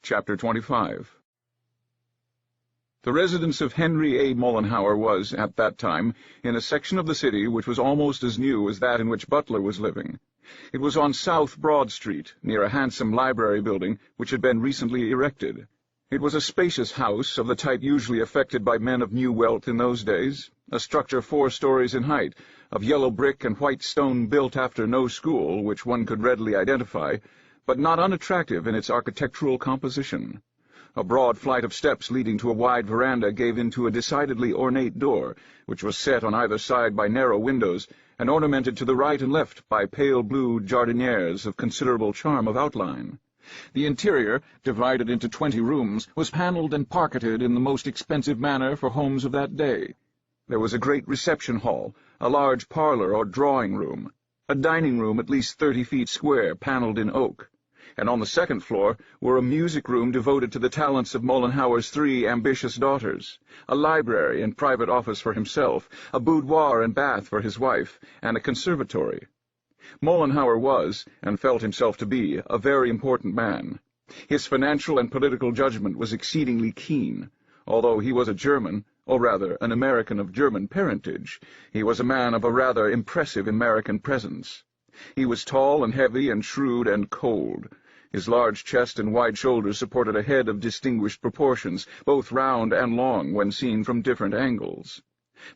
Chapter 25. The residence of Henry A. Mollenhauer was, at that time, in a section of the city which was almost as new as that in which Butler was living. It was on South Broad Street, near a handsome library building which had been recently erected. It was a spacious house, of the type usually affected by men of new wealth in those days, a structure 4 stories in height, of yellow brick and white stone built after no school, which one could readily identify, but not unattractive in its architectural composition. A broad flight of steps leading to a wide veranda gave into a decidedly ornate door, which was set on either side by narrow windows, and ornamented to the right and left by pale blue jardinières of considerable charm of outline. The interior, divided into 20 rooms, was panelled and parqueted in the most expensive manner for homes of that day. There was a great reception hall, a large parlour or drawing-room, a dining-room at least 30 feet square, panelled in oak, and on the second floor were a music-room devoted to the talents of Mollenhauer's 3 ambitious daughters, a library and private office for himself, a boudoir and bath for his wife, and a conservatory. Mollenhauer was, and felt himself to be, a very important man. His financial and political judgment was exceedingly keen. Although he was a German, or rather an American of German parentage, he was a man of a rather impressive American presence. He was tall and heavy and shrewd and cold. His large chest and wide shoulders supported a head of distinguished proportions, both round and long when seen from different angles.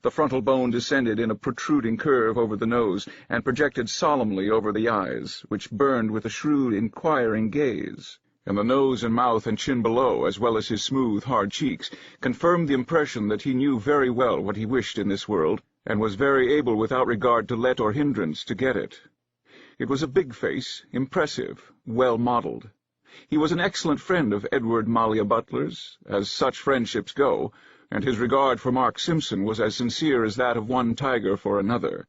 The frontal bone descended in a protruding curve over the nose and projected solemnly over the eyes, which burned with a shrewd, inquiring gaze. And the nose and mouth and chin below, as well as his smooth, hard cheeks, confirmed the impression that he knew very well what he wished in this world, and was very able without regard to let or hindrance to get it. It was a big face, impressive, well-modelled. He was an excellent friend of Edward Malia Butler's, as such friendships go, and his regard for Mark Simpson was as sincere as that of one tiger for another.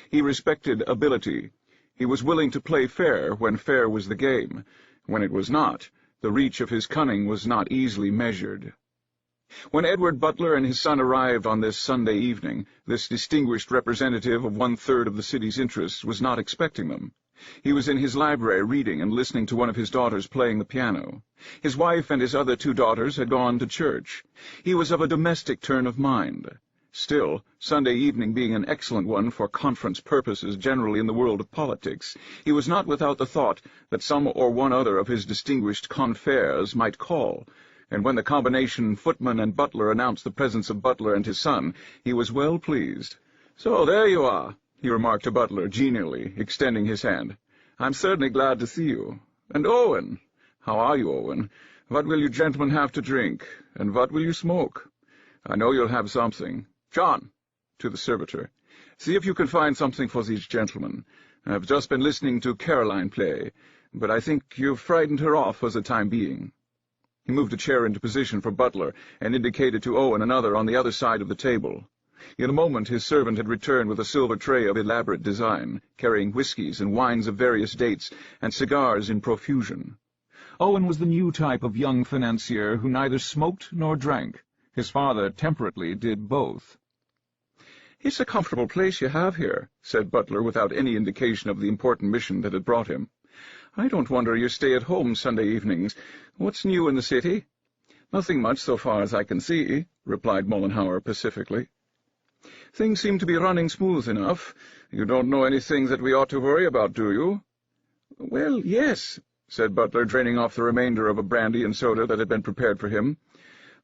He respected ability. He was willing to play fair when fair was the game. When it was not, the reach of his cunning was not easily measured. When Edward Butler and his son arrived on this Sunday evening, this distinguished representative of 1/3 of the city's interests was not expecting them. He was in his library reading and listening to one of his daughters playing the piano. His wife and his other 2 daughters had gone to church. He was of a domestic turn of mind. Still, Sunday evening being an excellent one for conference purposes generally in the world of politics, he was not without the thought that some or one other of his distinguished confrères might call, and when the combination footman and butler announced the presence of Butler and his son, he was well pleased. "So there you are," he remarked to Butler genially, extending his hand. "I'm certainly glad to see you. And Owen! How are you, Owen? What will you gentlemen have to drink, and what will you smoke? I know you'll have something. John," to the servitor, "see if you can find something for these gentlemen. I've just been listening to Caroline play, but I think you've frightened her off for the time being." He moved a chair into position for Butler, and indicated to Owen another on the other side of the table. In a moment his servant had returned with a silver tray of elaborate design, carrying whiskies and wines of various dates, and cigars in profusion. Owen was the new type of young financier who neither smoked nor drank. His father temperately did both. "It's a comfortable place you have here," said Butler, without any indication of the important mission that had brought him. "I don't wonder you stay at home Sunday evenings. What's new in the city?" "Nothing much so far as I can see," replied Mollenhauer pacifically. "Things seem to be running smooth enough. You don't know anything that we ought to worry about, do you?" "Well, yes," said Butler, draining off the remainder of a brandy and soda that had been prepared for him.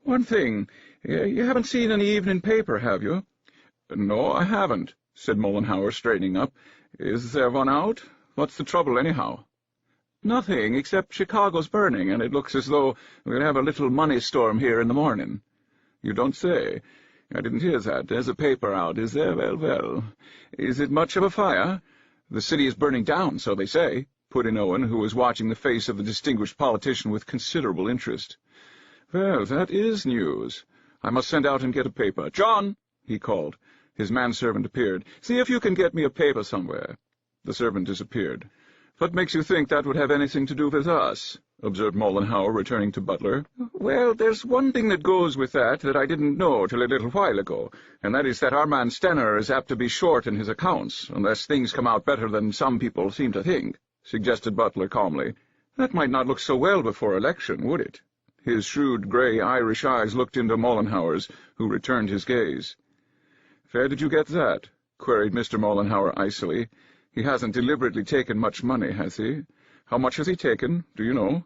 "One thing. You haven't seen any evening paper, have you?" "No, I haven't," said Mollenhauer, straightening up. "Is there one out? What's the trouble, anyhow?" "Nothing, except Chicago's burning, and it looks as though we'll have a little money storm here in the morning." "You don't say. I didn't hear that. There's a paper out, is there? Well, well. Is it much of a fire?" "The city is burning down, so they say," put in Owen, who was watching the face of the distinguished politician with considerable interest. "Well, that is news. I must send out and get a paper. John!" he called. His manservant appeared. "See if you can get me a paper somewhere." The servant disappeared. "What makes you think that would have anything to do with us?" observed Mollenhauer, returning to Butler. "Well, there's one thing that goes with that I didn't know till a little while ago, and that is that our man Stenner is apt to be short in his accounts, unless things come out better than some people seem to think," suggested Butler calmly. That might not look so well before election, would it? His shrewd grey Irish eyes looked into Mollenhauer's, who returned his gaze. "Where did you get that?" queried Mr. Mollenhauer icily. "He hasn't deliberately taken much money, has he? How much has he taken, do you know?"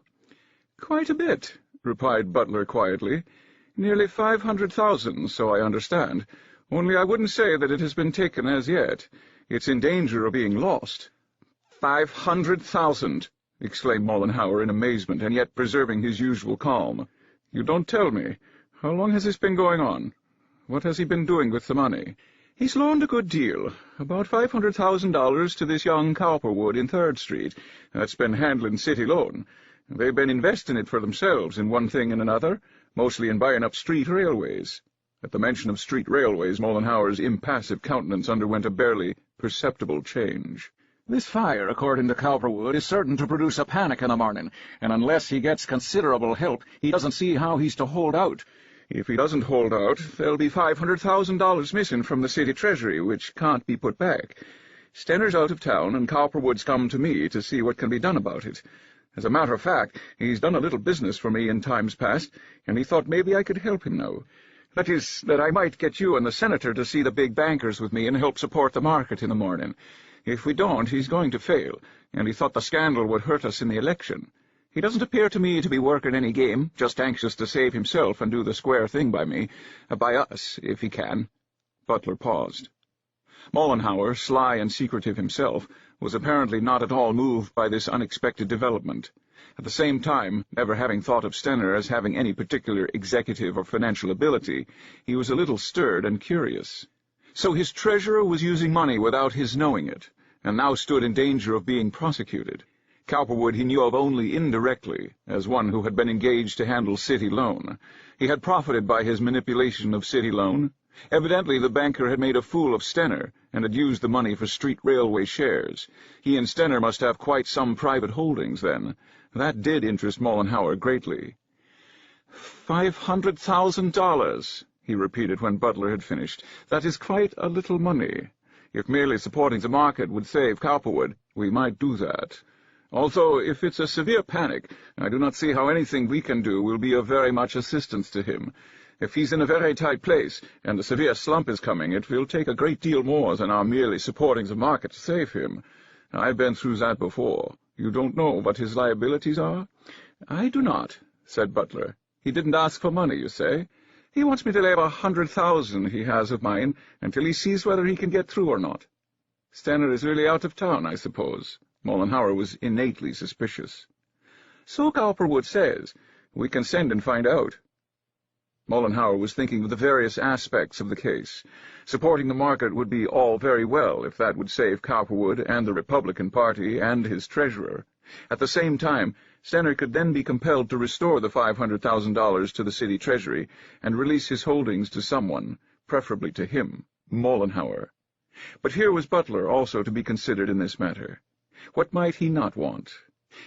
"Quite a bit," replied Butler quietly. "Nearly 500,000, so I understand. Only I wouldn't say that it has been taken as yet. It's in danger of being lost." 500,000! exclaimed Mollenhauer in amazement, and yet preserving his usual calm. "You don't tell me. How long has this been going on? What has he been doing with the money?" "He's loaned a good deal, about $500,000 to this young Cowperwood in 3rd Street. That's been handling city loan. They've been investing it for themselves in one thing and another, mostly in buying up street railways." At the mention of street railways, Mollenhauer's impassive countenance underwent a barely perceptible change. "This fire, according to Cowperwood, is certain to produce a panic in the morning, and unless he gets considerable help, he doesn't see how he's to hold out." "If he doesn't hold out, there'll be $500,000 missing from the city treasury, which can't be put back. Stener's out of town, and Cowperwood's come to me to see what can be done about it. As a matter of fact, he's done a little business for me in times past, and he thought maybe I could help him now. That is, that I might get you and the senator to see the big bankers with me and help support the market in the morning. If we don't, he's going to fail, and he thought the scandal would hurt us in the election. He doesn't appear to me to be working any game, just anxious to save himself and do the square thing by me, by us, if he can." Butler paused. Mollenhauer, sly and secretive himself, was apparently not at all moved by this unexpected development. At the same time, never having thought of Stener as having any particular executive or financial ability, he was a little stirred and curious. So his treasurer was using money without his knowing it, and now stood in danger of being prosecuted. Cowperwood he knew of only indirectly, as one who had been engaged to handle city loan. He had profited by his manipulation of city loan. Evidently the banker had made a fool of Stener, and had used the money for street railway shares. He and Stener must have quite some private holdings, then. That did interest Mollenhauer greatly. $500,000, he repeated when Butler had finished. "That is quite a little money. If merely supporting the market would save Cowperwood, we might do that. Although, if it's a severe panic, I do not see how anything we can do will be of very much assistance to him. If he's in a very tight place, and a severe slump is coming, it will take a great deal more than our merely supporting the market to save him. I've been through that before. You don't know what his liabilities are?" "I do not," said Butler. "He didn't ask for money, you say? He wants me to lay 100,000 he has of mine, until he sees whether he can get through or not." "Stener is really out of town, I suppose." Mollenhauer was innately suspicious. "So Cowperwood says. We can send and find out." Mollenhauer was thinking of the various aspects of the case. Supporting the market would be all very well if that would save Cowperwood and the Republican Party and his treasurer. At the same time, Stener could then be compelled to restore the $500,000 to the city treasury and release his holdings to someone, preferably to him, Mollenhauer. But here was Butler also to be considered in this matter. What might he not want?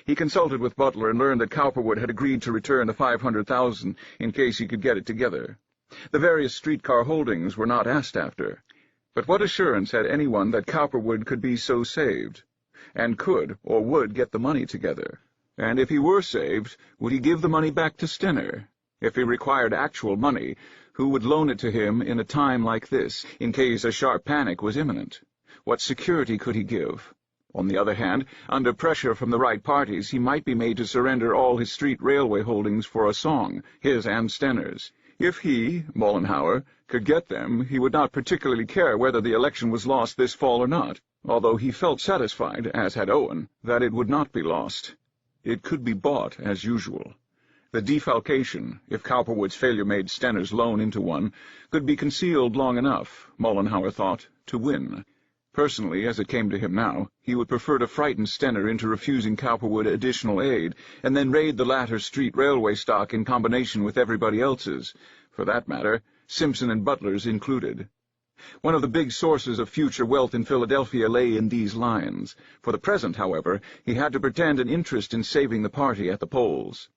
He consulted with Butler and learned that Cowperwood had agreed to return the $500,000 in case he could get it together. The various streetcar holdings were not asked after. But what assurance had anyone that Cowperwood could be so saved, and could or would get the money together? And if he were saved, would he give the money back to Stener? If he required actual money, who would loan it to him in a time like this, in case a sharp panic was imminent? What security could he give? On the other hand, under pressure from the right parties, he might be made to surrender all his street railway holdings for a song, his and Stener's. If he, Mollenhauer, could get them, he would not particularly care whether the election was lost this fall or not, although he felt satisfied, as had Owen, that it would not be lost. It could be bought as usual. The defalcation, if Cowperwood's failure made Stener's loan into one, could be concealed long enough, Mollenhauer thought, to win. Personally, as it came to him now, he would prefer to frighten Stener into refusing Cowperwood additional aid, and then raid the latter's street railway stock in combination with everybody else's, for that matter, Simpson and Butler's included. One of the big sources of future wealth in Philadelphia lay in these lines. For the present, however, he had to pretend an interest in saving the party at the polls.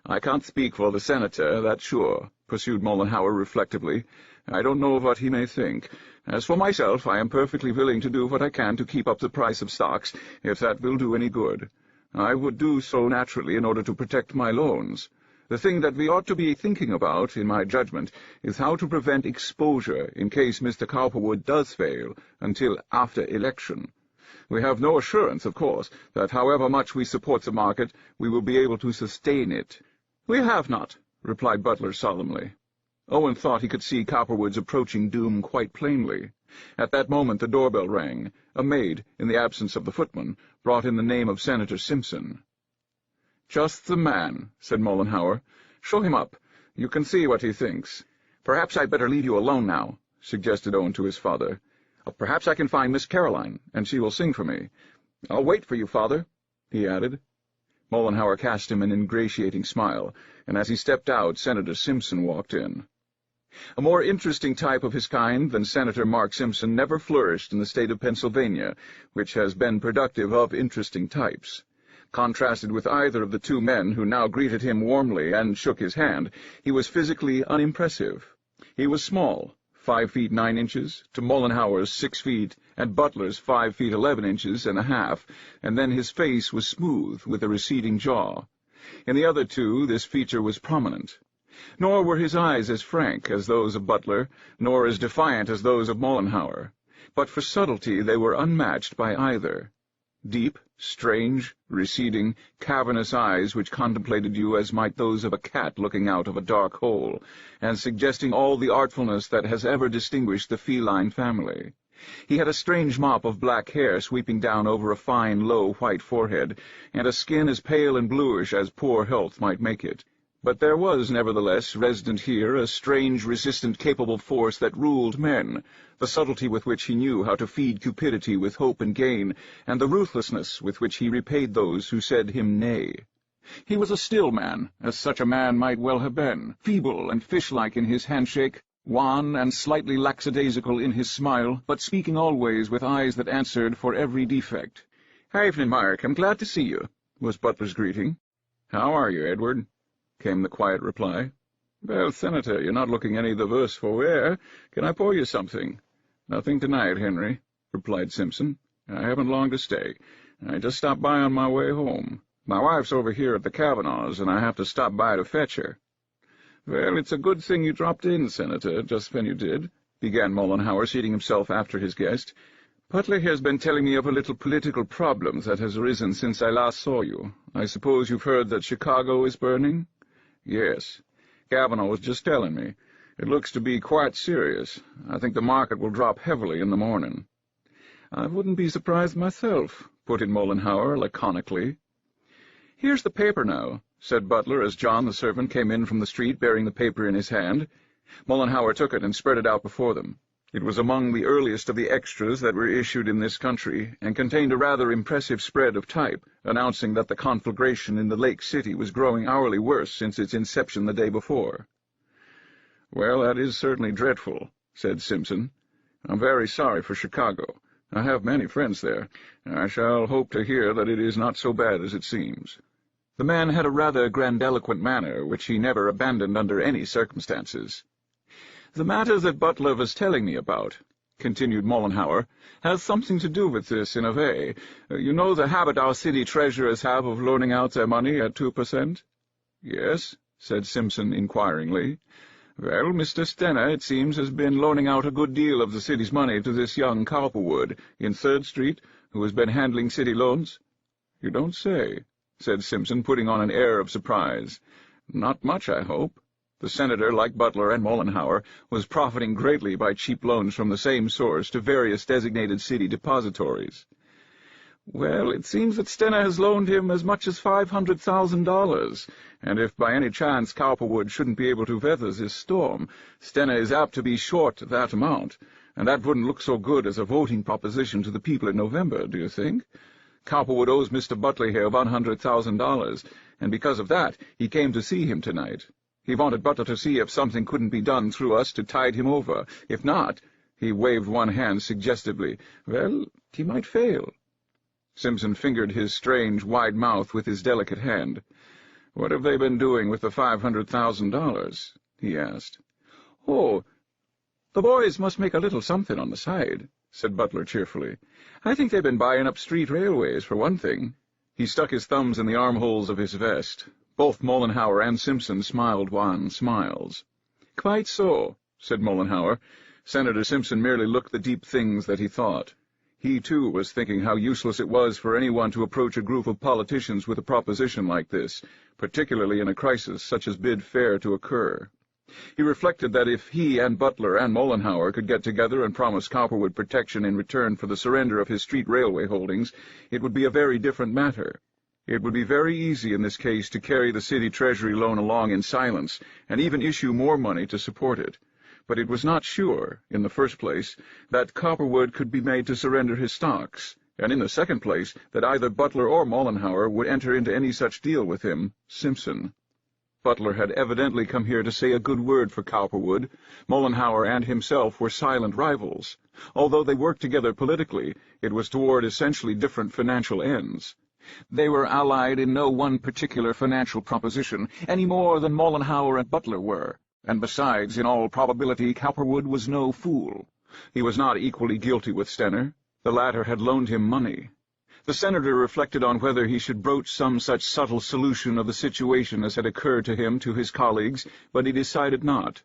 "I can't speak for the senator, that's sure," pursued Mollenhauer reflectively. "I don't know what he may think. As for myself, I am perfectly willing to do what I can to keep up the price of stocks, if that will do any good. I would do so naturally in order to protect my loans. The thing that we ought to be thinking about, in my judgment, is how to prevent exposure in case Mr. Cowperwood does fail until after election. We have no assurance, of course, that however much we support the market, we will be able to sustain it. We have not, replied Butler solemnly. Owen thought he could see Cowperwood's approaching doom quite plainly. At that moment the doorbell rang. A maid, in the absence of the footman, brought in the name of Senator Simpson. "Just the man," said Mollenhauer. "Show him up. You can see what he thinks." "Perhaps I'd better leave you alone now," suggested Owen to his father. "Perhaps I can find Miss Caroline, and she will sing for me. I'll wait for you, father," he added. Mollenhauer cast him an ingratiating smile, and as he stepped out, Senator Simpson walked in. A more interesting type of his kind than Senator Mark Simpson never flourished in the state of Pennsylvania, which has been productive of interesting types. Contrasted with either of the two men who now greeted him warmly and shook his hand, he was physically unimpressive. He was small, 5 feet 9 inches, to Mollenhauer's 6 feet, and Butler's 5 feet 11 inches and a half, and then his face was smooth, with a receding jaw. In the other two this feature was prominent. Nor were his eyes as frank as those of Butler, nor as defiant as those of Mollenhauer, but for subtlety they were unmatched by either. Deep, strange, receding, cavernous eyes which contemplated you as might those of a cat looking out of a dark hole, and suggesting all the artfulness that has ever distinguished the feline family. He had a strange mop of black hair sweeping down over a fine, low, white forehead, and a skin as pale and bluish as poor health might make it. But there was, nevertheless, resident here a strange, resistant, capable force that ruled men, the subtlety with which he knew how to feed cupidity with hope and gain, and the ruthlessness with which he repaid those who said him nay. He was a still man, as such a man might well have been, feeble and fish-like in his handshake, wan and slightly lackadaisical in his smile, but speaking always with eyes that answered for every defect. "Evening, Mark. I'm glad to see you," was Butler's greeting. "How are you, Edward?" came the quiet reply. "Well, Senator, you're not looking any the worse for wear. Can I pour you something?" "Nothing tonight, Henry," replied Simpson. "I haven't long to stay. I just stopped by on my way home. My wife's over here at the Kavanaughs, and I have to stop by to fetch her." "Well, it's a good thing you dropped in, Senator, just when you did," began Mollenhauer, seating himself after his guest. "Butler has been telling me of a little political problem that has arisen since I last saw you. I suppose you've heard that Chicago is burning?" "Yes. Kavanaugh was just telling me. It looks to be quite serious. I think the market will drop heavily in the morning." "I wouldn't be surprised myself," put in Mollenhauer laconically. "Here's the paper now," said Butler as John, the servant, came in from the street bearing the paper in his hand. Mollenhauer took it and spread it out before them. It was among the earliest of the extras that were issued in this country, and contained a rather impressive spread of type, announcing that the conflagration in the Lake City was growing hourly worse since its inception the day before. "Well, that is certainly dreadful," said Simpson. "I'm very sorry for Chicago. I have many friends there. I shall hope to hear that it is not so bad as it seems." The man had a rather grandiloquent manner, which he never abandoned under any circumstances. "The matter that Butler was telling me about," continued Mollenhauer, "has something to do with this in a way. You know the habit our city treasurers have of loaning out their money at 2%? "Yes," said Simpson inquiringly. "Well, Mr. Stenner, it seems, has been loaning out a good deal of the city's money to this young Cowperwood in 3rd Street, who has been handling city loans." "You don't say," said Simpson, putting on an air of surprise. "Not much, I hope." The senator, like Butler and Mollenhauer, was profiting greatly by cheap loans from the same source to various designated city depositories. "Well, it seems that Stenner has loaned him as much as $500,000, and if by any chance Cowperwood shouldn't be able to weather this storm, Stenner is apt to be short that amount, and that wouldn't look so good as a voting proposition to the people in November, do you think? Cowperwood owes Mr. Butler here $100,000, and because of that he came to see him tonight. He wanted Butler to see if something couldn't be done through us to tide him over. If not," he waved one hand suggestively, "well, he might fail." Simpson fingered his strange, wide mouth with his delicate hand. "What have they been doing with the $500,000? he asked. "Oh, the boys must make a little something on the side," said Butler cheerfully. "I think they've been buying up street railways, for one thing." He stuck his thumbs in the armholes of his vest. Both Mollenhauer and Simpson smiled wan smiles. "Quite so," said Mollenhauer. Senator Simpson merely looked the deep things that he thought. He, too, was thinking how useless it was for anyone to approach a group of politicians with a proposition like this, particularly in a crisis such as bid fair to occur. He reflected that if he and Butler and Mollenhauer could get together and promise Cowperwood protection in return for the surrender of his street railway holdings, it would be a very different matter. It would be very easy in this case to carry the city treasury loan along in silence, and even issue more money to support it. But it was not sure, in the first place, that Cowperwood could be made to surrender his stocks, and in the second place, that either Butler or Mollenhauer would enter into any such deal with him, Simpson. Butler had evidently come here to say a good word for Cowperwood. Mollenhauer and himself were silent rivals. Although they worked together politically, it was toward essentially different financial ends. They were allied in no one particular financial proposition, any more than Mollenhauer and Butler were. And besides, in all probability, Cowperwood was no fool. He was not equally guilty with Stenner. The latter had loaned him money. The senator reflected on whether he should broach some such subtle solution of the situation as had occurred to him to his colleagues, but he decided not.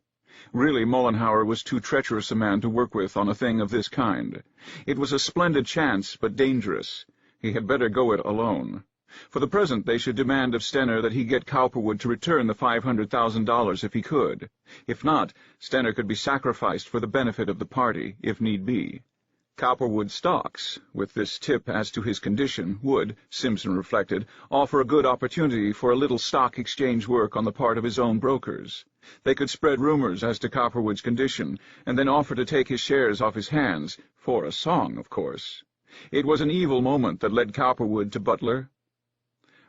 Really, Mollenhauer was too treacherous a man to work with on a thing of this kind. It was a splendid chance, but dangerous. He had better go it alone. For the present, they should demand of Stenner that he get Cowperwood to return the $500,000 if he could. If not, Stenner could be sacrificed for the benefit of the party, if need be. Cowperwood stocks, with this tip as to his condition, would, Simpson reflected, offer a good opportunity for a little stock exchange work on the part of his own brokers. They could spread rumors as to Cowperwood's condition, and then offer to take his shares off his hands, for a song, of course. It was an evil moment that led Cowperwood to Butler.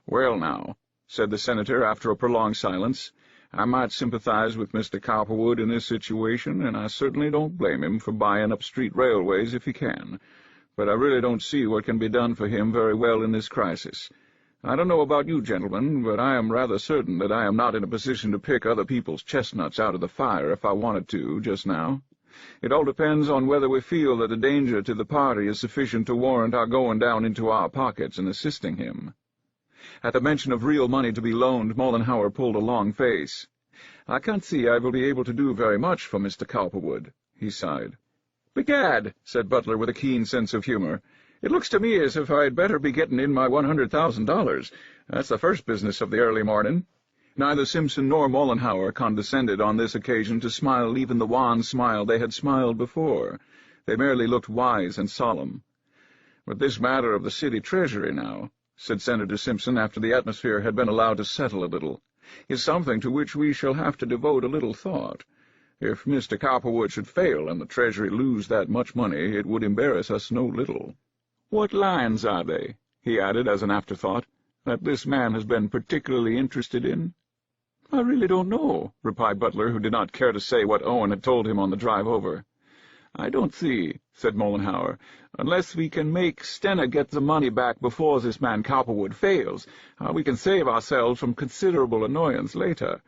"Well, now," said the senator after a prolonged silence, "I might sympathize with Mr. Cowperwood in this situation, and I certainly don't blame him for buying up street railways if he can. But I really don't see what can be done for him very well in this crisis. I don't know about you gentlemen, but I am rather certain that I am not in a position to pick other people's chestnuts out of the fire if I wanted to, just now. It all depends on whether we feel that the danger to the party is sufficient to warrant our going down into our pockets and assisting him." At the mention of real money to be loaned, Mollenhauer pulled a long face. "I can't see I will be able to do very much for Mr. Cowperwood," he sighed. "Begad," said Butler with a keen sense of humor, "it looks to me as if I'd better be getting in my $100,000. That's the first business of the early morning." Neither Simpson nor Mollenhauer condescended on this occasion to smile even the wan smile they had smiled before. They merely looked wise and solemn. "But this matter of the city treasury now," said Senator Simpson after the atmosphere had been allowed to settle a little, "is something to which we shall have to devote a little thought. If Mr. Cowperwood should fail and the Treasury lose that much money, it would embarrass us no little. What lines are they," he added as an afterthought, "that this man has been particularly interested in?" "I really don't know," replied Butler, who did not care to say what Owen had told him on the drive over. "I don't see," said Mollenhauer, "unless we can make Stenner get the money back before this man Cowperwood fails, how we can save ourselves from considerable annoyance later.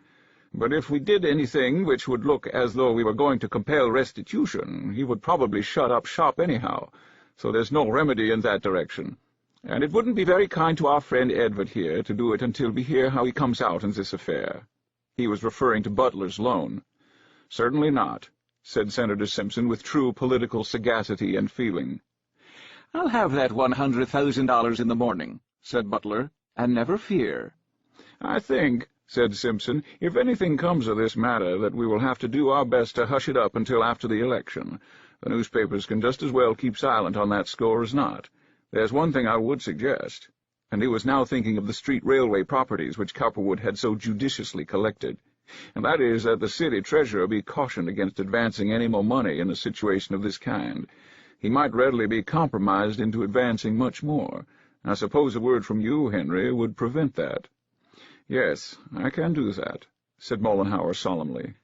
But if we did anything which would look as though we were going to compel restitution, he would probably shut up shop anyhow, so there's no remedy in that direction. And it wouldn't be very kind to our friend Edward here to do it until we hear how he comes out in this affair." He was referring to Butler's loan. "Certainly not," said Senator Simpson with true political sagacity and feeling. "I'll have that $100,000 in the morning," said Butler, "and never fear." "I think," said Simpson, "if anything comes of this matter, that we will have to do our best to hush it up until after the election. The newspapers can just as well keep silent on that score as not. There's one thing I would suggest," and he was now thinking of the street railway properties which Cowperwood had so judiciously collected, "and that is that the city treasurer be cautioned against advancing any more money in a situation of this kind. He might readily be compromised into advancing much more. I suppose a word from you, Henry, would prevent that." "Yes, I can do that," said Mollenhauer solemnly.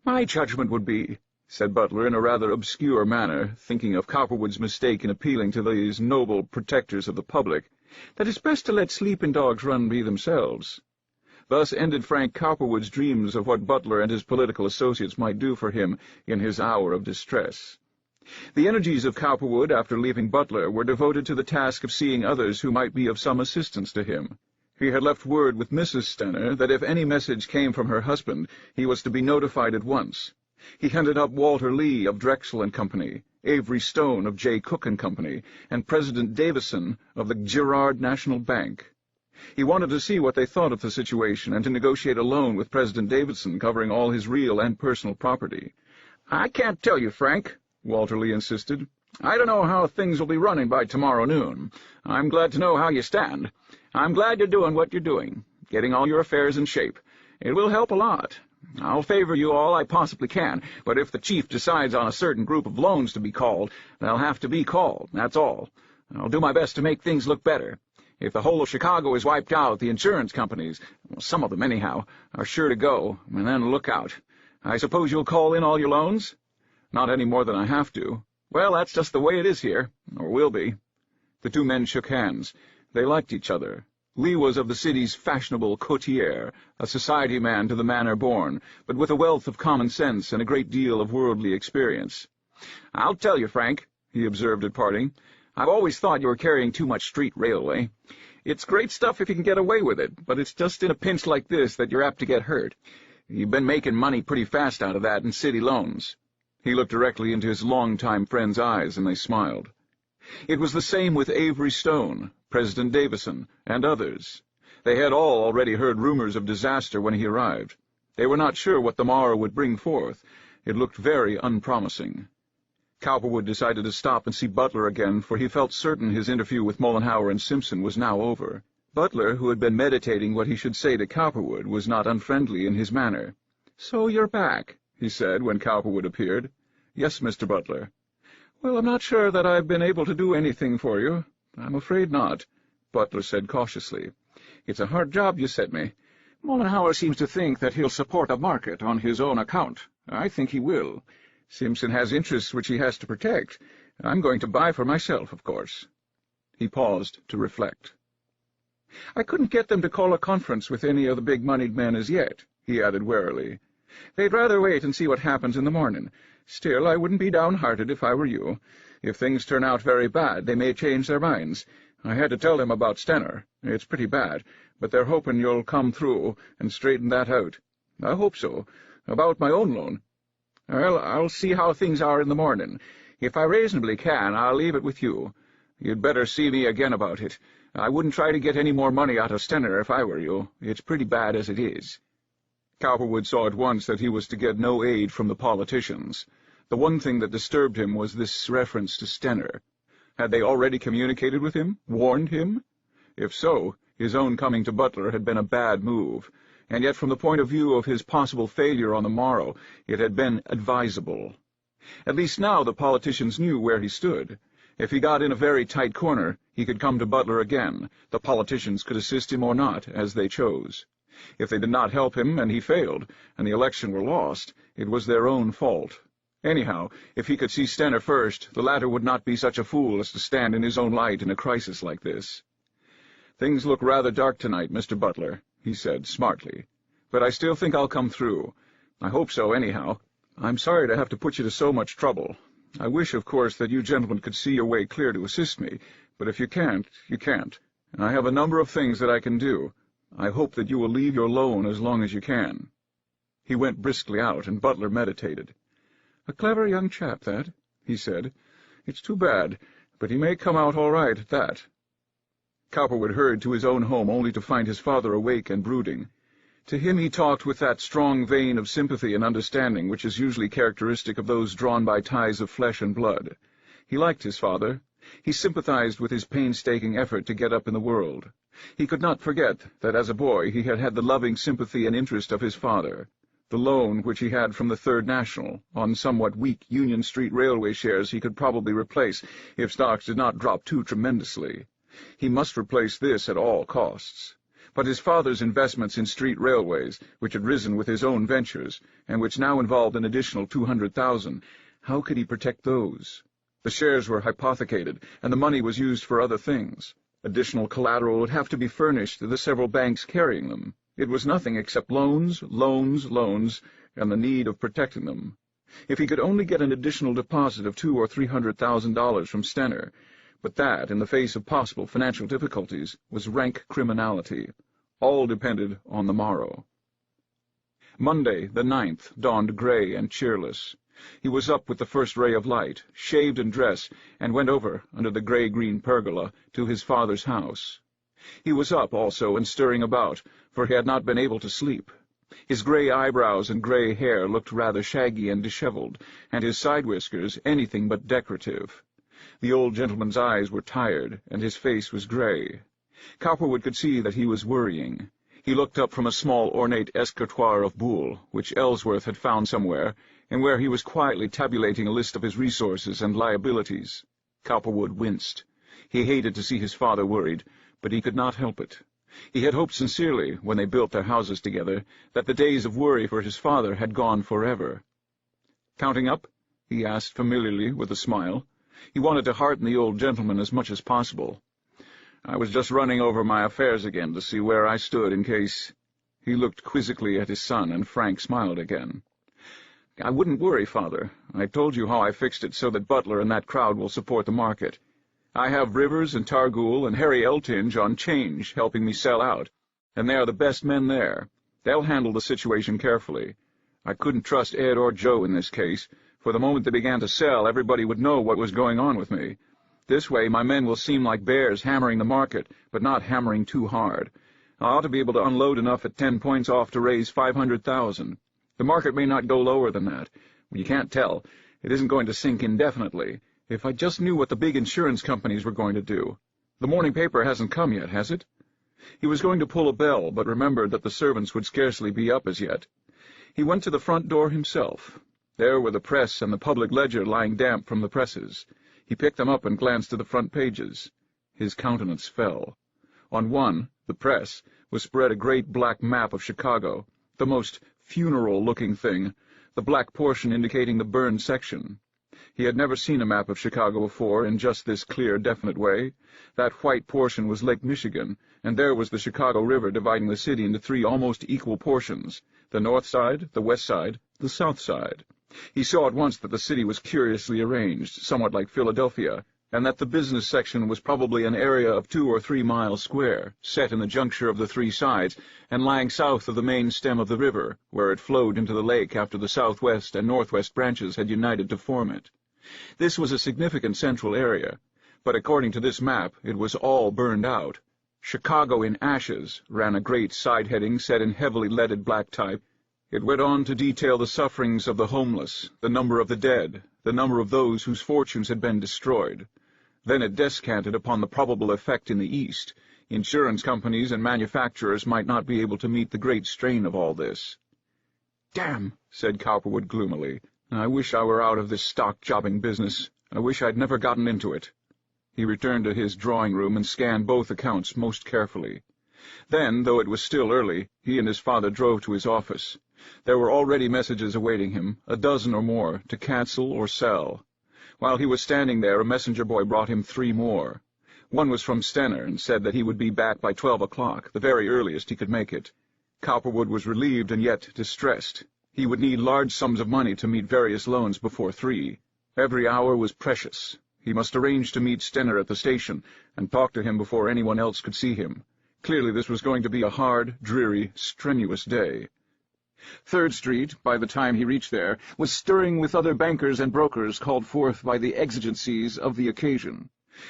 "My judgment would be," said Butler in a rather obscure manner, thinking of Cowperwood's mistake in appealing to these noble protectors of the public, "that it's best to let sleeping dogs run be themselves." Thus ended Frank Cowperwood's dreams of what Butler and his political associates might do for him in his hour of distress. The energies of Cowperwood after leaving Butler were devoted to the task of seeing others who might be of some assistance to him. He had left word with Mrs. Stenner that if any message came from her husband, he was to be notified at once. He hunted up Walter Lee of Drexel & Company, Avery Stone of J. Cook & Company, and President Davison of the Girard National Bank. He wanted to see what they thought of the situation and to negotiate a loan with President Davison covering all his real and personal property. "I can't tell you, Frank," Walter Lee insisted. "I don't know how things will be running by tomorrow noon. I'm glad to know how you stand. I'm glad you're doing what you're doing, getting all your affairs in shape. It will help a lot. I'll favor you all I possibly can, but if the chief decides on a certain group of loans to be called, they'll have to be called, that's all. I'll do my best to make things look better. If the whole of Chicago is wiped out, the insurance companies, well, some of them anyhow, are sure to go, and then look out. I suppose you'll call in all your loans?" "Not any more than I have to." "Well, that's just the way it is here, or will be." The two men shook hands. They liked each other. Lee was of the city's fashionable courtier, a society man to the manner born, but with a wealth of common sense and a great deal of worldly experience. "I'll tell you, Frank," he observed at parting, "I've always thought you were carrying too much street railway. It's great stuff if you can get away with it, but it's just in a pinch like this that you're apt to get hurt. You've been making money pretty fast out of that in city loans." He looked directly into his long-time friend's eyes, and they smiled. It was the same with Avery Stone, President Davison, and others. They had all already heard rumors of disaster when he arrived. They were not sure what the morrow would bring forth. It looked very unpromising. Cowperwood decided to stop and see Butler again, for he felt certain his interview with Mollenhauer and Simpson was now over. Butler, who had been meditating what he should say to Cowperwood, was not unfriendly in his manner. "So you're back," he said when Cowperwood appeared. "Yes, Mr. Butler." "Well, I'm not sure that I've been able to do anything for you." "I'm afraid not," Butler said cautiously. "It's a hard job you set me. Mollenhauer seems to think that he'll support the market on his own account. I think he will. Simpson has interests which he has to protect. I'm going to buy for myself, of course." He paused to reflect. "I couldn't get them to call a conference with any of the big-moneyed men as yet," he added warily. "They'd rather wait and see what happens in the morning. Still, I wouldn't be downhearted if I were you. If things turn out very bad, they may change their minds. I had to tell them about Stenner. It's pretty bad, but they're hoping you'll come through and straighten that out." "I hope so. About my own loan?" "Well, I'll see how things are in the morning. If I reasonably can, I'll leave it with you. You'd better see me again about it. I wouldn't try to get any more money out of Stenner if I were you. It's pretty bad as it is." Cowperwood saw at once that he was to get no aid from the politicians. The one thing that disturbed him was this reference to Stenner. Had they already communicated with him, warned him? If so, his own coming to Butler had been a bad move, and yet from the point of view of his possible failure on the morrow, it had been advisable. At least now the politicians knew where he stood. If he got in a very tight corner, he could come to Butler again. The politicians could assist him or not, as they chose. If they did not help him, and he failed, and the election were lost, it was their own fault. Anyhow, if he could see Stenner first, the latter would not be such a fool as to stand in his own light in a crisis like this. "Things look rather dark tonight, Mr. Butler," he said smartly. "But I still think I'll come through. I hope so, anyhow. I'm sorry to have to put you to so much trouble. I wish, of course, that you gentlemen could see your way clear to assist me, but if you can't, you can't. And I have a number of things that I can do. I hope that you will leave your loan as long as you can." He went briskly out, and Butler meditated. "A clever young chap, that," he said. "It's too bad, but he may come out all right at that." Cowperwood hurried to his own home only to find his father awake and brooding. To him he talked with that strong vein of sympathy and understanding which is usually characteristic of those drawn by ties of flesh and blood. He liked his father. He sympathized with his painstaking effort to get up in the world. He could not forget that as a boy he had had the loving sympathy and interest of his father. The loan which he had from the Third National, on somewhat weak Union Street Railway shares, he could probably replace, if stocks did not drop too tremendously. He must replace this at all costs. But his father's investments in street railways, which had risen with his own ventures, and which now involved an additional $200,000, how could he protect those? The shares were hypothecated, and the money was used for other things. Additional collateral would have to be furnished to the several banks carrying them. It was nothing except loans, loans, loans, and the need of protecting them. If he could only get an additional deposit of $200,000 or $300,000 from Stenner, but that, in the face of possible financial difficulties, was rank criminality. All depended on the morrow. Monday, the 9th, dawned gray and cheerless. He was up with the first ray of light, shaved and dressed, and went over, under the gray-green pergola, to his father's house. He was up, also, and stirring about, for he had not been able to sleep. His gray eyebrows and gray hair looked rather shaggy and disheveled, and his side-whiskers anything but decorative. The old gentleman's eyes were tired, and his face was gray. Cowperwood could see that he was worrying. He looked up from a small ornate escritoire of buhl, which Ellsworth had found somewhere, and where he was quietly tabulating a list of his resources and liabilities. Cowperwood winced. He hated to see his father worried, but he could not help it. He had hoped sincerely, when they built their houses together, that the days of worry for his father had gone forever. "Counting up?" he asked familiarly with a smile. He wanted to hearten the old gentleman as much as possible. "I was just running over my affairs again to see where I stood in case—" He looked quizzically at his son, and Frank smiled again. "I wouldn't worry, Father. I told you how I fixed it so that Butler and that crowd will support the market. I have Rivers and Targool and Harry Eltinge on 'change helping me sell out, and they are the best men there. They'll handle the situation carefully. I couldn't trust Ed or Joe in this case, for the moment they began to sell, everybody would know what was going on with me. This way my men will seem like bears hammering the market, but not hammering too hard. I ought to be able to unload enough at 10 points off to raise $500,000. The market may not go lower than that. You can't tell. It isn't going to sink indefinitely. If I just knew what the big insurance companies were going to do. The morning paper hasn't come yet, has it?" He was going to pull a bell, but remembered that the servants would scarcely be up as yet. He went to the front door himself. There were the press and the public ledger lying damp from the presses. He picked them up and glanced at the front pages. His countenance fell. On one, the press, was spread a great black map of Chicago, the most funeral-looking thing, the black portion indicating the burned section. He had never seen a map of Chicago before in just this clear, definite way. That white portion was Lake Michigan, and there was the Chicago River dividing the city into 3 almost equal portions, the north side, the west side, the south side. He saw at once that the city was curiously arranged, somewhat like Philadelphia, and that the business section was probably an area of 2 or 3 miles square, set in the juncture of the 3 sides, and lying south of the main stem of the river, where it flowed into the lake after the southwest and northwest branches had united to form it. This was a significant central area, but according to this map it was all burned out. "Chicago in ashes," ran a great side-heading set in heavily leaded black type. It went on to detail the sufferings of the homeless, the number of the dead, the number of those whose fortunes had been destroyed. Then it descanted upon the probable effect in the East. Insurance companies and manufacturers might not be able to meet the great strain of all this. "Damn," said Cowperwood gloomily. "I wish I were out of this stock-jobbing business. I wish I'd never gotten into it." He returned to his drawing-room and scanned both accounts most carefully. Then, though it was still early, he and his father drove to his office. There were already messages awaiting him, a dozen or more, to cancel or sell. While he was standing there, a messenger boy brought him 3 more. One was from Stenner and said that he would be back by 12 o'clock, the very earliest he could make it. Cowperwood was relieved and yet distressed. He would need large sums of money to meet various loans before 3. Every hour was precious. He must arrange to meet Stenner at the station and talk to him before anyone else could see him. Clearly this was going to be a hard, dreary, strenuous day. 3rd Street, by the time he reached there, was stirring with other bankers and brokers called forth by the exigencies of the occasion.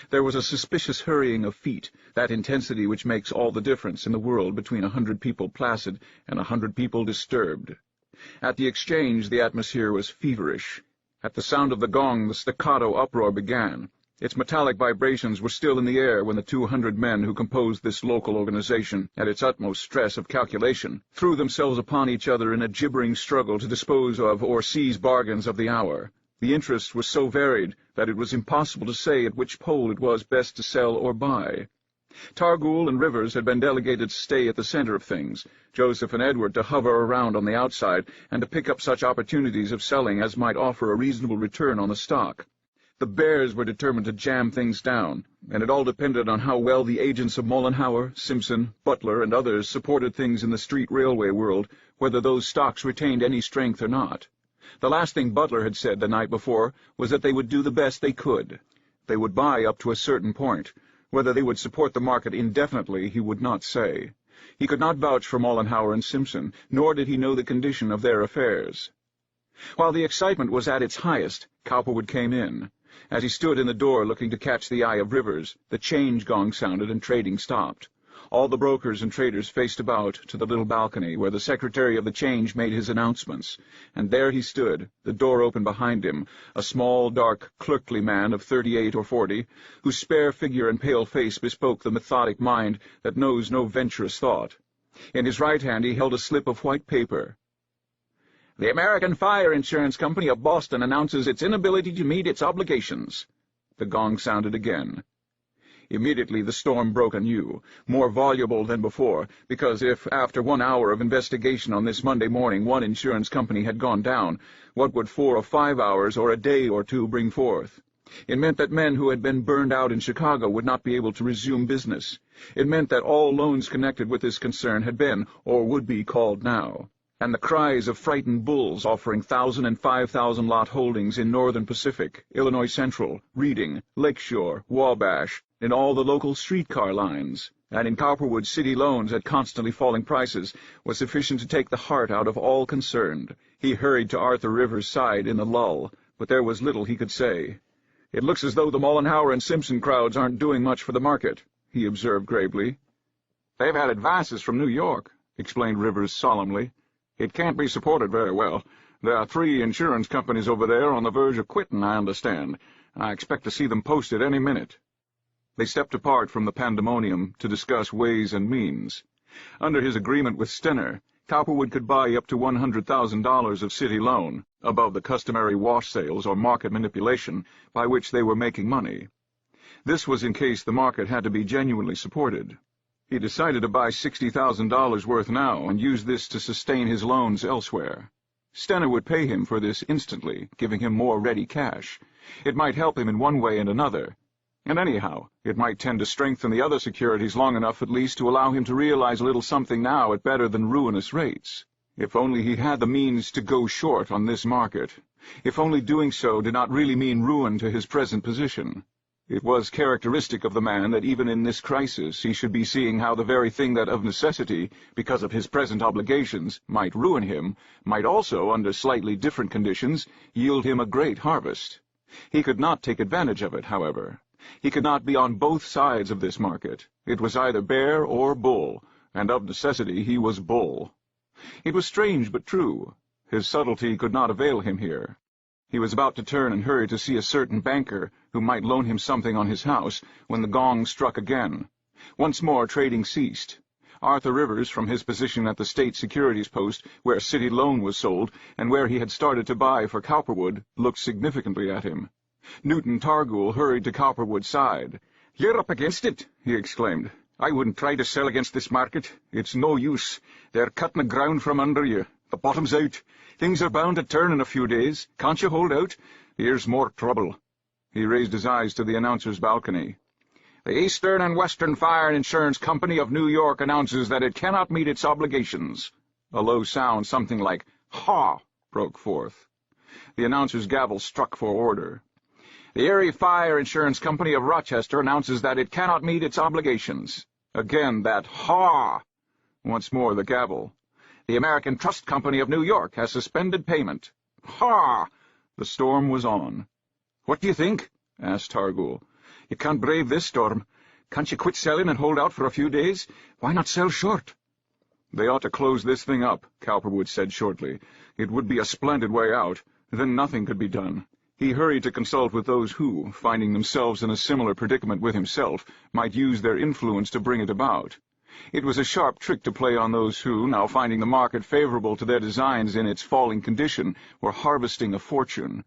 There was a suspicious hurrying of feet, that intensity which makes all the difference in the world between 100 people placid and 100 people disturbed. At the Exchange the atmosphere was feverish. At the sound of the gong the staccato uproar began. Its metallic vibrations were still in the air when the 200 men who composed this local organization, at its utmost stress of calculation, threw themselves upon each other in a gibbering struggle to dispose of or seize bargains of the hour. The interest was so varied that it was impossible to say at which pole it was best to sell or buy. Targool and Rivers had been delegated to stay at the center of things, Joseph and Edward to hover around on the outside and to pick up such opportunities of selling as might offer a reasonable return on the stock. The bears were determined to jam things down, and it all depended on how well the agents of Mollenhauer, Simpson, Butler, and others supported things in the street railway world, whether those stocks retained any strength or not. The last thing Butler had said the night before was that they would do the best they could. They would buy up to a certain point. Whether they would support the market indefinitely he would not say. He could not vouch for Mollenhauer and Simpson, nor did he know the condition of their affairs. While the excitement was at its highest, Cowperwood came in. As he stood in the door looking to catch the eye of Rivers, the change gong sounded and trading stopped. All the brokers and traders faced about to the little balcony where the Secretary of the Change made his announcements, and there he stood, the door open behind him, a small, dark, clerkly man of 38 or 40, whose spare figure and pale face bespoke the methodic mind that knows no venturous thought. In his right hand he held a slip of white paper. "The American Fire Insurance Company of Boston announces its inability to meet its obligations." The gong sounded again. Immediately the storm broke anew, more voluble than before, because if, after 1 hour of investigation on this Monday morning, one insurance company had gone down, what would 4 or 5 hours or a day or two bring forth? It meant that men who had been burned out in Chicago would not be able to resume business. It meant that all loans connected with this concern had been, or would be, called now. And the cries of frightened bulls offering 1,000 and 5,000 lot holdings in Northern Pacific, Illinois Central, Reading, Lakeshore, Wabash, in all the local streetcar lines, and in Cowperwood city loans at constantly falling prices, was sufficient to take the heart out of all concerned. He hurried to Arthur Rivers' side in the lull, but there was little he could say. "It looks as though the Mollenhauer and Simpson crowds aren't doing much for the market," he observed gravely. "They've had advances from New York," explained Rivers solemnly. "It can't be supported very well. There are 3 insurance companies over there on the verge of quitting, I understand. I expect to see them posted any minute." They stepped apart from the pandemonium to discuss ways and means. Under his agreement with Stenner, Cowperwood could buy up to $100,000 of city loan, above the customary wash sales or market manipulation by which they were making money. This was in case the market had to be genuinely supported. He decided to buy $60,000 worth now and use this to sustain his loans elsewhere. Stenner would pay him for this instantly, giving him more ready cash. It might help him in one way and another. And anyhow, it might tend to strengthen the other securities long enough at least to allow him to realize a little something now at better than ruinous rates. If only he had the means to go short on this market. If only doing so did not really mean ruin to his present position. It was characteristic of the man that even in this crisis he should be seeing how the very thing that of necessity, because of his present obligations, might ruin him, might also, under slightly different conditions, yield him a great harvest. He could not take advantage of it, however. He could not be on both sides of this market. It was either bear or bull, and of necessity he was bull. It was strange but true. His subtlety could not avail him here. He was about to turn and hurry to see a certain banker who might loan him something on his house when the gong struck again. Once more trading ceased. Arthur Rivers, from his position at the State Securities Post, where city loan was sold, and where he had started to buy for Cowperwood, looked significantly at him. Newton Targool hurried to Cowperwood's side. "You're up against it," he exclaimed. "I wouldn't try to sell against this market. It's no use. They're cutting the ground from under you. The bottom's out. Things are bound to turn in a few days. Can't you hold out? Here's more trouble." He raised his eyes to the announcer's balcony. "The Eastern and Western Fire Insurance Company of New York announces that it cannot meet its obligations." A low sound, something like "ha!" broke forth. The announcer's gavel struck for order. "The Erie Fire Insurance Company of Rochester announces that it cannot meet its obligations." Again that "ha!" Once more the gavel. "The American Trust Company of New York has suspended payment." "Ha!" The storm was on. "What do you think?" asked Targool. "You can't brave this storm. Can't you quit selling and hold out for a few days? Why not sell short?" "They ought to close this thing up," Cowperwood said shortly. "It would be a splendid way out. Then nothing could be done." He hurried to consult with those who, finding themselves in a similar predicament with himself, might use their influence to bring it about. It was a sharp trick to play on those who, now finding the market favorable to their designs in its falling condition, were harvesting a fortune.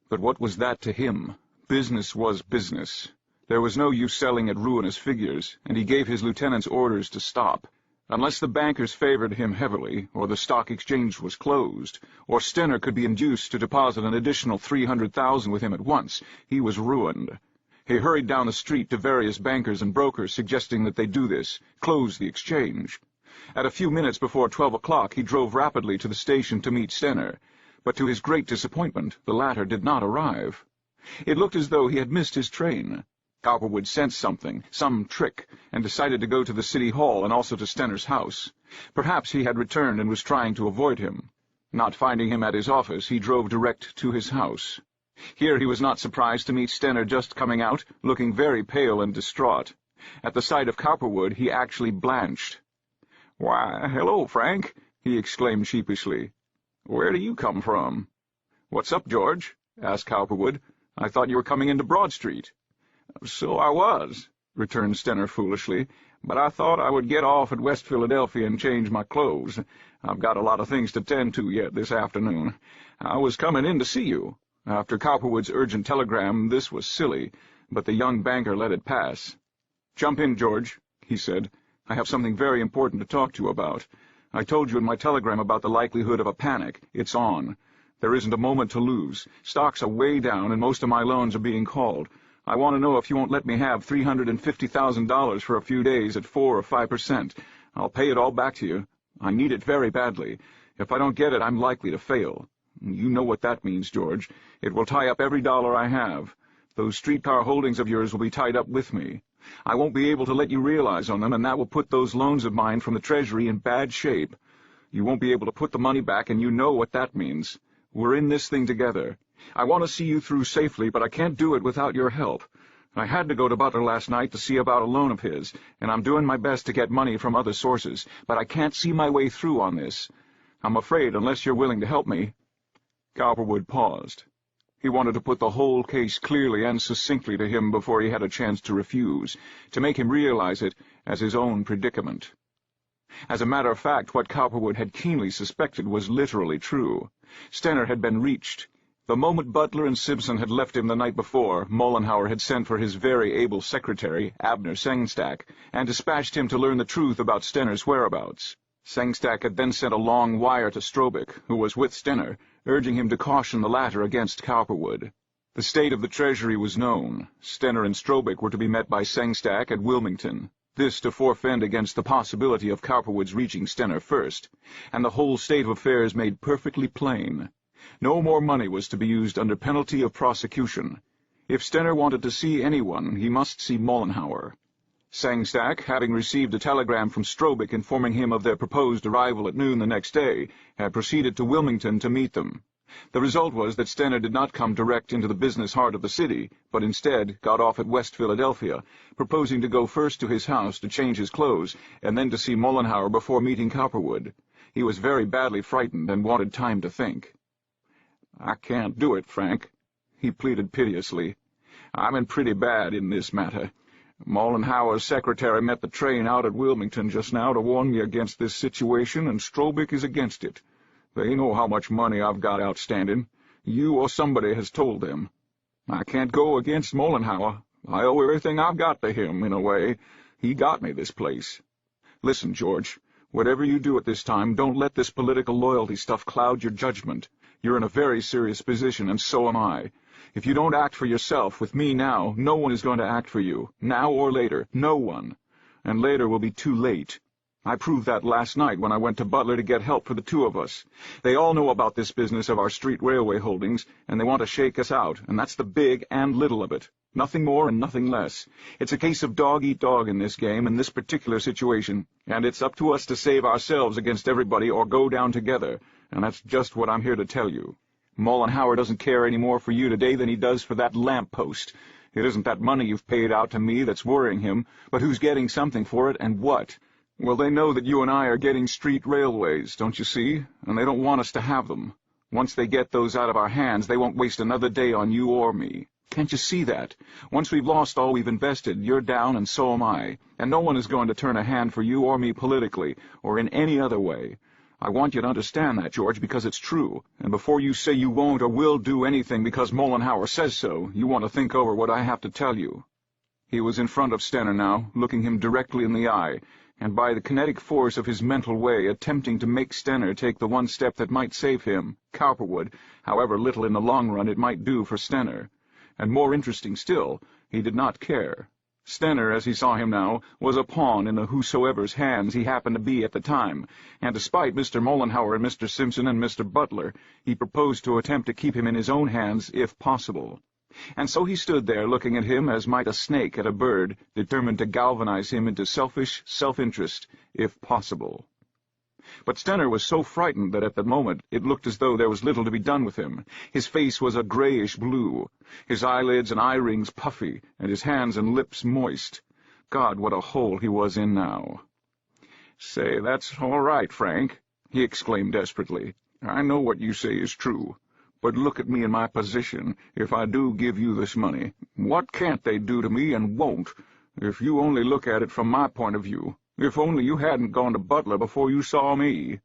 But what was that to him? Business was business. There was no use selling at ruinous figures, and he gave his lieutenants orders to stop. Unless the bankers favored him heavily, or the stock exchange was closed, or Stenner could be induced to deposit an additional $300,000 with him at once, he was ruined. He hurried down the street to various bankers and brokers, suggesting that they do this, close the exchange. At a few minutes before 12 o'clock he drove rapidly to the station to meet Stenner. but to his great disappointment the latter did not arrive. It looked as though he had missed his train. Cowperwood sensed something, some trick, and decided to go to the city hall and also to Stener's house. Perhaps he had returned and was trying to avoid him. Not finding him at his office, he drove direct to his house. Here he was not surprised to meet Stener just coming out, looking very pale and distraught. At the sight of Cowperwood, he actually blanched. "Why, hello, Frank," he exclaimed sheepishly. "Where do you come from?" "What's up, George?" asked Cowperwood. "I thought you were coming into Broad Street." "So I was," returned Stener foolishly, "but I thought I would get off at West Philadelphia and change my clothes. I've got a lot of things to tend to yet this afternoon. I was coming in to see you." After Cowperwood's urgent telegram, this was silly, but the young banker let it pass. "Jump in, George," he said. "I have something very important to talk to you about. I told you in my telegram about the likelihood of a panic. It's on. There isn't a moment to lose. Stocks are way down, and most of my loans are being called. I want to know if you won't let me have $350,000 for a few days at 4 or 5%. I'll pay it all back to you. I need it very badly. If I don't get it, I'm likely to fail. You know what that means, George. It will tie up every dollar I have. Those streetcar holdings of yours will be tied up with me. I won't be able to let you realize on them, and that will put those loans of mine from the Treasury in bad shape. You won't be able to put the money back, and you know what that means. We're in this thing together. I want to see you through safely, but I can't do it without your help. I had to go to Butler last night to see about a loan of his, and I'm doing my best to get money from other sources, but I can't see my way through on this. I'm afraid, unless you're willing to help me—" Cowperwood paused. He wanted to put the whole case clearly and succinctly to him before he had a chance to refuse, to make him realize it as his own predicament. As a matter of fact, what Cowperwood had keenly suspected was literally true. Stener had been reached. The moment Butler and Simpson had left him the night before, Mollenhauer had sent for his very able secretary, Abner Sengstack, and dispatched him to learn the truth about Stener's whereabouts. Sengstack had then sent a long wire to Strobick, who was with Stener, urging him to caution the latter against Cowperwood. The state of the Treasury was known. Stener and Strobick were to be met by Sengstack at Wilmington, this to forfend against the possibility of Cowperwood's reaching Stener first, and the whole state of affairs made perfectly plain. No more money was to be used under penalty of prosecution. If Stener wanted to see anyone, he must see Mollenhauer. Sengstack, having received a telegram from Strobick informing him of their proposed arrival at noon the next day, had proceeded to Wilmington to meet them. The result was that Stener did not come direct into the business heart of the city, but instead got off at West Philadelphia, proposing to go first to his house to change his clothes, and then to see Mollenhauer before meeting Cowperwood. He was very badly frightened and wanted time to think. "I can't do it, Frank," he pleaded piteously. "I'm in pretty bad in this matter. Mollenhauer's secretary met the train out at Wilmington just now to warn me against this situation, and Strobick is against it. They know how much money I've got outstanding. You or somebody has told them. I can't go against Mollenhauer. I owe everything I've got to him, in a way. He got me this place. Listen, George, whatever you do at this time, don't let this political loyalty stuff cloud your judgment. You're in a very serious position, and so am I. If you don't act for yourself with me now, no one is going to act for you, now or later, no one. And later will be too late. I proved that last night when I went to Butler to get help for the two of us. They all know about this business of our street railway holdings, and they want to shake us out, and that's the big and little of it. Nothing more and nothing less. It's a case of dog-eat-dog in this game, in this particular situation, and it's up to us to save ourselves against everybody or go down together, and that's just what I'm here to tell you. Mollenhauer doesn't care any more for you today than he does for that lamp-post. It isn't that money you've paid out to me that's worrying him, but who's getting something for it, and what? Well, they know that you and I are getting street railways, don't you see? And they don't want us to have them. Once they get those out of our hands, they won't waste another day on you or me. Can't you see that? Once we've lost all we've invested, you're down and so am I, and no one is going to turn a hand for you or me politically, or in any other way. I want you to understand that, George, because it's true, and before you say you won't or will do anything because Mollenhauer says so, you want to think over what I have to tell you. He was in front of Stener now, looking him directly in the eye, and by the kinetic force of his mental way attempting to make Stener take the one step that might save him, Cowperwood, however little in the long run it might do for Stener. And more interesting still, he did not care. Stenner, as he saw him now, was a pawn in the whosoever's hands he happened to be at the time, and despite Mr. Mollenhauer and Mr. Simpson and Mr. Butler, he proposed to attempt to keep him in his own hands if possible. And so he stood there looking at him as might a snake at a bird, determined to galvanize him into selfish self-interest, if possible. But Stenner was so frightened that at the moment it looked as though there was little to be done with him. His face was a grayish blue, his eyelids and eye-rings puffy, and his hands and lips moist. God, what a hole he was in now. "Say, that's all right, Frank," he exclaimed desperately. "I know what you say is true. But look at me in my position. If I do give you this money, what can't they do to me and won't? If you only look at it from my point of view. If only you hadn't gone to Butler before you saw me.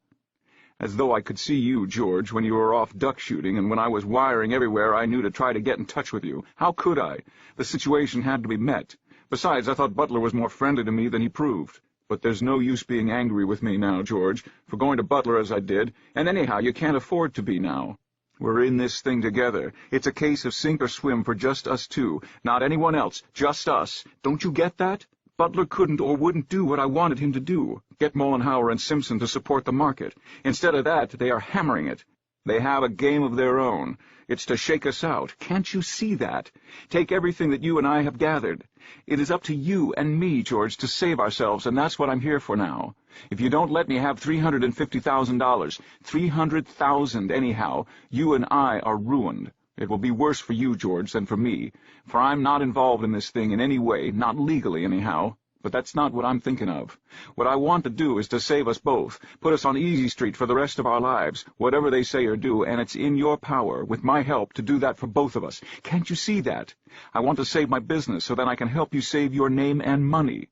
As though I could see you, George, when you were off duck shooting, and when I was wiring everywhere I knew to try to get in touch with you. How could I? The situation had to be met. Besides, I thought Butler was more friendly to me than he proved. But there's no use being angry with me now, George, for going to Butler as I did, and anyhow you can't afford to be now. We're in this thing together. It's a case of sink or swim for just us two, not anyone else, just us. Don't you get that? Butler couldn't or wouldn't do what I wanted him to do, get Mollenhauer and Simpson to support the market. Instead of that, they are hammering it. They have a game of their own. It's to shake us out. Can't you see that? Take everything that you and I have gathered. It is up to you and me, George, to save ourselves, and that's what I'm here for now. If you don't let me have $350,000, $300,000 anyhow, you and I are ruined. It will be worse for you, George, than for me, for I'm not involved in this thing in any way, not legally anyhow. But that's not what I'm thinking of. What I want to do is to save us both, put us on Easy Street for the rest of our lives, whatever they say or do, and it's in your power, with my help, to do that for both of us. Can't you see that? I want to save my business so then I can help you save your name and money."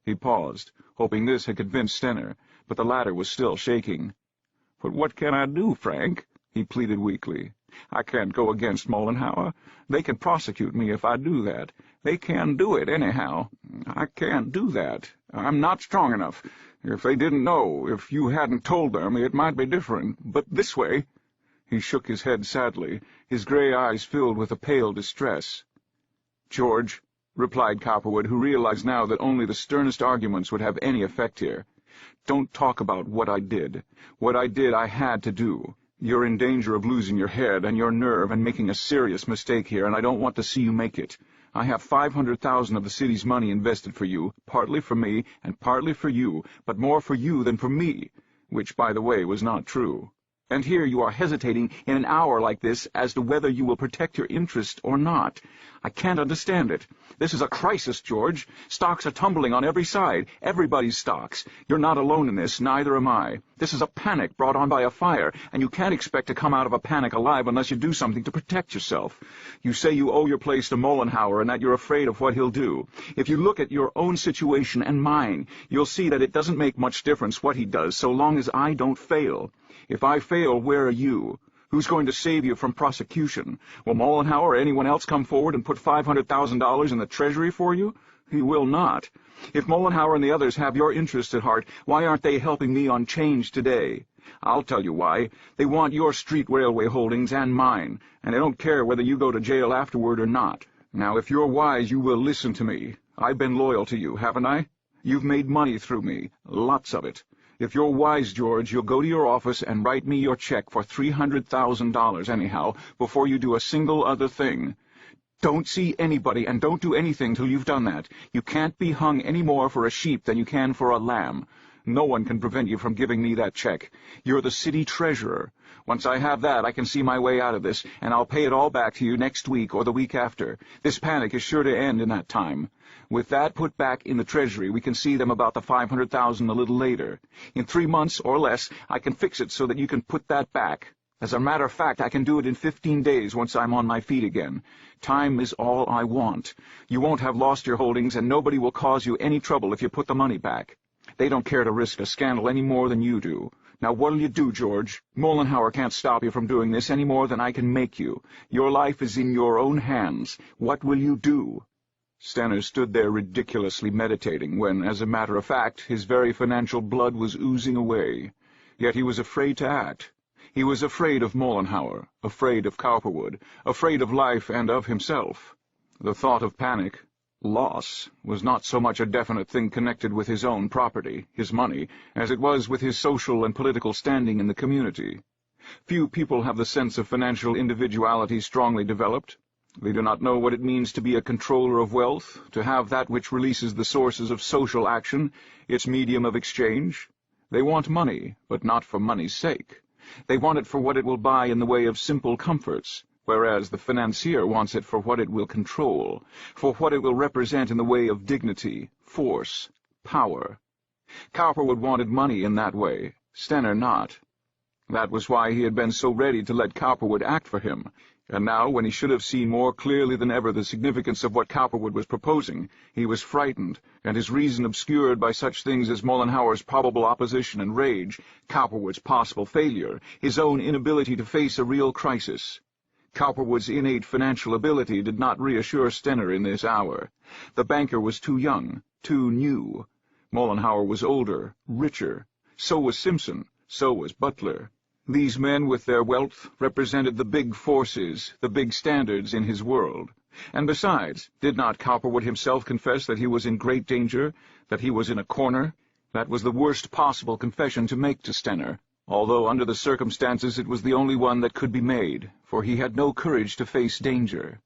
He paused, hoping this had convinced Stenner, but the latter was still shaking. "But what can I do, Frank?" he pleaded weakly. "I can't go against Mollenhauer. They can prosecute me if I do that. They can do it anyhow. I can't do that. I'm not strong enough. If they didn't know, if you hadn't told them, it might be different. But this way—" He shook his head sadly, his gray eyes filled with a pale distress. "George," replied Cowperwood, who realized now that only the sternest arguments would have any effect here, "don't talk about what I did. What I did I had to do. You're in danger of losing your head and your nerve and making a serious mistake here, and I don't want to see you make it. I have $500,000 of the city's money invested for you, partly for me and partly for you, but more for you than for me," which, by the way, was not true. "And here you are hesitating in an hour like this as to whether you will protect your interest or not. I can't understand it. This is a crisis, George. Stocks are tumbling on every side, everybody's stocks. You're not alone in this, neither am I. This is a panic brought on by a fire, and you can't expect to come out of a panic alive unless you do something to protect yourself. You say you owe your place to Mollenhauer and that you're afraid of what he'll do. If you look at your own situation and mine, you'll see that it doesn't make much difference what he does so long as I don't fail. If I fail, where are you? Who's going to save you from prosecution? Will Mollenhauer or anyone else come forward and put $500,000 in the Treasury for you? He will not. If Mollenhauer and the others have your interest at heart, why aren't they helping me on change today? I'll tell you why. They want your street railway holdings and mine, and they don't care whether you go to jail afterward or not. Now, if you're wise, you will listen to me. I've been loyal to you, haven't I? You've made money through me, lots of it. If you're wise, George, you'll go to your office and write me your check for $300,000 anyhow, before you do a single other thing. Don't see anybody and don't do anything till you've done that. You can't be hung any more for a sheep than you can for a lamb. No one can prevent you from giving me that check. You're the city treasurer. Once I have that, I can see my way out of this, and I'll pay it all back to you next week or the week after. This panic is sure to end in that time. With that put back in the Treasury, we can see them about the $500,000 a little later. In 3 months or less, I can fix it so that you can put that back. As a matter of fact, I can do it in 15 days once I'm on my feet again. Time is all I want. You won't have lost your holdings, and nobody will cause you any trouble if you put the money back. They don't care to risk a scandal any more than you do. Now, what'll you do, George? Mollenhauer can't stop you from doing this any more than I can make you. Your life is in your own hands. What will you do?" Stenner stood there ridiculously meditating when, as a matter of fact, his very financial blood was oozing away. Yet he was afraid to act. He was afraid of Mollenhauer, afraid of Cowperwood, afraid of life and of himself. The thought of panic, Loss was not so much a definite thing connected with his own property, his money, as it was with his social and political standing in the community. Few people have the sense of financial individuality strongly developed. They do not know what it means to be a controller of wealth, to have that which releases the sources of social action, its medium of exchange. They want money, but not for money's sake. They want it for what it will buy in the way of simple comforts, whereas the financier wants it for what it will control, for what it will represent in the way of dignity, force, power. Cowperwood wanted money in that way, Stenner not. That was why he had been so ready to let Cowperwood act for him, and now, when he should have seen more clearly than ever the significance of what Cowperwood was proposing, he was frightened, and his reason obscured by such things as Mollenhauer's probable opposition and rage, Cowperwood's possible failure, his own inability to face a real crisis. Cowperwood's innate financial ability did not reassure Stenner in this hour. The banker was too young, too new. Mollenhauer was older, richer. So was Simpson. So was Butler. These men with their wealth represented the big forces, the big standards in his world. And besides, did not Cowperwood himself confess that he was in great danger, that he was in a corner? That was the worst possible confession to make to Stenner, although under the circumstances it was the only one that could be made, for he had no courage to face danger.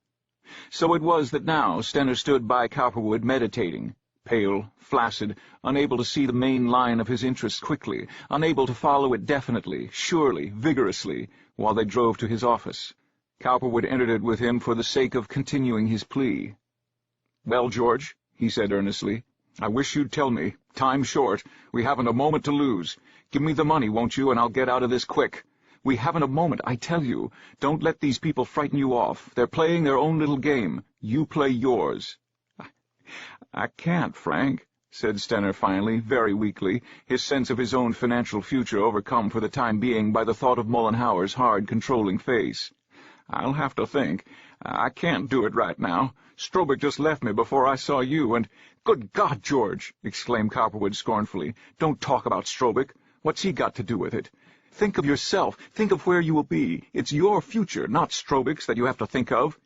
So it was that now Stenner stood by Cowperwood meditating, pale, flaccid, unable to see the main line of his interests quickly, unable to follow it definitely, surely, vigorously, while they drove to his office. Cowperwood entered it with him for the sake of continuing his plea. "Well, George," he said earnestly, "I wish you'd tell me. Time's short. We haven't a moment to lose. Give me the money, won't you, and I'll get out of this quick. We haven't a moment, I tell you. Don't let these people frighten you off. They're playing their own little game. You play yours." "I can't, Frank," said Stenner finally, very weakly, his sense of his own financial future overcome for the time being by the thought of Mollenhauer's hard, controlling face. "I'll have to think. I can't do it right now. Strobick just left me before I saw you, and—" "Good God, George!" exclaimed Cowperwood scornfully. "Don't talk about Strobick. What's he got to do with it? Think of yourself. Think of where you will be. It's your future, not Strobick's, that you have to think of."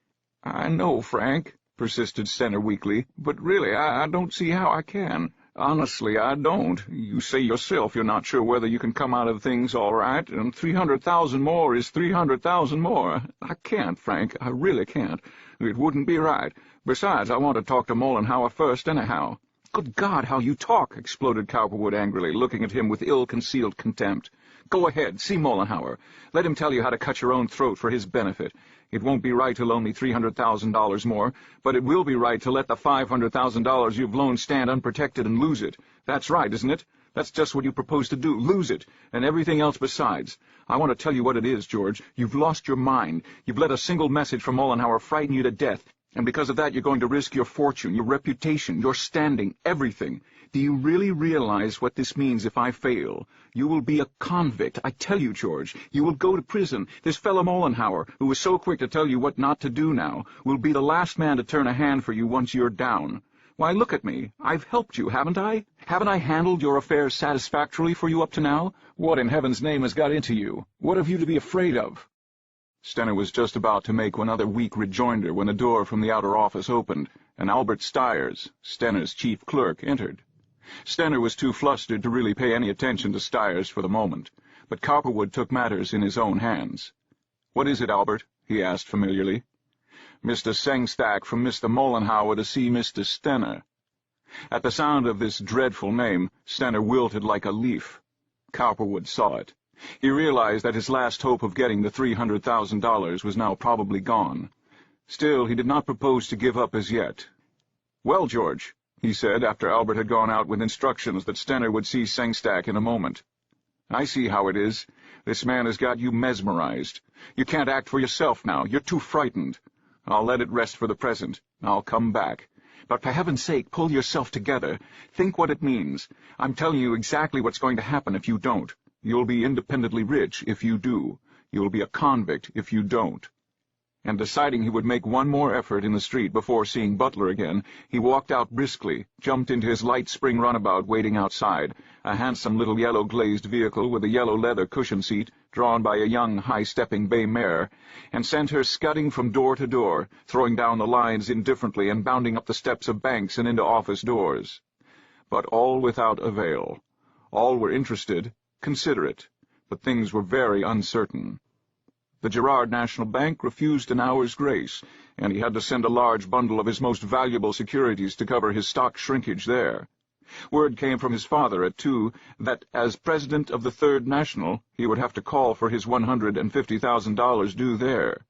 "I know, Frank," persisted Stenner weakly, "but really I don't see how I can. Honestly, I don't. You say yourself you're not sure whether you can come out of things all right, and 300,000 more is 300,000 more. I can't, Frank. I really can't. It wouldn't be right. Besides, I want to talk to Mollenhauer first anyhow." "Good God, how you talk!" exploded Cowperwood angrily, looking at him with ill-concealed contempt. "Go ahead, see Mollenhauer. Let him tell you how to cut your own throat for his benefit. It won't be right to loan me $300,000 more, but it will be right to let the $500,000 you've loaned stand unprotected and lose it. That's right, isn't it? That's just what you propose to do, lose it, and everything else besides. I want to tell you what it is, George. You've lost your mind. You've let a single message from Mollenhauer frighten you to death, and because of that you're going to risk your fortune, your reputation, your standing, everything. Do you really realize what this means if I fail? You will be a convict, I tell you, George. You will go to prison. This fellow Mollenhauer, who was so quick to tell you what not to do now, will be the last man to turn a hand for you once you're down. Why, look at me. I've helped you, haven't I? Haven't I handled your affairs satisfactorily for you up to now? What in heaven's name has got into you? What have you to be afraid of?" Stenner was just about to make another weak rejoinder when the door from the outer office opened, and Albert Stiers, Stenner's chief clerk, entered. Stenner was too flustered to really pay any attention to Stiers for the moment, but Cowperwood took matters in his own hands. "What is it, Albert?" he asked familiarly. "Mr. Sengstack from Mr. Mollenhauer to see Mr. Stenner." At the sound of this dreadful name, Stenner wilted like a leaf. Cowperwood saw it. He realized that his last hope of getting the $300,000 was now probably gone. Still, he did not propose to give up as yet. "Well, George," he said, after Albert had gone out with instructions that Stenner would see Sengstack in a moment, "I see how it is. This man has got you mesmerized. You can't act for yourself now. You're too frightened. I'll let it rest for the present. I'll come back. But for heaven's sake, pull yourself together. Think what it means. I'm telling you exactly what's going to happen if you don't. You'll be independently rich if you do. You'll be a convict if you don't." And deciding he would make one more effort in the street before seeing Butler again, he walked out briskly, jumped into his light spring runabout waiting outside, a handsome little yellow-glazed vehicle with a yellow leather cushion seat, drawn by a young, high-stepping bay mare, and sent her scudding from door to door, throwing down the lines indifferently and bounding up the steps of banks and into office doors. But all without avail. All were interested, considerate, but things were very uncertain. The Girard National Bank refused an hour's grace, and he had to send a large bundle of his most valuable securities to cover his stock shrinkage there. Word came from his father at 2 that, as president of the Third National, he would have to call for his $150,000 due there.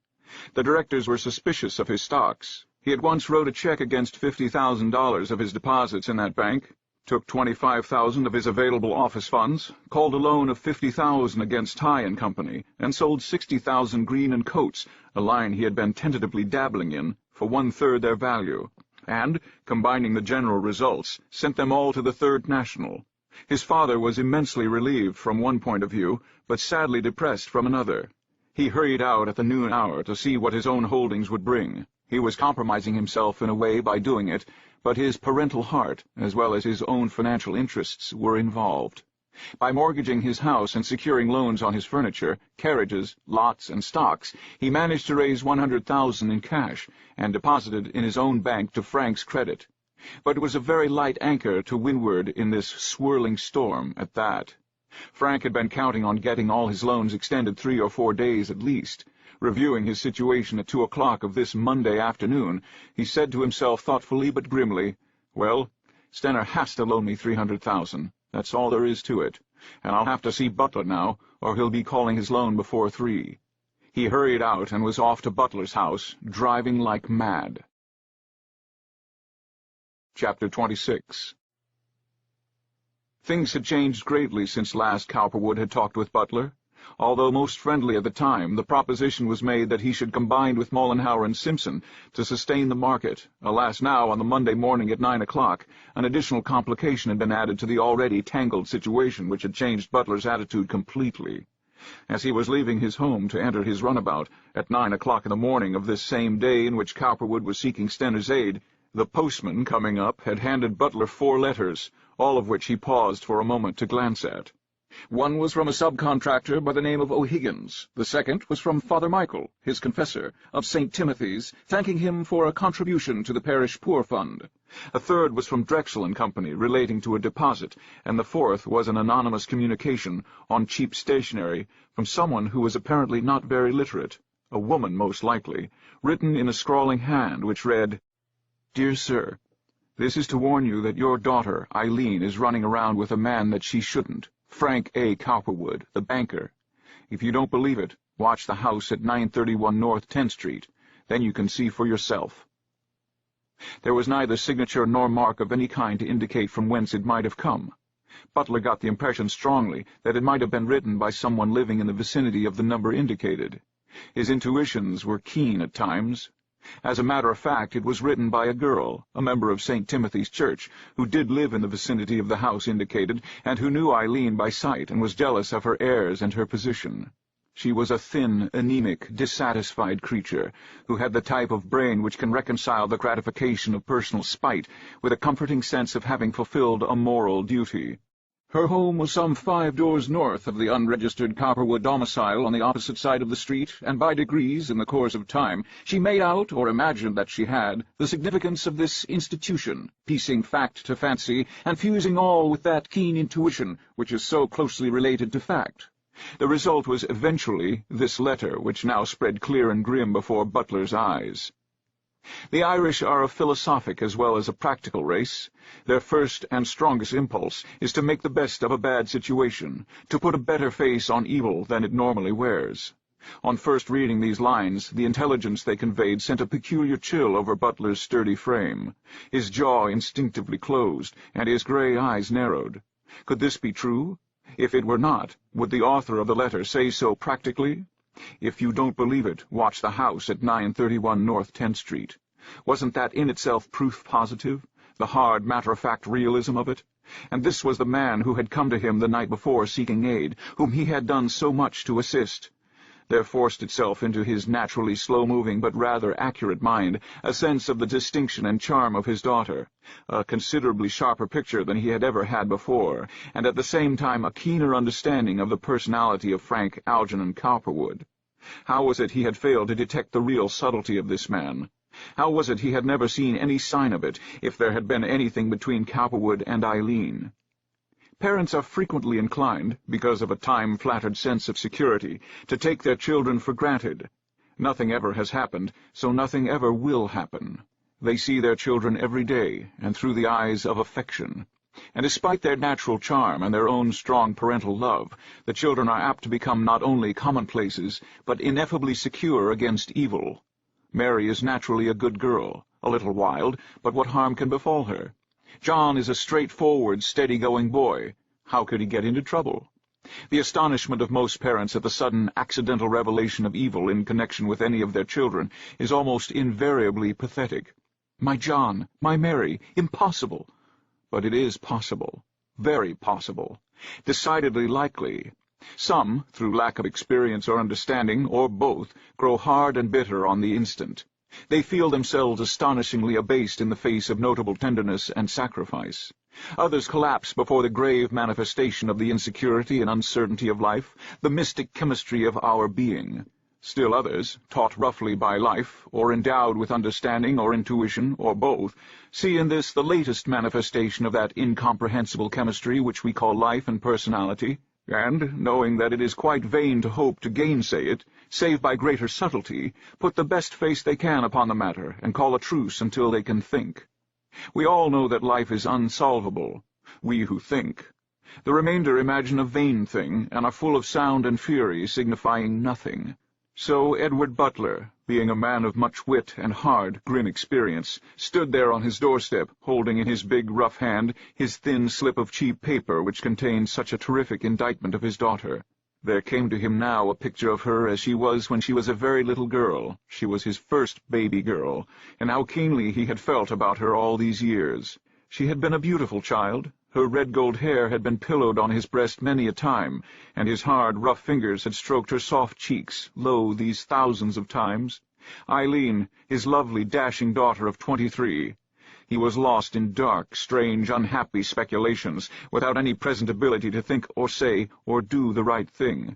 The directors were suspicious of his stocks. He at once wrote a check against $50,000 of his deposits in that bank, took $25,000 of his available office funds, called a loan of $50,000 against Tighe Company, and sold 60,000 green and coats, a line he had been tentatively dabbling in, for 1/3 their value, and, combining the general results, sent them all to the Third National. His father was immensely relieved from one point of view, but sadly depressed from another. He hurried out at the noon hour to see what his own holdings would bring. He was compromising himself in a way by doing it, but his parental heart, as well as his own financial interests, were involved. By mortgaging his house and securing loans on his furniture, carriages, lots, and stocks, he managed to raise $100,000 in cash and deposited in his own bank to Frank's credit. But it was a very light anchor to windward in this swirling storm at that. Frank had been counting on getting all his loans extended 3 or 4 days at least. Reviewing his situation at 2 o'clock of this Monday afternoon, he said to himself thoughtfully but grimly, "Well, Stenner has to loan me $300,000. That's all there is to it. And I'll have to see Butler now, or he'll be calling his loan before 3. He hurried out and was off to Butler's house, driving like mad. Chapter 26. Things had changed greatly since last Cowperwood had talked with Butler. Although most friendly at the time, the proposition was made that he should combine with Mollenhauer and Simpson to sustain the market. Alas, now, on the Monday morning at 9 o'clock, an additional complication had been added to the already tangled situation which had changed Butler's attitude completely. As he was leaving his home to enter his runabout, at 9 o'clock in the morning of this same day in which Cowperwood was seeking Stenner's aid, the postman, coming up, had handed Butler 4 letters, all of which he paused for a moment to glance at. One was from a subcontractor by the name of O'Higgins. The second was from Father Michael, his confessor, of St. Timothy's, thanking him for a contribution to the parish poor fund. A third was from Drexel & Company, relating to a deposit, and the fourth was an anonymous communication, on cheap stationery, from someone who was apparently not very literate, a woman most likely, written in a scrawling hand which read, "Dear Sir, this is to warn you that your daughter, Eileen, is running around with a man that she shouldn't. Frank A. Cowperwood, the banker. If you don't believe it, watch the house at 931 North 10th Street. Then you can see for yourself." There was neither signature nor mark of any kind to indicate from whence it might have come. Butler got the impression strongly that it might have been written by someone living in the vicinity of the number indicated. His intuitions were keen at times. As a matter of fact, it was written by a girl, a member of St. Timothy's Church, who did live in the vicinity of the house indicated, and who knew Eileen by sight and was jealous of her airs and her position. She was a thin, anemic, dissatisfied creature, who had the type of brain which can reconcile the gratification of personal spite with a comforting sense of having fulfilled a moral duty. Her home was some 5 doors north of the unregistered Cowperwood domicile on the opposite side of the street, and by degrees, in the course of time, she made out, or imagined that she had, the significance of this institution, piecing fact to fancy, and fusing all with that keen intuition which is so closely related to fact. The result was eventually this letter, which now spread clear and grim before Butler's eyes. The Irish are a philosophic as well as a practical race. Their first and strongest impulse is to make the best of a bad situation, to put a better face on evil than it normally wears. On first reading these lines, the intelligence they conveyed sent a peculiar chill over Butler's sturdy frame. His jaw instinctively closed, and his gray eyes narrowed. Could this be true? If it were not, would the author of the letter say so practically? If you don't believe it, watch the house at 931 North 10th Street. Wasn't that in itself proof positive, the hard, matter-of-fact realism of it? And this was the man who had come to him the night before seeking aid, whom he had done so much to assist. There forced itself into his naturally slow-moving but rather accurate mind a sense of the distinction and charm of his daughter, a considerably sharper picture than he had ever had before, and at the same time a keener understanding of the personality of Frank Algernon Cowperwood. How was it he had failed to detect the real subtlety of this man? How was it he had never seen any sign of it, if there had been anything between Cowperwood and Eileen? Parents are frequently inclined, because of a time-flattered sense of security, to take their children for granted. Nothing ever has happened, so nothing ever will happen. They see their children every day, and through the eyes of affection. And despite their natural charm and their own strong parental love, the children are apt to become not only commonplaces, but ineffably secure against evil. Mary is naturally a good girl, a little wild, but what harm can befall her? John is a straightforward, steady-going boy. How could he get into trouble? The astonishment of most parents at the sudden accidental revelation of evil in connection with any of their children is almost invariably pathetic. My John, my Mary, impossible! But it is possible, very possible, decidedly likely. Some, through lack of experience or understanding, or both, grow hard and bitter on the instant. They feel themselves astonishingly abased in the face of notable tenderness and sacrifice. Others collapse before the grave manifestation of the insecurity and uncertainty of life, the mystic chemistry of our being. Still others, taught roughly by life, or endowed with understanding or intuition, or both, see in this the latest manifestation of that incomprehensible chemistry which we call life and personality, and, knowing that it is quite vain to hope to gainsay it, save by greater subtlety, put the best face they can upon the matter, and call a truce until they can think. We all know that life is unsolvable, we who think. The remainder imagine a vain thing, and are full of sound and fury, signifying nothing. So Edward Butler, being a man of much wit and hard, grim experience, stood there on his doorstep, holding in his big, rough hand his thin slip of cheap paper which contained such a terrific indictment of his daughter. There came to him now a picture of her as she was when she was a very little girl. She was his first baby girl, and how keenly he had felt about her all these years. She had been a beautiful child. Her red-gold hair had been pillowed on his breast many a time, and his hard, rough fingers had stroked her soft cheeks, lo, these thousands of times. Eileen, his lovely, dashing daughter of 23. He was lost in dark, strange, unhappy speculations, without any present ability to think or say or do the right thing.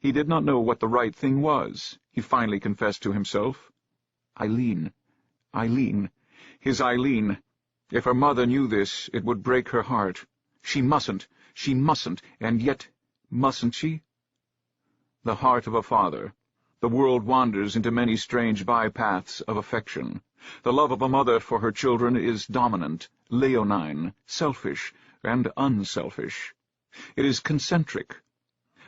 He did not know what the right thing was, he finally confessed to himself. Eileen, his Eileen. If her mother knew this, it would break her heart. She mustn't, and yet, mustn't she? The heart of a father. The world wanders into many strange bypaths of affection. The love of a mother for her children is dominant, leonine, selfish, and unselfish. It is concentric.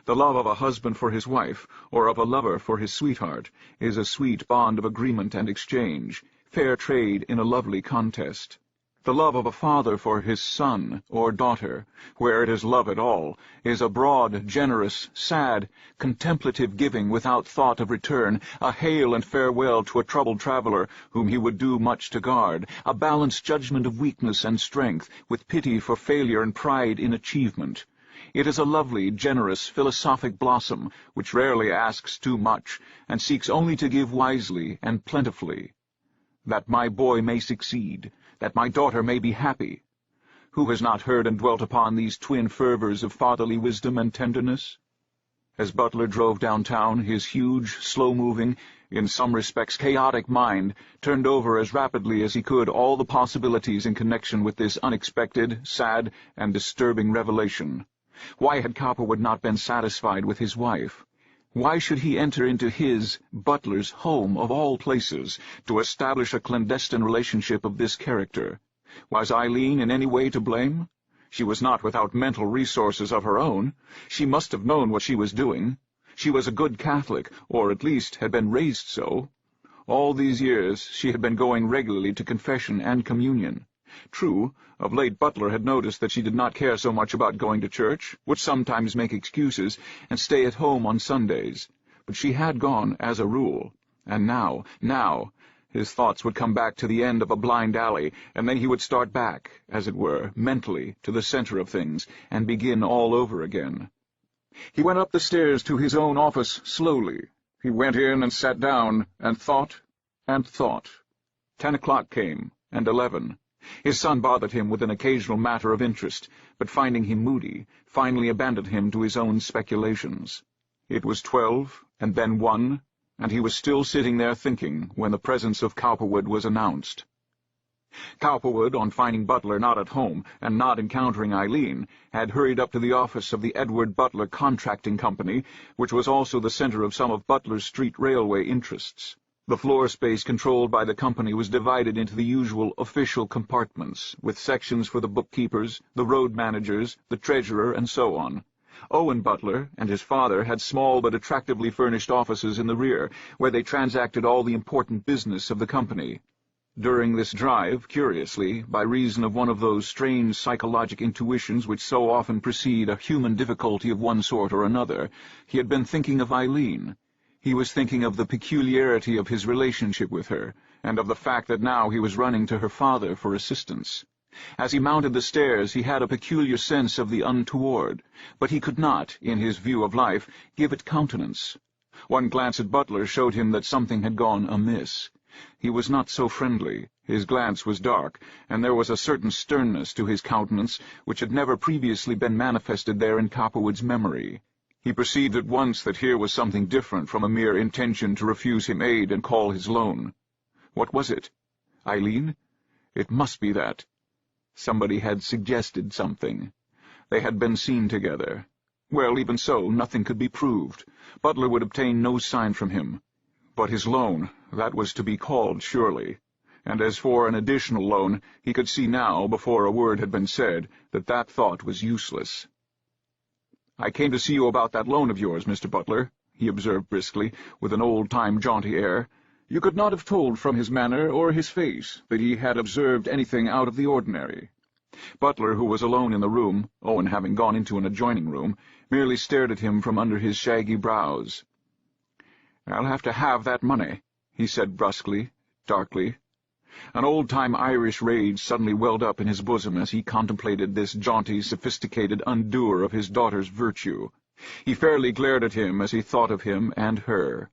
The love of a husband for his wife, or of a lover for his sweetheart, is a sweet bond of agreement and exchange, fair trade in a lovely contest. The love of a father for his son or daughter, where it is love at all, is a broad, generous, sad, contemplative giving without thought of return, a hail and farewell to a troubled traveler whom he would do much to guard, a balanced judgment of weakness and strength, with pity for failure and pride in achievement. It is a lovely, generous, philosophic blossom, which rarely asks too much, and seeks only to give wisely and plentifully. That my boy may succeed, that my daughter may be happy. Who has not heard and dwelt upon these twin fervors of fatherly wisdom and tenderness? As Butler drove downtown, his huge, slow-moving, in some respects chaotic mind turned over as rapidly as he could all the possibilities in connection with this unexpected, sad, and disturbing revelation. Why had Cowperwood not been satisfied with his wife? Why should he enter into his, Butler's, home of all places, to establish a clandestine relationship of this character? Was Eileen in any way to blame? She was not without mental resources of her own. She must have known what she was doing. She was a good Catholic, or at least had been raised so. All these years she had been going regularly to confession and communion. True, of late Butler had noticed that she did not care so much about going to church, would sometimes make excuses, and stay at home on Sundays. But she had gone, as a rule. And now, his thoughts would come back to the end of a blind alley, and then he would start back, as it were, mentally, to the center of things, and begin all over again. He went up the stairs to his own office slowly, He went in and sat down, and thought and thought. 10 o'clock came, and 11. His son bothered him with an occasional matter of interest, but finding him moody, finally abandoned him to his own speculations. It was 12, and then 1, and he was still sitting there thinking when the presence of Cowperwood was announced. Cowperwood, on finding Butler not at home and not encountering Eileen, had hurried up to the office of the Edward Butler Contracting Company, which was also the center of some of Butler's street railway interests. The floor space controlled by the company was divided into the usual official compartments, with sections for the bookkeepers, the road managers, the treasurer, and so on. Owen Butler and his father had small but attractively furnished offices in the rear, where they transacted all the important business of the company. During this drive, curiously, by reason of one of those strange psychologic intuitions which so often precede a human difficulty of one sort or another, he had been thinking of Eileen. He was thinking of the peculiarity of his relationship with her, and of the fact that now he was running to her father for assistance. As he mounted the stairs, he had a peculiar sense of the untoward, but he could not, in his view of life, give it countenance. One glance at Butler showed him that something had gone amiss. He was not so friendly, his glance was dark, and there was a certain sternness to his countenance which had never previously been manifested there in Cowperwood's memory. He perceived at once that here was something different from a mere intention to refuse him aid and call his loan. What was it? Eileen? It must be that. Somebody had suggested something. They had been seen together. Well, even so, nothing could be proved. Butler would obtain no sign from him. But his loan, that was to be called, surely. And as for an additional loan, he could see now, before a word had been said, that that thought was useless. "I came to see you about that loan of yours, Mr. Butler," he observed briskly, with an old-time jaunty air. You could not have told from his manner or his face that he had observed anything out of the ordinary. Butler, who was alone in the room, Owen having gone into an adjoining room, merely stared at him from under his shaggy brows. "I'll have to have that money," he said brusquely, darkly. An old-time Irish rage suddenly welled up in his bosom as he contemplated this jaunty, sophisticated undoer of his daughter's virtue. He fairly glared at him as he thought of him and her.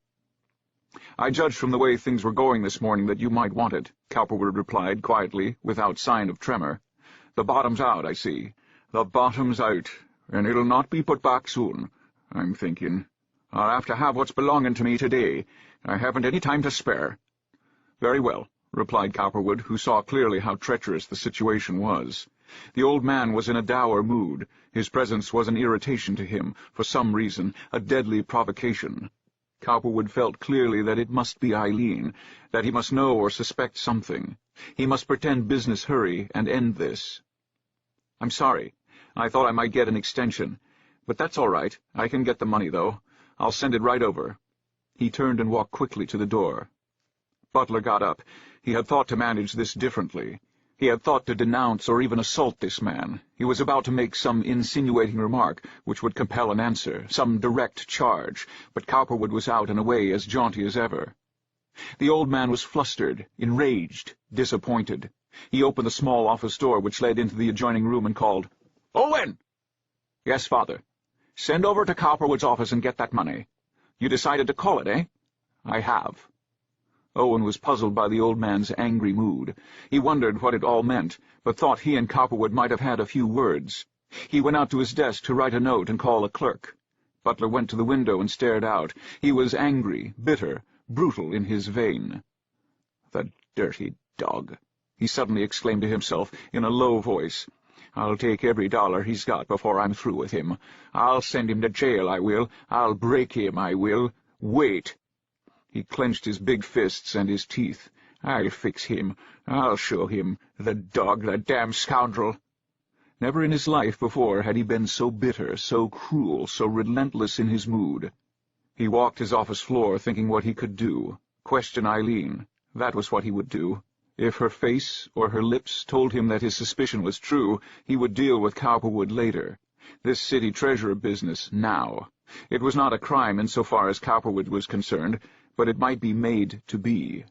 "I judged from the way things were going this morning that you might want it," Cowperwood replied quietly, without sign of tremor. "The bottom's out, I see. The bottom's out, and it'll not be put back soon, I'm thinking. I'll have to have what's belonging to me today. I haven't any time to spare." "Very well," replied Cowperwood, who saw clearly how treacherous the situation was. The old man was in a dour mood. His presence was an irritation to him, for some reason, a deadly provocation. Cowperwood felt clearly that it must be Eileen, that he must know or suspect something. He must pretend business hurry and end this. "I'm sorry. I thought I might get an extension. But that's all right. I can get the money, though. I'll send it right over." He turned and walked quickly to the door. Butler got up. He had thought to manage this differently. He had thought to denounce or even assault this man. He was about to make some insinuating remark which would compel an answer, some direct charge, but Cowperwood was out and away as jaunty as ever. The old man was flustered, enraged, disappointed. He opened the small office door which led into the adjoining room and called, "Owen!" "Yes, father." "Send over to Cowperwood's office and get that money." "You decided to call it, eh?" "I have." Owen was puzzled by the old man's angry mood. He wondered what it all meant, but thought he and Cowperwood might have had a few words. He went out to his desk to write a note and call a clerk. Butler went to the window and stared out. He was angry, bitter, brutal in his vein. "The dirty dog," he suddenly exclaimed to himself in a low voice. "I'll take every dollar he's got before I'm through with him. I'll send him to jail, I will. I'll break him, I will. Wait." He clenched his big fists and his teeth. "I'll fix him. I'll show him. The dog, the damn scoundrel." Never in his life before had he been so bitter, so cruel, so relentless in his mood. He walked his office floor thinking what he could do. Question Eileen. That was what he would do. If her face or her lips told him that his suspicion was true, he would deal with Cowperwood later. This city treasurer business now. It was not a crime insofar as Cowperwood was concerned, but it might be made to be.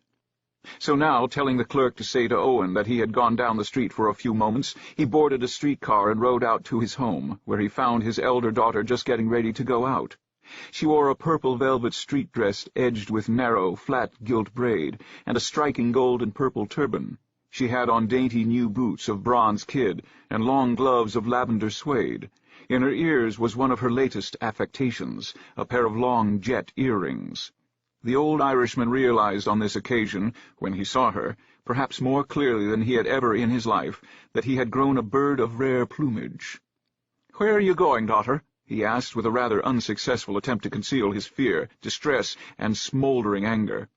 So now, telling the clerk to say to Owen that he had gone down the street for a few moments, he boarded a streetcar and rode out to his home, where he found his elder daughter just getting ready to go out. She wore a purple velvet street dress edged with narrow, flat gilt braid, and a striking gold and purple turban. She had on dainty new boots of bronze kid and long gloves of lavender suede. In her ears was one of her latest affectations, a pair of long jet earrings. The old Irishman realized on this occasion, when he saw her, perhaps more clearly than he had ever in his life, that he had grown a bird of rare plumage. "Where are you going, daughter?" he asked, with a rather unsuccessful attempt to conceal his fear, distress, and smoldering anger.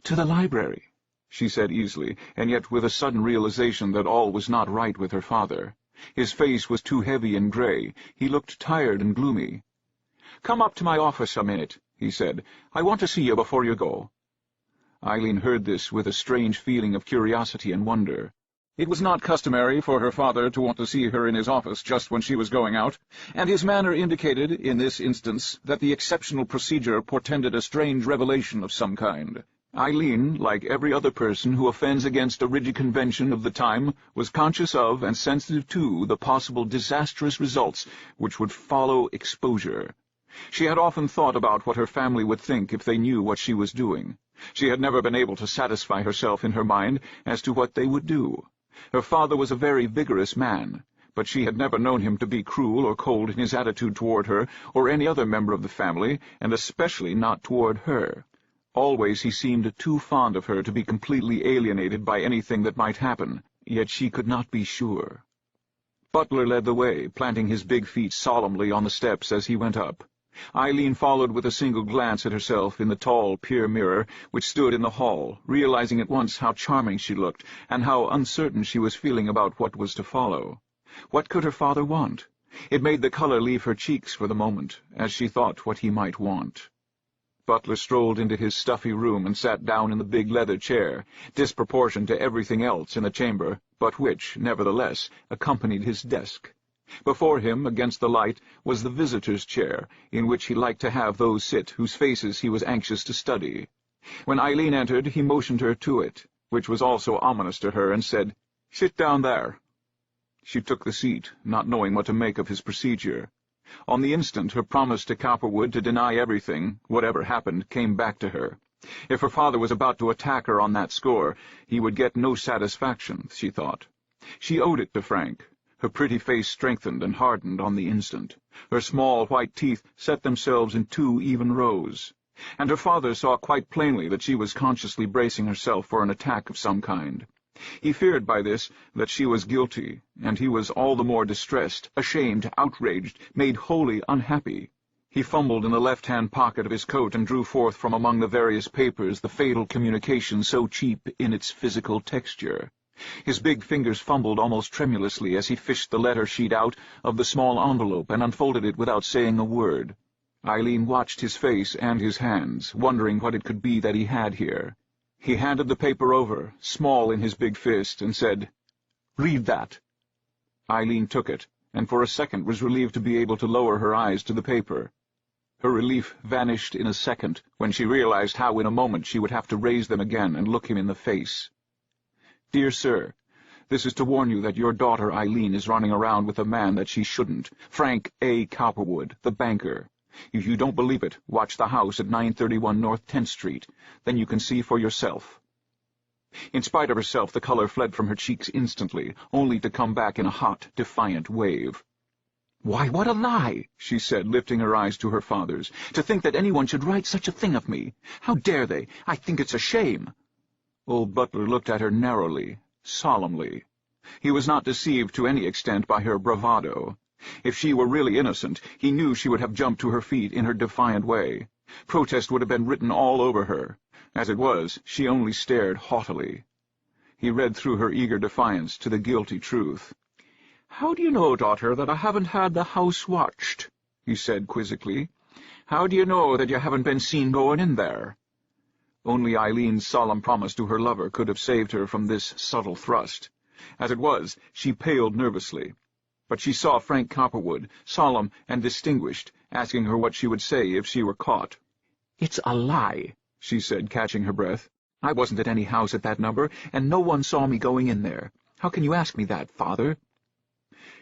"To the library," she said easily, and yet with a sudden realization that all was not right with her father. His face was too heavy and gray. He looked tired and gloomy. "Come up to my office a minute," he said. "I want to see you before you go." Eileen heard this with a strange feeling of curiosity and wonder. It was not customary for her father to want to see her in his office just when she was going out, and his manner indicated, in this instance, that the exceptional procedure portended a strange revelation of some kind. Eileen, like every other person who offends against a rigid convention of the time, was conscious of and sensitive to the possible disastrous results which would follow exposure. She had often thought about what her family would think if they knew what she was doing. She had never been able to satisfy herself in her mind as to what they would do. Her father was a very vigorous man, but she had never known him to be cruel or cold in his attitude toward her or any other member of the family, and especially not toward her. Always he seemed too fond of her to be completely alienated by anything that might happen, yet she could not be sure. Butler led the way, planting his big feet solemnly on the steps as he went up. Eileen followed with a single glance at herself in the tall pier mirror which stood in the hall, realizing at once how charming she looked and how uncertain she was feeling about what was to follow. What could her father want? It made the color leave her cheeks for the moment, as she thought what he might want. Butler strolled into his stuffy room and sat down in the big leather chair, disproportioned to everything else in the chamber, but which, nevertheless, accompanied his desk. Before him, against the light, was the visitor's chair, in which he liked to have those sit whose faces he was anxious to study. When Eileen entered, he motioned her to it, which was also ominous to her, and said, "Sit down there." She took the seat, not knowing what to make of his procedure. On the instant, her promise to Cowperwood to deny everything, whatever happened, came back to her. If her father was about to attack her on that score, he would get no satisfaction, she thought. She owed it to Frank. Her pretty face strengthened and hardened on the instant. Her small white teeth set themselves in 2 even rows. And her father saw quite plainly that she was consciously bracing herself for an attack of some kind. He feared by this that she was guilty, and he was all the more distressed, ashamed, outraged, made wholly unhappy. He fumbled in the left-hand pocket of his coat and drew forth from among the various papers the fatal communication so cheap in its physical texture. His big fingers fumbled almost tremulously as he fished the letter sheet out of the small envelope and unfolded it without saying a word. Eileen watched his face and his hands, wondering what it could be that he had here. He handed the paper over, small in his big fist, and said, "Read that." Eileen took it, and for a second was relieved to be able to lower her eyes to the paper. Her relief vanished in a second, when she realized how in a moment she would have to raise them again and look him in the face. "Dear Sir, this is to warn you that your daughter Eileen is running around with a man that she shouldn't, Frank A. Cowperwood, the banker. If you don't believe it, watch the house at 931 North 10th Street. Then you can see for yourself." In spite of herself, the color fled from her cheeks instantly, only to come back in a hot, defiant wave. "Why, what a lie!" she said, lifting her eyes to her father's. "To think that anyone should write such a thing of me! How dare they? I think it's a shame." Old Butler looked at her narrowly, solemnly. He was not deceived to any extent by her bravado. If she were really innocent, he knew she would have jumped to her feet in her defiant way. Protest would have been written all over her. As it was, she only stared haughtily. He read through her eager defiance to the guilty truth. "How do you know, daughter, that I haven't had the house watched?" he said quizzically. "How do you know that you haven't been seen going in there?" Only Eileen's solemn promise to her lover could have saved her from this subtle thrust. As it was, she paled nervously. But she saw Frank Cowperwood, solemn and distinguished, asking her what she would say if she were caught. "It's a lie," she said, catching her breath. "I wasn't at any house at that number, and no one saw me going in there. How can you ask me that, Father?"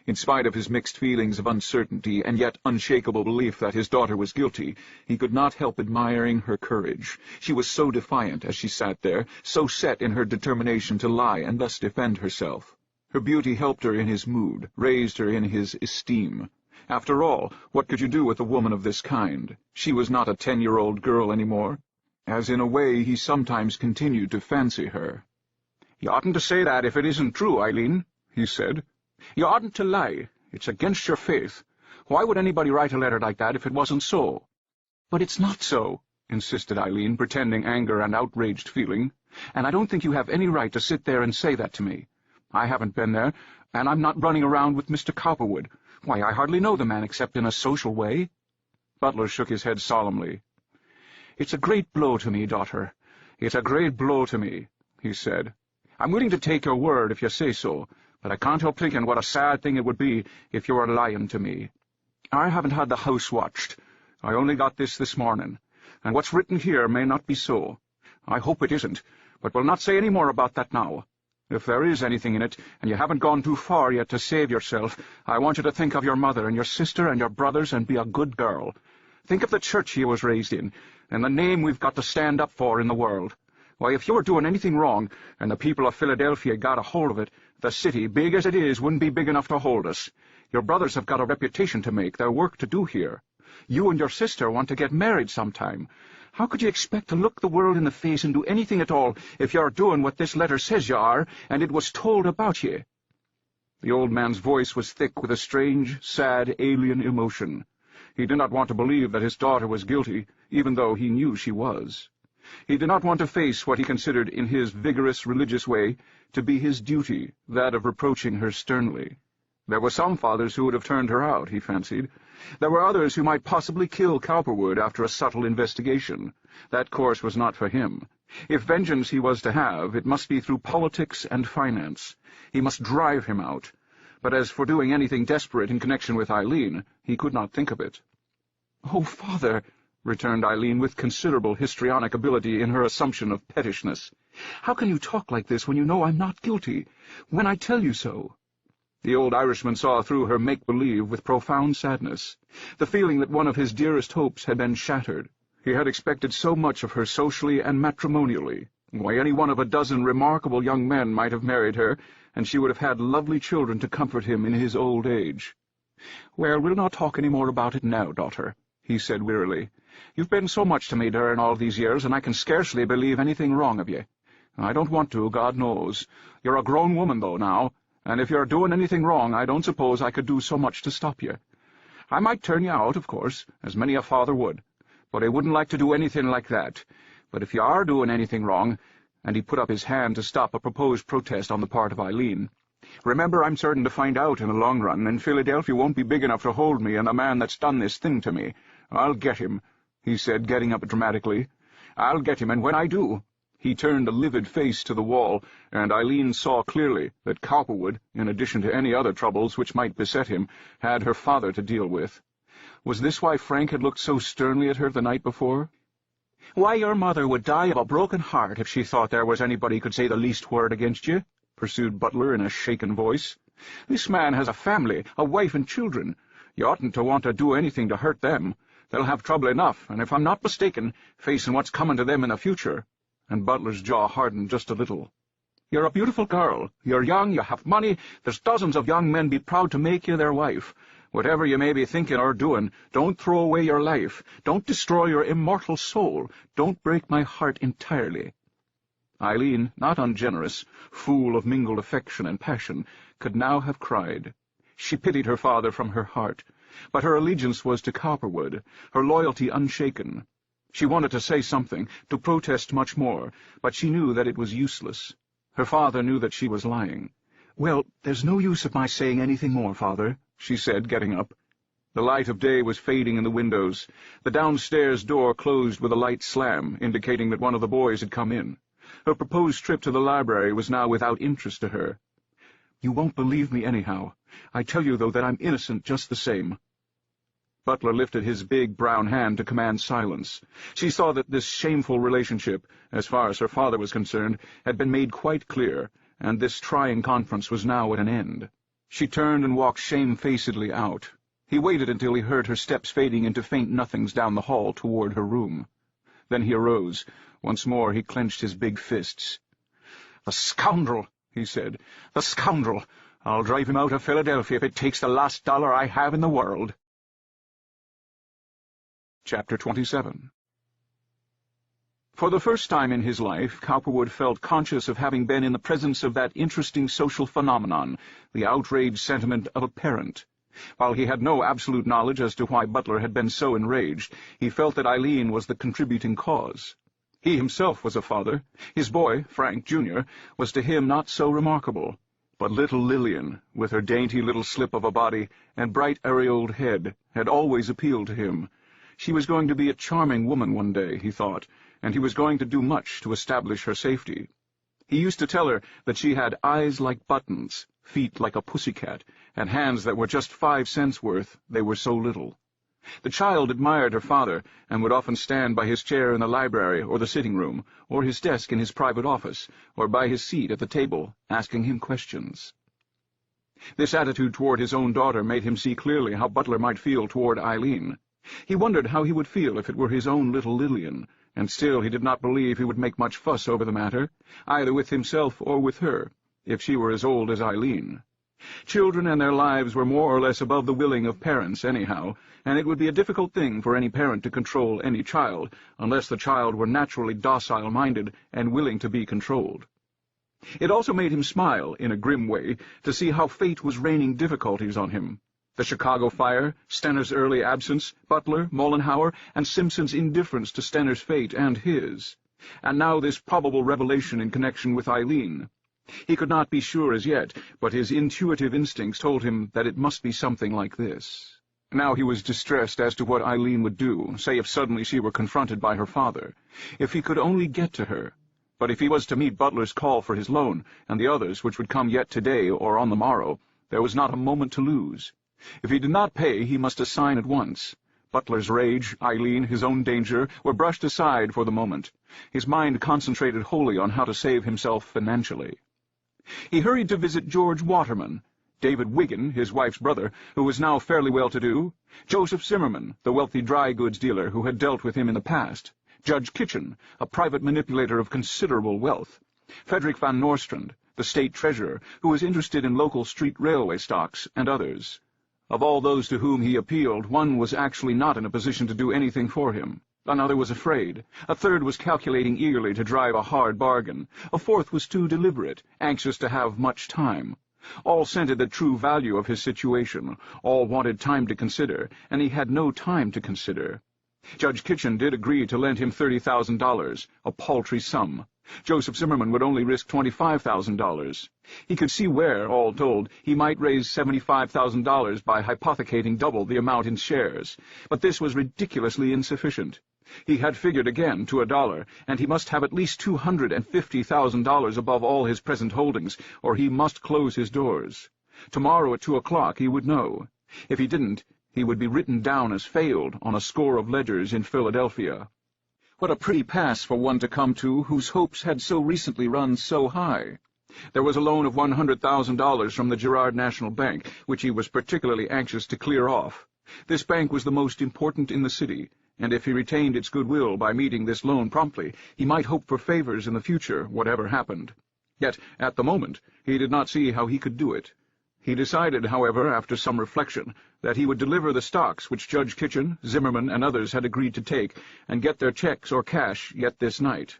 In spite of his mixed feelings of uncertainty and yet unshakable belief that his daughter was guilty, he could not help admiring her courage. She was so defiant as she sat there, so set in her determination to lie and thus defend herself. Her beauty helped her in his mood, raised her in his esteem. After all, what could you do with a woman of this kind? She was not a 10-year-old girl any more. As in a way he sometimes continued to fancy her. "You oughtn't to say that if it isn't true, Eileen," he said. "You oughtn't to lie. It's against your faith. Why would anybody write a letter like that if it wasn't so?" "But it's not so," insisted Eileen, pretending anger and outraged feeling. "And I don't think you have any right to sit there and say that to me. I haven't been there, and I'm not running around with Mr. Cowperwood. Why, I hardly know the man except in a social way." Butler shook his head solemnly. "It's a great blow to me, daughter. It's a great blow to me," he said. "I'm willing to take your word if you say so, but I can't help thinking what a sad thing it would be if you were lying to me. I haven't had the house watched. I only got this morning, and what's written here may not be so. I hope it isn't, but we'll not say any more about that now. If there is anything in it, and you haven't gone too far yet to save yourself, I want you to think of your mother and your sister and your brothers and be a good girl. Think of the church you was raised in, and the name we've got to stand up for in the world. Why, if you were doing anything wrong, and the people of Philadelphia got a hold of it, the city, big as it is, wouldn't be big enough to hold us. Your brothers have got a reputation to make, their work to do here. You and your sister want to get married sometime. How could you expect to look the world in the face and do anything at all if you're doing what this letter says you are, and it was told about you?" The old man's voice was thick with a strange, sad, alien emotion. He did not want to believe that his daughter was guilty, even though he knew she was. He did not want to face what he considered, in his vigorous religious way, to be his duty, that of reproaching her sternly. There were some fathers who would have turned her out, he fancied. There were others who might possibly kill Cowperwood after a subtle investigation. That course was not for him. If vengeance he was to have, it must be through politics and finance. He must drive him out. But as for doing anything desperate in connection with Eileen, he could not think of it. "Oh, father," returned Eileen with considerable histrionic ability in her assumption of pettishness, "how can you talk like this when you know I'm not guilty, when I tell you so?" The old Irishman saw through her make-believe with profound sadness, the feeling that one of his dearest hopes had been shattered. He had expected so much of her socially and matrimonially. Why, any one of a dozen remarkable young men might have married her, and she would have had lovely children to comfort him in his old age. "Well, we'll not talk any more about it now, daughter," he said wearily. "You've been so much to me during all these years, and I can scarcely believe anything wrong of you. I don't want to, God knows. You're a grown woman, though, now, and if you're doing anything wrong, I don't suppose I could do so much to stop you. I might turn you out, of course, as many a father would, but I wouldn't like to do anything like that. But if you are doing anything wrong," and he put up his hand to stop a proposed protest on the part of Eileen, "remember I'm certain to find out in the long run, and Philadelphia won't be big enough to hold me and the man that's done this thing to me. I'll get him," he said, getting up dramatically. "I'll get him, and when I do—" He turned a livid face to the wall, and Eileen saw clearly that Cowperwood, in addition to any other troubles which might beset him, had her father to deal with. Was this why Frank had looked so sternly at her the night before? "Why, your mother would die of a broken heart if she thought there was anybody could say the least word against you," pursued Butler in a shaken voice. "This man has a family, a wife and children. You oughtn't to want to do anything to hurt them. They'll have trouble enough, and if I'm not mistaken, facing what's coming to them in the future." And Butler's jaw hardened just a little. "You're a beautiful girl. You're young, you have money. There's dozens of young men be proud to make you their wife. Whatever you may be thinking or doing, don't throw away your life. Don't destroy your immortal soul. Don't break my heart entirely." Eileen, not ungenerous, full of mingled affection and passion, could now have cried. She pitied her father from her heart, but her allegiance was to Cowperwood, her loyalty unshaken. She wanted to say something, to protest much more, but she knew that it was useless. Her father knew that she was lying. "Well, there's no use of my saying anything more, father," she said, getting up. The light of day was fading in the windows. The downstairs door closed with a light slam, indicating that one of the boys had come in. Her proposed trip to the library was now without interest to her. "You won't believe me anyhow. I tell you, though, that I'm innocent just the same." Butler lifted his big brown hand to command silence. She saw that this shameful relationship, as far as her father was concerned, had been made quite clear, and this trying conference was now at an end. She turned and walked shamefacedly out. He waited until he heard her steps fading into faint nothings down the hall toward her room. Then he arose. Once more he clenched his big fists. "The scoundrel!" he said. "The scoundrel! I'll drive him out of Philadelphia if it takes the last dollar I have in the world." Chapter 27. For the first time in his life, Cowperwood felt conscious of having been in the presence of that interesting social phenomenon, the outraged sentiment of a parent. While he had no absolute knowledge as to why Butler had been so enraged, he felt that Eileen was the contributing cause. He himself was a father. His boy, Frank, Jr., was to him not so remarkable. But little Lillian, with her dainty little slip of a body and bright aureoled head, had always appealed to him. She was going to be a charming woman one day, he thought, and he was going to do much to establish her safety. He used to tell her that she had eyes like buttons, feet like a pussycat, and hands that were just 5 cents worth, they were so little. The child admired her father, and would often stand by his chair in the library or the sitting-room, or his desk in his private office, or by his seat at the table, asking him questions. This attitude toward his own daughter made him see clearly how Butler might feel toward Eileen. He wondered how he would feel if it were his own little Lillian, and still he did not believe he would make much fuss over the matter, either with himself or with her, if she were as old as Eileen. Children and their lives were more or less above the willing of parents, anyhow, and it would be a difficult thing for any parent to control any child, unless the child were naturally docile-minded and willing to be controlled. It also made him smile, in a grim way, to see how fate was raining difficulties on him. The Chicago fire, Stener's early absence, Butler, Mollenhauer, and Simpson's indifference to Stener's fate and his. And now this probable revelation in connection with Eileen. He could not be sure as yet, but his intuitive instincts told him that it must be something like this. Now he was distressed as to what Eileen would do, say if suddenly she were confronted by her father. If he could only get to her. But if he was to meet Butler's call for his loan, and the others which would come yet today or on the morrow, there was not a moment to lose. If he did not pay, he must assign at once. Butler's rage, Eileen, his own danger, were brushed aside for the moment. His mind concentrated wholly on how to save himself financially. He hurried to visit George Waterman, David Wiggin, his wife's brother, who was now fairly well-to-do, Joseph Zimmerman, the wealthy dry-goods dealer who had dealt with him in the past, Judge Kitchen, a private manipulator of considerable wealth, Frederick Van Nostrand, the state treasurer, who was interested in local street railway stocks, and others. Of all those to whom he appealed, one was actually not in a position to do anything for him. Another was afraid. A third was calculating eagerly to drive a hard bargain. A fourth was too deliberate, anxious to have much time. All scented the true value of his situation. All wanted time to consider, and he had no time to consider. Judge Kitchen did agree to lend him $30,000, a paltry sum. Joseph Zimmerman would only risk $25,000. He could see where, all told, he might raise $75,000 by hypothecating double the amount in shares. But this was ridiculously insufficient. He had figured again to $1, and he must have at least $250,000 above all his present holdings, or he must close his doors. Tomorrow at 2 o'clock he would know. If he didn't, he would be written down as failed on a score of ledgers in Philadelphia. What a pretty pass for one to come to whose hopes had so recently run so high. There was a loan of $100,000 from the Girard National Bank, which he was particularly anxious to clear off. This bank was the most important in the city, and if he retained its goodwill by meeting this loan promptly, he might hope for favors in the future, whatever happened. Yet, at the moment, he did not see how he could do it. He decided, however, after some reflection, that he would deliver the stocks which Judge Kitchen, Zimmerman, and others had agreed to take, and get their checks or cash yet this night.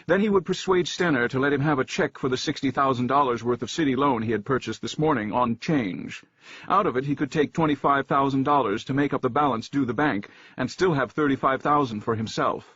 Then he would persuade Stener to let him have a check for the $60,000 worth of city loan he had purchased this morning on change. Out of it he could take $25,000 to make up the balance due the bank, and still have $35,000 for himself.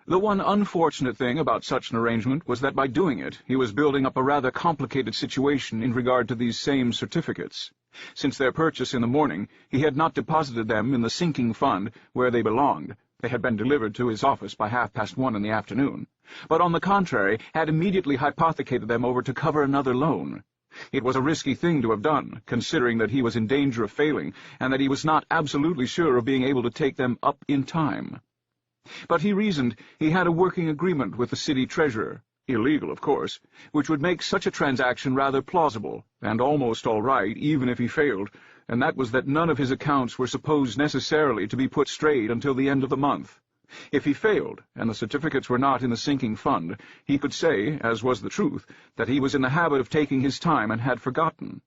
The one unfortunate thing about such an arrangement was that by doing it he was building up a rather complicated situation in regard to these same certificates. Since their purchase in the morning, he had not deposited them in the sinking fund where they belonged. They had been delivered to his office by 1:30 in the afternoon, but on the contrary had immediately hypothecated them over to cover another loan. It was a risky thing to have done, considering that he was in danger of failing, and that he was not absolutely sure of being able to take them up in time. But he reasoned he had a working agreement with the city treasurer, illegal, of course, which would make such a transaction rather plausible, and almost all right, even if he failed, and that was that none of his accounts were supposed necessarily to be put straight until the end of the month. If he failed, and the certificates were not in the sinking fund, he could say, as was the truth, that he was in the habit of taking his time and had forgotten.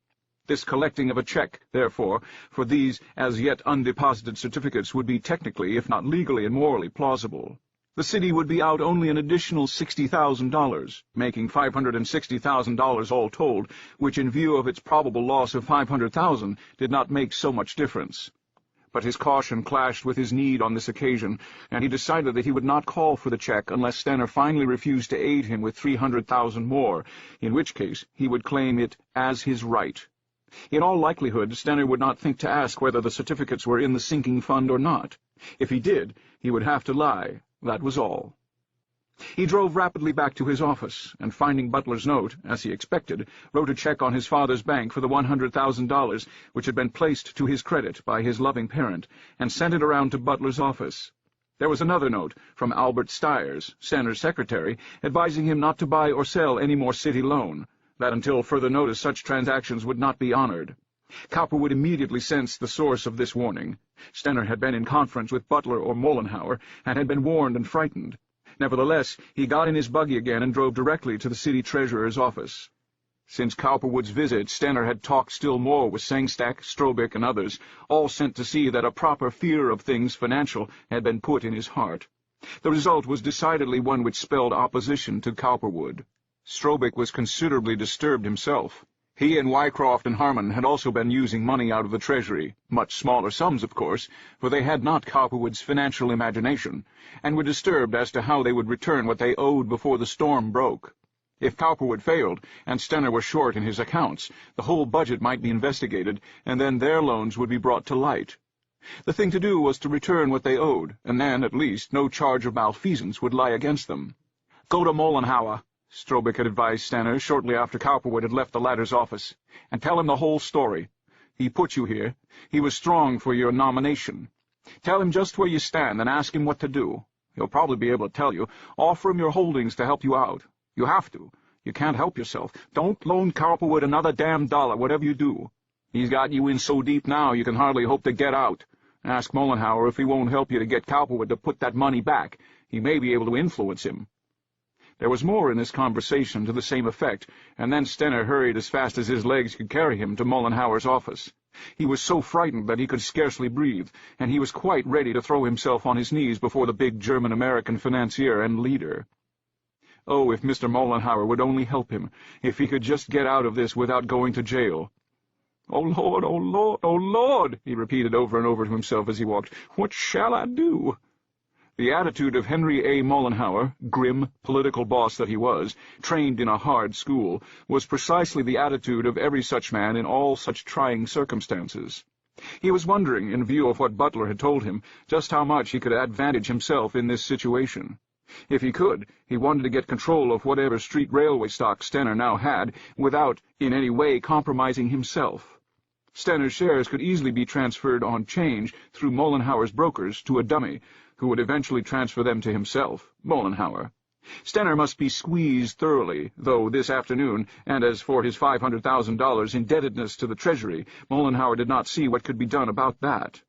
This collecting of a check, therefore, for these as yet undeposited certificates would be technically, if not legally and morally, plausible. The city would be out only an additional $60,000, making $560,000 all told, which in view of its probable loss of $500,000 did not make so much difference. But his caution clashed with his need on this occasion, and he decided that he would not call for the check unless Stenner finally refused to aid him with $300,000 more, in which case he would claim it as his right. In all likelihood, Stenner would not think to ask whether the certificates were in the sinking fund or not. If he did, he would have to lie. That was all. He drove rapidly back to his office, and finding Butler's note, as he expected, wrote a check on his father's bank for the $100,000, which had been placed to his credit by his loving parent, and sent it around to Butler's office. There was another note from Albert Stiers, Stenner's secretary, advising him not to buy or sell any more city loan, that until further notice such transactions would not be honored. Cowperwood immediately sensed the source of this warning. Stenner had been in conference with Butler or Mollenhauer, and had been warned and frightened. Nevertheless, he got in his buggy again and drove directly to the city treasurer's office. Since Cowperwood's visit, Stenner had talked still more with Sengstack, Strobick, and others, all sent to see that a proper fear of things financial had been put in his heart. The result was decidedly one which spelled opposition to Cowperwood. Strobick was considerably disturbed himself. He and Wycroft and Harmon had also been using money out of the Treasury, much smaller sums, of course, for they had not Cowperwood's financial imagination, and were disturbed as to how they would return what they owed before the storm broke. If Cowperwood failed, and Stenner were short in his accounts, the whole budget might be investigated, and then their loans would be brought to light. The thing to do was to return what they owed, and then, at least, no charge of malfeasance would lie against them. "Go to Mollenhauer," Strobick had advised Stenner shortly after Cowperwood had left the latter's office, "and tell him the whole story. He put you here. He was strong for your nomination. Tell him just where you stand and ask him what to do. He'll probably be able to tell you. Offer him your holdings to help you out. You have to. You can't help yourself. Don't loan Cowperwood another damn dollar, whatever you do. He's got you in so deep now you can hardly hope to get out. Ask Mollenhauer if he won't help you to get Cowperwood to put that money back. He may be able to influence him." There was more in this conversation to the same effect, and then Stenner hurried as fast as his legs could carry him to Mollenhauer's office. He was so frightened that he could scarcely breathe, and he was quite ready to throw himself on his knees before the big German-American financier and leader. Oh, if Mr. Mollenhauer would only help him, if he could just get out of this without going to jail. "Oh, Lord, oh, Lord, oh, Lord," he repeated over and over to himself as he walked. "What shall I do?" The attitude of Henry A. Mollenhauer, grim, political boss that he was, trained in a hard school, was precisely the attitude of every such man in all such trying circumstances. He was wondering, in view of what Butler had told him, just how much he could advantage himself in this situation. If he could, he wanted to get control of whatever street railway stock Stenner now had, without in any way compromising himself. Stenner's shares could easily be transferred on change through Mollenhauer's brokers to a dummy, who would eventually transfer them to himself, Mollenhauer. Stenner must be squeezed thoroughly, though this afternoon, and as for his $500,000 indebtedness to the Treasury, Mollenhauer did not see what could be done about that.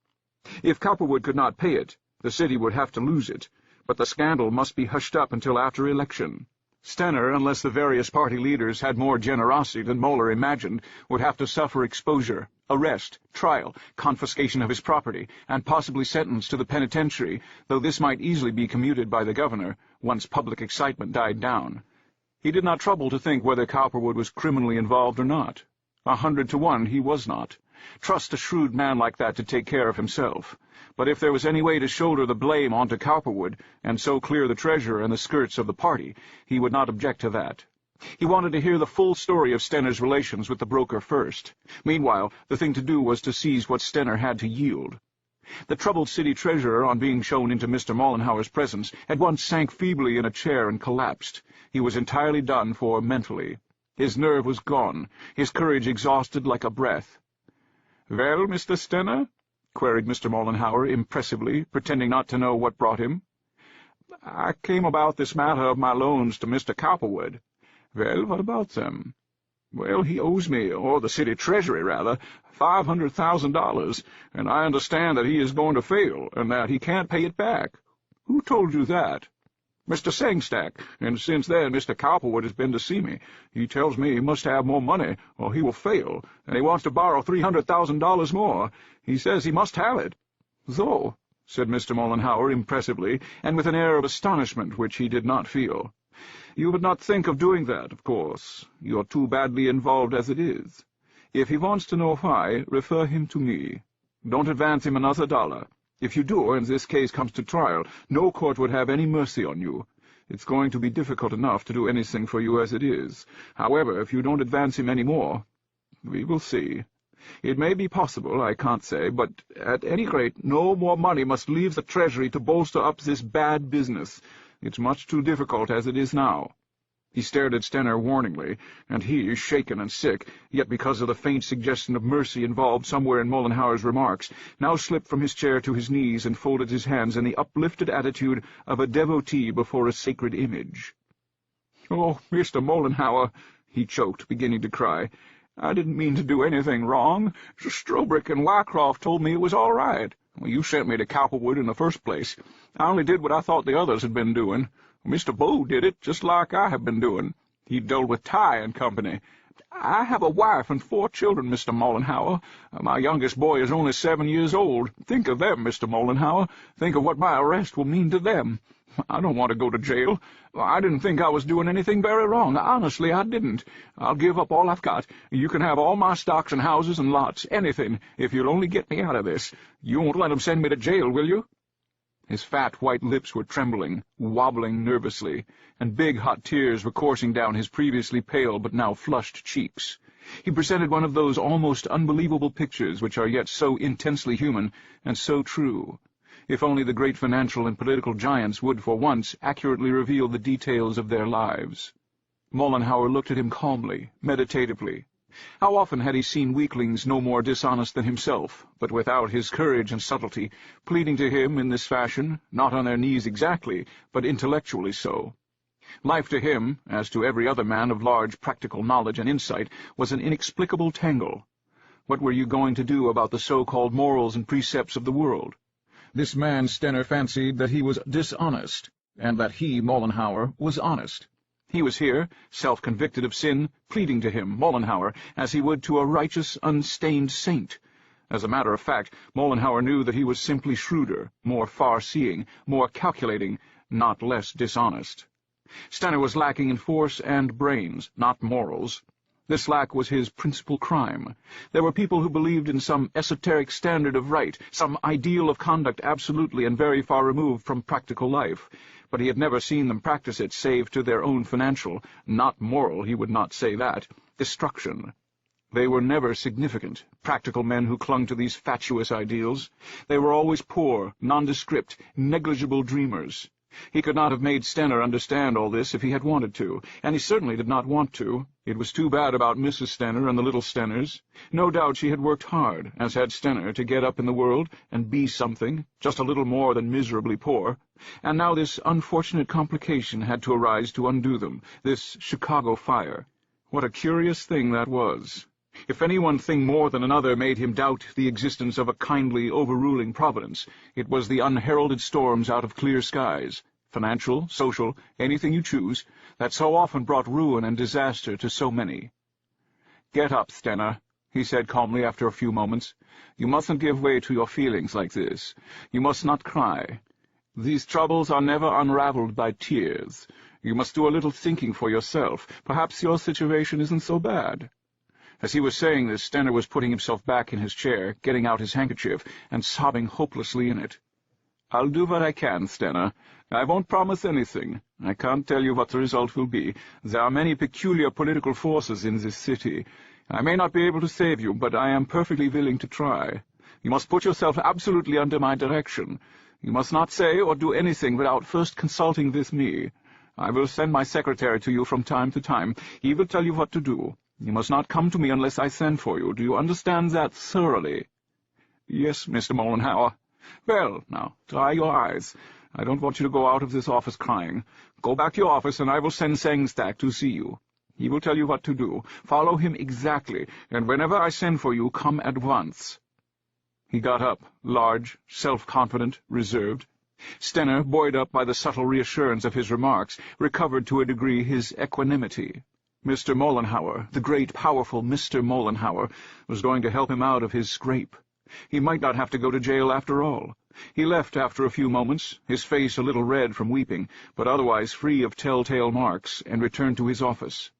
If Cowperwood could not pay it, the city would have to lose it, but the scandal must be hushed up until after election. Stenner, unless the various party leaders had more generosity than Moeller imagined, would have to suffer exposure, arrest, trial, confiscation of his property, and possibly sentence to the penitentiary, though this might easily be commuted by the governor, once public excitement died down. He did not trouble to think whether Cowperwood was criminally involved or not. 100 to 1 he was not. Trust a shrewd man like that to take care of himself. But if there was any way to shoulder the blame onto Cowperwood, and so clear the treasurer and the skirts of the party, he would not object to that. He wanted to hear the full story of Stenner's relations with the broker first. Meanwhile, the thing to do was to seize what Stenner had to yield. The troubled city treasurer, on being shown into Mr. Mollenhauer's presence, at once sank feebly in a chair and collapsed. He was entirely done for mentally. His nerve was gone, his courage exhausted like a breath. "Well, Mr. Stenner?" queried Mr. Mollenhauer impressively, pretending not to know what brought him. "I came about this matter of my loans to Mr. Cowperwood." "Well, what about them?" "Well, he owes me, or the city treasury, rather, $500,000, and I understand that he is going to fail, and that he can't pay it back." "Who told you that?" "Mr. Sangstack, and since then Mr. Cowperwood has been to see me. He tells me he must have more money, or he will fail, and he wants to borrow $300,000 more. He says he must have it." "So," said Mr. Mollenhauer impressively, and with an air of astonishment which he did not feel. "You would not think of doing that, of course. You're too badly involved as it is. If he wants to know why, refer him to me. Don't advance him another dollar. If you do, and this case comes to trial, no court would have any mercy on you. It's going to be difficult enough to do anything for you as it is. However, if you don't advance him any more, we will see. It may be possible, I can't say, but at any rate no more money must leave the Treasury to bolster up this bad business. It's much too difficult as it is now." He stared at Stenner warningly, and he, shaken and sick, yet because of the faint suggestion of mercy involved somewhere in Mollenhauer's remarks, now slipped from his chair to his knees and folded his hands in the uplifted attitude of a devotee before a sacred image. "Oh, Mr. Mollenhauer," he choked, beginning to cry, "I didn't mean to do anything wrong. Strobrick and Wycroft told me it was all right. Well, you sent me to Cowperwood in the first place. I only did what I thought the others had been doing. Mr. Bowe did it, just like I have been doing. He dealt with Tighe Company. I have a wife and 4 children, Mr. Mollenhauer. My youngest boy is only 7 years old. Think of them, Mr. Mollenhauer. Think of what my arrest will mean to them. I don't want to go to jail. I didn't think I was doing anything very wrong. Honestly, I didn't. I'll give up all I've got. You can have all my stocks and houses and lots, anything, if you'll only get me out of this. You won't let them send me to jail, will you?" His fat white lips were trembling, wobbling nervously, and big hot tears were coursing down his previously pale but now flushed cheeks. He presented one of those almost unbelievable pictures which are yet so intensely human and so true. If only the great financial and political giants would for once accurately reveal the details of their lives. Mollenhauer looked at him calmly, meditatively. How often had he seen weaklings no more dishonest than himself, but without his courage and subtlety, pleading to him in this fashion, not on their knees exactly, but intellectually so. Life to him, as to every other man of large practical knowledge and insight, was an inexplicable tangle. What were you going to do about the so-called morals and precepts of the world? This man Stenner fancied that he was dishonest, and that he, Mollenhauer, was honest. He was here, self-convicted of sin, pleading to him, Mollenhauer, as he would to a righteous, unstained saint. As a matter of fact, Mollenhauer knew that he was simply shrewder, more far-seeing, more calculating, not less dishonest. Stenner was lacking in force and brains, not morals. This lack was his principal crime. There were people who believed in some esoteric standard of right, some ideal of conduct absolutely and very far removed from practical life, but he had never seen them practice it save to their own financial, not moral, he would not say that, destruction. They were never significant, practical men who clung to these fatuous ideals. They were always poor, nondescript, negligible dreamers. He could not have made Stenner understand all this if he had wanted to, and he certainly did not want to. It was too bad about Mrs. Stenner and the little Stenners. No doubt she had worked hard, as had Stenner, to get up in the world and be something, just a little more than miserably poor, and now this unfortunate complication had to arise to undo them, this Chicago fire. What a curious thing that was! If any one thing more than another made him doubt the existence of a kindly, overruling providence, it was the unheralded storms out of clear skies, financial, social, anything you choose, that so often brought ruin and disaster to so many. "Get up, Stenner," he said calmly after a few moments. "You mustn't give way to your feelings like this. You must not cry. These troubles are never unraveled by tears. You must do a little thinking for yourself. Perhaps your situation isn't so bad." As he was saying this, Stenner was putting himself back in his chair, getting out his handkerchief, and sobbing hopelessly in it. "I'll do what I can, Stenner. I won't promise anything. I can't tell you what the result will be. There are many peculiar political forces in this city. I may not be able to save you, but I am perfectly willing to try. You must put yourself absolutely under my direction. You must not say or do anything without first consulting with me. I will send my secretary to you from time to time. He will tell you what to do. You must not come to me unless I send for you. Do you understand that thoroughly?" "Yes, Mr. Mollenhauer." "Well, now, dry your eyes. I don't want you to go out of this office crying. Go back to your office, and I will send Sangstack to see you. He will tell you what to do. Follow him exactly, and whenever I send for you, come at once." He got up, large, self-confident, reserved. Stenner, buoyed up by the subtle reassurance of his remarks, recovered to a degree his equanimity. Mr. Mollenhauer, the great, powerful Mr. Mollenhauer, was going to help him out of his scrape. He might not have to go to jail after all. He left after a few moments, his face a little red from weeping, but otherwise free of telltale marks, and returned to his office.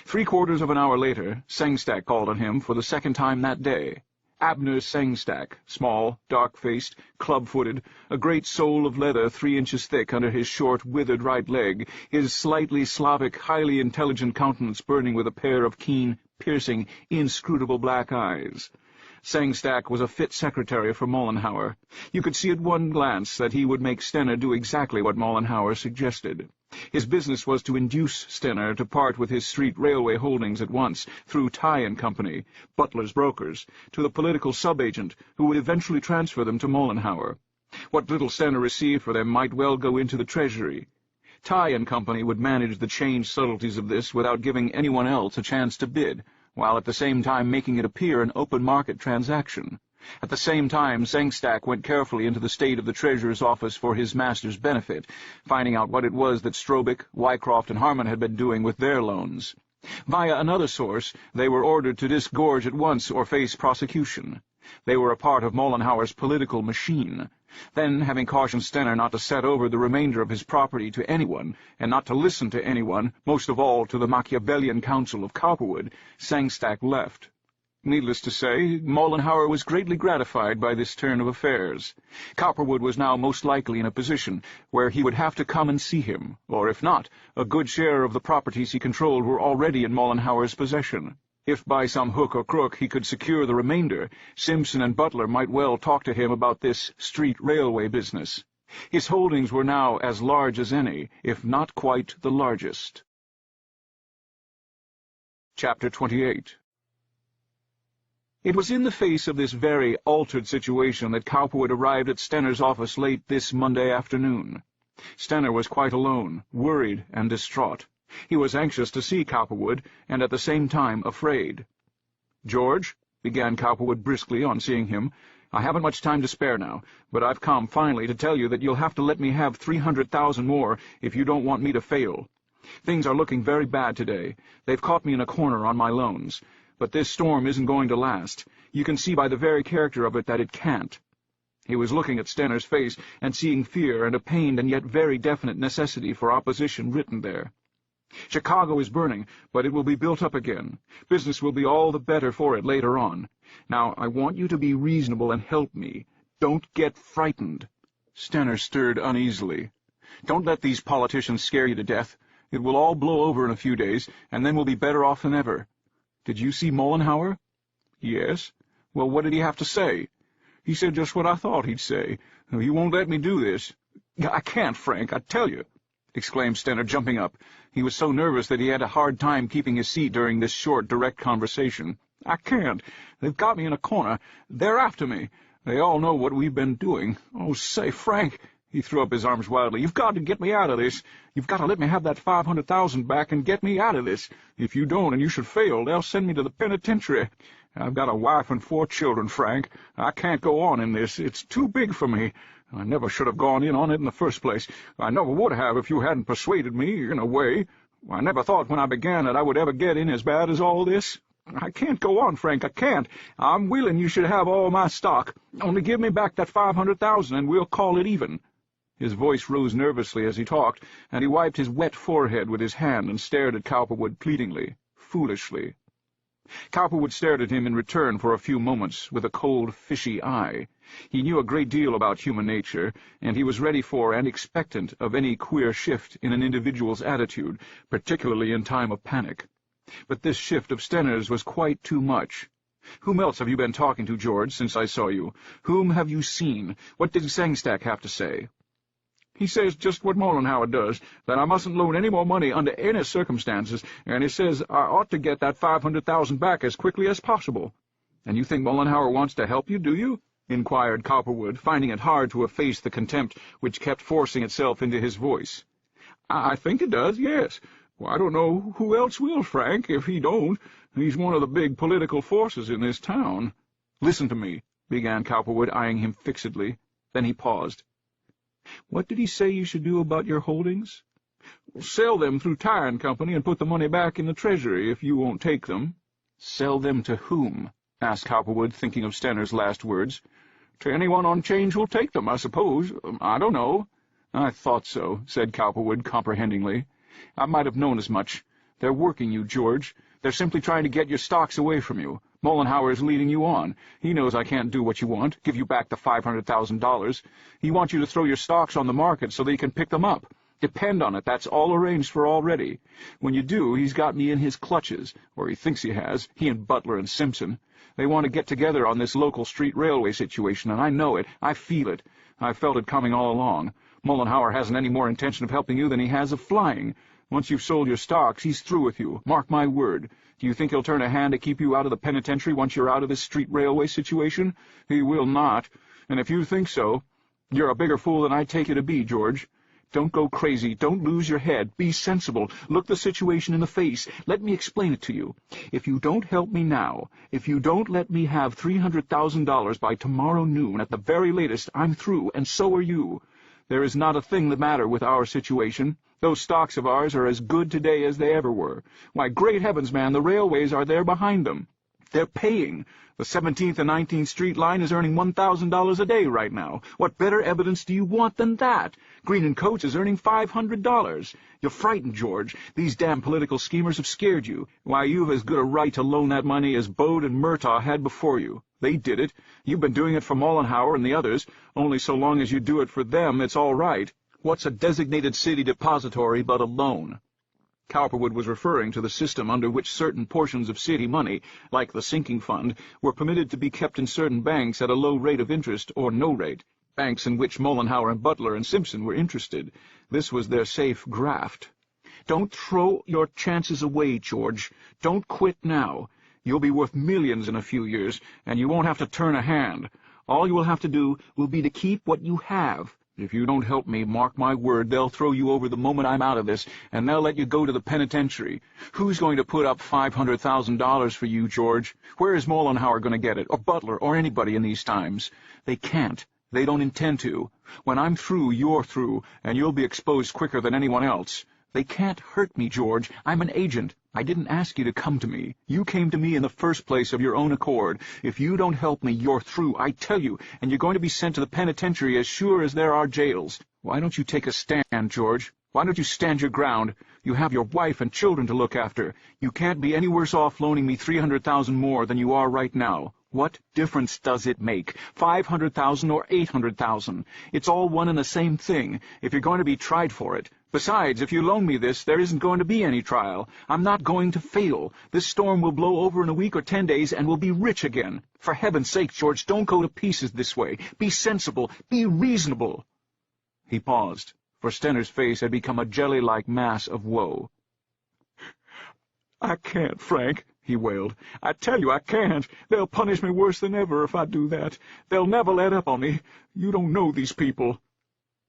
3/4 of an hour later, Sangstack called on him for the second time that day. Abner Sangstack, small, dark-faced, club-footed, a great sole of leather 3 inches thick under his short, withered right leg, his slightly Slavic, highly intelligent countenance burning with a pair of keen, piercing, inscrutable black eyes. Sangstack was a fit secretary for Mollenhauer. You could see at one glance that he would make Stenner do exactly what Mollenhauer suggested. His business was to induce Stenner to part with his street railway holdings at once, through Tighe Company, Butler's brokers, to the political sub-agent, who would eventually transfer them to Mollenhauer. What little Stenner received for them might well go into the treasury. Tighe Company would manage the change subtleties of this without giving anyone else a chance to bid, while at the same time making it appear an open market transaction. At the same time, Sangstack went carefully into the state of the Treasurer's office for his master's benefit, finding out what it was that Strobick, Wycroft, and Harman had been doing with their loans. Via another source, they were ordered to disgorge at once or face prosecution. They were a part of Mollenhauer's political machine. Then, having cautioned Stenner not to set over the remainder of his property to anyone, and not to listen to anyone, most of all to the Machiavellian counsel of Cowperwood, Sangstack left. Needless to say, Mollenhauer was greatly gratified by this turn of affairs. Cowperwood was now most likely in a position where he would have to come and see him, or if not, a good share of the properties he controlled were already in Mollenhauer's possession. If by some hook or crook he could secure the remainder, Simpson and Butler might well talk to him about this street railway business. His holdings were now as large as any, if not quite the largest. Chapter 28. It was in the face of this very altered situation that Cowperwood arrived at Stenner's office late this Monday afternoon. Stenner was quite alone, worried and distraught. He was anxious to see Cowperwood, and at the same time afraid. "George," began Cowperwood briskly on seeing him, "I haven't much time to spare now, but I've come, finally, to tell you that you'll have to let me have 300,000 more if you don't want me to fail. Things are looking very bad today. They've caught me in a corner on my loans. But this storm isn't going to last. You can see by the very character of it that it can't." He was looking at Stenner's face and seeing fear and a pained and yet very definite necessity for opposition written there. "Chicago is burning, but it will be built up again. Business will be all the better for it later on. Now, I want you to be reasonable and help me. Don't get frightened." Stenner stirred uneasily. "Don't let these politicians scare you to death. It will all blow over in a few days, and then we'll be better off than ever. Did you see Mollenhauer?" "Yes." "Well, what did he have to say?" "He said just what I thought he'd say. He won't let me do this." "I can't, Frank, I tell you," exclaimed Stenner, jumping up. He was so nervous that he had a hard time keeping his seat during this short, direct conversation. "I can't. They've got me in a corner. They're after me. They all know what we've been doing. Oh, say, Frank," he threw up his arms wildly, "you've got to get me out of this. You've got to let me have that 500,000 back and get me out of this. If you don't and you should fail, they'll send me to the penitentiary. I've got a wife and 4 children, Frank. I can't go on in this. It's too big for me. I never should have gone in on it in the first place. I never would have if you hadn't persuaded me, in a way. I never thought when I began that I would ever get in as bad as all this. I can't go on, Frank, I can't. I'm willing you should have all my stock. Only give me back that 500,000 and we'll call it even." His voice rose nervously as he talked, and he wiped his wet forehead with his hand and stared at Cowperwood pleadingly, foolishly. Cowperwood stared at him in return for a few moments with a cold, fishy eye. He knew a great deal about human nature, and he was ready for and expectant of any queer shift in an individual's attitude, particularly in time of panic. But this shift of Stenner's was quite too much. "Whom else have you been talking to, George, since I saw you? Whom have you seen? What did Sangstack have to say?" "He says just what Mollenhauer does, that I mustn't loan any more money under any circumstances, and he says I ought to get that 500,000 back as quickly as possible." "And you think Mollenhauer wants to help you, do you?" inquired Cowperwood, finding it hard to efface the contempt which kept forcing itself into his voice. I think it does, yes. Well, I don't know who else will, Frank, if he don't. He's one of the big political forces in this town. Listen to me, began Cowperwood, eyeing him fixedly. Then he paused. What did he say you should do about your holdings? Sell them through Tighe Company and put the money back in the Treasury if you won't take them. Sell them to whom? Asked Cowperwood, thinking of Stenner's last words. To anyone on 'change who'll take them, I suppose. I don't know. I thought so, said Cowperwood, comprehendingly. I might have known as much. They're working you, George. They're simply trying to get your stocks away from you. Mollenhauer's leading you on. He knows I can't do what you want, give you back the $500,000. He wants you to throw your stocks on the market so that he can pick them up. Depend on it, that's all arranged for already. When you do, he's got me in his clutches, or he thinks he has, he and Butler and Simpson. They want to get together on this local street railway situation, and I know it. I feel it. I've felt it coming all along. Mollenhauer hasn't any more intention of helping you than he has of flying. Once you've sold your stocks, he's through with you. Mark my word. Do you think he'll turn a hand to keep you out of the penitentiary once you're out of this street railway situation? He will not. And if you think so, you're a bigger fool than I take you to be, George. Don't go crazy. Don't lose your head. Be sensible. Look the situation in the face. Let me explain it to you. If you don't help me now, if you don't let me have $300,000 by tomorrow noon at the very latest, I'm through, and so are you. There is not a thing the matter with our situation. Those stocks of ours are as good today as they ever were. Why, great heavens, man, the railways are there behind them. They're paying. The 17th and 19th Street line is earning $1,000 a day right now. What better evidence do you want than that? Green & Coates is earning $500. You're frightened, George. These damn political schemers have scared you. Why, you've as good a right to loan that money as Bode and Murtaugh had before you. They did it. You've been doing it for Mollenhauer and the others. Only so long as you do it for them, it's all right. What's a designated city depository but a loan? Cowperwood was referring to the system under which certain portions of city money, like the sinking fund, were permitted to be kept in certain banks at a low rate of interest or no rate, banks in which Mollenhauer and Butler and Simpson were interested. This was their safe graft. Don't throw your chances away, George. Don't quit now. You'll be worth millions in a few years, and you won't have to turn a hand. All you will have to do will be to keep what you have. If you don't help me, mark my word, they'll throw you over the moment I'm out of this, and they'll let you go to the penitentiary. Who's going to put up $500,000 for you, George? Where is Mollenhauer going to get it, or Butler, or anybody in these times? They can't. They don't intend to. When I'm through, you're through, and you'll be exposed quicker than anyone else. They can't hurt me, George. I'm an agent. I didn't ask you to come to me. You came to me in the first place of your own accord. If you don't help me, you're through, I tell you, and you're going to be sent to the penitentiary as sure as there are jails. Why don't you take a stand, George? Why don't you stand your ground? You have your wife and children to look after. You can't be any worse off loaning me $300,000 more than you are right now. What difference does it make? $500,000 or $800,000? It's all one and the same thing, if you're going to be tried for it. Besides, if you loan me this, there isn't going to be any trial. I'm not going to fail. This storm will blow over in a week or 10 days, and we'll be rich again. For heaven's sake, George, don't go to pieces this way. Be sensible. Be reasonable. He paused, for Stenner's face had become a jelly-like mass of woe. I can't, Frank, he wailed. I tell you I can't. They'll punish me worse than ever if I do that. They'll never let up on me. You don't know these people.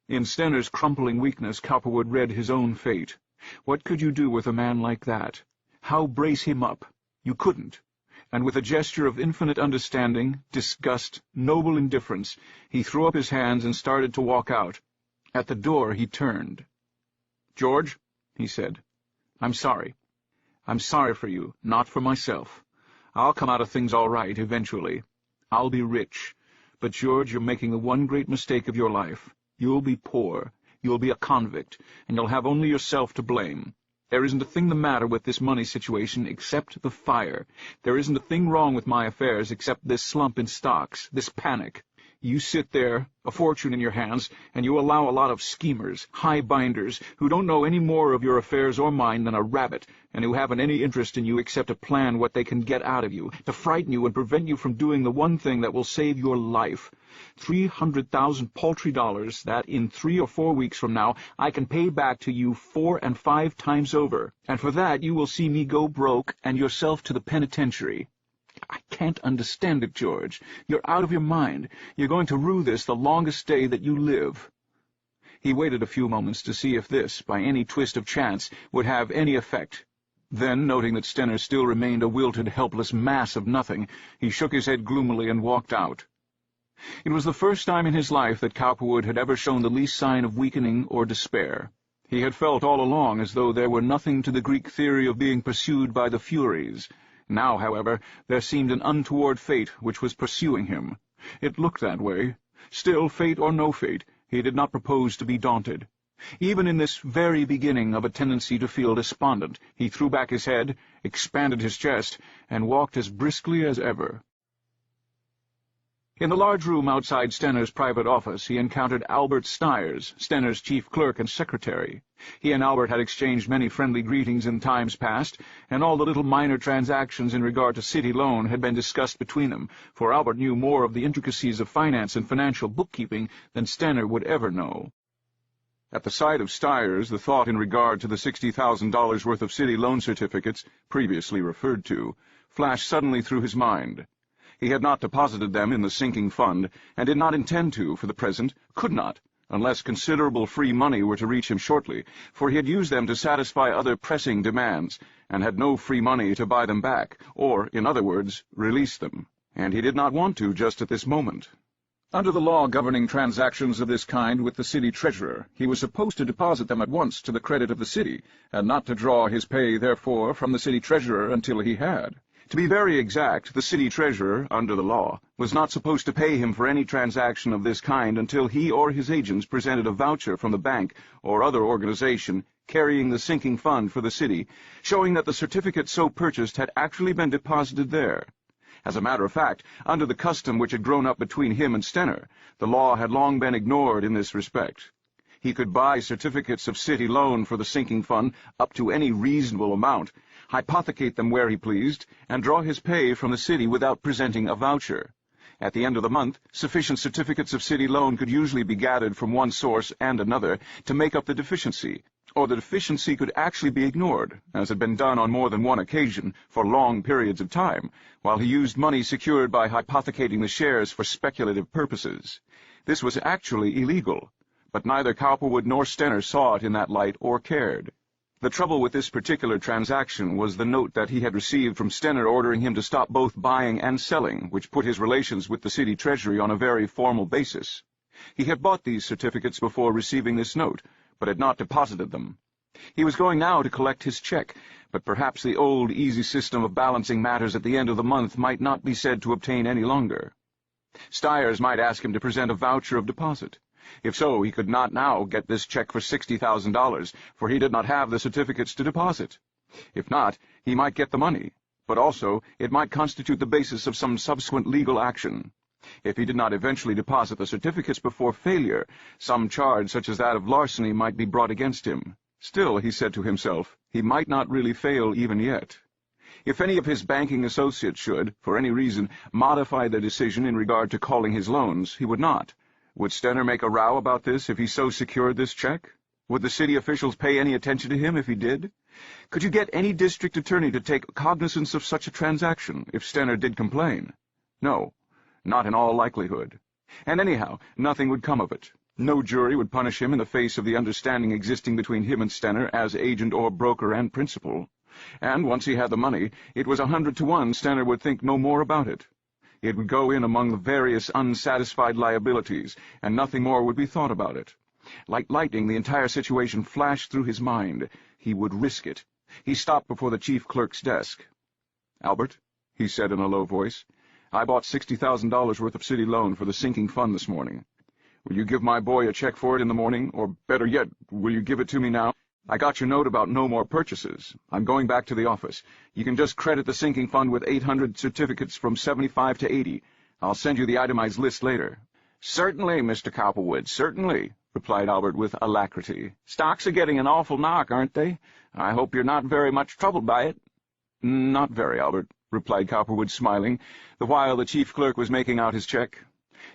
In Stenner's crumpling weakness, Cowperwood read his own fate. What could you do with a man like that? How brace him up? You couldn't. And with a gesture of infinite understanding, disgust, noble indifference, he threw up his hands and started to walk out. At the door he turned. "George," he said, "I'm sorry. I'm sorry for you, not for myself. I'll come out of things all right eventually. I'll be rich. But, George, you're making the one great mistake of your life. You'll be poor, you'll be a convict, and you'll have only yourself to blame. There isn't a thing the matter with this money situation except the fire. There isn't a thing wrong with my affairs except this slump in stocks, this panic. You sit there, a fortune in your hands, and you allow a lot of schemers, high-binders, who don't know any more of your affairs or mine than a rabbit, and who haven't any interest in you except to plan what they can get out of you, to frighten you and prevent you from doing the one thing that will save your life. 300,000 paltry dollars that, in 3 or 4 weeks from now, I can pay back to you 4 and 5 times over, and for that you will see me go broke and yourself to the penitentiary. "I can't understand it, George. You're out of your mind. You're going to rue this the longest day that you live." He waited a few moments to see if this, by any twist of chance, would have any effect. Then, noting that Stenner still remained a wilted, helpless mass of nothing, he shook his head gloomily and walked out. It was the first time in his life that Cowperwood had ever shown the least sign of weakening or despair. He had felt all along as though there were nothing to the Greek theory of being pursued by the Furies. Now, however, there seemed an untoward fate which was pursuing him. It looked that way. Still, fate or no fate, he did not propose to be daunted. Even in this very beginning of a tendency to feel despondent, he threw back his head, expanded his chest, and walked as briskly as ever. In the large room outside Stenner's private office, he encountered Albert Stiers, Stenner's chief clerk and secretary. He and Albert had exchanged many friendly greetings in times past, and all the little minor transactions in regard to city loan had been discussed between them, for Albert knew more of the intricacies of finance and financial bookkeeping than Stenner would ever know. At the sight of Stiers, the thought in regard to the $60,000 worth of city loan certificates, previously referred to, flashed suddenly through his mind. He had not deposited them in the sinking fund, and did not intend to, for the present, could not, unless considerable free money were to reach him shortly, for he had used them to satisfy other pressing demands, and had no free money to buy them back, or, in other words, release them, and he did not want to just at this moment. Under the law governing transactions of this kind with the city treasurer, he was supposed to deposit them at once to the credit of the city, and not to draw his pay, therefore, from the city treasurer until he had. To be very exact, the city treasurer, under the law, was not supposed to pay him for any transaction of this kind until he or his agents presented a voucher from the bank or other organization carrying the sinking fund for the city, showing that the certificate so purchased had actually been deposited there. As a matter of fact, under the custom which had grown up between him and Stenner, the law had long been ignored in this respect. He could buy certificates of city loan for the sinking fund up to any reasonable amount, hypothecate them where he pleased, and draw his pay from the city without presenting a voucher. At the end of the month, sufficient certificates of city loan could usually be gathered from one source and another to make up the deficiency, or the deficiency could actually be ignored, as had been done on more than one occasion for long periods of time, while he used money secured by hypothecating the shares for speculative purposes. This was actually illegal, but neither Cowperwood nor Stenner saw it in that light or cared. The trouble with this particular transaction was the note that he had received from Stenner ordering him to stop both buying and selling, which put his relations with the city treasury on a very formal basis. He had bought these certificates before receiving this note, but had not deposited them. He was going now to collect his check, but perhaps the old easy system of balancing matters at the end of the month might not be said to obtain any longer. Stiers might ask him to present a voucher of deposit. If so, he could not now get this check for $60,000, for he did not have the certificates to deposit. If not, he might get the money, but also it might constitute the basis of some subsequent legal action. If he did not eventually deposit the certificates before failure, some charge such as that of larceny might be brought against him. Still, he said to himself, he might not really fail even yet. If any of his banking associates should, for any reason, modify their decision in regard to calling his loans, he would not. Would Stenner make a row about this if he so secured this check? Would the city officials pay any attention to him if he did? Could you get any district attorney to take cognizance of such a transaction if Stenner did complain? No, not in all likelihood. And anyhow, nothing would come of it. No jury would punish him in the face of the understanding existing between him and Stenner as agent or broker and principal. And once he had the money, it was 100 to 1 Stenner would think no more about it. It would go in among the various unsatisfied liabilities, and nothing more would be thought about it. Like lightning, the entire situation flashed through his mind. He would risk it. He stopped before the chief clerk's desk. "Albert," he said in a low voice, "I bought $60,000 worth of city loan for the sinking fund this morning. Will you give my boy a check for it in the morning, or better yet, will you give it to me now? I got your note about no more purchases. I'm going back to the office. You can just credit the sinking fund with 800 certificates from 75 to 80. I'll send you the itemized list later." "Certainly, Mr. Cowperwood, certainly," replied Albert with alacrity. "Stocks are getting an awful knock, aren't they? I hope you're not very much troubled by it." "Not very, Albert," replied Cowperwood, smiling, the while the chief clerk was making out his check.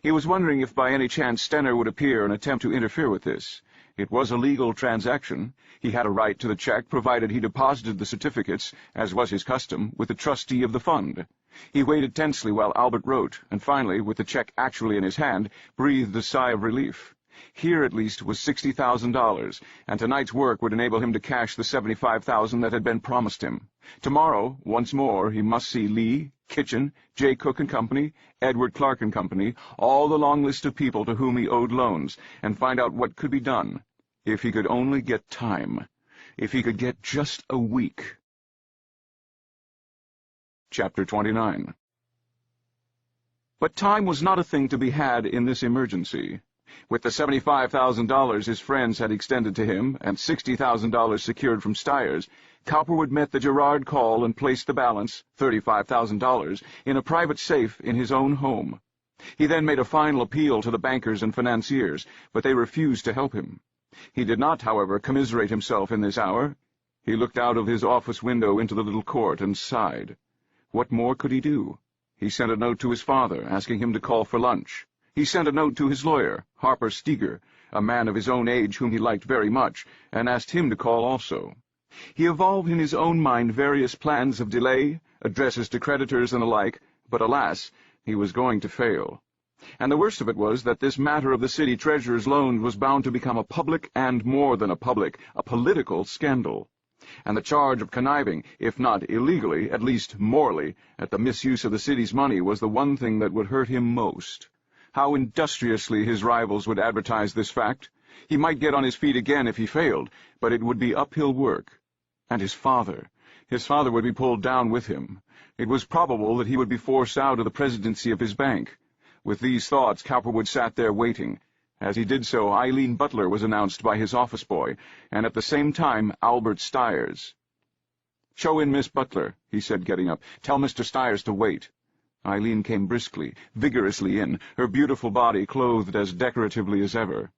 He was wondering if by any chance Stenner would appear and attempt to interfere with this. It was a legal transaction. He had a right to the check, provided he deposited the certificates, as was his custom, with the trustee of the fund. He waited tensely while Albert wrote, and finally, with the check actually in his hand, breathed a sigh of relief. Here, at least, was $60,000, and tonight's work would enable him to cash the $75,000 that had been promised him. Tomorrow, once more, he must see Lee, Kitchen, J. Cook and Company, Edward Clark and Company, all the long list of people to whom he owed loans, and find out what could be done. If he could only get time. If he could get just a week. Chapter 29. But time was not a thing to be had in this emergency. With the $75,000 his friends had extended to him, and $60,000 secured from Stiers, Cowperwood met the Girard call and placed the balance, $35,000, in a private safe in his own home. He then made a final appeal to the bankers and financiers, but they refused to help him. He did not, however, commiserate himself in this hour. He looked out of his office window into the little court and sighed. What more could he do? He sent a note to his father, asking him to call for lunch. He sent a note to his lawyer, Harper Steger, a man of his own age whom he liked very much, and asked him to call also. He evolved in his own mind various plans of delay, addresses to creditors and the like, but alas, he was going to fail. And the worst of it was that this matter of the city treasurer's loan was bound to become a public, and more than a public, a political scandal. And the charge of conniving, if not illegally, at least morally, at the misuse of the city's money was the one thing that would hurt him most. How industriously his rivals would advertise this fact. He might get on his feet again if he failed, but it would be uphill work. And his father would be pulled down with him. It was probable that he would be forced out of the presidency of his bank. With these thoughts, Cowperwood sat there waiting. As he did so, Eileen Butler was announced by his office boy, and at the same time Albert Stiers. "Show in Miss Butler," he said, getting up. "Tell Mr. Stiers to wait." Eileen came briskly, vigorously in, her beautiful body clothed as decoratively as ever.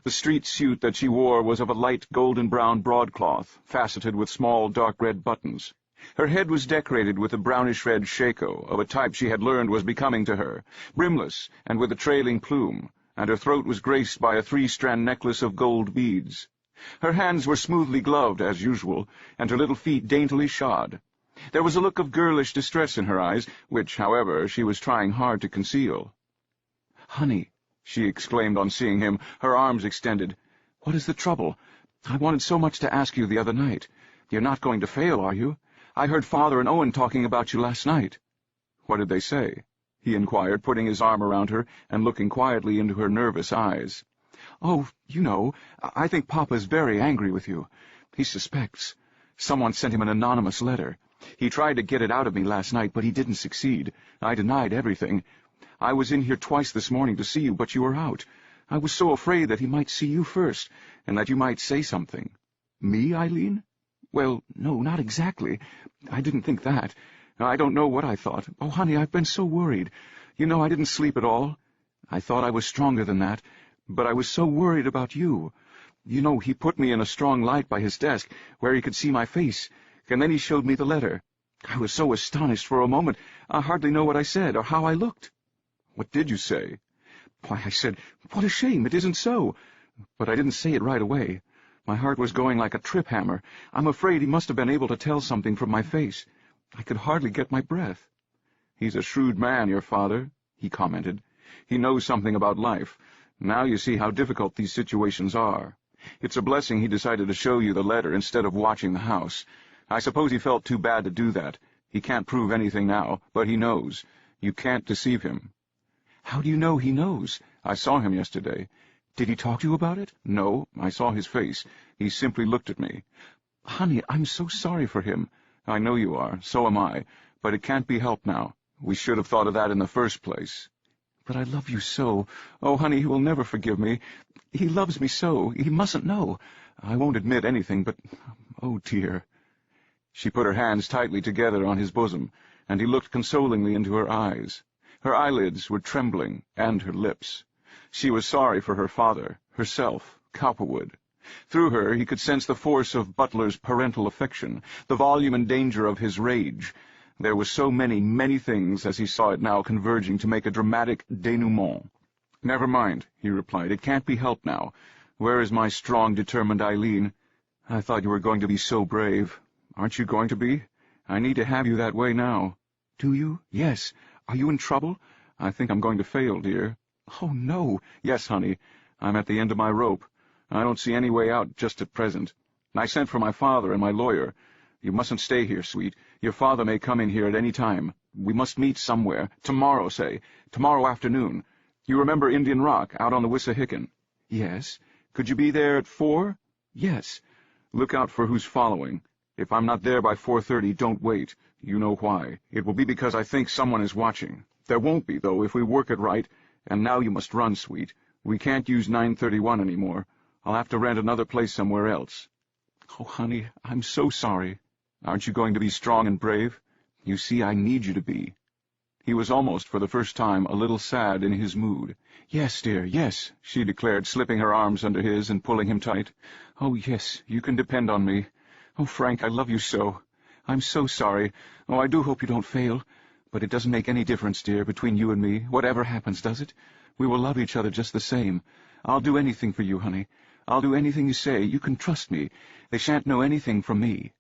The street suit that she wore was of a light golden-brown broadcloth, faceted with small dark-red buttons. Her head was decorated with a brownish-red shako, of a type she had learned was becoming to her, brimless and with a trailing plume, and her throat was graced by a three-strand necklace of gold beads. Her hands were smoothly gloved, as usual, and her little feet daintily shod. There was a look of girlish distress in her eyes, which, however, she was trying hard to conceal. "Honey," she exclaimed on seeing him, her arms extended, "what is the trouble? I wanted so much to ask you the other night. You're not going to fail, are you? I heard Father and Owen talking about you last night." "What did they say?" he inquired, putting his arm around her and looking quietly into her nervous eyes. "Oh, you know, I think Papa's very angry with you. He suspects. Someone sent him an anonymous letter. He tried to get it out of me last night, but he didn't succeed. I denied everything. I was in here twice this morning to see you, but you were out. I was so afraid that he might see you first, and that you might say something." "Me, Eileen?" "Well, no, not exactly. I didn't think that. I don't know what I thought. Oh, honey, I've been so worried. You know, I didn't sleep at all. I thought I was stronger than that, but I was so worried about you. You know, he put me in a strong light by his desk, where he could see my face, and then he showed me the letter. I was so astonished for a moment, I hardly know what I said or how I looked." "What did you say?" "Why, I said, 'What a shame, it isn't so.' But I didn't say it right away. My heart was going like a trip hammer. I'm afraid he must have been able to tell something from my face. I could hardly get my breath." "He's a shrewd man, your father," he commented. "He knows something about life. Now you see how difficult these situations are. It's a blessing he decided to show you the letter instead of watching the house. I suppose he felt too bad to do that. He can't prove anything now, but he knows. You can't deceive him." "How do you know he knows?" "I saw him yesterday." "Did he talk to you about it?" "No, I saw his face. He simply looked at me." "Honey, I'm so sorry for him." "I know you are. So am I. But it can't be helped now. We should have thought of that in the first place." "But I love you so. Oh, honey, he will never forgive me. He loves me so. He mustn't know. I won't admit anything, but, oh, dear." She put her hands tightly together on his bosom, and he looked consolingly into her eyes. Her eyelids were trembling, and her lips. She was sorry for her father, herself, Cowperwood. Through her he could sense the force of Butler's parental affection, the volume and danger of his rage. There were so many, many things, as he saw it now, converging to make a dramatic denouement. "Never mind," he replied. "It can't be helped now. Where is my strong, determined Eileen? I thought you were going to be so brave. Aren't you going to be? I need to have you that way now. Do you? Yes. Are you in trouble? I think I'm going to fail, dear. Oh, no. Yes, honey. I'm at the end of my rope. I don't see any way out just at present. I sent for my father and my lawyer. You mustn't stay here, sweet. Your father may come in here at any time. We must meet somewhere. Tomorrow, say. Tomorrow afternoon. You remember Indian Rock, out on the Wissahickon? Yes. Could you be there at 4? Yes. Look out for who's following. If I'm not there by 4:30, don't wait. You know why. It will be because I think someone is watching. There won't be, though, if we work it right. And now you must run, sweet. We can't use 931 anymore. I'll have to rent another place somewhere else. Oh, honey, I'm so sorry. Aren't you going to be strong and brave? You see, I need you to be. He was almost, for the first time, a little sad in his mood. Yes, dear, yes, she declared, slipping her arms under his and pulling him tight. Oh, yes, you can depend on me. Oh, Frank, I love you so. I'm so sorry. Oh, I do hope you don't fail. But it doesn't make any difference, dear, between you and me, whatever happens, does it? We will love each other just the same. I'll do anything for you, honey. I'll do anything you say. You can trust me. They shan't know anything from me.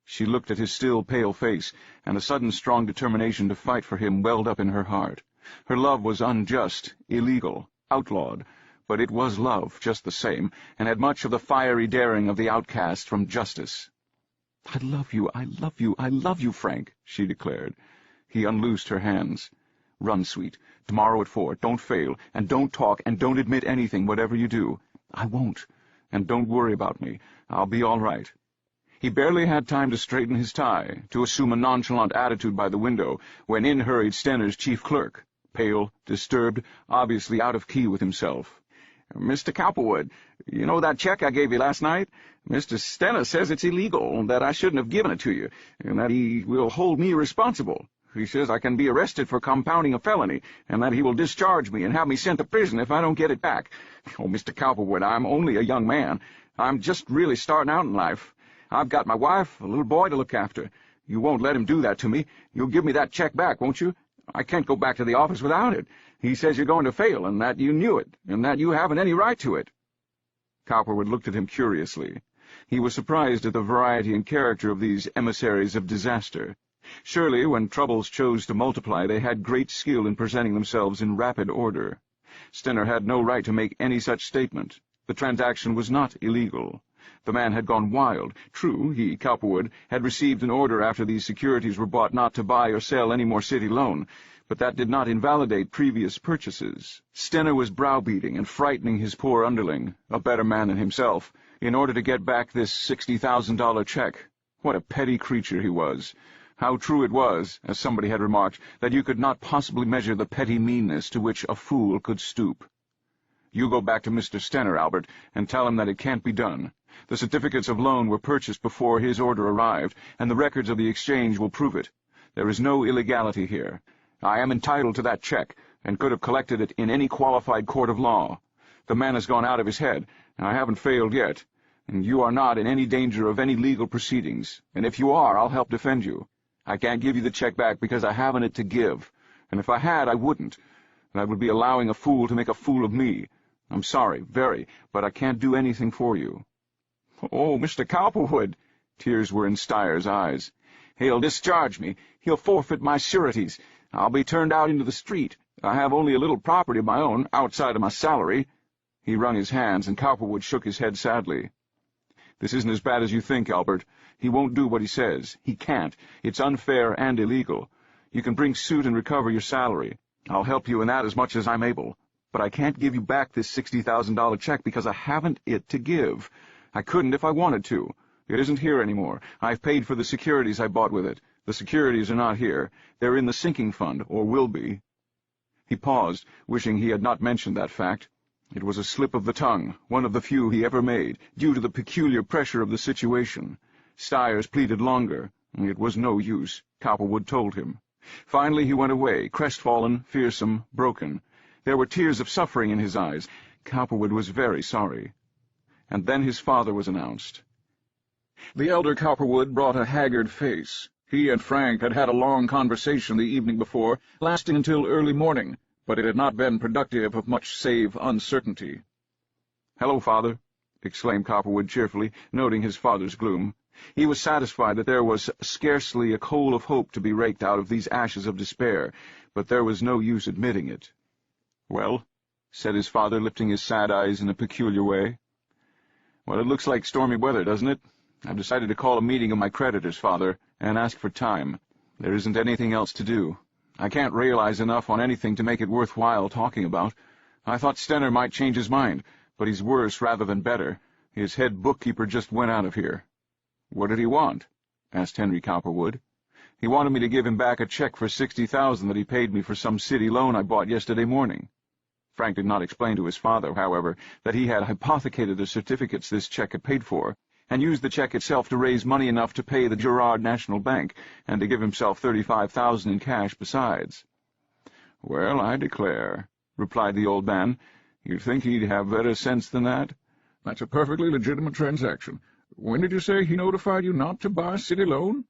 She looked at his still, pale face, and a sudden strong determination to fight for him welled up in her heart. Her love was unjust, illegal, outlawed, but it was love just the same, and had much of the fiery daring of the outcast from justice. I love you, I love you, I love you, Frank, she declared. He unloosed her hands. Run, sweet. Tomorrow at 4. Don't fail, and don't talk, and don't admit anything, whatever you do. I won't. And don't worry about me. I'll be all right. He barely had time to straighten his tie, to assume a nonchalant attitude by the window, when in hurried Stener's chief clerk, pale, disturbed, obviously out of key with himself. Mr. Cowperwood, you know that check I gave you last night? Mr. Stener says it's illegal, that I shouldn't have given it to you, and that he will hold me responsible. He says I can be arrested for compounding a felony, and that he will discharge me and have me sent to prison if I don't get it back. Oh, Mr. Cowperwood, I'm only a young man. I'm just really starting out in life. I've got my wife, a little boy to look after. You won't let him do that to me. You'll give me that check back, won't you? I can't go back to the office without it. He says you're going to fail, and that you knew it, and that you haven't any right to it. Cowperwood looked at him curiously. He was surprised at the variety and character of these emissaries of disaster. Surely, when troubles chose to multiply, they had great skill in presenting themselves in rapid order. Stener had no right to make any such statement. The transaction was not illegal. The man had gone wild. True, he, Cowperwood, had received an order after these securities were bought not to buy or sell any more city loan, but that did not invalidate previous purchases. Stener was browbeating and frightening his poor underling, a better man than himself, in order to get back this $60,000 check. What a petty creature he was! How true it was, as somebody had remarked, that you could not possibly measure the petty meanness to which a fool could stoop. You go back to Mr. Stener, Albert, and tell him that it can't be done. The certificates of loan were purchased before his order arrived, and the records of the exchange will prove it. There is no illegality here. I am entitled to that check, and could have collected it in any qualified court of law. The man has gone out of his head, and I haven't failed yet, and you are not in any danger of any legal proceedings, and if you are, I'll help defend you. I can't give you the check back because I haven't it to give, and if I had, I wouldn't. That would be allowing a fool to make a fool of me. I'm sorry, very, but I can't do anything for you. Oh, Mr. Cowperwood! Tears were in Steyer's eyes. He'll discharge me. He'll forfeit my sureties. I'll be turned out into the street. I have only a little property of my own, outside of my salary. He wrung his hands, and Cowperwood shook his head sadly. This isn't as bad as you think, Albert. He won't do what he says. He can't. It's unfair and illegal. You can bring suit and recover your salary. I'll help you in that as much as I'm able. But I can't give you back this $60,000 check because I haven't it to give. I couldn't if I wanted to. It isn't here anymore. I've paid for the securities I bought with it. The securities are not here. They're in the sinking fund, or will be. He paused, wishing he had not mentioned that fact. It was a slip of the tongue, one of the few he ever made, due to the peculiar pressure of the situation. Steyers pleaded longer. It was no use, Cowperwood told him. Finally he went away, crestfallen, fearsome, broken. There were tears of suffering in his eyes. Cowperwood was very sorry. And then his father was announced. The elder Cowperwood brought a haggard face. He and Frank had had a long conversation the evening before, lasting until early morning, but it had not been productive of much save uncertainty. "Hello, Father," exclaimed Cowperwood cheerfully, noting his father's gloom. He was satisfied that there was scarcely a coal of hope to be raked out of these ashes of despair, but there was no use admitting it. "Well," said his father, lifting his sad eyes in a peculiar way. "Well, it looks like stormy weather, doesn't it? I've decided to call a meeting of my creditors, Father, and ask for time. There isn't anything else to do. I can't realize enough on anything to make it worthwhile talking about. I thought Stenner might change his mind, but he's worse rather than better. His head bookkeeper just went out of here." "What did he want?" asked Henry Cowperwood. "He wanted me to give him back a check for $60,000 that he paid me for some city loan I bought yesterday morning." Frank did not explain to his father, however, that he had hypothecated the certificates this check had paid for, and used the check itself to raise money enough to pay the Girard National Bank, and to give himself $35,000 in cash besides. "Well, I declare," replied the old man. "You'd think he'd have better sense than that." "That's a perfectly legitimate transaction. When did you say he notified you not to buy a city loan?"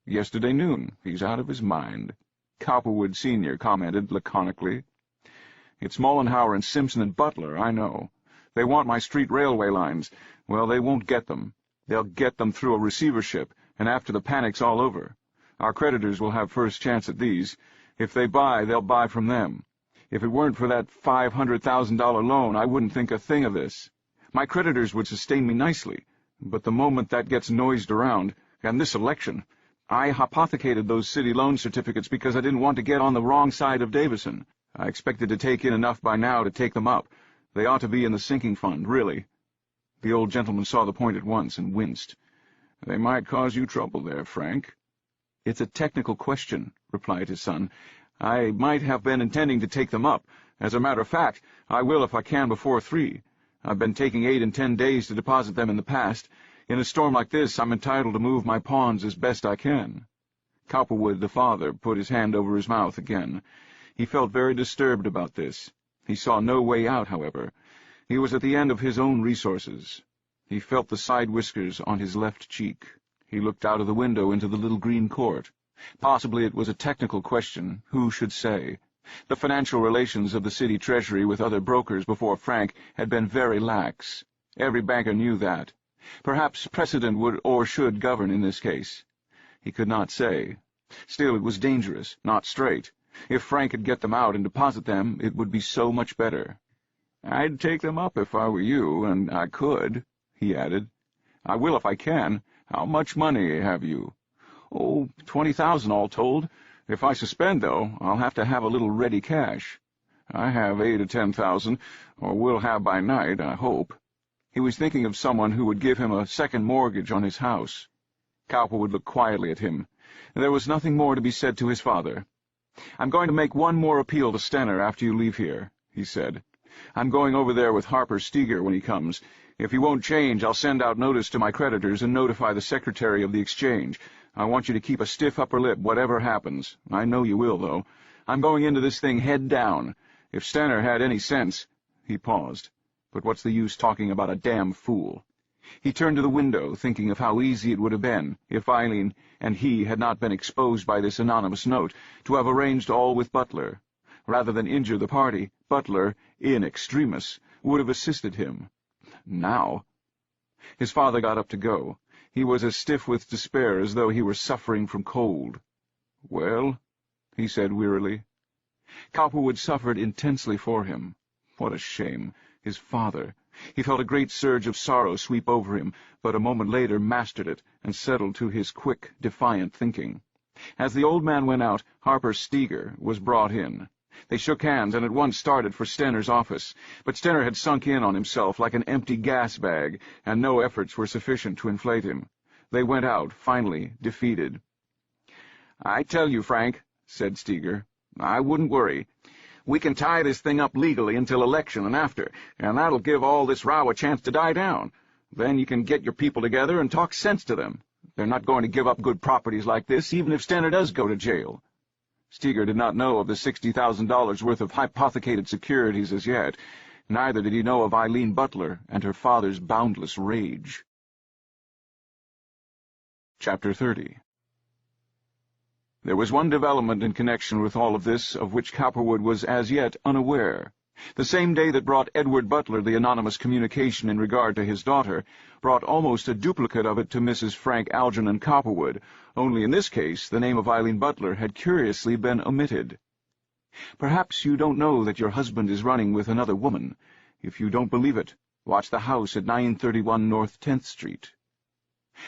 "Yesterday noon. He's out of his mind," Cowperwood Sr. commented laconically. "It's Mollenhauer and Simpson and Butler, I know. They want my street railway lines. Well, they won't get them. They'll get them through a receivership, and after the panic's all over. Our creditors will have first chance at these. If they buy, they'll buy from them. If it weren't for that $500,000 loan, I wouldn't think a thing of this. My creditors would sustain me nicely, but the moment that gets noised around, and this election, I hypothecated those city loan certificates because I didn't want to get on the wrong side of Davison. I expected to take in enough by now to take them up. They ought to be in the sinking fund, really." The old gentleman saw the point at once and winced. "They might cause you trouble there, Frank." "It's a technical question," replied his son. "I might have been intending to take them up. As a matter of fact, I will if I can before 3. I've been taking 8 and 10 days to deposit them in the past. In a storm like this, I'm entitled to move my pawns as best I can." Cowperwood, the father, put his hand over his mouth again. He felt very disturbed about this. He saw no way out, however. He was at the end of his own resources. He felt the side whiskers on his left cheek. He looked out of the window into the little green court. Possibly it was a technical question. Who should say? The financial relations of the city treasury with other brokers before Frank had been very lax. Every banker knew that. Perhaps precedent would or should govern in this case. He could not say. Still, it was dangerous, not straight. If Frank could get them out and deposit them, it would be so much better. "I'd take them up if I were you, and I could," he added. "I will if I can. How much money have you?" "Oh, 20,000 all told. If I suspend, though, I'll have to have a little ready cash." "I have 8 or 10,000, or will have by night, I hope." He was thinking of someone who would give him a second mortgage on his house. Cowperwood looked quietly at him. There was nothing more to be said to his father. "I'm going to make one more appeal to Stenner after you leave here," he said. "I'm going over there with Harper Steger when he comes. If he won't change, I'll send out notice to my creditors and notify the Secretary of the Exchange. I want you to keep a stiff upper lip, whatever happens. I know you will, though. I'm going into this thing head down. If Stenner had any sense—" He paused. But what's the use talking about a damn fool? He turned to the window, thinking of how easy it would have been, if Eileen and he had not been exposed by this anonymous note, to have arranged all with Butler. Rather than injure the party, Butler, in extremis, would have assisted him. Now— His father got up to go. He was as stiff with despair as though he were suffering from cold. "Well," he said wearily. Cowperwood suffered intensely for him. What a shame! His father! He felt a great surge of sorrow sweep over him, but a moment later mastered it and settled to his quick, defiant thinking. As the old man went out, Harper Steger was brought in. They shook hands and at once started for Stenner's office, but Stenner had sunk in on himself like an empty gas bag, and no efforts were sufficient to inflate him. They went out, finally, defeated. "I tell you, Frank," said Steger, "I wouldn't worry. We can tie this thing up legally until election and after, and that'll give all this row a chance to die down. Then you can get your people together and talk sense to them. They're not going to give up good properties like this, even if Stenner does go to jail." Steger did not know of the $60,000 worth of hypothecated securities as yet. Neither did he know of Eileen Butler and her father's boundless rage. Chapter 30. There was one development in connection with all of this of which Cowperwood was as yet unaware. The same day that brought Edward Butler the anonymous communication in regard to his daughter brought almost a duplicate of it to Mrs. Frank Algernon Cowperwood, only in this case the name of Eileen Butler had curiously been omitted. Perhaps you don't know that your husband is running with another woman. If you don't believe it, watch the house at 931 North 10th Street.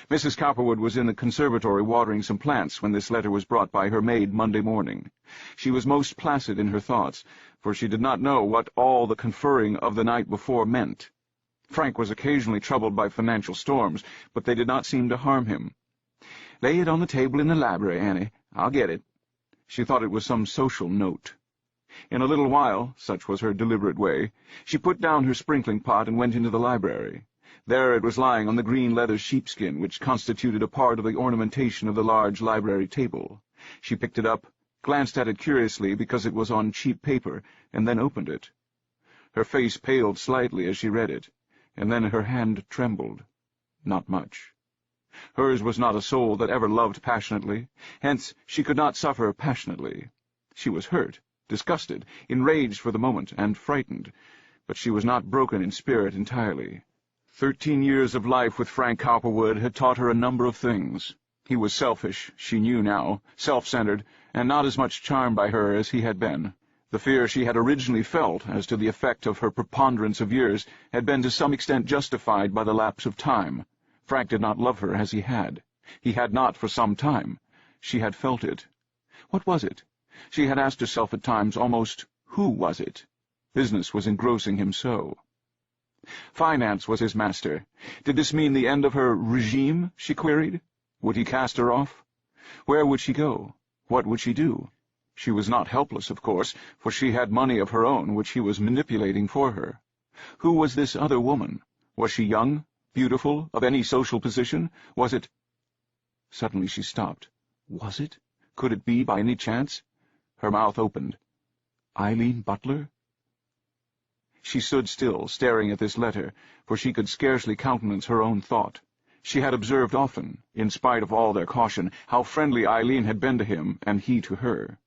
Mrs. Cowperwood was in the conservatory watering some plants when this letter was brought by her maid Monday morning. She was most placid in her thoughts, for she did not know what all the conferring of the night before meant. Frank was occasionally troubled by financial storms, but they did not seem to harm him. "Lay it on the table in the library, Annie. I'll get it." She thought it was some social note. In a little while, such was her deliberate way, she put down her sprinkling pot and went into the library. There it was lying on the green leather sheepskin which constituted a part of the ornamentation of the large library table. She picked it up, glanced at it curiously because it was on cheap paper, and then opened it. Her face paled slightly as she read it, and then her hand trembled. Not much. Hers was not a soul that ever loved passionately, hence she could not suffer passionately. She was hurt, disgusted, enraged for the moment, and frightened, but she was not broken in spirit entirely. 13 years of life with Frank Cowperwood had taught her a number of things. He was selfish, she knew now, self-centered, and not as much charmed by her as he had been. The fear she had originally felt as to the effect of her preponderance of years had been to some extent justified by the lapse of time. Frank did not love her as he had. He had not for some time. She had felt it. What was it? She had asked herself at times almost, who was it? Business was engrossing him so. Finance was his master. Did this mean the end of her regime, she queried? Would he cast her off? Where would she go? What would she do? She was not helpless, of course, for she had money of her own which he was manipulating for her. Who was this other woman? Was she young, beautiful, of any social position? Was it— Suddenly she stopped. Was it? Could it be by any chance? Her mouth opened. Eileen Butler? She stood still, staring at this letter, for she could scarcely countenance her own thought. She had observed often, in spite of all their caution, how friendly Eileen had been to him, and he to her.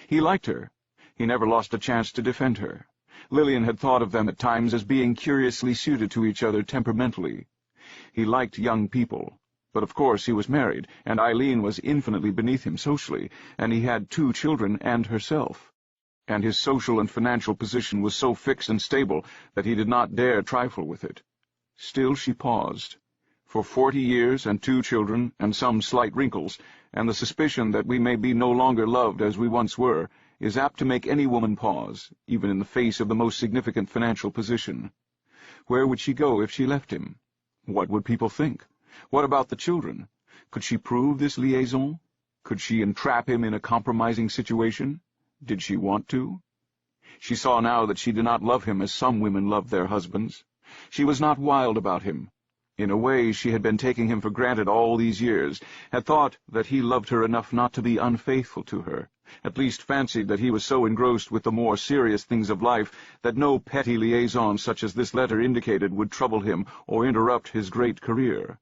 He liked her. He never lost a chance to defend her. Lillian had thought of them at times as being curiously suited to each other temperamentally. He liked young people, but of course he was married, and Eileen was infinitely beneath him socially, and he had 2 children and herself. And his social and financial position was so fixed and stable that he did not dare trifle with it. Still she paused. For 40 years and 2 children and some slight wrinkles, and the suspicion that we may be no longer loved as we once were, is apt to make any woman pause, even in the face of the most significant financial position. Where would she go if she left him? What would people think? What about the children? Could she prove this liaison? Could she entrap him in a compromising situation? Did she want to? She saw now that she did not love him as some women love their husbands. She was not wild about him. In a way, she had been taking him for granted all these years, had thought that he loved her enough not to be unfaithful to her, at least fancied that he was so engrossed with the more serious things of life that no petty liaison such as this letter indicated would trouble him or interrupt his great career.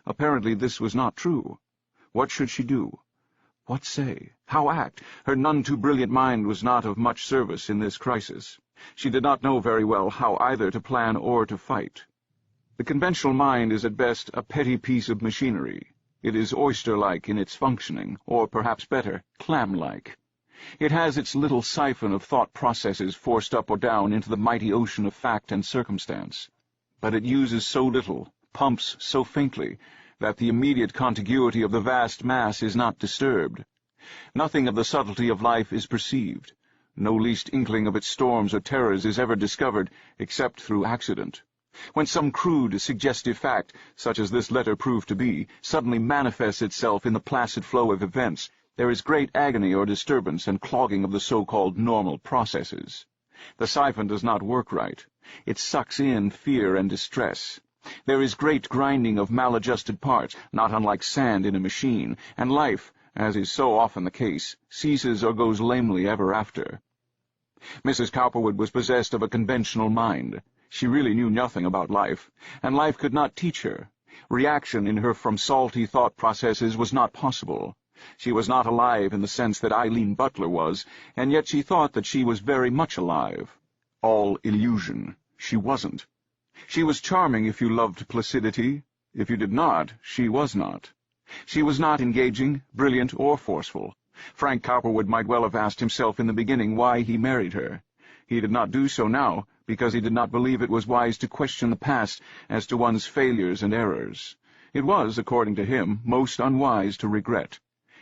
Apparently this was not true. What should she do? What say? How act? Her none too brilliant mind was not of much service in this crisis. She did not know very well how either to plan or to fight. The conventional mind is at best a petty piece of machinery. It is oyster-like in its functioning, or perhaps better, clam-like. It has its little siphon of thought processes forced up or down into the mighty ocean of fact and circumstance. But it uses so little, pumps so faintly, that the immediate contiguity of the vast mass is not disturbed. Nothing of the subtlety of life is perceived. No least inkling of its storms or terrors is ever discovered, except through accident. When some crude, suggestive fact, such as this letter proved to be, suddenly manifests itself in the placid flow of events, there is great agony or disturbance and clogging of the so-called normal processes. The siphon does not work right. It sucks in fear and distress. There is great grinding of maladjusted parts, not unlike sand in a machine, and life, as is so often the case, ceases or goes lamely ever after. Mrs. Cowperwood was possessed of a conventional mind. She really knew nothing about life, and life could not teach her. Reaction in her from salty thought processes was not possible. She was not alive in the sense that Eileen Butler was, and yet she thought that she was very much alive. All illusion. She wasn't. She was charming if you loved placidity. If you did not, she was not. She was not engaging, brilliant, or forceful. Frank Cowperwood might well have asked himself in the beginning why he married her. He did not do so now, because he did not believe it was wise to question the past as to one's failures and errors. It was, according to him, most unwise to regret.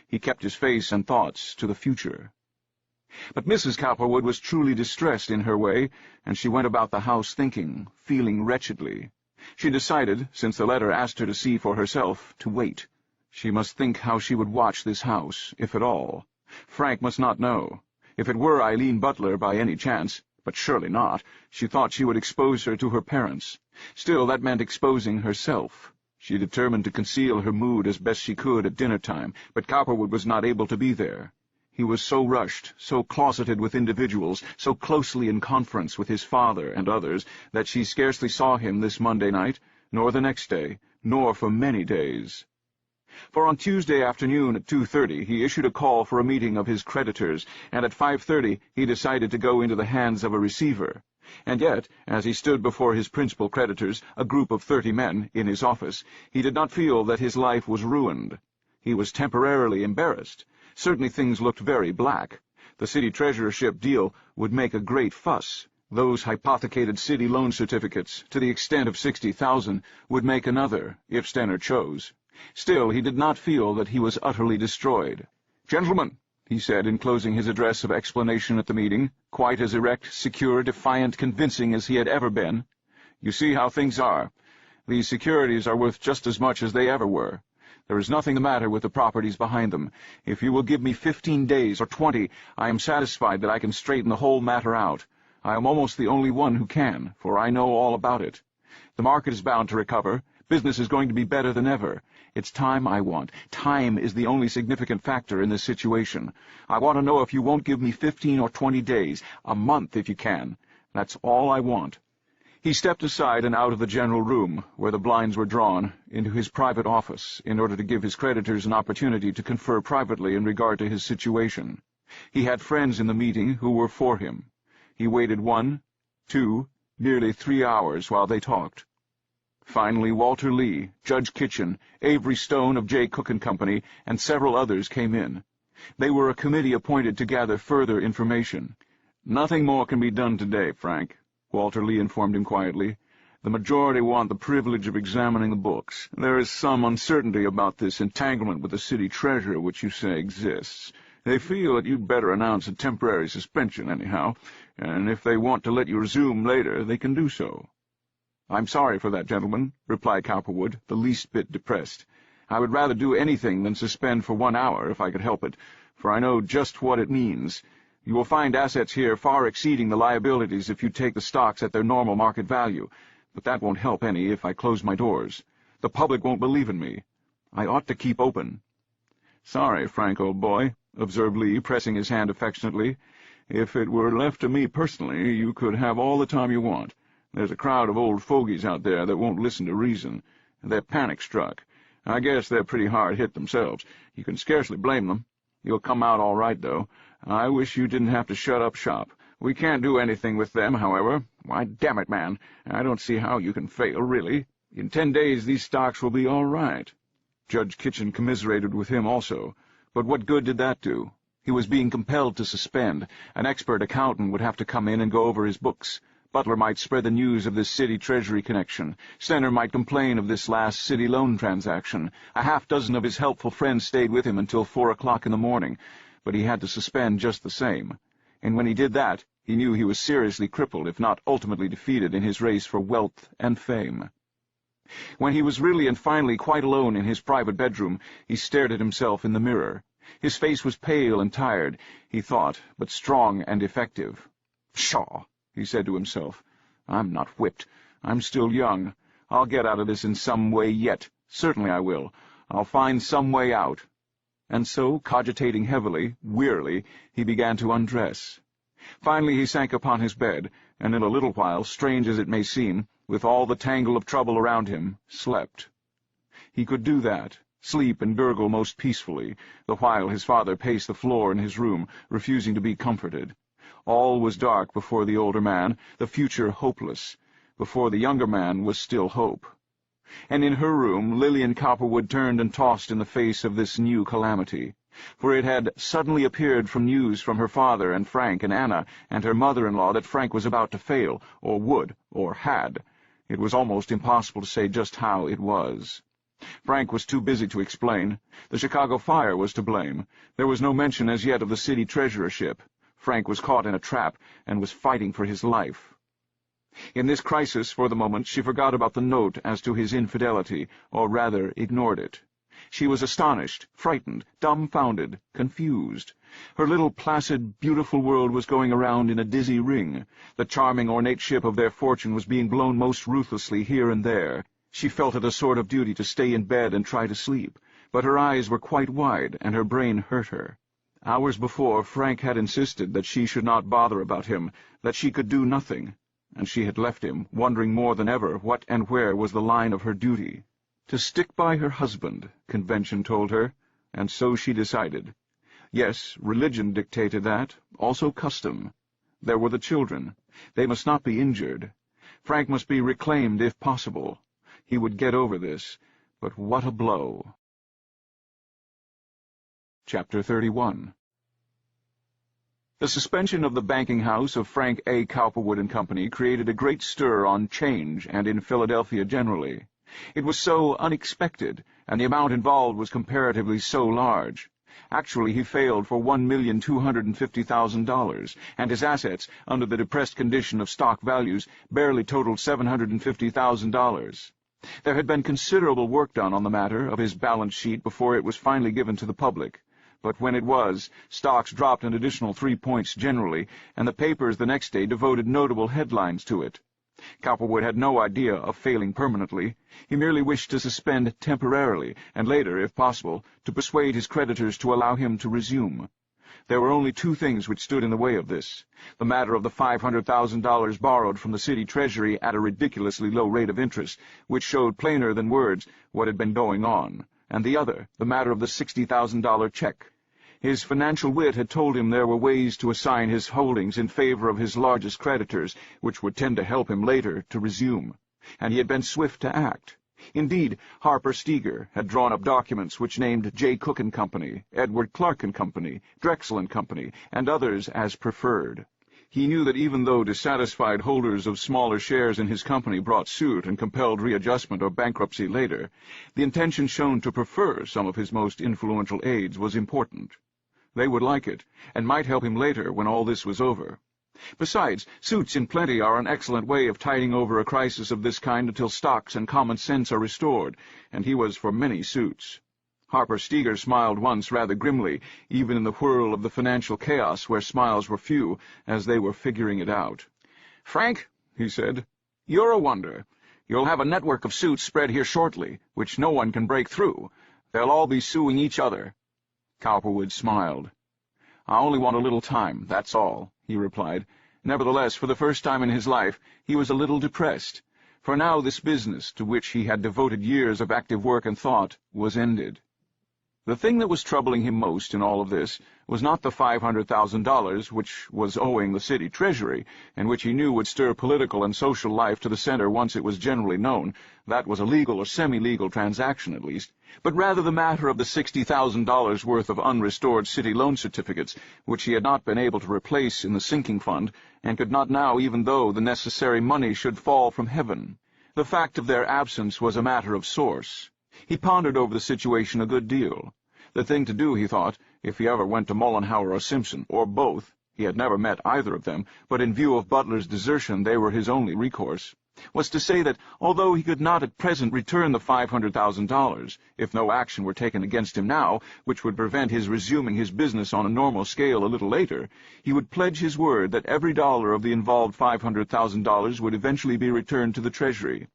He kept his face and thoughts to the future. But Mrs. Cowperwood was truly distressed in her way, and she went about the house thinking, feeling wretchedly. She decided, since the letter asked her to see for herself, to wait. She must think how she would watch this house, if at all. Frank must not know. If it were Eileen Butler by any chance, but surely not, she thought she would expose her to her parents. Still, that meant exposing herself. She determined to conceal her mood as best she could at dinner-time, but Cowperwood was not able to be there. He was so rushed, so closeted with individuals, so closely in conference with his father and others, that she scarcely saw him this Monday night, nor the next day, nor for many days. For on Tuesday afternoon at 2:30 he issued a call for a meeting of his creditors, and at 5:30 he decided to go into the hands of a receiver. And yet, as he stood before his principal creditors, a group of 30 men, in his office, he did not feel that his life was ruined. He was temporarily embarrassed. Certainly things looked very black. The city treasurership deal would make a great fuss. Those hypothecated city loan certificates, to the extent of $60,000, would make another, if Stenner chose. Still, he did not feel that he was utterly destroyed. "Gentlemen," he said in closing his address of explanation at the meeting, quite as erect, secure, defiant, convincing as he had ever been, "you see how things are. These securities are worth just as much as they ever were. There is nothing the matter with the properties behind them. If you will give me 15 days or 20, I am satisfied that I can straighten the whole matter out. I am almost the only one who can, for I know all about it. The market is bound to recover. Business is going to be better than ever. It's time I want. Time is the only significant factor in this situation. I want to know if you won't give me 15 or 20 days, a month if you can. That's all I want." He stepped aside and out of the general room, where the blinds were drawn, into his private office, in order to give his creditors an opportunity to confer privately in regard to his situation. He had friends in the meeting who were for him. He waited 1, 2, nearly 3 hours while they talked. Finally, Walter Lee, Judge Kitchen, Avery Stone of Tighe Company, and several others came in. They were a committee appointed to gather further information. "Nothing more can be done today, Frank," Walter Lee informed him quietly. "The majority want the privilege of examining the books. There is some uncertainty about this entanglement with the city treasurer which you say exists. They feel that you'd better announce a temporary suspension anyhow, and if they want to let you resume later, they can do so." "I'm sorry for that, gentlemen," replied Cowperwood, the least bit depressed. "I would rather do anything than suspend for 1 hour, if I could help it, for I know just what it means. You will find assets here far exceeding the liabilities if you take the stocks at their normal market value, but that won't help any if I close my doors. The public won't believe in me. I ought to keep open." "Sorry, Frank, old boy," observed Lee, pressing his hand affectionately. "If it were left to me personally, you could have all the time you want. There's a crowd of old fogies out there that won't listen to reason. They're panic-struck. I guess they're pretty hard hit themselves. You can scarcely blame them. You'll come out all right, though. I wish you didn't have to shut up shop. We can't do anything with them, however. Why, damn it, man, I don't see how you can fail, really. In 10 days these stocks will be all right." Judge Kitchen commiserated with him also. But what good did that do? He was being compelled to suspend. An expert accountant would have to come in and go over his books. Butler might spread the news of this city treasury connection. Stenner might complain of this last city loan transaction. A half-dozen of his helpful friends stayed with him until 4 o'clock in the morning, but he had to suspend just the same. And when he did that, he knew he was seriously crippled, if not ultimately defeated, in his race for wealth and fame. When he was really and finally quite alone in his private bedroom, he stared at himself in the mirror. His face was pale and tired, he thought, but strong and effective. "Pshaw," he said to himself. "I'm not whipped. I'm still young. I'll get out of this in some way yet. Certainly I will. I'll find some way out." And so, cogitating heavily, wearily, he began to undress. Finally he sank upon his bed, and in a little while, strange as it may seem, with all the tangle of trouble around him, slept. He could do that, sleep and gurgle most peacefully, the while his father paced the floor in his room, refusing to be comforted. All was dark before the older man, the future hopeless. Before the younger man was still hope. And in her room Lillian Cowperwood turned and tossed in the face of this new calamity. For it had suddenly appeared from news from her father and Frank and Anna and her mother-in-law that Frank was about to fail, or would, or had. It was almost impossible to say just how it was. Frank was too busy to explain. The Chicago fire was to blame. There was no mention as yet of the city treasurership. Frank was caught in a trap and was fighting for his life. In this crisis, for the moment, she forgot about the note as to his infidelity, or rather ignored it. She was astonished, frightened, dumbfounded, confused. Her little placid, beautiful world was going around in a dizzy ring. The charming, ornate ship of their fortune was being blown most ruthlessly here and there. She felt it a sort of duty to stay in bed and try to sleep, but her eyes were quite wide, and her brain hurt her. Hours before, Frank had insisted that she should not bother about him, that she could do nothing, and she had left him, wondering more than ever what and where was the line of her duty. To stick by her husband, convention told her, and so she decided. Yes, religion dictated that, also custom. There were the children. They must not be injured. Frank must be reclaimed if possible. He would get over this, but what a blow. Chapter 31. The suspension of the banking house of Frank A. Cowperwood & Company created a great stir on 'Change and in Philadelphia generally. It was so unexpected, and the amount involved was comparatively so large. Actually, he failed for $1,250,000, and his assets, under the depressed condition of stock values, barely totaled $750,000. There had been considerable work done on the matter of his balance sheet before it was finally given to the public. But when it was, stocks dropped an additional 3 points generally, and the papers the next day devoted notable headlines to it. Cowperwood had no idea of failing permanently. He merely wished to suspend temporarily, and later, if possible, to persuade his creditors to allow him to resume. There were only two things which stood in the way of this: the matter of the $500,000 borrowed from the city treasury at a ridiculously low rate of interest, which showed plainer than words what had been going on, and the other, the matter of the $60,000 check. His financial wit had told him there were ways to assign his holdings in favor of his largest creditors, which would tend to help him later to resume, and he had been swift to act. Indeed, Harper Steger had drawn up documents which named J. Cook & Company, Edward Clark & Company, Drexel & Company, and others as preferred. He knew that even though dissatisfied holders of smaller shares in his company brought suit and compelled readjustment or bankruptcy later, the intention shown to prefer some of his most influential aides was important. They would like it, and might help him later when all this was over. Besides, suits in plenty are an excellent way of tiding over a crisis of this kind until stocks and common sense are restored, and he was for many suits. Harper Steger smiled once rather grimly, even in the whirl of the financial chaos where smiles were few, as they were figuring it out. "Frank," he said, "you're a wonder. You'll have a network of suits spread here shortly, which no one can break through. They'll all be suing each other." Cowperwood smiled. "I only want a little time, that's all," he replied. Nevertheless, for the first time in his life, he was a little depressed, for now this business, to which he had devoted years of active work and thought, was ended. The thing that was troubling him most in all of this was not the $500,000 which was owing the city treasury, and which he knew would stir political and social life to the center once it was generally known. That was a legal or semi-legal transaction, at least, but rather the matter of the $60,000 worth of unrestored city loan certificates, which he had not been able to replace in the sinking fund, and could not now, even though the necessary money should fall from heaven. The fact of their absence was a matter of source. He pondered over the situation a good deal. The thing to do, he thought, if he ever went to Mollenhauer or Simpson, or both — he had never met either of them, but in view of Butler's desertion they were his only recourse — was to say that, although he could not at present return the $500,000, if no action were taken against him now, which would prevent his resuming his business on a normal scale a little later, he would pledge his word that every dollar of the involved $500,000 would eventually be returned to the Treasury.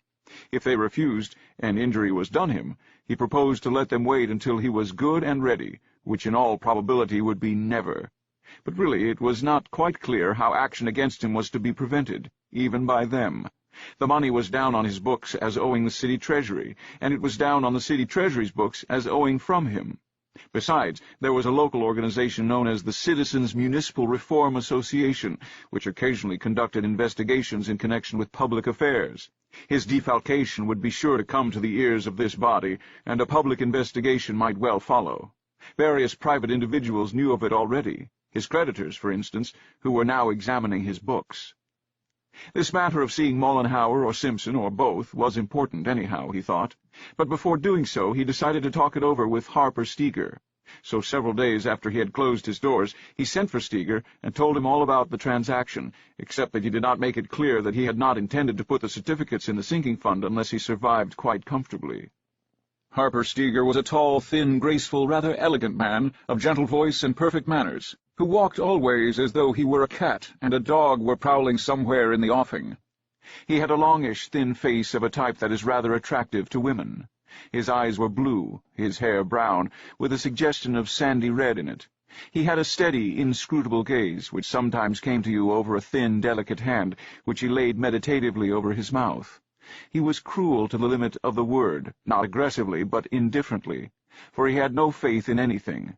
If they refused, and injury was done him, he proposed to let them wait until he was good and ready, which in all probability would be never. But really it was not quite clear how action against him was to be prevented, even by them. The money was down on his books as owing the city treasury, and it was down on the city treasury's books as owing from him. Besides, there was a local organization known as the Citizens Municipal Reform Association, which occasionally conducted investigations in connection with public affairs. His defalcation would be sure to come to the ears of this body, and a public investigation might well follow. Various private individuals knew of it already, his creditors, for instance, who were now examining his books. This matter of seeing Mollenhauer or Simpson, or both, was important anyhow, he thought. But before doing so, he decided to talk it over with Harper Steger. So several days after he had closed his doors, he sent for Steger and told him all about the transaction, except that he did not make it clear that he had not intended to put the certificates in the sinking fund unless he survived quite comfortably. Harper Steger was a tall, thin, graceful, rather elegant man, of gentle voice and perfect manners, who walked always as though he were a cat and a dog were prowling somewhere in the offing. He had a longish, thin face of a type that is rather attractive to women. His eyes were blue, his hair brown, with a suggestion of sandy red in it. He had a steady, inscrutable gaze, which sometimes came to you over a thin, delicate hand, which he laid meditatively over his mouth. He was cruel to the limit of the word, not aggressively, but indifferently, for he had no faith in anything.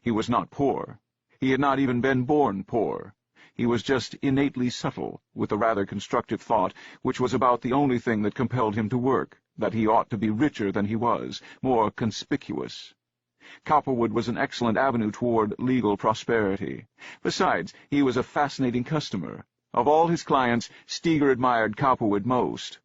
He was not poor. He had not even been born poor. He was just innately subtle, with a rather constructive thought, which was about the only thing that compelled him to work, that he ought to be richer than he was, more conspicuous. Cowperwood was an excellent avenue toward legal prosperity. Besides, he was a fascinating customer. Of all his clients, Steger admired Cowperwood most.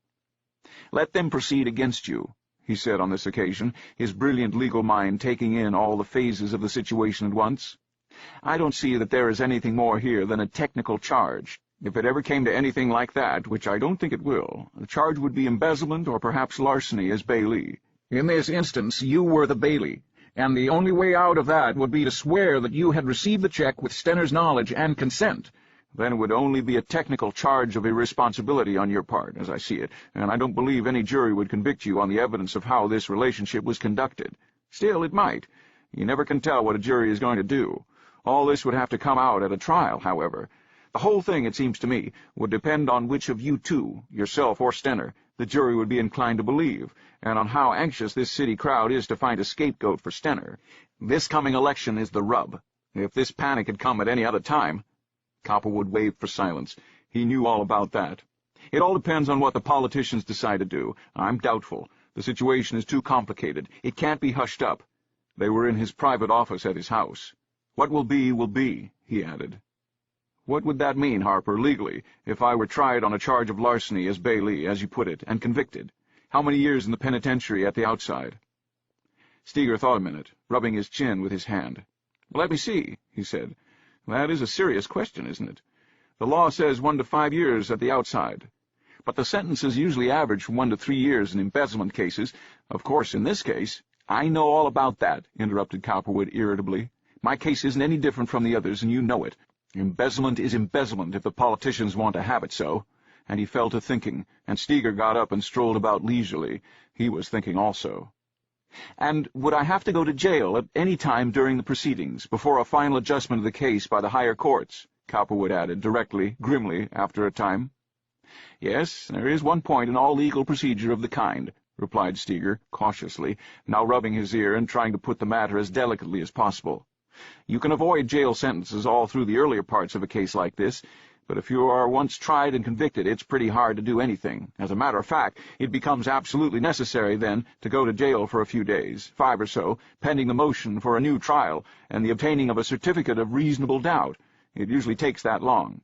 "Let them proceed against you," he said on this occasion, his brilliant legal mind taking in all the phases of the situation at once. "I don't see that there is anything more here than a technical charge. If it ever came to anything like that, which I don't think it will, the charge would be embezzlement or perhaps larceny as bailee. In this instance, you were the bailee, and the only way out of that would be to swear that you had received the check with Stener's knowledge and consent. Then it would only be a technical charge of irresponsibility on your part, as I see it, and I don't believe any jury would convict you on the evidence of how this relationship was conducted. Still, it might. You never can tell what a jury is going to do. All this would have to come out at a trial, however. The whole thing, it seems to me, would depend on which of you two, yourself or Stener, the jury would be inclined to believe, and on how anxious this city crowd is to find a scapegoat for Stener. This coming election is the rub. If this panic had come at any other time—" Cowperwood waved for silence. He knew all about that. "It all depends on what the politicians decide to do. I'm doubtful. The situation is too complicated. It can't be hushed up." They were in his private office at his house. "What will be," he added. "What would that mean, Harper, legally, if I were tried on a charge of larceny as bailee, as you put it, and convicted? How many years in the penitentiary at the outside?" Steger thought a minute, rubbing his chin with his hand. "Let me see," he said. "That is a serious question, isn't it? The law says 1 to 5 years at the outside. But the sentences usually average from 1 to 3 years in embezzlement cases. Of course, in this case—" "I know all about that," interrupted Cowperwood irritably. "My case isn't any different from the others, and you know it. Embezzlement is embezzlement if the politicians want to have it so." And he fell to thinking, and Steger got up and strolled about leisurely. He was thinking also. "And would I have to go to jail at any time during the proceedings, before a final adjustment of the case by the higher courts?" Cowperwood added, directly, grimly, after a time. "Yes, there is one point in all legal procedure of the kind," replied Steger, cautiously, now rubbing his ear and trying to put the matter as delicately as possible. "You can avoid jail sentences all through the earlier parts of a case like this, but if you are once tried and convicted, it's pretty hard to do anything. As a matter of fact, it becomes absolutely necessary, then, to go to jail for a few days, 5 or so, pending the motion for a new trial and the obtaining of a certificate of reasonable doubt. It usually takes that long."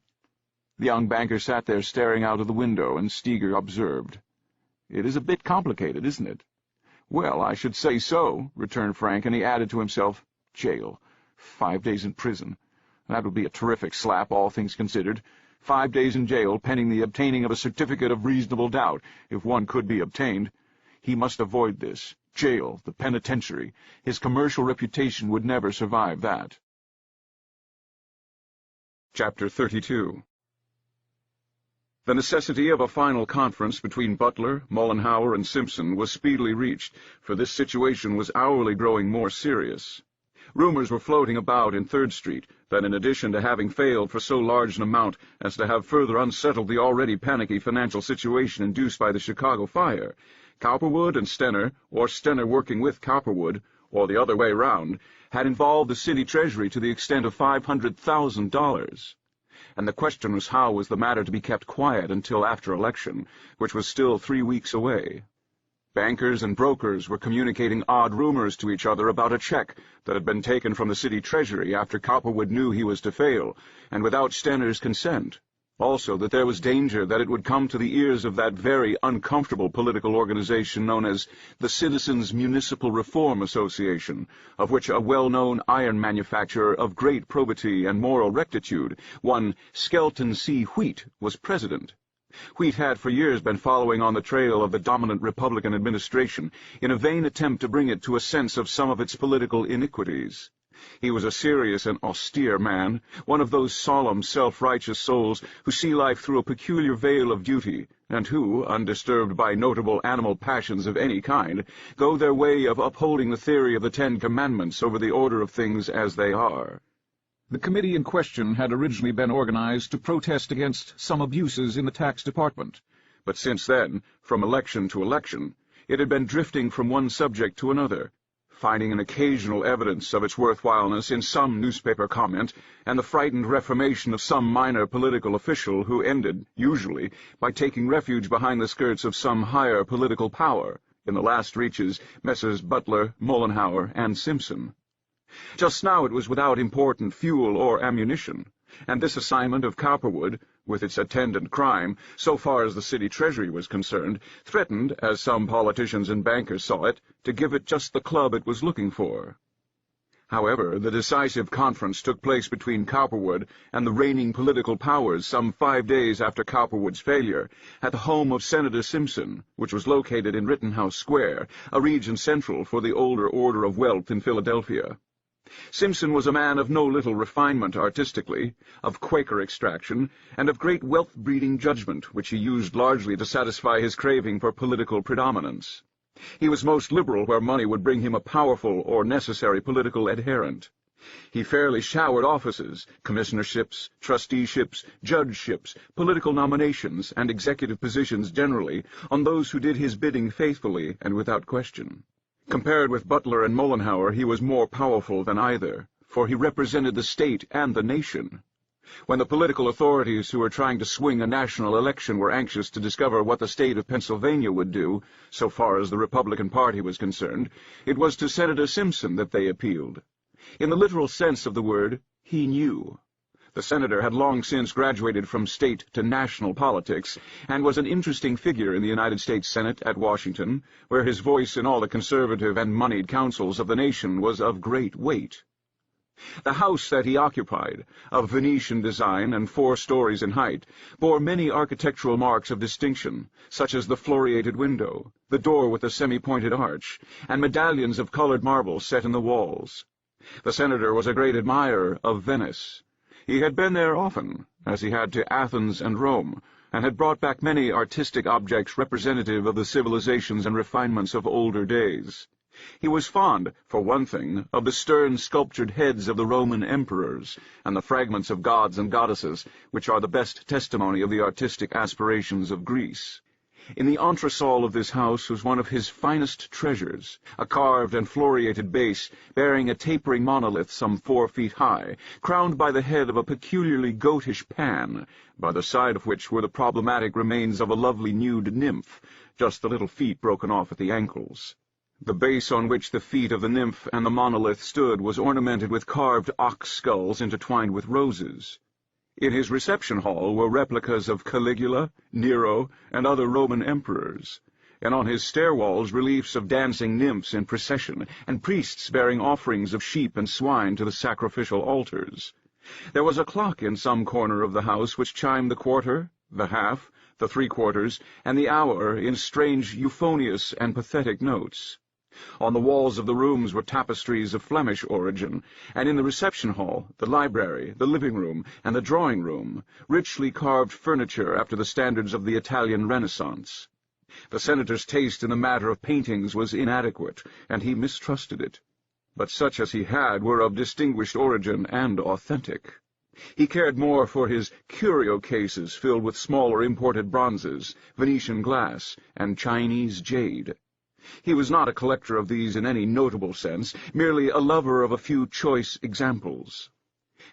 The young banker sat there staring out of the window, and Steger observed. "It is a bit complicated, isn't it?" "Well, I should say so," returned Frank, and he added to himself, "Jail. 5 days in prison. That would be a terrific slap, all things considered. 5 days in jail, pending the obtaining of a certificate of reasonable doubt, if one could be obtained. He must avoid this. Jail, the penitentiary. His commercial reputation would never survive that." Chapter 32. The necessity of a final conference between Butler, Mollenhauer, and Simpson was speedily reached, for this situation was hourly growing more serious. Rumors were floating about in 3rd Street that, in addition to having failed for so large an amount as to have further unsettled the already panicky financial situation induced by the Chicago fire, Cowperwood and Stener, or Stener working with Cowperwood, or the other way round, had involved the city treasury to the extent of $500,000. And the question was, how was the matter to be kept quiet until after election, which was still 3 weeks away? Bankers and brokers were communicating odd rumors to each other about a check that had been taken from the city treasury after Cowperwood knew he was to fail, and without Stener's consent. Also that there was danger that it would come to the ears of that very uncomfortable political organization known as the Citizens' Municipal Reform Association, of which a well-known iron manufacturer of great probity and moral rectitude, one Skelton C. Wheat, was president. Wheat had for years been following on the trail of the dominant Republican administration in a vain attempt to bring it to a sense of some of its political iniquities. He was a serious and austere man, one of those solemn, self-righteous souls who see life through a peculiar veil of duty, and who, undisturbed by notable animal passions of any kind, go their way of upholding the theory of the 10 Commandments over the order of things as they are. The committee in question had originally been organized to protest against some abuses in the tax department, but since then, from election to election, it had been drifting from one subject to another, finding an occasional evidence of its worthwhileness in some newspaper comment and the frightened reformation of some minor political official who ended, usually, by taking refuge behind the skirts of some higher political power, in the last reaches Messrs. Butler, Mollenhauer, and Simpson. Just now it was without important fuel or ammunition, and this assignment of Cowperwood, with its attendant crime, so far as the city treasury was concerned, threatened, as some politicians and bankers saw it, to give it just the club it was looking for. However, the decisive conference took place between Cowperwood and the reigning political powers some 5 days after Cowperwood's failure, at the home of Senator Simpson, which was located in Rittenhouse Square, a region central for the older order of wealth in Philadelphia. Simpson was a man of no little refinement artistically, of Quaker extraction, and of great wealth-breeding judgment, which he used largely to satisfy his craving for political predominance. He was most liberal where money would bring him a powerful or necessary political adherent. He fairly showered offices, commissionerships, trusteeships, judgeships, political nominations, and executive positions generally, on those who did his bidding faithfully and without question. Compared with Butler and Mollenhauer, he was more powerful than either, for he represented the state and the nation. When the political authorities who were trying to swing a national election were anxious to discover what the state of Pennsylvania would do, so far as the Republican Party was concerned, it was to Senator Simpson that they appealed. In the literal sense of the word, he knew. The senator had long since graduated from state to national politics, and was an interesting figure in the United States Senate at Washington, where his voice in all the conservative and moneyed councils of the nation was of great weight. The house that he occupied, of Venetian design and 4 stories in height, bore many architectural marks of distinction, such as the floriated window, the door with the semi-pointed arch, and medallions of colored marble set in the walls. The senator was a great admirer of Venice. He had been there often, as he had to Athens and Rome, and had brought back many artistic objects representative of the civilizations and refinements of older days. He was fond, for one thing, of the stern sculptured heads of the Roman emperors, and the fragments of gods and goddesses, which are the best testimony of the artistic aspirations of Greece. In the entresol of this house was one of his finest treasures, a carved and floriated base bearing a tapering monolith some 4 feet high, crowned by the head of a peculiarly goatish Pan, by the side of which were the problematic remains of a lovely nude nymph, just the little feet broken off at the ankles. The base on which the feet of the nymph and the monolith stood was ornamented with carved ox skulls intertwined with roses. In his reception hall were replicas of Caligula, Nero, and other Roman emperors, and on his stair walls reliefs of dancing nymphs in procession, and priests bearing offerings of sheep and swine to the sacrificial altars. There was a clock in some corner of the house which chimed the quarter, the half, the 3/4, and the hour in strange euphonious and pathetic notes. On the walls of the rooms were tapestries of Flemish origin, and in the reception hall, the library, the living room, and the drawing room, richly carved furniture after the standards of the Italian Renaissance. The senator's taste in the matter of paintings was inadequate, and he mistrusted it. But such as he had were of distinguished origin and authentic. He cared more for his curio cases filled with smaller imported bronzes, Venetian glass, and Chinese jade. He was not a collector of these in any notable sense, merely a lover of a few choice examples.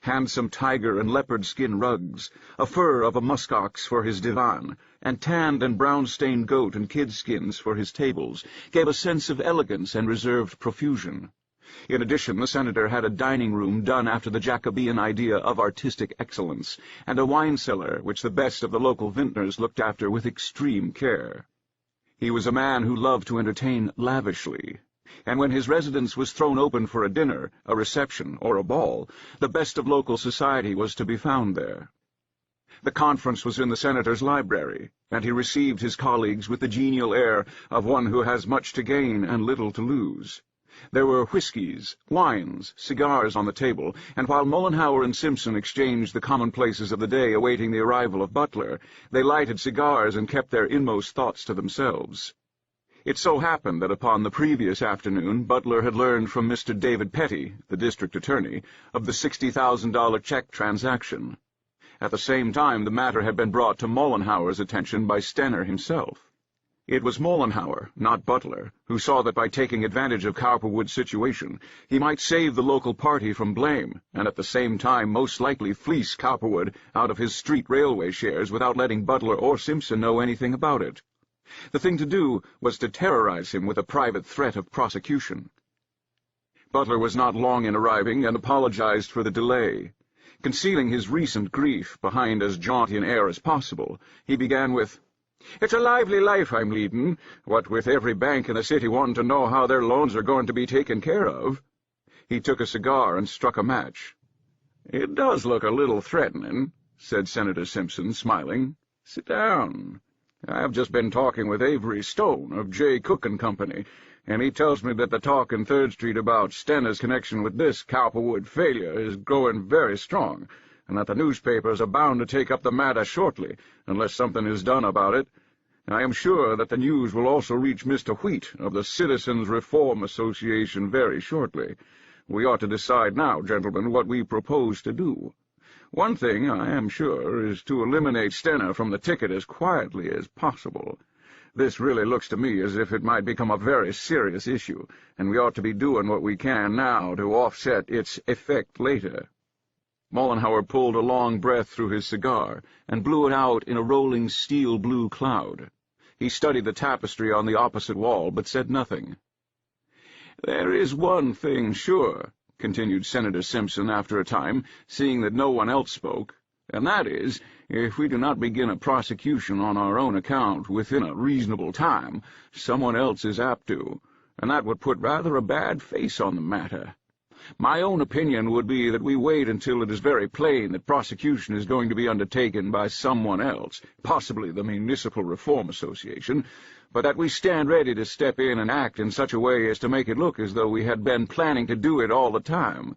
Handsome tiger and leopard skin rugs, a fur of a muskox for his divan, and tanned and brown-stained goat and kid skins for his tables, gave a sense of elegance and reserved profusion. In addition, the senator had a dining room done after the Jacobean idea of artistic excellence, and a wine cellar which the best of the local vintners looked after with extreme care. He was a man who loved to entertain lavishly, and when his residence was thrown open for a dinner, a reception, or a ball, the best of local society was to be found there. The conference was in the senator's library, and he received his colleagues with the genial air of one who has much to gain and little to lose. There were whiskies, wines, cigars on the table, and while Mollenhauer and Simpson exchanged the commonplaces of the day awaiting the arrival of Butler, they lighted cigars and kept their inmost thoughts to themselves. It so happened that upon the previous afternoon Butler had learned from Mr. David Petty, the district attorney, of the $60,000 check transaction. At the same time, the matter had been brought to Mollenhauer's attention by Stenner himself. It was Mollenhauer, not Butler, who saw that by taking advantage of Cowperwood's situation, he might save the local party from blame, and at the same time most likely fleece Cowperwood out of his street railway shares without letting Butler or Simpson know anything about it. The thing to do was to terrorize him with a private threat of prosecution. Butler was not long in arriving and apologized for the delay. Concealing his recent grief behind as jaunty an air as possible, he began with, "It's a lively life I'm leading, what with every bank in the city wanting to know how their loans are going to be taken care of." He took a cigar and struck a match. "It does look a little threatening," said Senator Simpson, smiling. "Sit down. I've just been talking with Avery Stone of J. Cook & Company, and he tells me that the talk in 3rd Street about Stenner's connection with this Cowperwood failure is growing very strong, and that the newspapers are bound to take up the matter shortly, unless something is done about it. I am sure that the news will also reach Mr. Wheat of the Citizens Reform Association very shortly. We ought to decide now, gentlemen, what we propose to do. One thing, I am sure, is to eliminate Stenner from the ticket as quietly as possible. This really looks to me as if it might become a very serious issue, and we ought to be doing what we can now to offset its effect later." Mollenhauer pulled a long breath through his cigar, and blew it out in a rolling steel-blue cloud. He studied the tapestry on the opposite wall, but said nothing. "There is one thing sure," continued Senator Simpson after a time, seeing that no one else spoke, "and that is, if we do not begin a prosecution on our own account within a reasonable time, someone else is apt to, and that would put rather a bad face on the matter. My own opinion would be that we wait until it is very plain that prosecution is going to be undertaken by someone else, possibly the Municipal Reform Association, but that we stand ready to step in and act in such a way as to make it look as though we had been planning to do it all the time.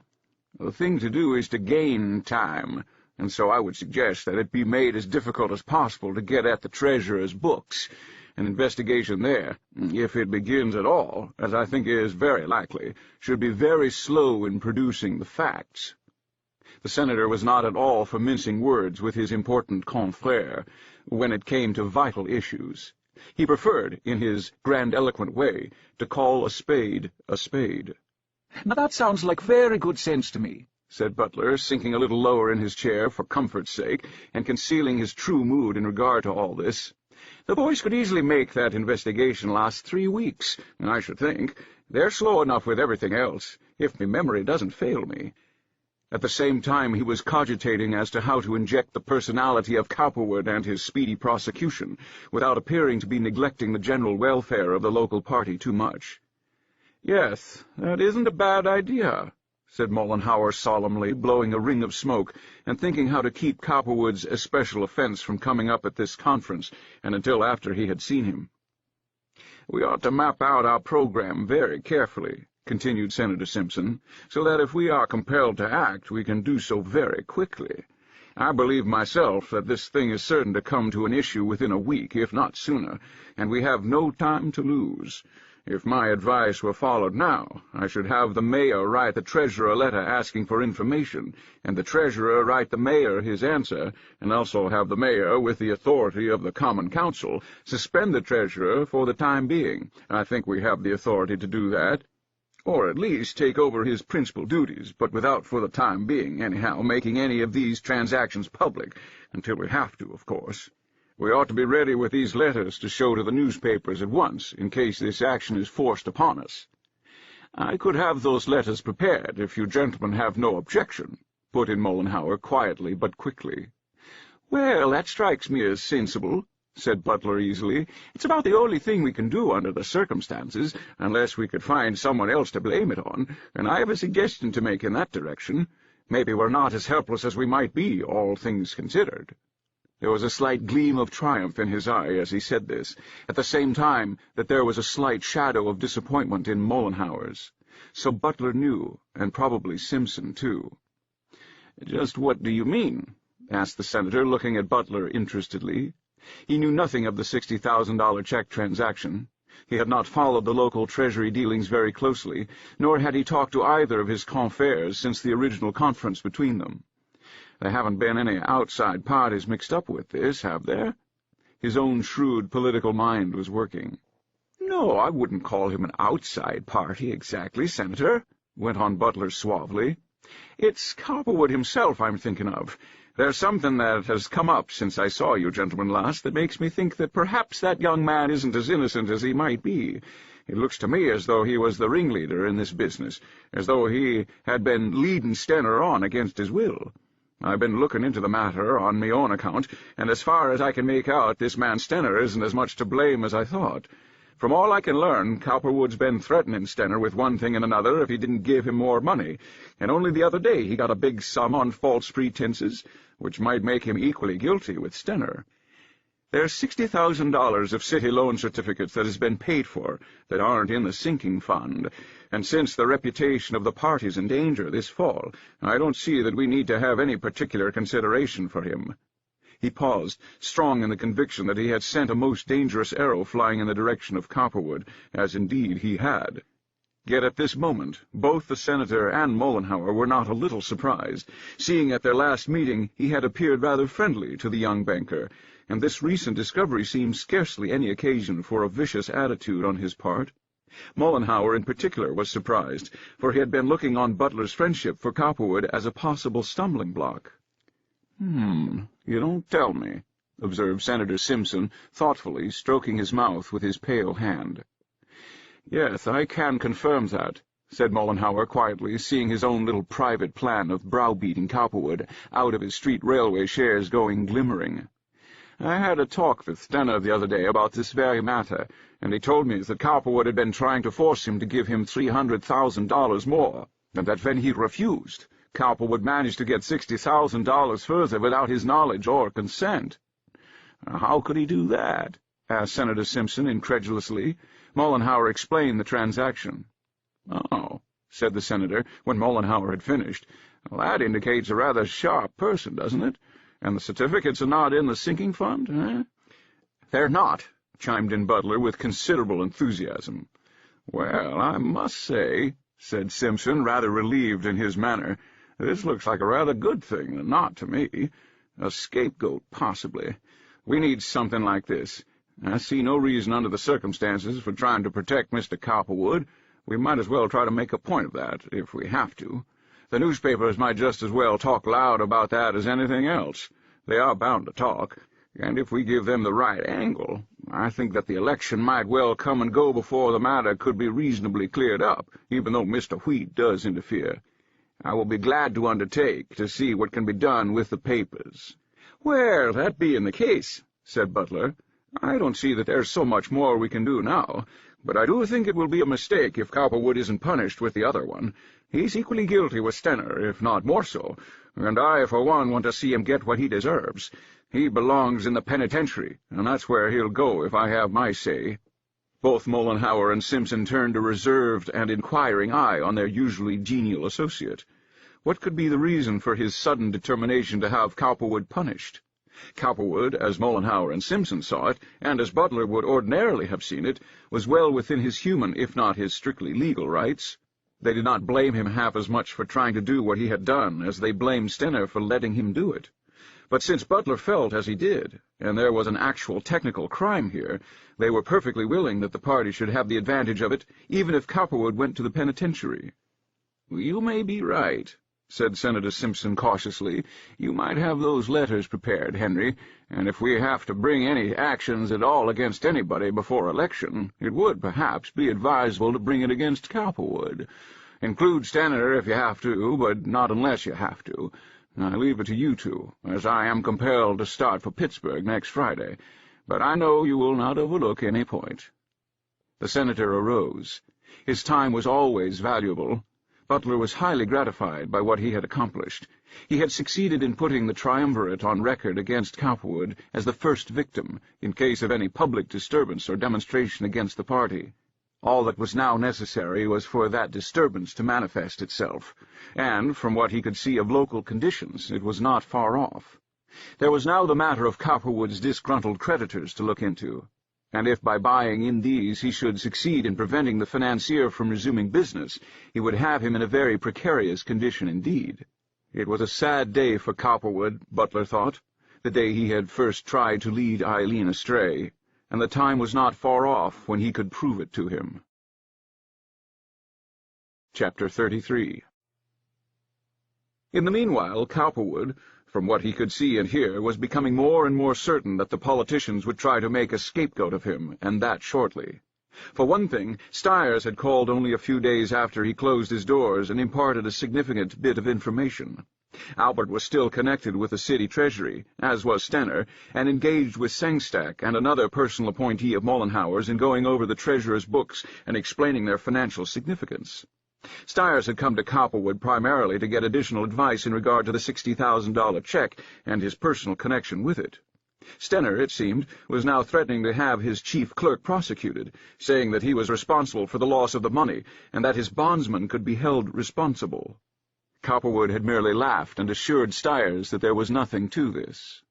The thing to do is to gain time, and so I would suggest that it be made as difficult as possible to get at the treasurer's books. An investigation there, if it begins at all, as I think is very likely, should be very slow in producing the facts." The senator was not at all for mincing words with his important confrère when it came to vital issues. He preferred, in his grandiloquent way, to call a spade a spade. "Now that sounds like very good sense to me," said Butler, sinking a little lower in his chair for comfort's sake, and concealing his true mood in regard to all this. "The boys could easily make that investigation last 3 weeks, I should think. They're slow enough with everything else, if my memory doesn't fail me." At the same time he was cogitating as to how to inject the personality of Cowperwood and his speedy prosecution, without appearing to be neglecting the general welfare of the local party too much. "Yes, that isn't a bad idea," said Mollenhauer solemnly, blowing a ring of smoke, and thinking how to keep Cowperwood's especial offense from coming up at this conference, and until after he had seen him. "We ought to map out our program very carefully," continued Senator Simpson, "so that if we are compelled to act, we can do so very quickly. I believe myself that this thing is certain to come to an issue within a week, if not sooner, and we have no time to lose. If my advice were followed now, I should have the mayor write the treasurer a letter asking for information, and the treasurer write the mayor his answer, and also have the mayor, with the authority of the Common Council, suspend the treasurer for the time being. I think we have the authority to do that. Or at least take over his principal duties, but without, for the time being, anyhow, making any of these transactions public, until we have to, of course. We ought to be ready with these letters to show to the newspapers at once, in case this action is forced upon us. I could have those letters prepared, if you gentlemen have no objection, put in Mollenhauer quietly but quickly. Well, that strikes me as sensible, said Butler easily. It's about the only thing we can do under the circumstances, unless we could find someone else to blame it on, and I have a suggestion to make in that direction. Maybe we're not as helpless as we might be, all things considered. There was a slight gleam of triumph in his eye as he said this, at the same time that there was a slight shadow of disappointment in Mollenhauer's. So Butler knew, and probably Simpson too. "Just what do you mean?" asked the senator, looking at Butler interestedly. He knew nothing of the $60,000 check transaction. He had not followed the local treasury dealings very closely, nor had he talked to either of his confreres since the original conference between them. There haven't been any outside parties mixed up with this, have there? His own shrewd political mind was working. "No, I wouldn't call him an outside party exactly, Senator," went on Butler suavely. "It's Cowperwood himself I'm thinking of. There's something that has come up since I saw you gentlemen last that makes me think that perhaps that young man isn't as innocent as he might be. It looks to me as though he was the ringleader in this business, as though he had been leading Stenner on against his will. I've been looking into the matter on me own account, and as far as I can make out, this man Stenner isn't as much to blame as I thought. From all I can learn, Cowperwood's been threatening Stenner with one thing and another if he didn't give him more money, and only the other day he got a big sum on false pretenses, which might make him equally guilty with Stenner. There's $60,000 of city loan certificates that has been paid for that aren't in the sinking fund, and since the reputation of the party's in danger this fall, I don't see that we need to have any particular consideration for him." He paused, strong in the conviction that he had sent a most dangerous arrow flying in the direction of Cowperwood, as indeed he had. Yet at this moment both the senator and Mollenhauer were not a little surprised, seeing at their last meeting he had appeared rather friendly to the young banker, and this recent discovery seemed scarcely any occasion for a vicious attitude on his part. Mollenhauer in particular was surprised, for he had been looking on Butler's friendship for Cowperwood as a possible stumbling block. You don't tell me," observed Senator Simpson, thoughtfully, stroking his mouth with his pale hand. "Yes, I can confirm that," said Mollenhauer quietly, seeing his own little private plan of browbeating Cowperwood out of his street railway shares going glimmering. "I had a talk with Stenner the other day about this very matter, and he told me that Cowperwood had been trying to force him to give him $300,000 more, and that when he refused, Cowperwood managed to get $60,000 further without his knowledge or consent." "How could he do that?" asked Senator Simpson incredulously. Mollenhauer explained the transaction. "Oh," said the senator, when Mollenhauer had finished. "Well, that indicates a rather sharp person, doesn't it? And the certificates are not in the sinking fund, eh?" "They're not," chimed in Butler with considerable enthusiasm. "Well, I must say," said Simpson, rather relieved in his manner, "this looks like a rather good thing than not to me. A scapegoat, possibly. We need something like this. I see no reason under the circumstances for trying to protect Mr. Cowperwood. We might as well try to make a point of that, if we have to. The newspapers might just as well talk loud about that as anything else. They are bound to talk, and if we give them the right angle, I think that the election might well come and go before the matter could be reasonably cleared up, even though Mr. Wheat does interfere. I will be glad to undertake to see what can be done with the papers." "Well, that being the case," said Butler, "I don't see that there's so much more we can do now, but I do think it will be a mistake if Cowperwood isn't punished with the other one. He's equally guilty with Stenner, if not more so, and I, for one, want to see him get what he deserves. He belongs in the penitentiary, and that's where he'll go if I have my say." Both Mollenhauer and Simpson turned a reserved and inquiring eye on their usually genial associate. What could be the reason for his sudden determination to have Cowperwood punished? Cowperwood, as Mollenhauer and Simpson saw it, and as Butler would ordinarily have seen it, was well within his human, if not his strictly legal rights. They did not blame him half as much for trying to do what he had done as they blamed Stenner for letting him do it. But since Butler felt as he did, and there was an actual technical crime here, they were perfectly willing that the party should have the advantage of it, even if Cowperwood went to the penitentiary. "You may be right," said Senator Simpson cautiously. "You might have those letters prepared, Henry, and if we have to bring any actions at all against anybody before election, it would perhaps be advisable to bring it against Cowperwood. Include Stenner if you have to, but not unless you have to. I leave it to you two, as I am compelled to start for Pittsburgh next Friday, but I know you will not overlook any point." The senator arose. His time was always valuable. Butler was highly gratified by what he had accomplished. He had succeeded in putting the triumvirate on record against Cowperwood as the first victim, in case of any public disturbance or demonstration against the party. All that was now necessary was for that disturbance to manifest itself, and, from what he could see of local conditions, it was not far off. There was now the matter of Cowperwood's disgruntled creditors to look into, and if by buying in these he should succeed in preventing the financier from resuming business, he would have him in a very precarious condition indeed. It was a sad day for Cowperwood, Butler thought, the day he had first tried to lead Eileen astray, and the time was not far off when he could prove it to him. Chapter 33. In the meanwhile, Cowperwood, from what he could see and hear, was becoming more and more certain that the politicians would try to make a scapegoat of him, and that shortly. For one thing, Stiers had called only a few days after he closed his doors and imparted a significant bit of information. Albert was still connected with the city treasury, as was Stenner, and engaged with Sengstack and another personal appointee of Mollenhauer's in going over the treasurer's books and explaining their financial significance. Stiers had come to Cowperwood primarily to get additional advice in regard to the $60,000 check and his personal connection with it. Stenner, it seemed, was now threatening to have his chief clerk prosecuted, saying that he was responsible for the loss of the money and that his bondsman could be held responsible. Cowperwood had merely laughed and assured Stiers that there was nothing to this.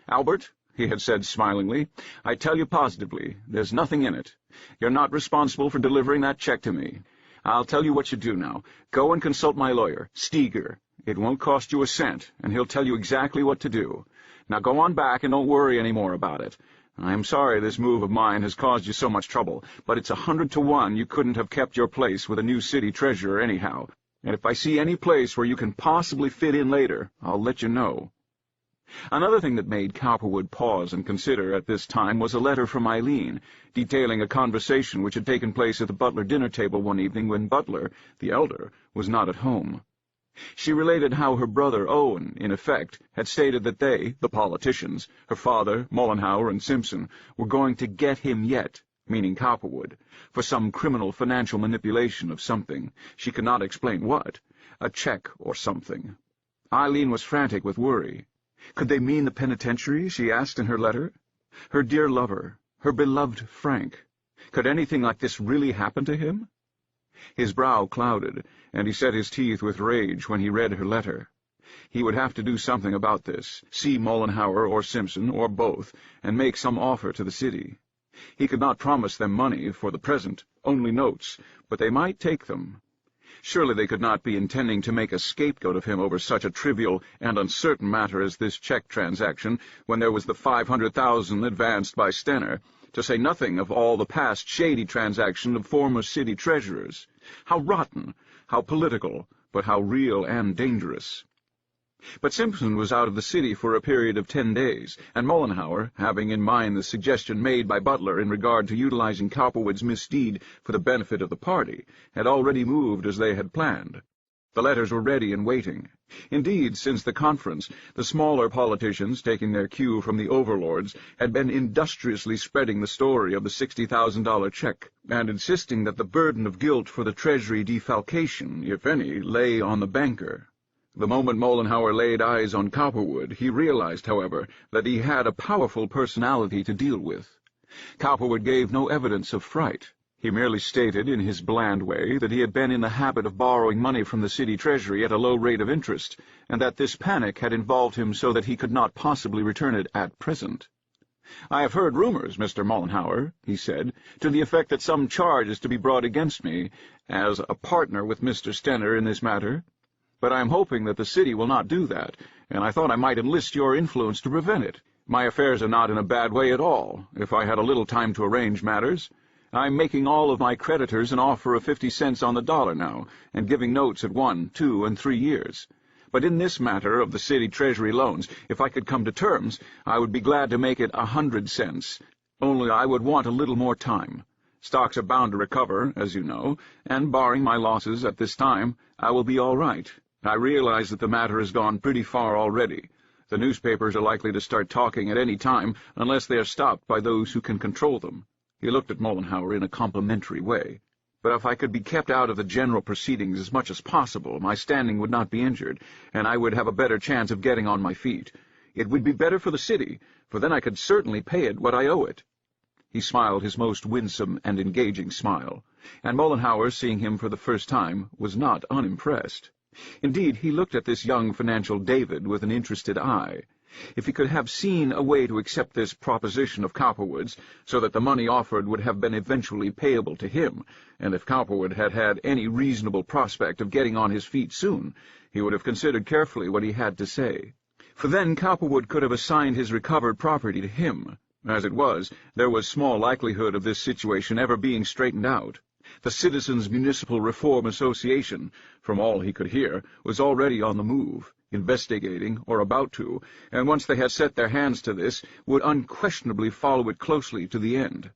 "Albert," he had said smilingly, "I tell you positively, there's nothing in it. You're not responsible for delivering that check to me. I'll tell you what you do now. Go and consult my lawyer, Steger. It won't cost you a cent, and he'll tell you exactly what to do. Now go on back and don't worry any more about it. I'm sorry this move of mine has caused you so much trouble, but it's 100 to 1 you couldn't have kept your place with a new city treasurer anyhow. And if I see any place where you can possibly fit in later, I'll let you know." Another thing that made Cowperwood pause and consider at this time was a letter from Eileen, detailing a conversation which had taken place at the Butler dinner table one evening when Butler, the elder, was not at home. She related how her brother Owen, in effect, had stated that they, the politicians, her father, Mollenhauer, and Simpson, were going to get him yet, meaning Cowperwood, for some criminal financial manipulation of something, she could not explain what, a check or something. Eileen was frantic with worry. Could they mean the penitentiary, she asked in her letter? Her dear lover, her beloved Frank. Could anything like this really happen to him? His brow clouded, and he set his teeth with rage when he read her letter. He would have to do something about this, see Mollenhauer or Simpson, or both, and make some offer to the city. He could not promise them money for the present, only notes, but they might take them. Surely they could not be intending to make a scapegoat of him over such a trivial and uncertain matter as this check transaction, when there was the $500,000 advanced by Stenner, to say nothing of all the past shady transaction of former city treasurers. How rotten, how political, but how real and dangerous. But Simpson was out of the city for a period of 10 days, and Mollenhauer, having in mind the suggestion made by Butler in regard to utilizing Cowperwood's misdeed for the benefit of the party, had already moved as they had planned. The letters were ready and waiting. Indeed, since the conference, the smaller politicians, taking their cue from the overlords, had been industriously spreading the story of the $60,000 check, and insisting that the burden of guilt for the Treasury defalcation, if any, lay on the banker. The moment Mollenhauer laid eyes on Cowperwood, he realized, however, that he had a powerful personality to deal with. Cowperwood gave no evidence of fright. He merely stated in his bland way that he had been in the habit of borrowing money from the city treasury at a low rate of interest, and that this panic had involved him so that he could not possibly return it at present. "I have heard rumors, Mr. Mollenhauer," he said, "to the effect that some charge is to be brought against me as a partner with Mr. Stenner in this matter. But I am hoping that the city will not do that, and I thought I might enlist your influence to prevent it. My affairs are not in a bad way at all, if I had a little time to arrange matters. I'm making all of my creditors an offer of 50 cents on the dollar now, and giving notes at 1, 2, and 3 years. But in this matter of the city treasury loans, if I could come to terms, I would be glad to make it 100 cents, only I would want a little more time. Stocks are bound to recover, as you know, and barring my losses at this time, I will be all right. I realize that the matter has gone pretty far already. The newspapers are likely to start talking at any time, unless they are stopped by those who can control them." He looked at Mollenhauer in a complimentary way. "But if I could be kept out of the general proceedings as much as possible, my standing would not be injured, and I would have a better chance of getting on my feet. It would be better for the city, for then I could certainly pay it what I owe it." He smiled his most winsome and engaging smile, and Mollenhauer, seeing him for the first time, was not unimpressed. Indeed, he looked at this young financial David with an interested eye. If he could have seen a way to accept this proposition of Cowperwood's, so that the money offered would have been eventually payable to him, and if Cowperwood had had any reasonable prospect of getting on his feet soon, he would have considered carefully what he had to say. For then Cowperwood could have assigned his recovered property to him. As it was, there was small likelihood of this situation ever being straightened out. The Citizens' Municipal Reform Association, from all he could hear, was already on the move, investigating, or about to, and once they had set their hands to this, would unquestionably follow it closely to the end.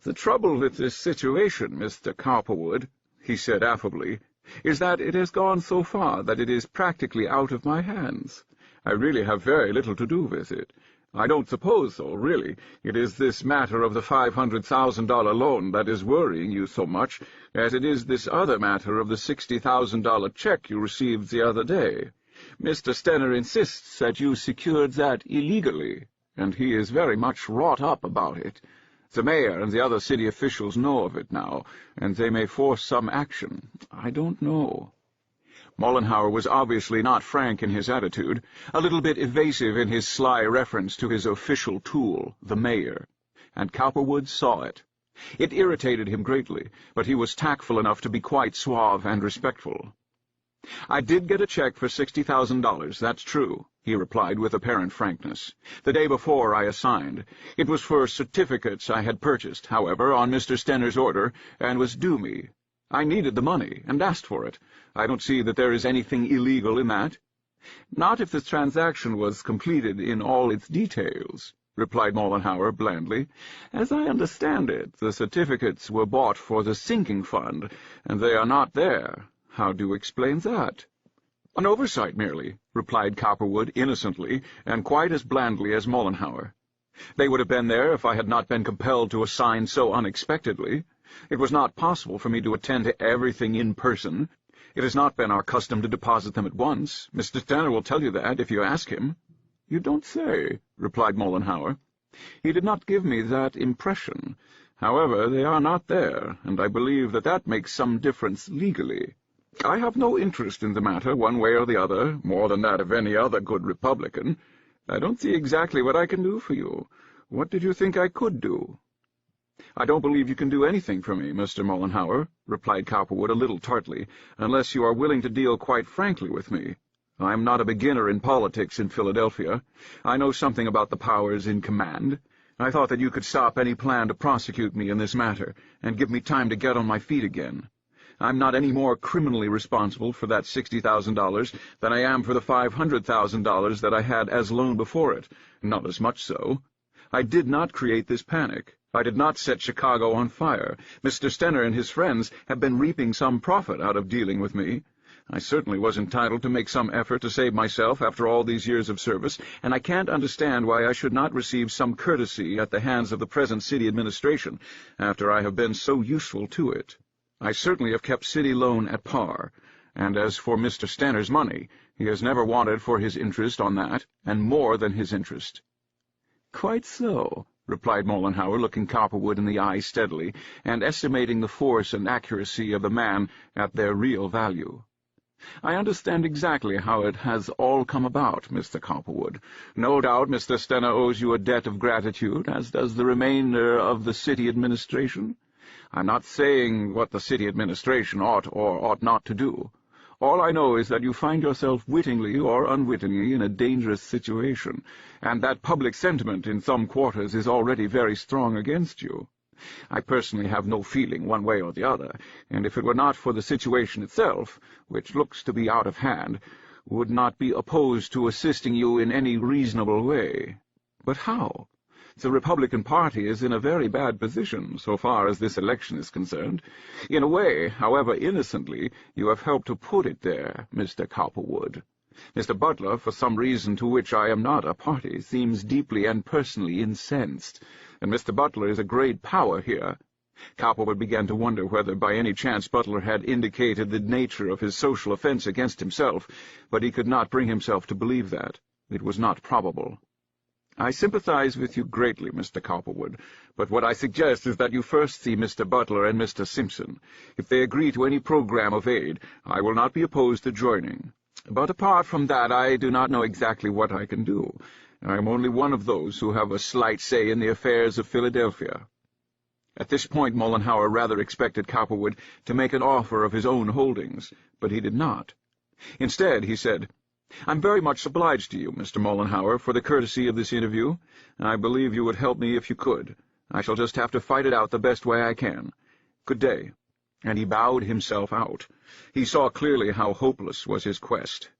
"The trouble with this situation, Mr. Cowperwood," he said affably, "is that it has gone so far that it is practically out of my hands. I really have very little to do with it. I don't suppose, though, really, it is this matter of the $500,000 loan that is worrying you so much, as it is this other matter of the $60,000 check you received the other day. Mr. Stenner insists that you secured that illegally, and he is very much wrought up about it. The mayor and the other city officials know of it now, and they may force some action. I don't know." Mollenhauer was obviously not frank in his attitude, a little bit evasive in his sly reference to his official tool, the mayor, and Cowperwood saw it. It irritated him greatly, but he was tactful enough to be quite suave and respectful. "I did get a check for $60,000, that's true," he replied with apparent frankness. "The day before I assigned. It was for certificates I had purchased, however, on Mr. Stenner's order, and was due me. I needed the money, and asked for it. I don't see that there is anything illegal in that." "Not if the transaction was completed in all its details," replied Mollenhauer blandly. "As I understand it, the certificates were bought for the sinking fund, and they are not there. How do you explain that?" "An oversight, merely," replied Cowperwood innocently, and quite as blandly as Mollenhauer. "They would have been there if I had not been compelled to assign so unexpectedly. It was not possible for me to attend to everything in person. It has not been our custom to deposit them at once. Mr. Stenner will tell you that, if you ask him." "You don't say," replied Mollenhauer. "He did not give me that impression. However, they are not there, and I believe that that makes some difference legally. I have no interest in the matter, one way or the other, more than that of any other good Republican. I don't see exactly what I can do for you. What did you think I could do?" "I don't believe you can do anything for me, Mr. Mollenhauer," replied Cowperwood a little tartly, "unless you are willing to deal quite frankly with me. I am not a beginner in politics in Philadelphia. I know something about the powers in command. I thought that you could stop any plan to prosecute me in this matter, and give me time to get on my feet again. I'm not any more criminally responsible for that $60,000 than I am for the $500,000 that I had as loan before it, not as much so. I did not create this panic. I did not set Chicago on fire. Mr. Stenner and his friends have been reaping some profit out of dealing with me. I certainly was entitled to make some effort to save myself after all these years of service, and I can't understand why I should not receive some courtesy at the hands of the present city administration after I have been so useful to it. I certainly have kept city loan at par, and as for Mr. Stenner's money, he has never wanted for his interest on that, and more than his interest." "Quite so," replied Mollenhauer, looking Cowperwood in the eye steadily, and estimating the force and accuracy of the man at their real value. "I understand exactly how it has all come about, Mr. Cowperwood. No doubt Mr. Stenner owes you a debt of gratitude, as does the remainder of the city administration. I'm not saying what the city administration ought or ought not to do. All I know is that you find yourself wittingly or unwittingly in a dangerous situation, and that public sentiment in some quarters is already very strong against you. I personally have no feeling one way or the other, and if it were not for the situation itself, which looks to be out of hand, would not be opposed to assisting you in any reasonable way. But how? The Republican Party is in a very bad position, so far as this election is concerned. In a way, however innocently, you have helped to put it there, Mr. Cowperwood. Mr. Butler, for some reason to which I am not a party, seems deeply and personally incensed, and Mr. Butler is a great power here." Cowperwood began to wonder whether by any chance Butler had indicated the nature of his social offense against himself, but he could not bring himself to believe that. It was not probable. "I sympathize with you greatly, Mr. Cowperwood, but what I suggest is that you first see Mr. Butler and Mr. Simpson. If they agree to any program of aid, I will not be opposed to joining. But apart from that, I do not know exactly what I can do. I am only one of those who have a slight say in the affairs of Philadelphia." At this point Mollenhauer rather expected Cowperwood to make an offer of his own holdings, but he did not. Instead, he said, "I'm very much obliged to you, Mr. Mollenhauer, for the courtesy of this interview. I believe you would help me if you could. I shall just have to fight it out the best way I can. Good day." And he bowed himself out. He saw clearly how hopeless was his quest.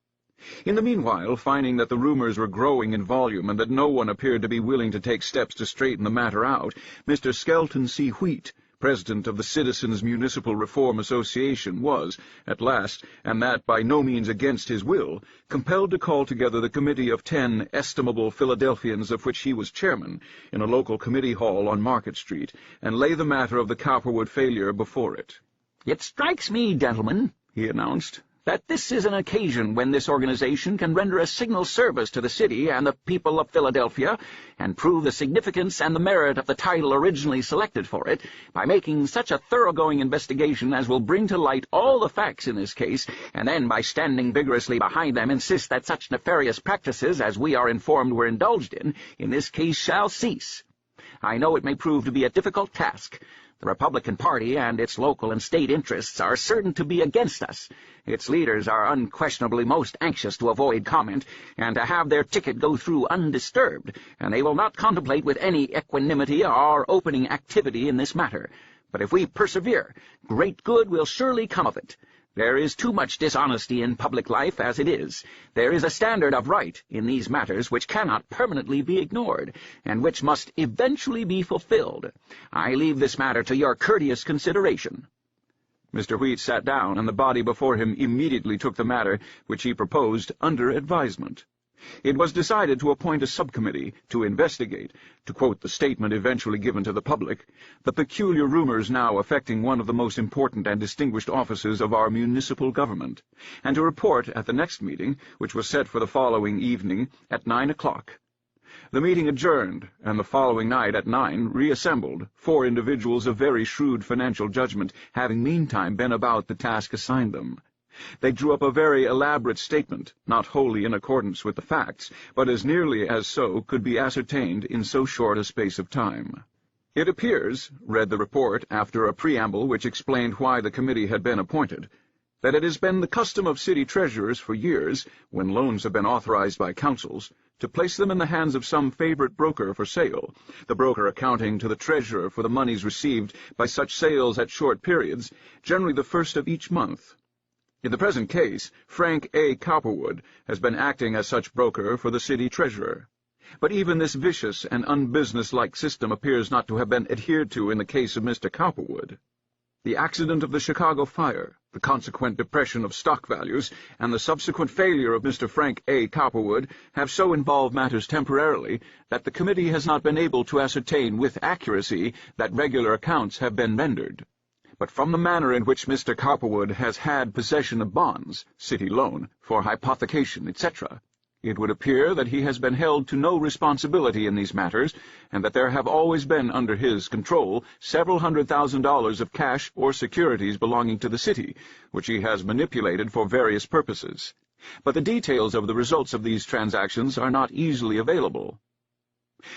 In the meanwhile, finding that the rumors were growing in volume and that no one appeared to be willing to take steps to straighten the matter out, Mr. Skelton C. Wheat, president of the Citizens' Municipal Reform Association, was, at last, and that by no means against his will, compelled to call together the committee of 10 estimable Philadelphians of which he was chairman, in a local committee hall on Market Street, and lay the matter of the Cowperwood failure before it. "It strikes me, gentlemen," he announced, "that this is an occasion when this organization can render a signal service to the city and the people of Philadelphia, and prove the significance and the merit of the title originally selected for it, by making such a thoroughgoing investigation as will bring to light all the facts in this case, and then by standing vigorously behind them insist that such nefarious practices as we are informed were indulged in this case shall cease. I know it may prove to be a difficult task. The Republican Party and its local and state interests are certain to be against us. Its leaders are unquestionably most anxious to avoid comment and to have their ticket go through undisturbed, and they will not contemplate with any equanimity our opening activity in this matter. But if we persevere, great good will surely come of it. There is too much dishonesty in public life as it is. There is a standard of right in these matters which cannot permanently be ignored, and which must eventually be fulfilled. I leave this matter to your courteous consideration." Mr. Wheat sat down, and the body before him immediately took the matter which he proposed under advisement. It was decided to appoint a subcommittee to investigate, to quote the statement eventually given to the public, the peculiar rumors now affecting one of the most important and distinguished offices of our municipal government, and to report at the next meeting, which was set for the following evening at 9 o'clock. The meeting adjourned, and the following night at 9 reassembled, 4 individuals of very shrewd financial judgment having meantime been about the task assigned them. They drew up a very elaborate statement, not wholly in accordance with the facts, but as nearly as so could be ascertained in so short a space of time. "It appears," read the report, after a preamble which explained why the committee had been appointed, "that it has been the custom of city treasurers for years, when loans have been authorized by councils, to place them in the hands of some favorite broker for sale, the broker accounting to the treasurer for the moneys received by such sales at short periods, generally the first of each month. In the present case, Frank A. Cowperwood has been acting as such broker for the city treasurer. But even this vicious and unbusinesslike system appears not to have been adhered to in the case of Mr. Cowperwood. The accident of the Chicago fire, the consequent depression of stock values, and the subsequent failure of Mr. Frank A. Cowperwood have so involved matters temporarily that the committee has not been able to ascertain with accuracy that regular accounts have been rendered. But from the manner in which Mr. Cowperwood has had possession of bonds, city loan, for hypothecation, etc., It would appear that he has been held to no responsibility in these matters, and that there have always been under his control several $100,000 of cash or securities belonging to the city, which he has manipulated for various purposes. But the details of the results of these transactions are not easily available.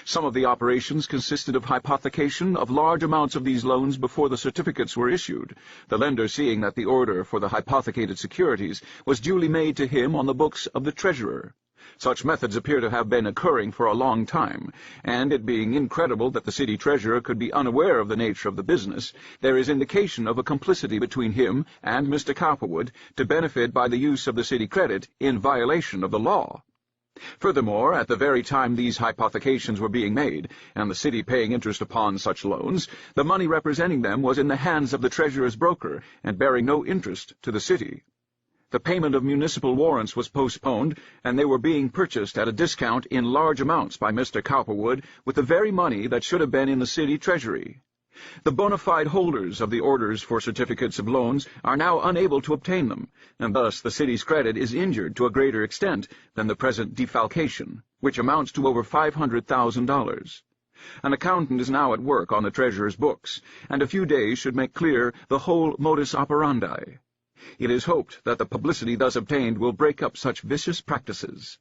Some of the operations consisted of hypothecation of large amounts of these loans before the certificates were issued, the lender seeing that the order for the hypothecated securities was duly made to him on the books of the treasurer. Such methods appear to have been occurring for a long time, and it being incredible that the city treasurer could be unaware of the nature of the business, there is indication of a complicity between him and Mr. Cowperwood to benefit by the use of the city credit in violation of the law. Furthermore, at the very time these hypothecations were being made, and the city paying interest upon such loans, the money representing them was in the hands of the treasurer's broker, and bearing no interest to the city. The payment of municipal warrants was postponed, and they were being purchased at a discount in large amounts by Mr. Cowperwood with the very money that should have been in the city treasury. The bona fide holders of the orders for certificates of loans are now unable to obtain them, and thus the city's credit is injured to a greater extent than the present defalcation, which amounts to over $500,000. An accountant is now at work on the treasurer's books, and a few days should make clear the whole modus operandi. It is hoped that the publicity thus obtained will break up such vicious practices.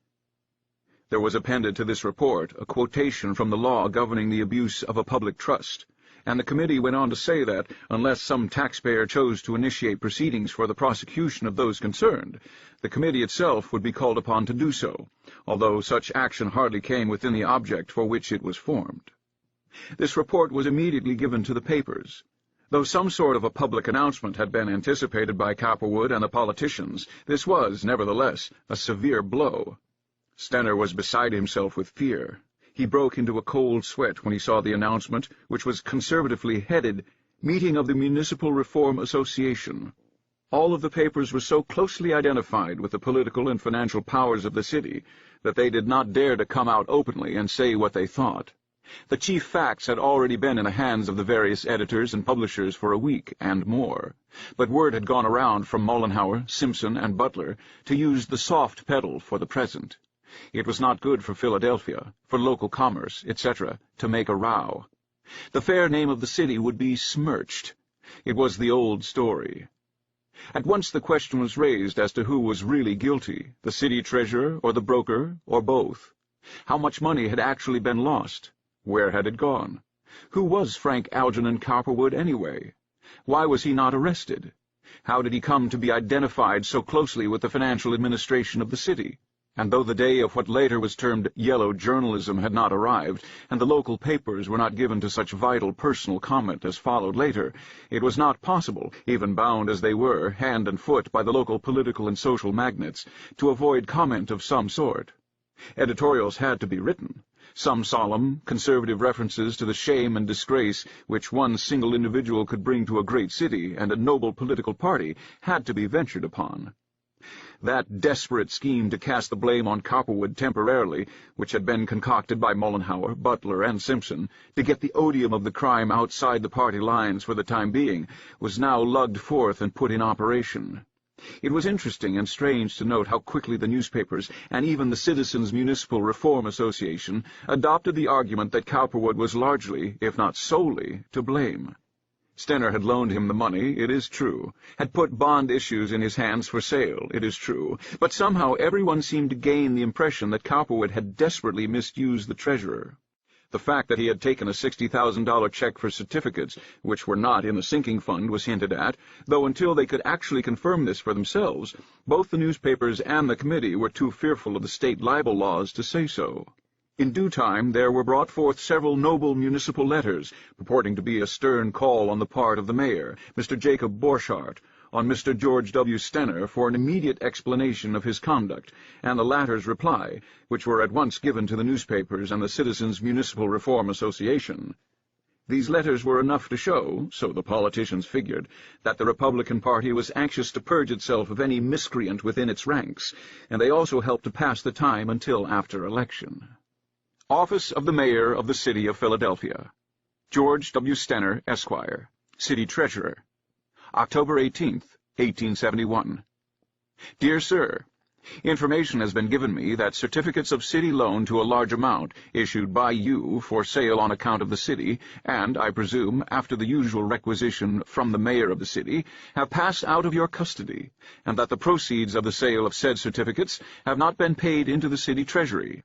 There was appended to this report a quotation from the law governing the abuse of a public trust, and the committee went on to say that, unless some taxpayer chose to initiate proceedings for the prosecution of those concerned, the committee itself would be called upon to do so, although such action hardly came within the object for which it was formed. This report was immediately given to the papers. Though some sort of a public announcement had been anticipated by Cowperwood and the politicians, this was, nevertheless, a severe blow. Stenner was beside himself with fear. He broke into a cold sweat when he saw the announcement, which was conservatively headed, Meeting of the Municipal Reform Association. All of the papers were so closely identified with the political and financial powers of the city that they did not dare to come out openly and say what they thought. The chief facts had already been in the hands of the various editors and publishers for a week and more, but word had gone around from Mollenhauer, Simpson, and Butler to use the soft pedal for the present. It was not good for Philadelphia, for local commerce, etc., to make a row. The fair name of the city would be smirched. It was the old story. At once the question was raised as to who was really guilty, the city treasurer or the broker, or both. How much money had actually been lost? Where had it gone? Who was Frank Algernon Cowperwood anyway? Why was he not arrested? How did he come to be identified so closely with the financial administration of the city? And though the day of what later was termed yellow journalism had not arrived, and the local papers were not given to such vital personal comment as followed later, it was not possible, even bound as they were, hand and foot, by the local political and social magnates, to avoid comment of some sort. Editorials had to be written. Some solemn, conservative references to the shame and disgrace which one single individual could bring to a great city and a noble political party had to be ventured upon. That desperate scheme to cast the blame on Cowperwood temporarily, which had been concocted by Mollenhauer, Butler, and Simpson, to get the odium of the crime outside the party lines for the time being, was now lugged forth and put in operation. It was interesting and strange to note how quickly the newspapers, and even the Citizens' Municipal Reform Association, adopted the argument that Cowperwood was largely, if not solely, to blame. Stenner had loaned him the money, it is true, had put bond issues in his hands for sale, it is true, but somehow everyone seemed to gain the impression that Cowperwood had desperately misused the treasurer. The fact that he had taken a $60,000 check for certificates, which were not in the sinking fund, was hinted at, though until they could actually confirm this for themselves, both the newspapers and the committee were too fearful of the state libel laws to say so. In due time there were brought forth several noble municipal letters, purporting to be a stern call on the part of the mayor, Mr. Jacob Borchardt, on Mr. George W. Stenner for an immediate explanation of his conduct, and the latter's reply, which were at once given to the newspapers and the Citizens' Municipal Reform Association. These letters were enough to show, so the politicians figured, that the Republican Party was anxious to purge itself of any miscreant within its ranks, and they also helped to pass the time until after election. Office of the Mayor of the City of Philadelphia. George W. Stenner, Esquire, City Treasurer. October 18th, 1871. Dear Sir, Information has been given me that certificates of city loan to a large amount, issued by you for sale on account of the city, and, I presume, after the usual requisition from the mayor of the city, have passed out of your custody, and that the proceeds of the sale of said certificates have not been paid into the city treasury.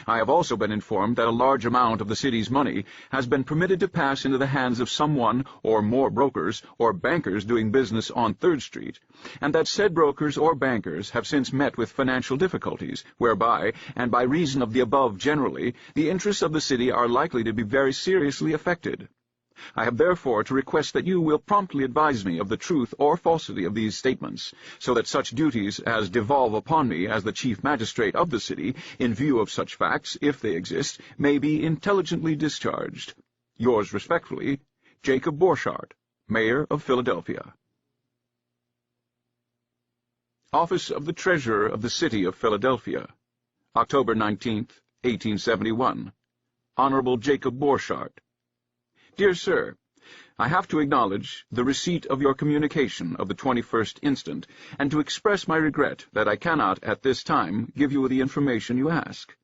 I have also been informed that a large amount of the city's money has been permitted to pass into the hands of some one or more brokers or bankers doing business on 3rd Street, and that said brokers or bankers have since met with financial difficulties, whereby, and by reason of the above generally, the interests of the city are likely to be very seriously affected. I have therefore to request that you will promptly advise me of the truth or falsity of these statements, so that such duties as devolve upon me as the chief magistrate of the city, in view of such facts, if they exist, may be intelligently discharged. Yours respectfully, Jacob Borchardt, Mayor of Philadelphia. Office of the Treasurer of the City of Philadelphia, October 19th, 1871. Honorable Jacob Borchardt. Dear Sir, I have to acknowledge the receipt of your communication of the 21st instant, and to express my regret that I cannot, at this time, give you the information you ask.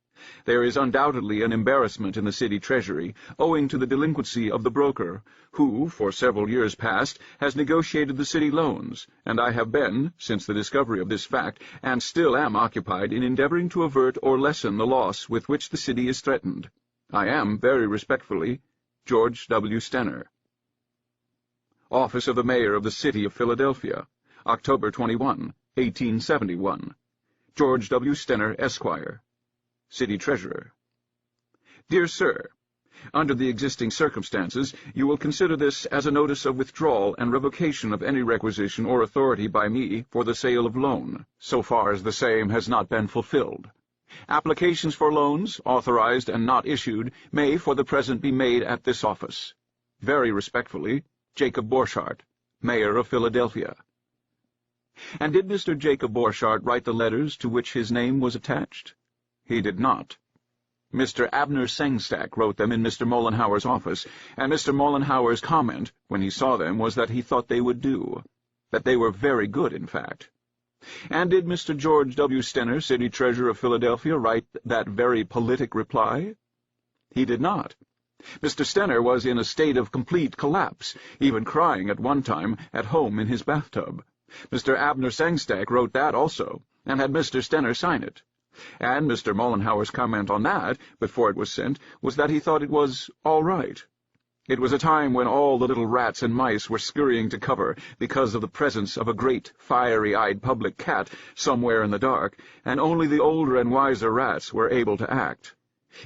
There is undoubtedly an embarrassment in the city treasury, owing to the delinquency of the broker, who, for several years past, has negotiated the city loans, and I have been, since the discovery of this fact, and still am occupied in endeavoring to avert or lessen the loss with which the city is threatened. I am, very respectfully, George W. Stenner. Office of the Mayor of the City of Philadelphia, October 21, 1871. George W. Stenner, Esquire. City Treasurer. Dear Sir, under the existing circumstances, you will consider this as a notice of withdrawal and revocation of any requisition or authority by me for the sale of loan, so far as the same has not been fulfilled. Applications for loans, authorized and not issued, may for the present be made at this office. Very respectfully, Jacob Borchardt, Mayor of Philadelphia. And did Mr. Jacob Borchardt write the letters to which his name was attached? He did not. Mr. Abner Sengstack wrote them in Mr. Mollenhauer's office, and Mr. Mollenhauer's comment, when he saw them, was that he thought they would do. That they were very good, in fact. And did Mr. George W. Stenner, City Treasurer of Philadelphia, write that very politic reply? He did not. Mr. Stenner was in a state of complete collapse, even crying at one time at home in his bathtub. Mr. Abner Sengstack wrote that also, and had Mr. Stenner sign it. And Mr. Mollenhauer's comment on that, before it was sent, was that he thought it was all right. It was a time when all the little rats and mice were scurrying to cover because of the presence of a great, fiery-eyed public cat somewhere in the dark, and only the older and wiser rats were able to act.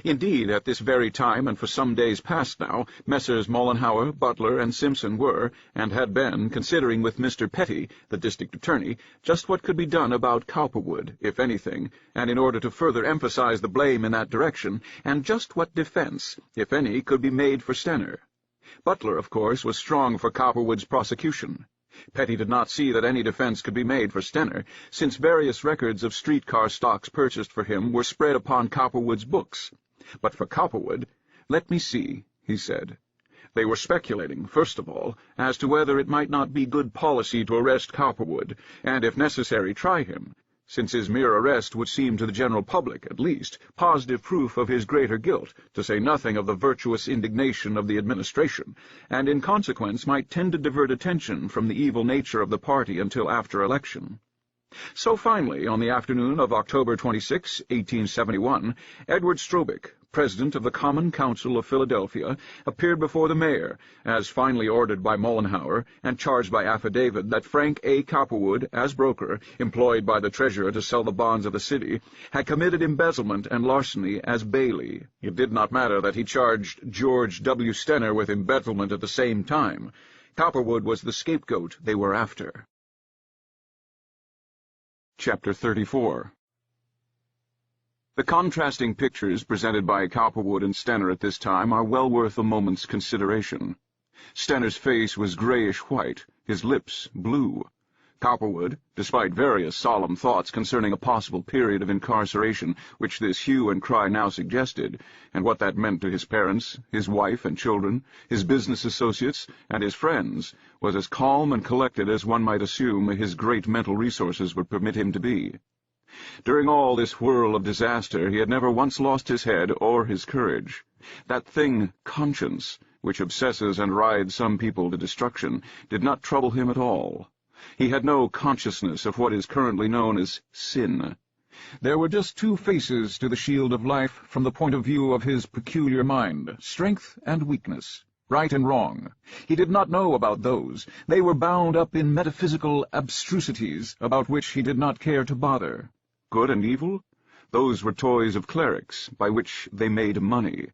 Indeed, at this very time, and for some days past now, Messrs. Mollenhauer, Butler, and Simpson were, and had been, considering with Mr. Petty, the district attorney, just what could be done about Cowperwood, if anything, and in order to further emphasize the blame in that direction, and just what defense, if any, could be made for Stenner. Butler, of course, was strong for Cowperwood's prosecution. Petty did not see that any defense could be made for Stenner, since various records of streetcar stocks purchased for him were spread upon Cowperwood's books. But for Cowperwood, let me see, he said. They were speculating, first of all, as to whether it might not be good policy to arrest Cowperwood, and if necessary try him, since his mere arrest would seem to the general public, at least, positive proof of his greater guilt, to say nothing of the virtuous indignation of the administration, and in consequence might tend to divert attention from the evil nature of the party until after election. So finally, on the afternoon of October 26, 1871, Edward Strobick, president of the Common Council of Philadelphia, appeared before the mayor, as finally ordered by Mollenhauer, and charged by affidavit that Frank A. Cowperwood, as broker, employed by the treasurer to sell the bonds of the city, had committed embezzlement and larceny as bailey. It did not matter that he charged George W. Stenner with embezzlement at the same time. Cowperwood was the scapegoat they were after. Chapter 34. The contrasting pictures presented by Cowperwood and Stenner at this time are well worth a moment's consideration. Stenner's face was grayish-white, his lips blue. Cowperwood, despite various solemn thoughts concerning a possible period of incarceration which this hue and cry now suggested, and what that meant to his parents, his wife and children, his business associates, and his friends, was as calm and collected as one might assume his great mental resources would permit him to be. During all this whirl of disaster, he had never once lost his head or his courage. That thing, conscience, which obsesses and rides some people to destruction, did not trouble him at all. He had no consciousness of what is currently known as sin. There were just two faces to the shield of life from the point of view of his peculiar mind, strength and weakness, right and wrong. He did not know about those. They were bound up in metaphysical abstrusities about which he did not care to bother. Good and evil? Those were toys of clerics, by which they made money.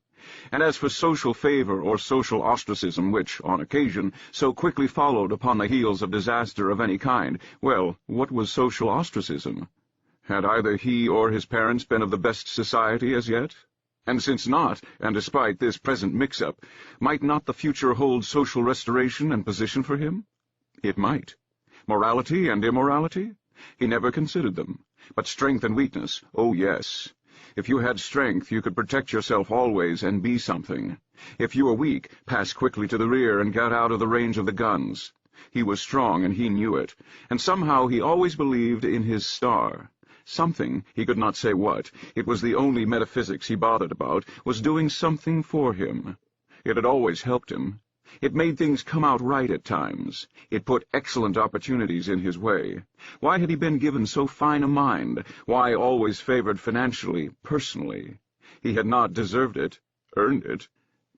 And as for social favor or social ostracism, which, on occasion, so quickly followed upon the heels of disaster of any kind, well, what was social ostracism? Had either he or his parents been of the best society as yet? And since not, and despite this present mix-up, might not the future hold social restoration and position for him? It might. Morality and immorality? He never considered them. But strength and weakness, oh yes. If you had strength, you could protect yourself always and be something. If you were weak, pass quickly to the rear and get out of the range of the guns. He was strong, and he knew it, and somehow he always believed in his star. Something, he could not say what, it was the only metaphysics he bothered about, was doing something for him. It had always helped him. It made things come out right at times. It put excellent opportunities in his way. Why had he been given so fine a mind? Why always favored financially, personally? He had not deserved it, earned it.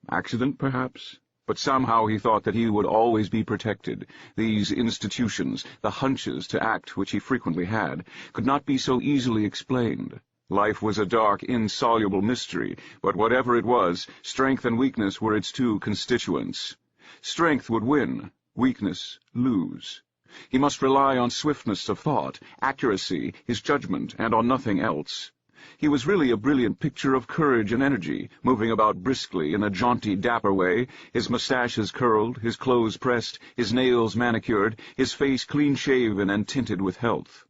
Accident, perhaps? But somehow he thought that he would always be protected. These institutions, the hunches to act which he frequently had, could not be so easily explained. Life was a dark, insoluble mystery, but whatever it was, strength and weakness were its two constituents. Strength would win, weakness lose. He must rely on swiftness of thought, accuracy, his judgment, and on nothing else. He was really a brilliant picture of courage and energy, moving about briskly in a jaunty, dapper way, his mustaches curled, his clothes pressed, his nails manicured, his face clean-shaven and tinted with health.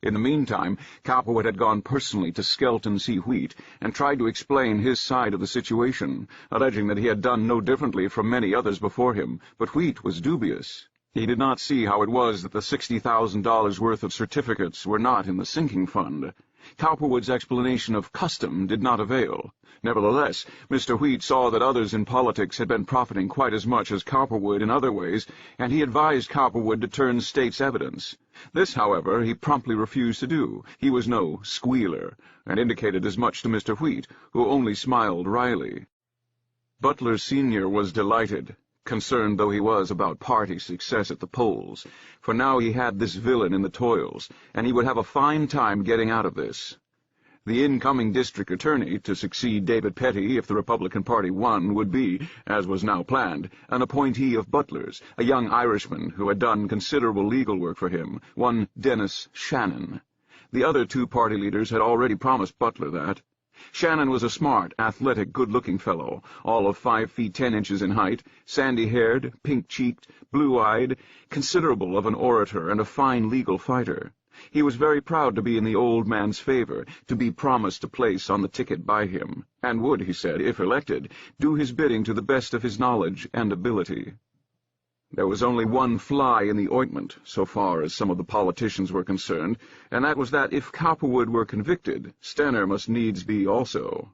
In the meantime, Cowperwood had gone personally to Skelton C. Wheat and tried to explain his side of the situation, alleging that he had done no differently from many others before him, but Wheat was dubious. He did not see how it was that the $60,000 worth of certificates were not in the sinking fund. Cowperwood's explanation of custom did not avail. Nevertheless, Mr. Wheat saw that others in politics had been profiting quite as much as Cowperwood in other ways, and he advised Cowperwood to turn state's evidence. This, however, he promptly refused to do. He was no squealer, and indicated as much to Mr. Wheat, who only smiled wryly. Butler Sr. was delighted, concerned though he was about party success at the polls, for now he had this villain in the toils, and he would have a fine time getting out of this. The incoming district attorney, to succeed David Petty if the Republican Party won, would be, as was now planned, an appointee of Butler's, a young Irishman who had done considerable legal work for him, one Dennis Shannon. The other two party leaders had already promised Butler that. Shannon was a smart, athletic, good-looking fellow, all of 5 feet 10 inches in height, sandy-haired, pink-cheeked, blue-eyed, considerable of an orator and a fine legal fighter. He was very proud to be in the old man's favor, to be promised a place on the ticket by him, and would, he said, if elected, do his bidding to the best of his knowledge and ability. There was only one fly in the ointment, so far as some of the politicians were concerned, and that was that if Cowperwood were convicted, Stenner must needs be also.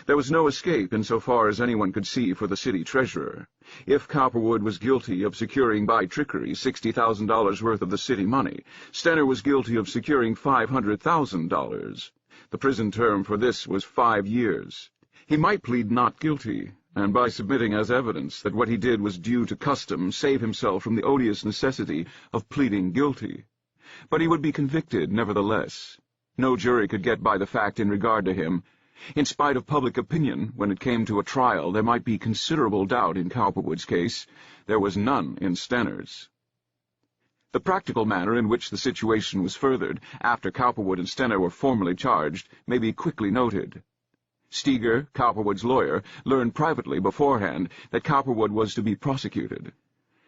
There was no escape in so far as anyone could see for the city treasurer. If Cowperwood was guilty of securing by trickery $60,000 worth of the city money, Stenner was guilty of securing $500,000. The prison term for this was 5 years. He might plead not guilty, and by submitting as evidence that what he did was due to custom, save himself from the odious necessity of pleading guilty. But he would be convicted nevertheless. No jury could get by the fact in regard to him. In spite of public opinion, when it came to a trial, there might be considerable doubt in Cowperwood's case. There was none in Stenner's. The practical manner in which the situation was furthered, after Cowperwood and Stenner were formally charged, may be quickly noted. Steger, Cowperwood's lawyer, learned privately beforehand that Cowperwood was to be prosecuted.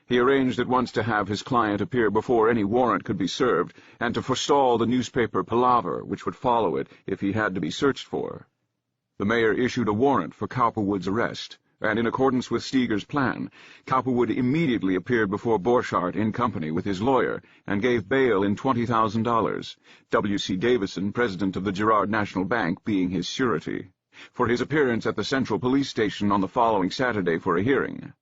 He arranged at once to have his client appear before any warrant could be served, and to forestall the newspaper palaver which would follow it if he had to be searched for. The mayor issued a warrant for Cowperwood's arrest, and in accordance with Steger's plan, Cowperwood immediately appeared before Borchardt in company with his lawyer and gave bail in $20,000, W.C. Davison, president of the Girard National Bank, being his surety, for his appearance at the Central Police Station on the following Saturday for a hearing.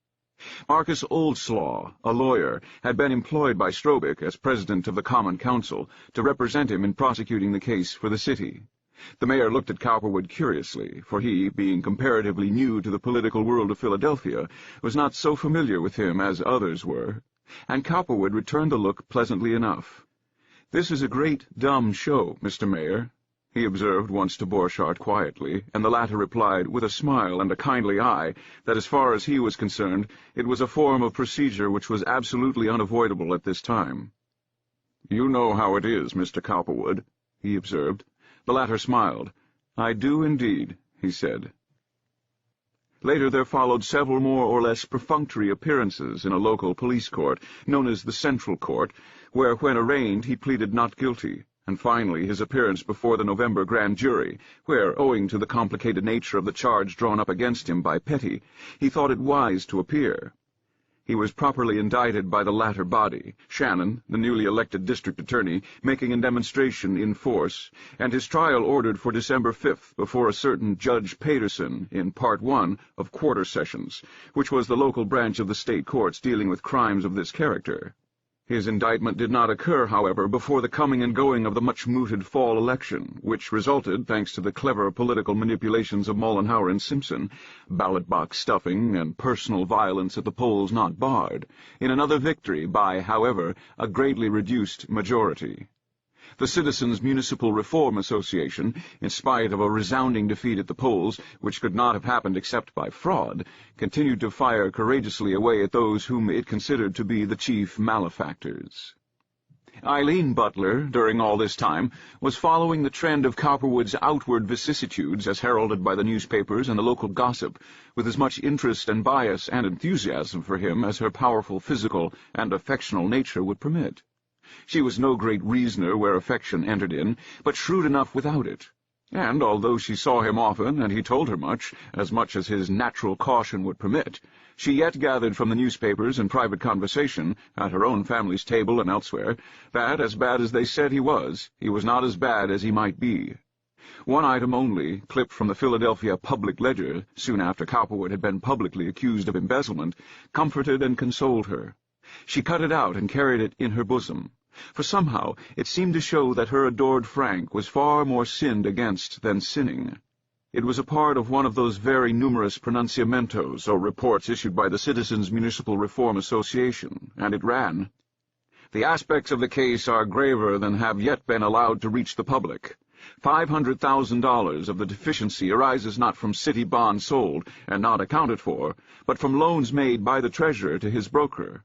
Marcus Oldslaw, a lawyer, had been employed by Strobick as president of the Common Council to represent him in prosecuting the case for the city. The mayor looked at Cowperwood curiously, for he, being comparatively new to the political world of Philadelphia, was not so familiar with him as others were, and Cowperwood returned the look pleasantly enough. "This is a great dumb show, Mr. Mayor," he observed once to Borchardt quietly, and the latter replied, with a smile and a kindly eye, that as far as he was concerned, it was a form of procedure which was absolutely unavoidable at this time. "You know how it is, Mr. Cowperwood," he observed. The latter smiled. "I do indeed," he said. Later there followed several more or less perfunctory appearances in a local police court, known as the Central Court, where, when arraigned, he pleaded not guilty, and finally his appearance before the November grand jury, where, owing to the complicated nature of the charge drawn up against him by Petty, he thought it wise to appear. He was properly indicted by the latter body, Shannon, the newly elected district attorney, making a demonstration in force, and his trial ordered for December 5th before a certain Judge Paterson in Part 1 of Quarter Sessions, which was the local branch of the state courts dealing with crimes of this character. His indictment did not occur, however, before the coming and going of the much-mooted fall election, which resulted, thanks to the clever political manipulations of Mollenhauer and Simpson, ballot-box stuffing and personal violence at the polls not barred, in another victory by, however, a greatly reduced majority. The Citizens' Municipal Reform Association, in spite of a resounding defeat at the polls, which could not have happened except by fraud, continued to fire courageously away at those whom it considered to be the chief malefactors. Eileen Butler, during all this time, was following the trend of Cowperwood's outward vicissitudes as heralded by the newspapers and the local gossip, with as much interest and bias and enthusiasm for him as her powerful physical and affectional nature would permit. She was no great reasoner where affection entered in, but shrewd enough without it, and although she saw him often and he told her much as his natural caution would permit, she yet gathered from the newspapers and private conversation, at her own family's table and elsewhere, that, as bad as they said he was not as bad as he might be. One item only, clipped from the Philadelphia Public Ledger, soon after Cowperwood had been publicly accused of embezzlement, comforted and consoled her. She cut it out and carried it in her bosom, for somehow it seemed to show that her adored Frank was far more sinned against than sinning. It was a part of one of those very numerous pronunciamentos or reports issued by the Citizens' Municipal Reform Association, and it ran, "The aspects of the case are graver than have yet been allowed to reach the public. $500,000 of the deficiency arises not from city bonds sold and not accounted for, but from loans made by the treasurer to his broker.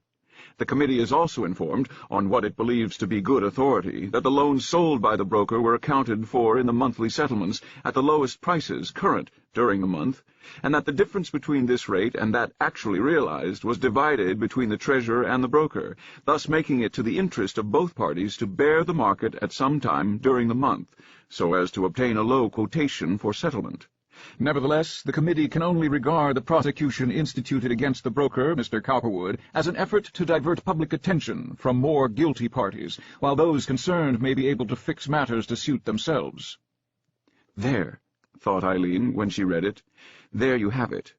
The committee is also informed, on what it believes to be good authority, that the loans sold by the broker were accounted for in the monthly settlements at the lowest prices current during the month, and that the difference between this rate and that actually realized was divided between the treasurer and the broker, thus making it to the interest of both parties to bear the market at some time during the month, so as to obtain a low quotation for settlement. Nevertheless, the committee can only regard the prosecution instituted against the broker, Mr. Cowperwood, as an effort to divert public attention from more guilty parties, while those concerned may be able to fix matters to suit themselves." There, thought Eileen when she read it, there you have it.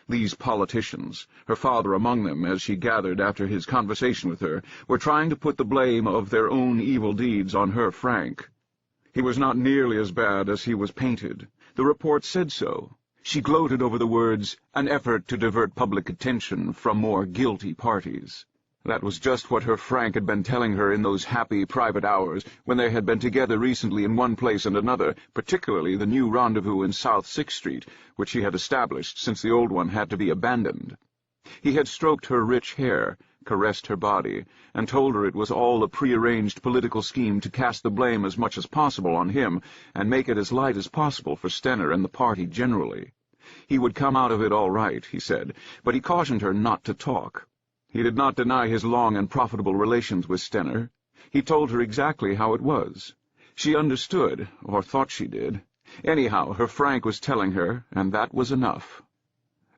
These politicians, her father among them, as she gathered after his conversation with her, were trying to put the blame of their own evil deeds on her Frank. He was not nearly as bad as he was painted. The report said so. She gloated over the words, "an effort to divert public attention from more guilty parties." That was just what her Frank had been telling her in those happy private hours when they had been together recently in one place and another, particularly the new rendezvous in South 6th Street, which he had established since the old one had to be abandoned. He had stroked her rich hair, caressed her body, and told her it was all a prearranged political scheme to cast the blame as much as possible on him and make it as light as possible for Stenner and the party generally. He would come out of it all right, he said, but he cautioned her not to talk. He did not deny his long and profitable relations with Stenner. He told her exactly how it was. She understood, or thought she did. Anyhow, her Frank was telling her, and that was enough.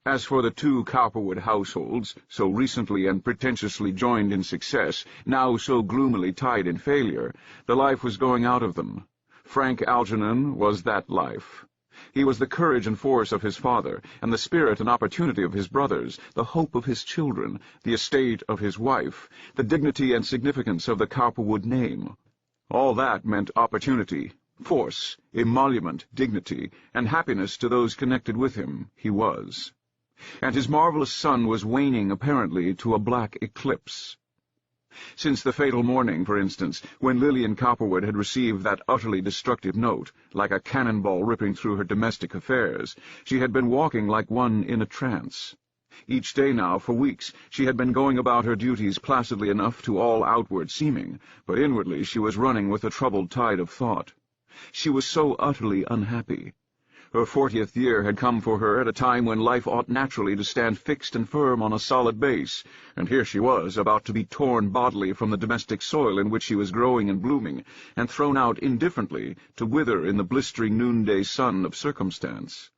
As for the two Cowperwood households, so recently and pretentiously joined in success, now so gloomily tied in failure, the life was going out of them. Frank Algernon was that life. He was the courage and force of his father, and the spirit and opportunity of his brothers, the hope of his children, the estate of his wife, the dignity and significance of the Cowperwood name. All that meant opportunity, force, emolument, dignity, and happiness to those connected with him. He was. And his marvelous sun was waning, apparently, to a black eclipse. Since the fatal morning, for instance, when Lillian Cowperwood had received that utterly destructive note, like a cannonball ripping through her domestic affairs, she had been walking like one in a trance. Each day now, for weeks, she had been going about her duties placidly enough to all outward seeming, but inwardly she was running with a troubled tide of thought. She was so utterly unhappy. Her 40th year had come for her at a time when life ought naturally to stand fixed and firm on a solid base, and here she was, about to be torn bodily from the domestic soil in which she was growing and blooming, and thrown out indifferently to wither in the blistering noonday sun of circumstance.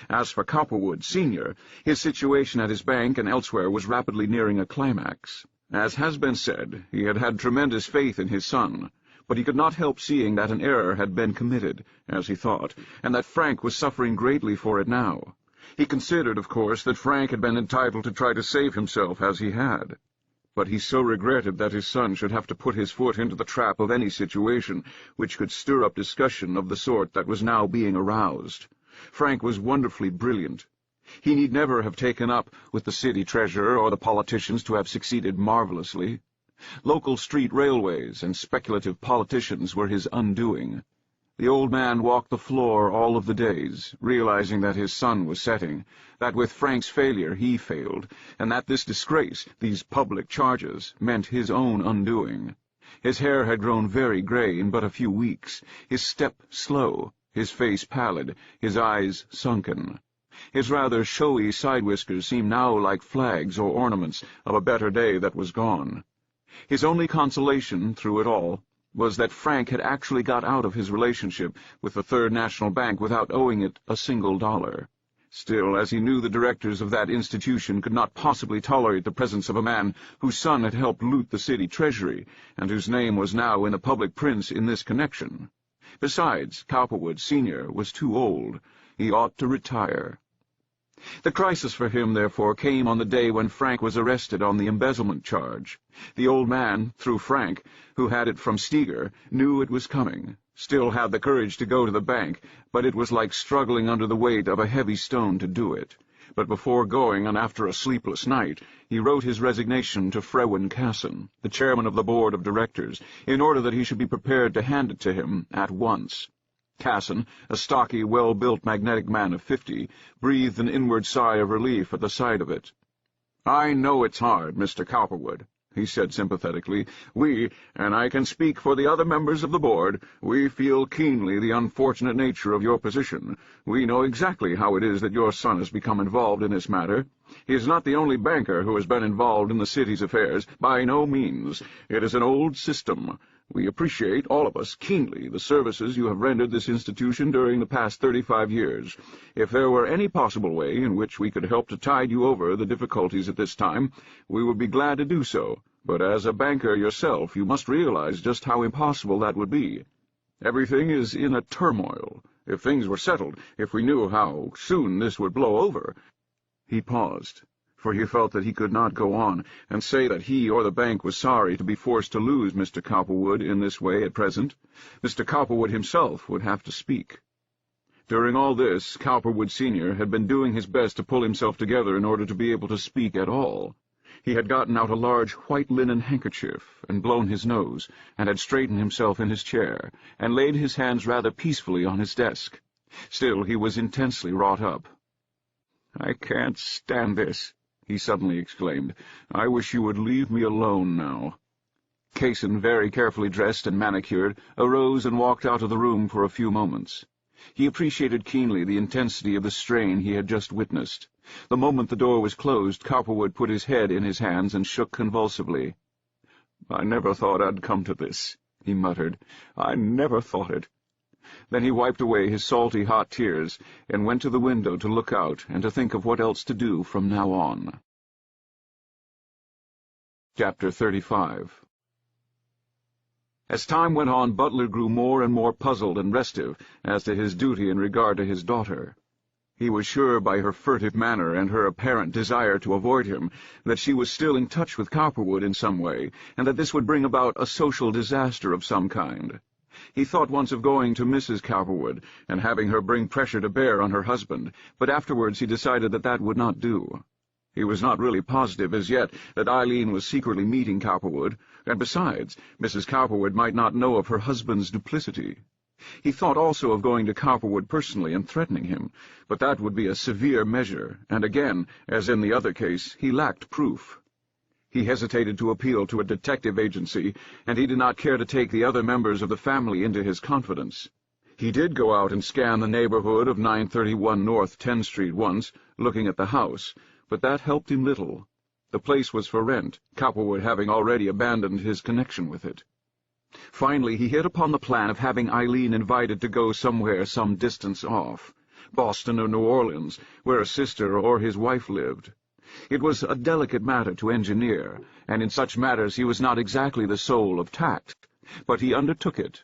As for Cowperwood, Sr., his situation at his bank and elsewhere was rapidly nearing a climax. As has been said, he had had tremendous faith in his son, but he could not help seeing that an error had been committed, as he thought, and that Frank was suffering greatly for it now. He considered, of course, that Frank had been entitled to try to save himself as he had. But he so regretted that his son should have to put his foot into the trap of any situation which could stir up discussion of the sort that was now being aroused. Frank was wonderfully brilliant. He need never have taken up with the city treasurer or the politicians to have succeeded marvelously. Local street railways and speculative politicians were his undoing. The old man walked the floor all of the days, realizing that his sun was setting, that with Frank's failure he failed, and that this disgrace, these public charges, meant his own undoing. His hair had grown very gray in but a few weeks, his step slow, his face pallid, his eyes sunken. His rather showy side whiskers seemed now like flags or ornaments of a better day that was gone. His only consolation through it all was that Frank had actually got out of his relationship with the Third National Bank without owing it a single dollar. Still, as he knew the directors of that institution could not possibly tolerate the presence of a man whose son had helped loot the city treasury, and whose name was now in the public prints in this connection. Besides, Cowperwood, Sr. was too old. He ought to retire. The crisis for him, therefore, came on the day when Frank was arrested on the embezzlement charge. The old man, through Frank, who had it from Steger, knew it was coming, still had the courage to go to the bank, but it was like struggling under the weight of a heavy stone to do it. But before going, and after a sleepless night, he wrote his resignation to Frewen Casson, the chairman of the board of directors, in order that he should be prepared to hand it to him at once. Casson, a stocky, well-built, magnetic man of 50, breathed an inward sigh of relief at the sight of it. "I know it's hard, Mr. Cowperwood," he said sympathetically. "We, and I can speak for the other members of the board, we feel keenly the unfortunate nature of your position. We know exactly how it is that your son has become involved in this matter. He is not the only banker who has been involved in the city's affairs, by no means. It is an old system. We appreciate, all of us, keenly the services you have rendered this institution during the past 35 years. If there were any possible way in which we could help to tide you over the difficulties at this time, we would be glad to do so, but as a banker yourself, you must realize just how impossible that would be. Everything is in a turmoil. If things were settled, if we knew how soon this would blow over—" He paused, for he felt that he could not go on and say that he or the bank was sorry to be forced to lose Mr. Cowperwood in this way at present. Mr. Cowperwood himself would have to speak. During all this, Cowperwood Sr. had been doing his best to pull himself together in order to be able to speak at all. He had gotten out a large white linen handkerchief and blown his nose, and had straightened himself in his chair, and laid his hands rather peacefully on his desk. Still, he was intensely wrought up. "I can't stand this," he suddenly exclaimed. "I wish you would leave me alone now." Casson, very carefully dressed and manicured, arose and walked out of the room for a few moments. He appreciated keenly the intensity of the strain he had just witnessed. The moment the door was closed, Cowperwood put his head in his hands and shook convulsively. "I never thought I'd come to this," he muttered. "I never thought it." Then he wiped away his salty hot tears and went to the window to look out and to think of what else to do from now on. Chapter 35. As time went on, Butler grew more and more puzzled and restive as to his duty in regard to his daughter. He was sure by her furtive manner and her apparent desire to avoid him that she was still in touch with Cowperwood in some way, and that this would bring about a social disaster of some kind. He thought once of going to Mrs. Cowperwood and having her bring pressure to bear on her husband, but afterwards he decided that that would not do. He was not really positive as yet that Eileen was secretly meeting Cowperwood, and besides, Mrs. Cowperwood might not know of her husband's duplicity. He thought also of going to Cowperwood personally and threatening him, but that would be a severe measure, and again, as in the other case, he lacked proof. He hesitated to appeal to a detective agency, and he did not care to take the other members of the family into his confidence. He did go out and scan the neighborhood of 931 North 10th Street once, looking at the house, but that helped him little. The place was for rent, Cowperwood having already abandoned his connection with it. Finally, he hit upon the plan of having Eileen invited to go somewhere some distance off, Boston or New Orleans, where a sister or his wife lived. It was a delicate matter to engineer, and in such matters he was not exactly the soul of tact, but he undertook it.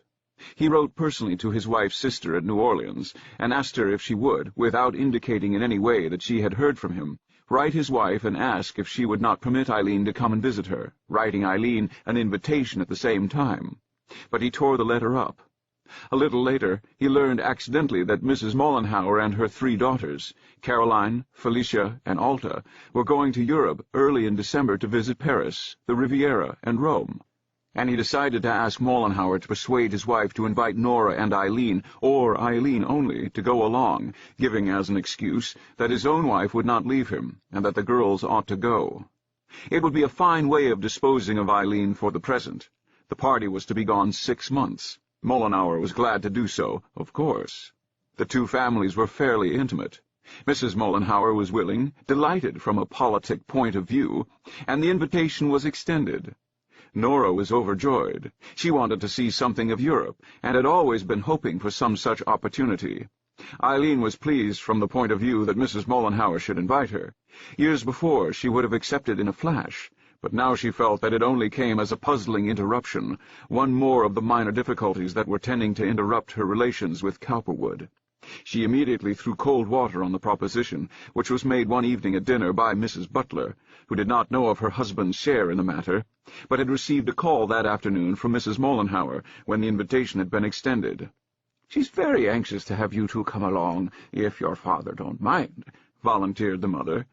He wrote personally to his wife's sister at New Orleans, and asked her if she would, without indicating in any way that she had heard from him, write his wife and ask if she would not permit Eileen to come and visit her, writing Eileen an invitation at the same time. But he tore the letter up. A little later, he learned accidentally that Mrs. Mollenhauer and her 3 daughters, Caroline, Felicia, and Alta, were going to Europe early in December to visit Paris, the Riviera, and Rome. And he decided to ask Mollenhauer to persuade his wife to invite Nora and Eileen, or Eileen only, to go along, giving as an excuse that his own wife would not leave him, and that the girls ought to go. It would be a fine way of disposing of Eileen for the present. The party was to be gone 6 months. Mollenhauer was glad to do so, of course. The 2 families were fairly intimate. Mrs. Mollenhauer was willing, delighted from a politic point of view, and the invitation was extended. Nora was overjoyed. She wanted to see something of Europe, and had always been hoping for some such opportunity. Eileen was pleased from the point of view that Mrs. Mollenhauer should invite her. Years before she would have accepted in a flash, but now she felt that it only came as a puzzling interruption, one more of the minor difficulties that were tending to interrupt her relations with Cowperwood. She immediately threw cold water on the proposition, which was made one evening at dinner by Mrs. Butler, who did not know of her husband's share in the matter, but had received a call that afternoon from Mrs. Mollenhauer when the invitation had been extended. "She's very anxious to have you 2 come along, if your father don't mind," volunteered the mother.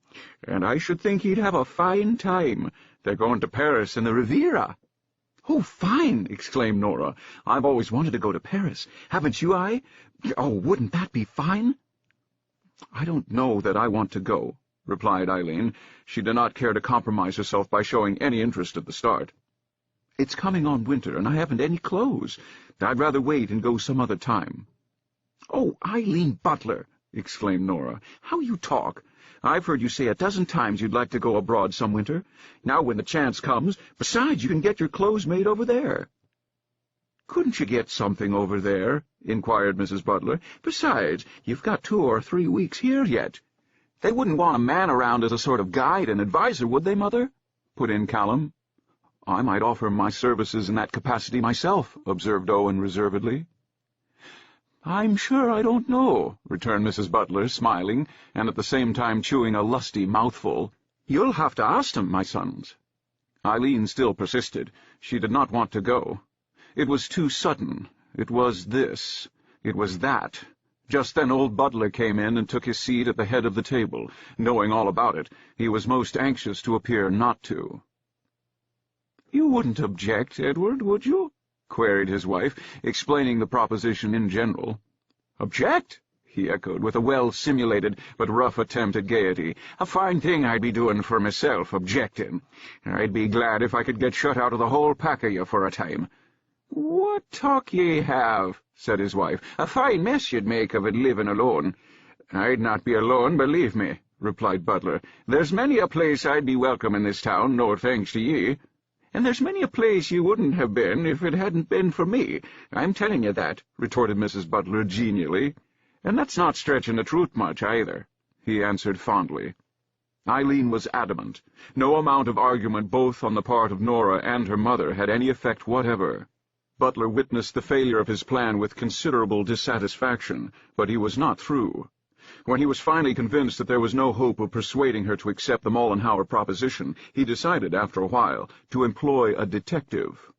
"And I should think he'd have a fine time. They're going to Paris and the Riviera." "Oh, fine!" exclaimed Nora. "I've always wanted to go to Paris. Haven't you, Oh, wouldn't that be fine?" "I don't know that I want to go," replied Eileen. She did not care to compromise herself by showing any interest at the start. "It's coming on winter, and I haven't any clothes. I'd rather wait and go some other time." "Oh, Eileen Butler!" exclaimed Nora. "How you talk! I've heard you say a dozen times you'd like to go abroad some winter. Now when the chance comes, besides, you can get your clothes made over there." "Couldn't you get something over there?" inquired Mrs. Butler. "Besides, you've got 2 or 3 weeks here yet." "They wouldn't want a man around as a sort of guide and adviser, would they, Mother?" put in Callum. "I might offer my services in that capacity myself," observed Owen reservedly. "I'm sure I don't know," returned Mrs. Butler, smiling, and at the same time chewing a lusty mouthful. "You'll have to ask them, my sons." Eileen still persisted. She did not want to go. It was too sudden. It was this. It was that. Just then old Butler came in and took his seat at the head of the table. Knowing all about it, he was most anxious to appear not to. "You wouldn't object, Edward, would you?" queried his wife, explaining the proposition in general. "Object?" he echoed, with a well-simulated but rough attempt at gaiety. "A fine thing I'd be doing for myself, objecting. I'd be glad if I could get shut out of the whole pack of you for a time." "What talk ye have," said his wife. "A fine mess you'd make of it living alone." "I'd not be alone, believe me," replied Butler. "There's many a place I'd be welcome in this town, no thanks to ye." And there's many a place you wouldn't have been if it hadn't been for me. I'm telling you that," retorted Mrs. Butler genially. "And that's not stretching the truth much, either," he answered fondly. Eileen was adamant. No amount of argument both on the part of Nora and her mother had any effect whatever. Butler witnessed the failure of his plan with considerable dissatisfaction, but he was not through. When he was finally convinced that there was no hope of persuading her to accept the Mollenhauer proposition, he decided, after a while, to employ a detective.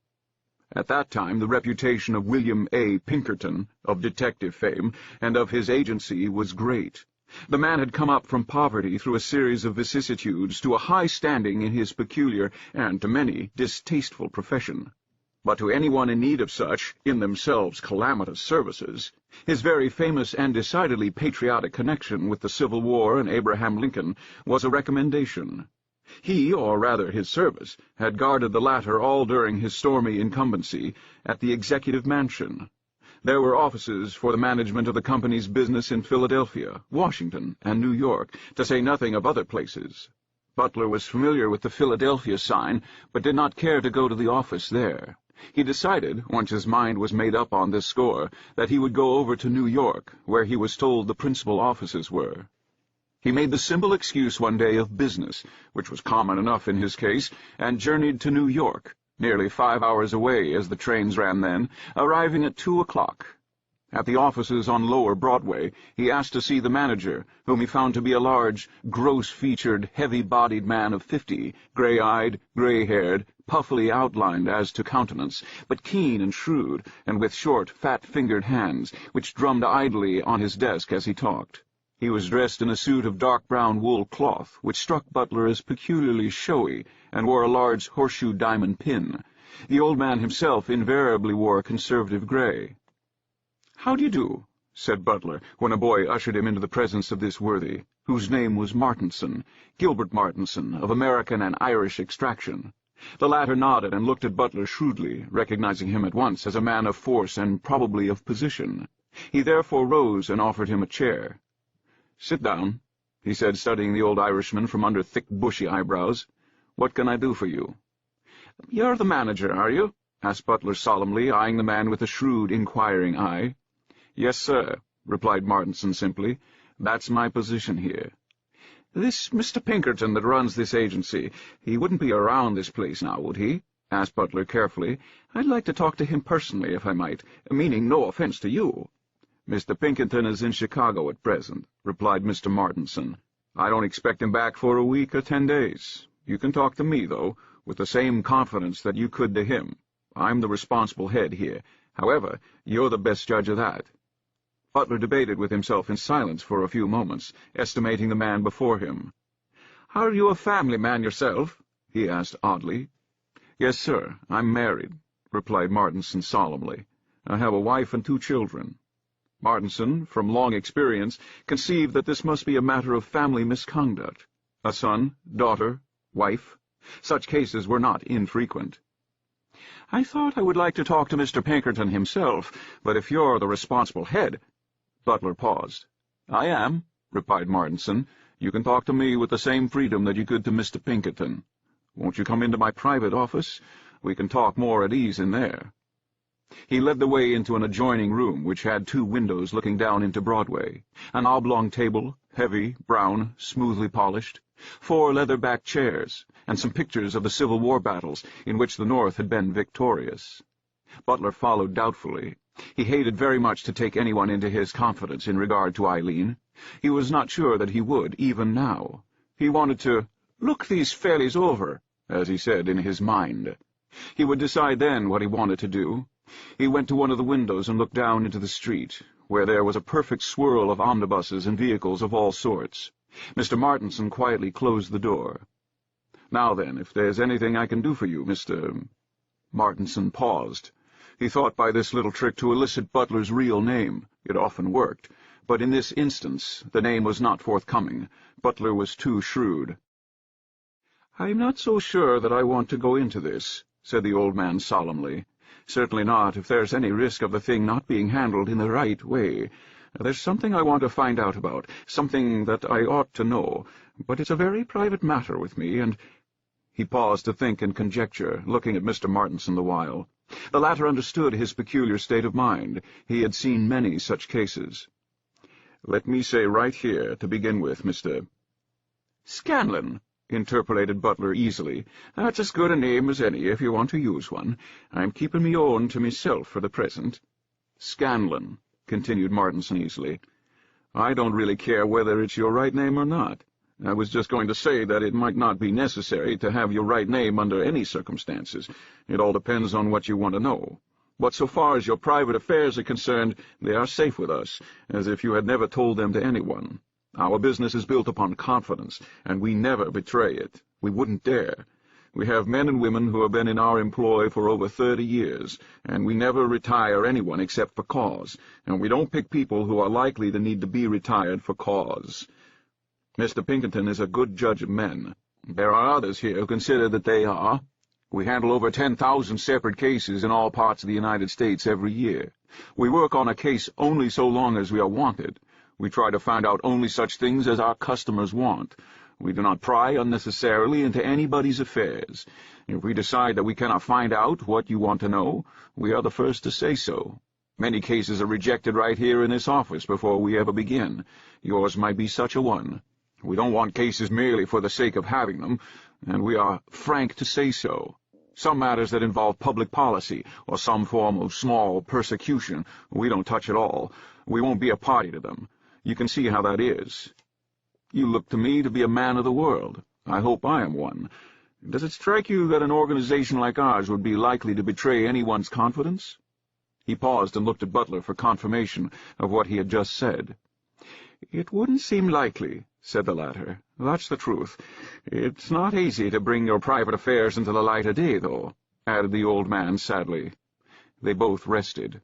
At that time, the reputation of William A. Pinkerton, of detective fame, and of his agency was great. The man had come up from poverty through a series of vicissitudes to a high standing in his peculiar, and to many, distasteful profession. But to anyone in need of such, in themselves calamitous services, his very famous and decidedly patriotic connection with the Civil War and Abraham Lincoln was a recommendation. He, or rather his service, had guarded the latter all during his stormy incumbency at the Executive Mansion. There were offices for the management of the company's business in Philadelphia, Washington, and New York, to say nothing of other places. Butler was familiar with the Philadelphia sign, but did not care to go to the office there. He decided, once his mind was made up on this score, that he would go over to New York, where he was told the principal offices were. He made the simple excuse one day of business, which was common enough in his case, and journeyed to New York, nearly 5 hours away as the trains ran then, arriving at 2 o'clock. At the offices on Lower Broadway, he asked to see the manager, whom he found to be a large, gross-featured, heavy-bodied man of 50, grey-eyed, grey-haired, puffily outlined as to countenance, but keen and shrewd, and with short, fat-fingered hands, which drummed idly on his desk as he talked. He was dressed in a suit of dark brown wool cloth, which struck Butler as peculiarly showy, and wore a large horseshoe diamond pin. The old man himself invariably wore conservative grey. "How do you do?" said Butler, when a boy ushered him into the presence of this worthy, whose name was Martinson, Gilbert Martinson, of American and Irish extraction. The latter nodded and looked at Butler shrewdly, recognizing him at once as a man of force and probably of position. He therefore rose and offered him a chair. "Sit down," he said, studying the old Irishman from under thick, bushy eyebrows. "What can I do for you?" "You're the manager, are you?" asked Butler solemnly, eyeing the man with a shrewd, inquiring eye. "Yes, sir," replied Martinson simply. "That's my position here." "This Mr. Pinkerton that runs this agency, he wouldn't be around this place now, would he?" asked Butler carefully. "I'd like to talk to him personally, if I might, meaning no offense to you." "Mr. Pinkerton is in Chicago at present," replied Mr. Martinson. "I don't expect him back for a week or 10 days. You can talk to me, though, with the same confidence that you could to him. I'm the responsible head here. However, you're the best judge of that." Butler debated with himself in silence for a few moments, estimating the man before him. "Are you a family man yourself?" he asked oddly. "Yes, sir, I'm married," replied Martinson solemnly. "I have a wife and 2 children." Martinson, from long experience, conceived that this must be a matter of family misconduct. A son, daughter, wife. Such cases were not infrequent. "I thought I would like to talk to Mr. Pinkerton himself, but if you're the responsible head—" Butler paused. "I am," replied Martinson. "You can talk to me with the same freedom that you could to Mr. Pinkerton. Won't you come into my private office? We can talk more at ease in there." He led the way into an adjoining room which had 2 windows looking down into Broadway, an oblong table, heavy, brown, smoothly polished, 4 leather-backed chairs, and some pictures of the Civil War battles in which the North had been victorious. Butler followed doubtfully. He hated very much to take anyone into his confidence in regard to Eileen. He was not sure that he would, even now. He wanted to "look these fellies over," as he said in his mind. He would decide then what he wanted to do. He went to one of the windows and looked down into the street, where there was a perfect swirl of omnibuses and vehicles of all sorts. Mr. Martinson quietly closed the door. "Now then, if there's anything I can do for you, Mr.—" Martinson paused. He thought by this little trick to elicit Butler's real name. It often worked, but in this instance the name was not forthcoming. Butler was too shrewd. "I'm not so sure that I want to go into this," said the old man solemnly. "Certainly not if there's any risk of the thing not being handled in the right way. There's something I want to find out about, something that I ought to know, but it's a very private matter with me, and—" He paused to think and conjecture, looking at Mr. Martenson the while. The latter understood his peculiar state of mind. He had seen many such cases. "Let me say right here, to begin with, Mr. "Scanlon," interpolated Butler easily. "That's as good a name as any, if you want to use one. I'm keeping me own to myself for the present." "Scanlon," continued Martenson easily. "I don't really care whether it's your right name or not. I was just going to say that it might not be necessary to have your right name under any circumstances. It all depends on what you want to know. But so far as your private affairs are concerned, they are safe with us, as if you had never told them to anyone. Our business is built upon confidence, and we never betray it. We wouldn't dare. We have men and women who have been in our employ for over 30 years, and we never retire anyone except for cause, and we don't pick people who are likely to need to be retired for cause. Mr. Pinkerton is a good judge of men. There are others here who consider that they are. We handle over 10,000 separate cases in all parts of the United States every year. We work on a case only so long as we are wanted. We try to find out only such things as our customers want. We do not pry unnecessarily into anybody's affairs. If we decide that we cannot find out what you want to know, we are the first to say so. Many cases are rejected right here in this office before we ever begin. Yours might be such a one. We don't want cases merely for the sake of having them, and we are frank to say so. Some matters that involve public policy, or some form of small persecution, we don't touch at all. We won't be a party to them. You can see how that is. You look to me to be a man of the world. I hope I am one. Does it strike you that an organization like ours would be likely to betray anyone's confidence?" He paused and looked at Butler for confirmation of what he had just said. "It wouldn't seem likely," said the latter. "That's the truth. It's not easy to bring your private affairs into the light of day, though," added the old man sadly. They both rested.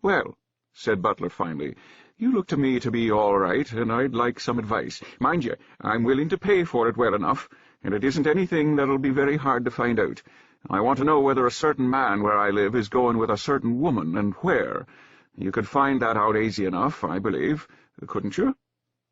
"Well," said Butler finally, "you look to me to be all right, and I'd like some advice. Mind you, I'm willing to pay for it well enough, and it isn't anything that'll be very hard to find out. I want to know whether a certain man where I live is going with a certain woman, and where. You could find that out easy enough, I believe, couldn't you?"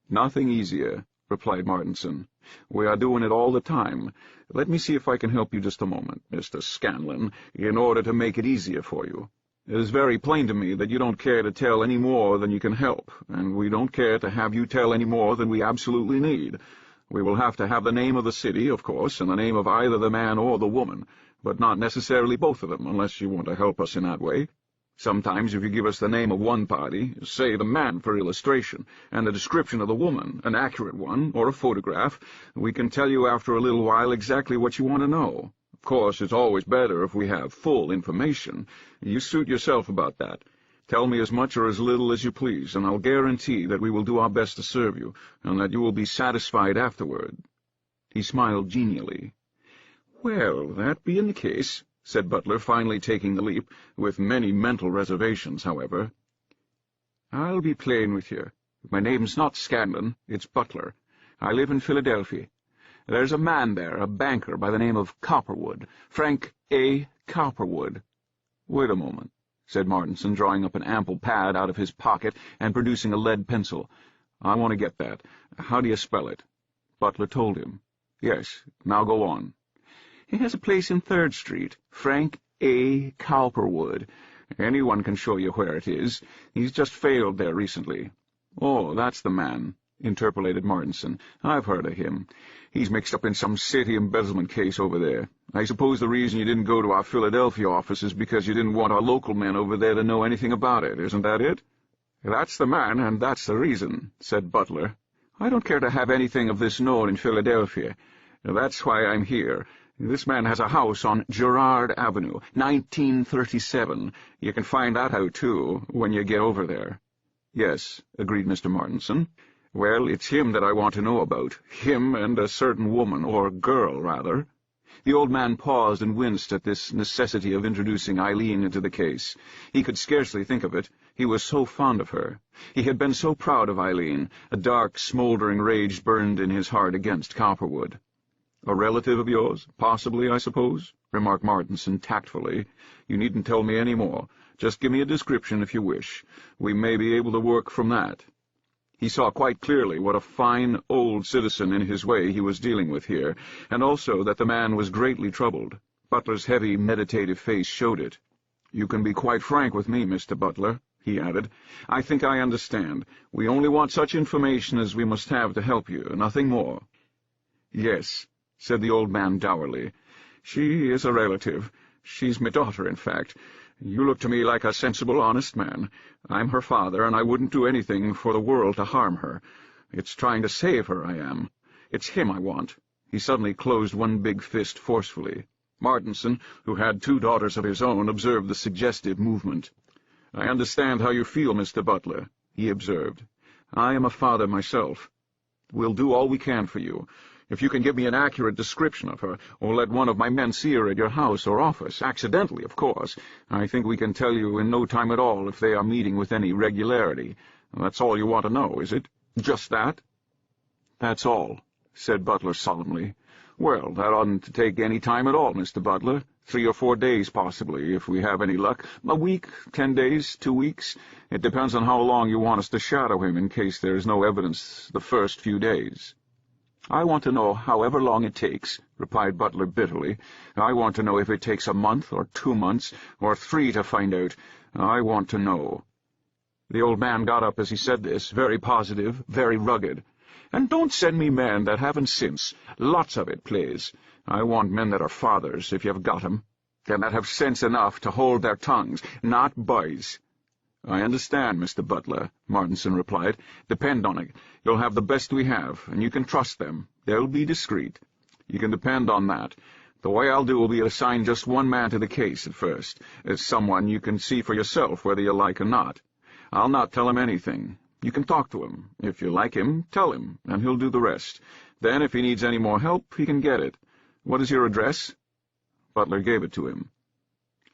"Nothing easier," replied Martenson. "We are doing it all the time. Let me see if I can help you just a moment, Mr. Scanlon, in order to make it easier for you. It is very plain to me that you don't care to tell any more than you can help, and we don't care to have you tell any more than we absolutely need. We will have to have the name of the city, of course, and the name of either the man or the woman, but not necessarily both of them, unless you want to help us in that way. Sometimes if you give us the name of one party, say the man for illustration, and the description of the woman, an accurate one, or a photograph, we can tell you after a little while exactly what you want to know. Of course, it's always better if we have full information. You suit yourself about that. Tell me as much or as little as you please, and I'll guarantee that we will do our best to serve you, and that you will be satisfied afterward." He smiled genially. "Well, that being the case," said Butler, finally taking the leap, with many mental reservations, however, "I'll be plain with you. My name's not Scanlon, it's Butler. I live in Philadelphia. There's a man there, a banker by the name of Cowperwood, Frank A. Cowperwood." "Wait a moment," said Martenson, drawing up an ample pad out of his pocket and producing a lead pencil. "I want to get that. How do you spell it?" Butler told him. "Yes, now go on." "He has a place in 3rd Street, Frank A. Cowperwood. Anyone can show you where it is. He's just failed there recently." "Oh, that's the man," interpolated Martenson. "I've heard of him. He's mixed up in some city embezzlement case over there. I suppose the reason you didn't go to our Philadelphia office is because you didn't want our local men over there to know anything about it, isn't that it?" "That's the man, and that's the reason," said Butler. "I don't care to have anything of this known in Philadelphia. That's why I'm here. This man has a house on Girard Avenue, 1937. You can find that out, too, when you get over there." "Yes," agreed Mr. Martenson. "Well, it's him that I want to know about. Him and a certain woman, or girl, rather." The old man paused and winced at this necessity of introducing Eileen into the case. He could scarcely think of it. He was so fond of her. He had been so proud of Eileen. A dark, smoldering rage burned in his heart against Cowperwood. "A relative of yours, possibly, I suppose?" remarked Martenson tactfully. "You needn't tell me any more. Just give me a description if you wish. We may be able to work from that." He saw quite clearly what a fine old citizen in his way he was dealing with here, and also that the man was greatly troubled. Butler's heavy, meditative face showed it. "You can be quite frank with me, Mr. Butler," he added. "I think I understand. We only want such information as we must have to help you, nothing more." "Yes," said the old man dourly. "She is a relative. She's my daughter, in fact. You look to me like a sensible, honest man. I'm her father, and I wouldn't do anything for the world to harm her. It's trying to save her I am. It's him I want." He suddenly closed one big fist forcefully. Martinson, who had 2 daughters of his own, observed the suggestive movement. "I understand how you feel, Mr. Butler," he observed. "I am a father myself. We'll do all we can for you. If you can give me an accurate description of her, or let one of my men see her at your house or office, accidentally, of course, I think we can tell you in no time at all if they are meeting with any regularity. That's all you want to know, is it? Just that?" "That's all," said Butler solemnly. "Well, that oughtn't to take any time at all, Mr. Butler. 3 or 4 days, possibly, if we have any luck. A week, 10 days, 2 weeks. It depends on how long you want us to shadow him in case there is no evidence the first few days." "I want to know however long it takes," replied Butler bitterly. "I want to know if it takes a month or 2 months or 3 to find out. I want to know." The old man got up as he said this, very positive, very rugged. "And don't send me men that haven't sense. Lots of it, please. I want men that are fathers, if you've got 'em, and that have sense enough to hold their tongues, not boys." "I understand, Mr. Butler," Martinson replied. "Depend on it, you'll have the best we have, and you can trust them. They'll be discreet. You can depend on that. The way I'll do will be to assign just one man to the case at first, as someone you can see for yourself whether you like or not. I'll not tell him anything. You can talk to him. If you like him, tell him, and he'll do the rest. Then, if he needs any more help, he can get it. What is your address?" Butler gave it to him.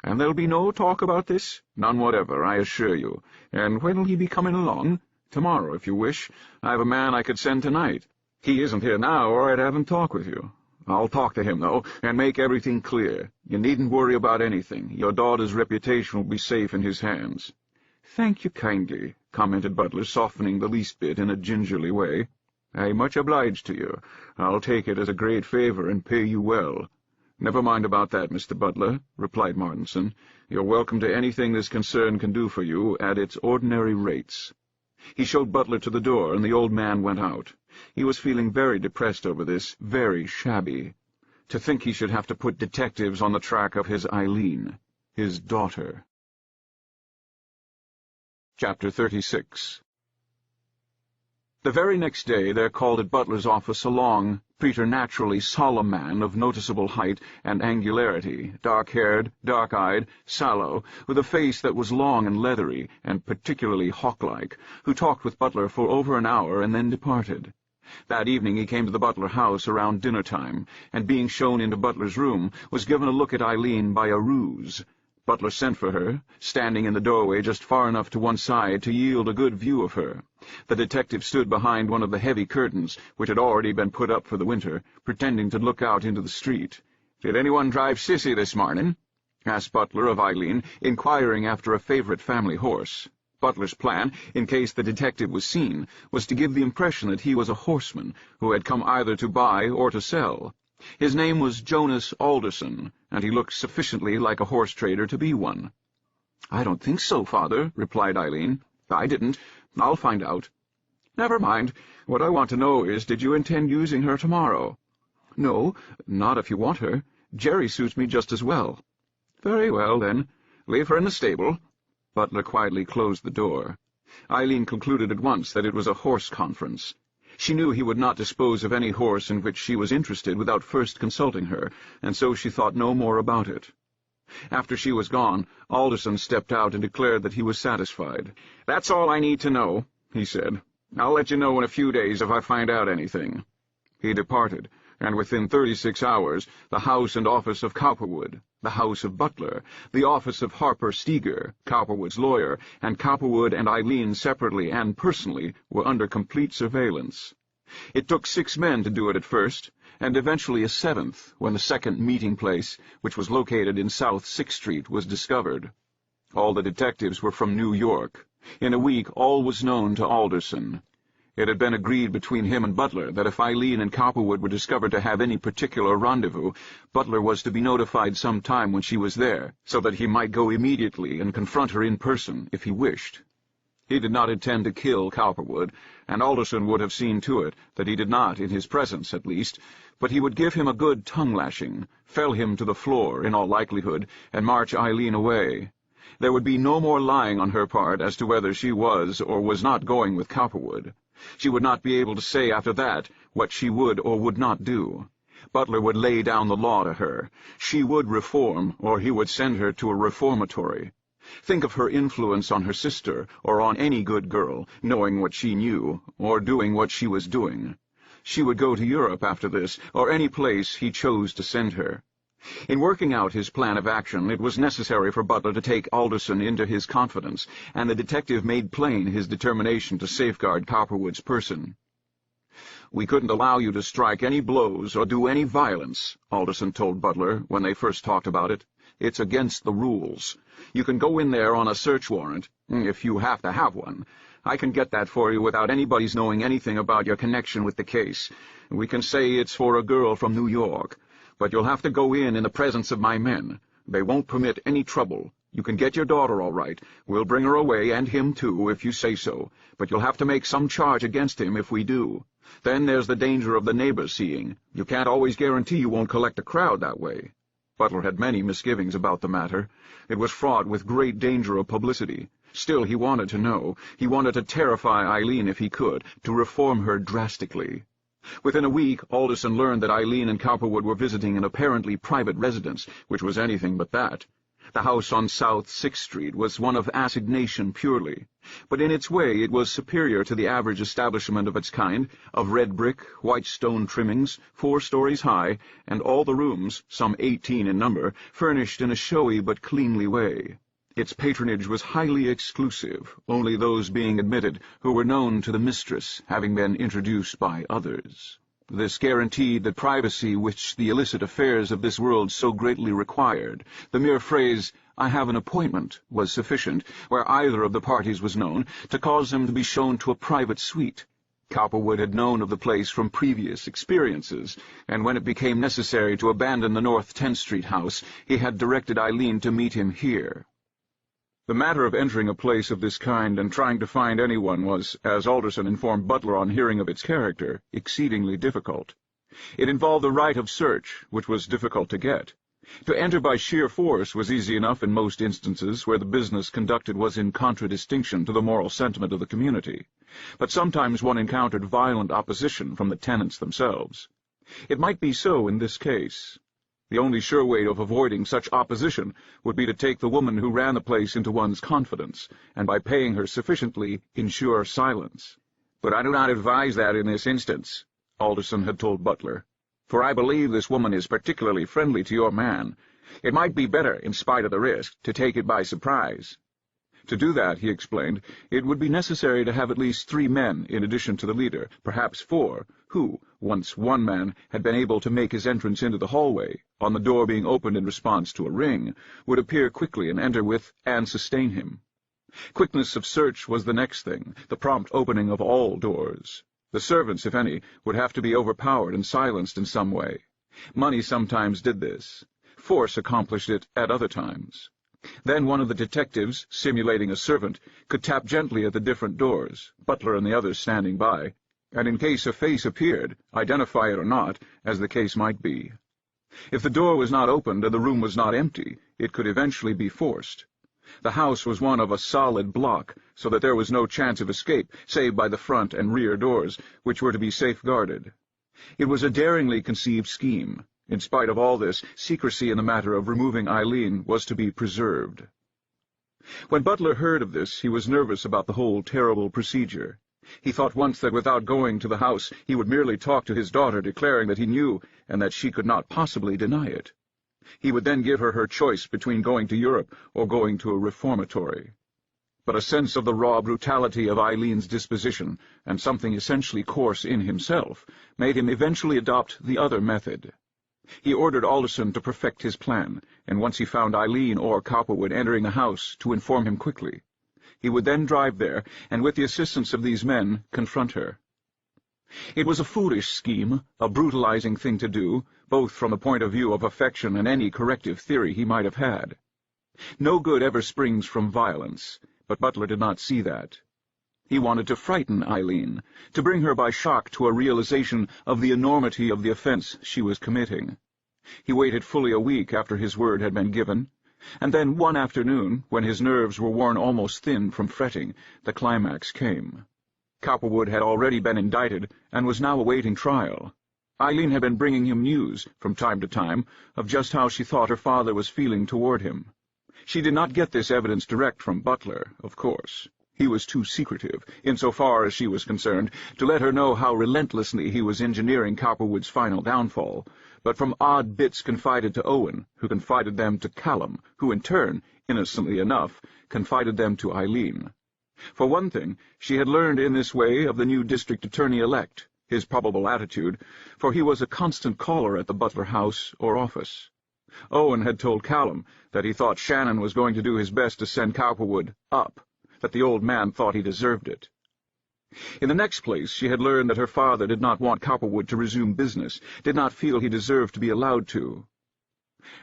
"And there'll be no talk about this?" "None whatever, I assure you. And when'll he be coming along?" "Tomorrow, if you wish. I have a man I could send tonight." "He isn't here now, or I'd have him talk with you. I'll talk to him, though, and make everything clear. You needn't worry about anything. Your daughter's reputation will be safe in his hands." "Thank you kindly," commented Butler, softening the least bit in a gingerly way. "I'm much obliged to you. I'll take it as a great favor and pay you well." "Never mind about that, Mr. Butler," replied Martinson. "You're welcome to anything this concern can do for you at its ordinary rates." He showed Butler to the door, and the old man went out. He was feeling very depressed over this, very shabby. To think he should have to put detectives on the track of his Eileen, his daughter. Chapter 36. The very next day there called at Butler's office a long, preternaturally solemn man of noticeable height and angularity, dark-haired, dark-eyed, sallow, with a face that was long and leathery, and particularly hawk-like, who talked with Butler for over an hour and then departed. That evening he came to the Butler house around dinner-time, and being shown into Butler's room, was given a look at Eileen by a ruse. Butler sent for her, standing in the doorway just far enough to one side to yield a good view of her. The detective stood behind one of the heavy curtains, which had already been put up for the winter, pretending to look out into the street. "Did anyone drive Sissy this morning?" asked Butler of Eileen, inquiring after a favorite family horse. Butler's plan, in case the detective was seen, was to give the impression that he was a horseman, who had come either to buy or to sell. His name was Jonas Alderson, and he looked sufficiently like a horse-trader to be one. "I don't think so, Father," replied Eileen. "I didn't. I'll find out." "Never mind. What I want to know is, did you intend using her tomorrow?" "No, not if you want her. Jerry suits me just as well." "Very well, then. Leave her in the stable." Butler quietly closed the door. Eileen concluded at once that it was a horse conference. She knew he would not dispose of any horse in which she was interested without first consulting her, and so she thought no more about it. After she was gone, Alderson stepped out and declared that he was satisfied. "That's all I need to know," he said. "I'll let you know in a few days if I find out anything." He departed, and within 36 hours the house and office of Cowperwood, the house of Butler, the office of Harper Steger, Cowperwood's lawyer, and Cowperwood and Eileen separately and personally were under complete surveillance. It took 6 men to do it at first, and eventually a 7th, when the second meeting place, which was located in South 6th Street, was discovered. All the detectives were from New York. In a week all was known to Alderson. It had been agreed between him and Butler that if Eileen and Cowperwood were discovered to have any particular rendezvous, Butler was to be notified some time when she was there, so that he might go immediately and confront her in person if he wished. He did not intend to kill Cowperwood, and Alderson would have seen to it that he did not, in his presence at least, but he would give him a good tongue-lashing, fell him to the floor, in all likelihood, and march Eileen away. There would be no more lying on her part as to whether she was or was not going with Cowperwood. She would not be able to say after that what she would or would not do. Butler would lay down the law to her. She would reform, or he would send her to a reformatory. Think of her influence on her sister, or on any good girl, knowing what she knew, or doing what she was doing. She would go to Europe after this, or any place he chose to send her. In working out his plan of action, it was necessary for Butler to take Alderson into his confidence, and the detective made plain his determination to safeguard Cowperwood's person. "We couldn't allow you to strike any blows or do any violence," Alderson told Butler when they first talked about it. "It's against the rules. You can go in there on a search warrant, if you have to have one. I can get that for you without anybody's knowing anything about your connection with the case. We can say it's for a girl from New York. But you'll have to go in the presence of my men. They won't permit any trouble. You can get your daughter all right. We'll bring her away, and him too, if you say so. But you'll have to make some charge against him if we do. Then there's the danger of the neighbors seeing. You can't always guarantee you won't collect a crowd that way." Butler had many misgivings about the matter. It was fraught with great danger of publicity. Still, he wanted to know. He wanted to terrify Eileen if he could, to reform her drastically. Within a week, Alderson learned that Eileen and Cowperwood were visiting an apparently private residence, which was anything but that. The house on South 6th Street was one of assignation purely, but in its way it was superior to the average establishment of its kind, of red brick, white stone trimmings, 4 stories high, and all the rooms, some 18 in number, furnished in a showy but cleanly way. Its patronage was highly exclusive, only those being admitted who were known to the mistress, having been introduced by others. This guaranteed the privacy which the illicit affairs of this world so greatly required. The mere phrase, "I have an appointment," was sufficient, where either of the parties was known, to cause them to be shown to a private suite. Cowperwood had known of the place from previous experiences, and when it became necessary to abandon the North 10th Street house, he had directed Eileen to meet him here. The matter of entering a place of this kind and trying to find anyone was, as Alderson informed Butler on hearing of its character, exceedingly difficult. It involved the right of search, which was difficult to get. To enter by sheer force was easy enough in most instances where the business conducted was in contradistinction to the moral sentiment of the community, but sometimes one encountered violent opposition from the tenants themselves. It might be so in this case. The only sure way of avoiding such opposition would be to take the woman who ran the place into one's confidence, and by paying her sufficiently, ensure silence. "But I do not advise that in this instance," Alderson had told Butler, "for I believe this woman is particularly friendly to your man. It might be better, in spite of the risk, to take it by surprise." To do that, he explained, it would be necessary to have at least 3 men in addition to the leader, perhaps 4, who, once one man had been able to make his entrance into the hallway, on the door being opened in response to a ring, would appear quickly and enter with and sustain him. Quickness of search was the next thing, the prompt opening of all doors. The servants, if any, would have to be overpowered and silenced in some way. Money sometimes did this. Force accomplished it at other times. Then one of the detectives, simulating a servant, could tap gently at the different doors, Butler and the others standing by, and in case a face appeared, identify it or not, as the case might be. If the door was not opened and the room was not empty, it could eventually be forced. The house was one of a solid block, so that there was no chance of escape, save by the front and rear doors, which were to be safeguarded. It was a daringly conceived scheme. In spite of all this, secrecy in the matter of removing Eileen was to be preserved. When Butler heard of this, he was nervous about the whole terrible procedure. He thought once that without going to the house he would merely talk to his daughter, declaring that he knew, and that she could not possibly deny it. He would then give her choice between going to Europe or going to a reformatory. But a sense of the raw brutality of Eileen's disposition, and something essentially coarse in himself, made him eventually adopt the other method. He ordered Alderson to perfect his plan, and once he found Eileen or Cowperwood entering the house, to inform him quickly. He would then drive there, and with the assistance of these men, confront her. It was a foolish scheme, a brutalizing thing to do, both from the point of view of affection and any corrective theory he might have had. No good ever springs from violence, but Butler did not see that. He wanted to frighten Eileen, to bring her by shock to a realization of the enormity of the offense she was committing. He waited fully a week after his word had been given, and then one afternoon, when his nerves were worn almost thin from fretting, the climax came. Cowperwood had already been indicted and was now awaiting trial. Eileen had been bringing him news, from time to time, of just how she thought her father was feeling toward him. She did not get this evidence direct from Butler, of course. He was too secretive, insofar as she was concerned, to let her know how relentlessly he was engineering Cowperwood's final downfall, but from odd bits confided to Owen, who confided them to Callum, who in turn, innocently enough, confided them to Eileen. For one thing, she had learned in this way of the new district attorney-elect, his probable attitude, for he was a constant caller at the Butler house or office. Owen had told Callum that he thought Shannon was going to do his best to send Cowperwood up, that the old man thought he deserved it. In the next place, she had learned that her father did not want Cowperwood to resume business, did not feel he deserved to be allowed to.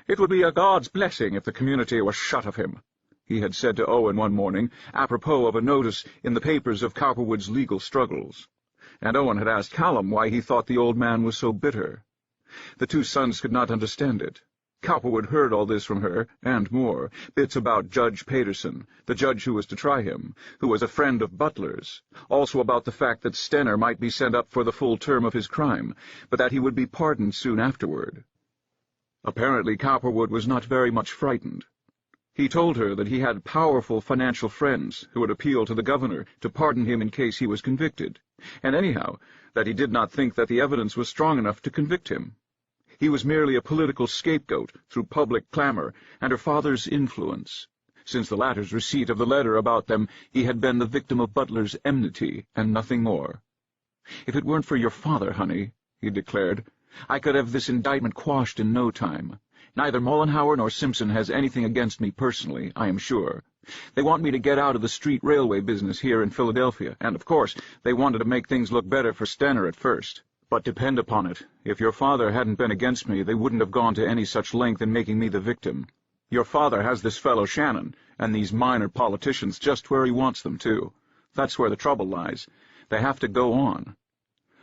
"It would be a God's blessing if the community was shut of him," he had said to Owen one morning, apropos of a notice in the papers of Cowperwood's legal struggles. And Owen had asked Callum why he thought the old man was so bitter. The two sons could not understand it. Cowperwood heard all this from her, and more, bits about Judge Paterson, the judge who was to try him, who was a friend of Butler's, also about the fact that Stenner might be sent up for the full term of his crime, but that he would be pardoned soon afterward. Apparently Cowperwood was not very much frightened. He told her that he had powerful financial friends who would appeal to the governor to pardon him in case he was convicted, and anyhow, that he did not think that the evidence was strong enough to convict him. He was merely a political scapegoat through public clamor and her father's influence. Since the latter's receipt of the letter about them, he had been the victim of Butler's enmity, and nothing more. "If it weren't for your father, honey," he declared, "I could have this indictment quashed in no time. Neither Mollenhauer nor Simpson has anything against me personally, I am sure. They want me to get out of the street railway business here in Philadelphia, and, of course, they wanted to make things look better for Stenner at first. But depend upon it, if your father hadn't been against me, they wouldn't have gone to any such length in making me the victim. Your father has this fellow Shannon, and these minor politicians just where he wants them, too. That's where the trouble lies. They have to go on."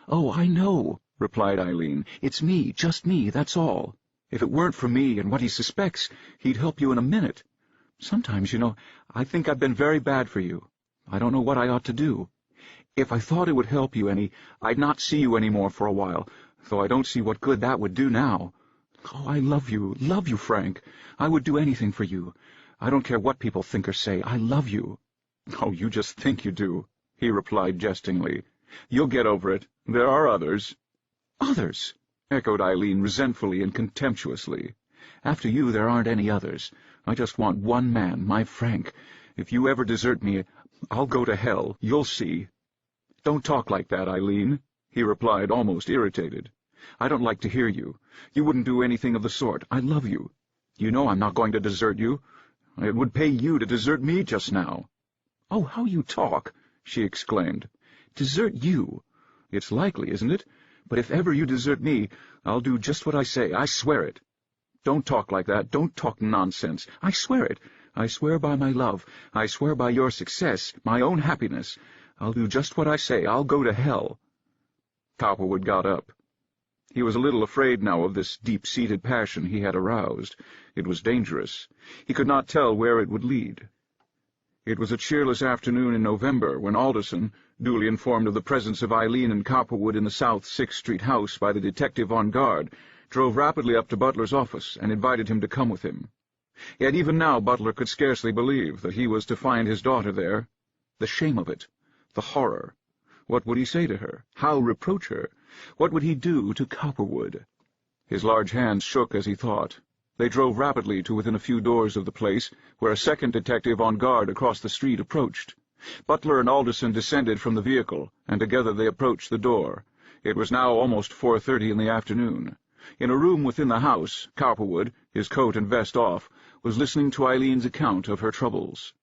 "Oh, I know," replied Eileen. "It's me, just me, that's all. If it weren't for me and what he suspects, he'd help you in a minute. Sometimes, you know, I think I've been very bad for you. I don't know what I ought to do. If I thought it would help you any, I'd not see you any more for a while, though I don't see what good that would do now. Oh, I love you, Frank. I would do anything for you. I don't care what people think or say. I love you." "Oh, you just think you do," he replied jestingly. "You'll get over it. There are others." "Others?" echoed Eileen resentfully and contemptuously. "After you, there aren't any others. I just want one man, my Frank. If you ever desert me, I'll go to hell. You'll see." "Don't talk like that, Eileen," he replied, almost irritated. "I don't like to hear you. You wouldn't do anything of the sort. I love you. You know I'm not going to desert you. It would pay you to desert me just now." "Oh, how you talk!" she exclaimed. "Desert you? It's likely, isn't it? But if ever you desert me, I'll do just what I say. I swear it. Don't talk like that. Don't talk nonsense. I swear it. I swear by my love. I swear by your success, my own happiness. I'll do just what I say. I'll go to hell." Cowperwood got up. He was a little afraid now of this deep-seated passion he had aroused. It was dangerous. He could not tell where it would lead. It was a cheerless afternoon in November when Alderson, duly informed of the presence of Eileen and Cowperwood in the South 6th Street house by the detective on guard, drove rapidly up to Butler's office and invited him to come with him. Yet even now Butler could scarcely believe that he was to find his daughter there. The shame of it, the horror. What would he say to her? How reproach her? What would he do to Cowperwood? His large hands shook as he thought. They drove rapidly to within a few doors of the place, where a second detective on guard across the street approached. Butler and Alderson descended from the vehicle, and together they approached the door. It was now almost 4:30 in the afternoon. In a room within the house, Cowperwood, his coat and vest off, was listening to Eileen's account of her troubles.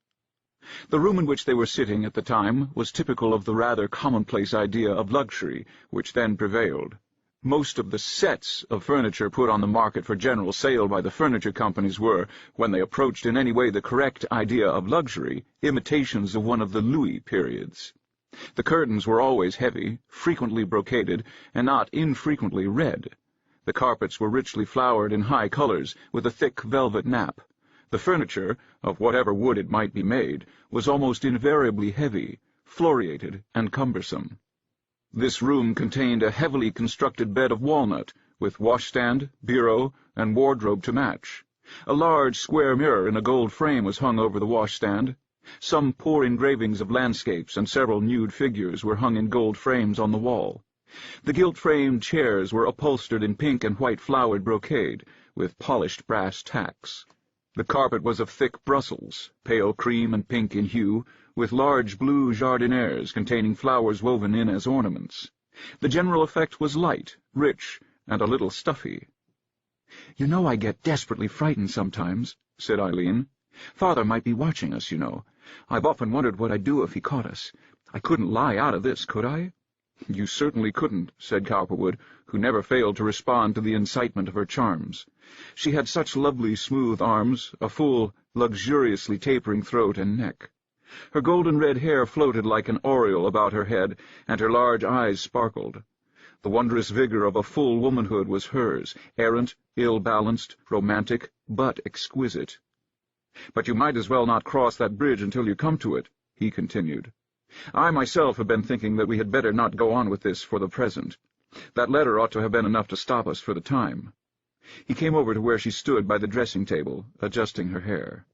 The room in which they were sitting at the time was typical of the rather commonplace idea of luxury which then prevailed. Most of the sets of furniture put on the market for general sale by the furniture companies were, when they approached in any way the correct idea of luxury, imitations of one of the Louis periods. The curtains were always heavy, frequently brocaded, and not infrequently red. The carpets were richly flowered in high colors, with a thick velvet nap. The furniture, of whatever wood it might be made, was almost invariably heavy, floriated, and cumbersome. This room contained a heavily constructed bed of walnut, with washstand, bureau, and wardrobe to match. A large square mirror in a gold frame was hung over the washstand. Some poor engravings of landscapes and several nude figures were hung in gold frames on the wall. The gilt-framed chairs were upholstered in pink and white flowered brocade, with polished brass tacks. The carpet was of thick Brussels, pale cream and pink in hue, with large blue jardinières containing flowers woven in as ornaments. The general effect was light, rich, and a little stuffy. "You know I get desperately frightened sometimes," said Eileen. "Father might be watching us, you know. I've often wondered what I'd do if he caught us. I couldn't lie out of this, could I?" "You certainly couldn't," said Cowperwood, who never failed to respond to the incitement of her charms. She had such lovely, smooth arms, a full, luxuriously tapering throat and neck. Her golden red hair floated like an aureole about her head, and her large eyes sparkled. The wondrous vigor of a full womanhood was hers, errant, ill-balanced, romantic, but exquisite. "But you might as well not cross that bridge until you come to it," he continued. "I myself have been thinking that we had better not go on with this for the present. That letter ought to have been enough to stop us for the time." He came over to where she stood by the dressing-table, adjusting her hair.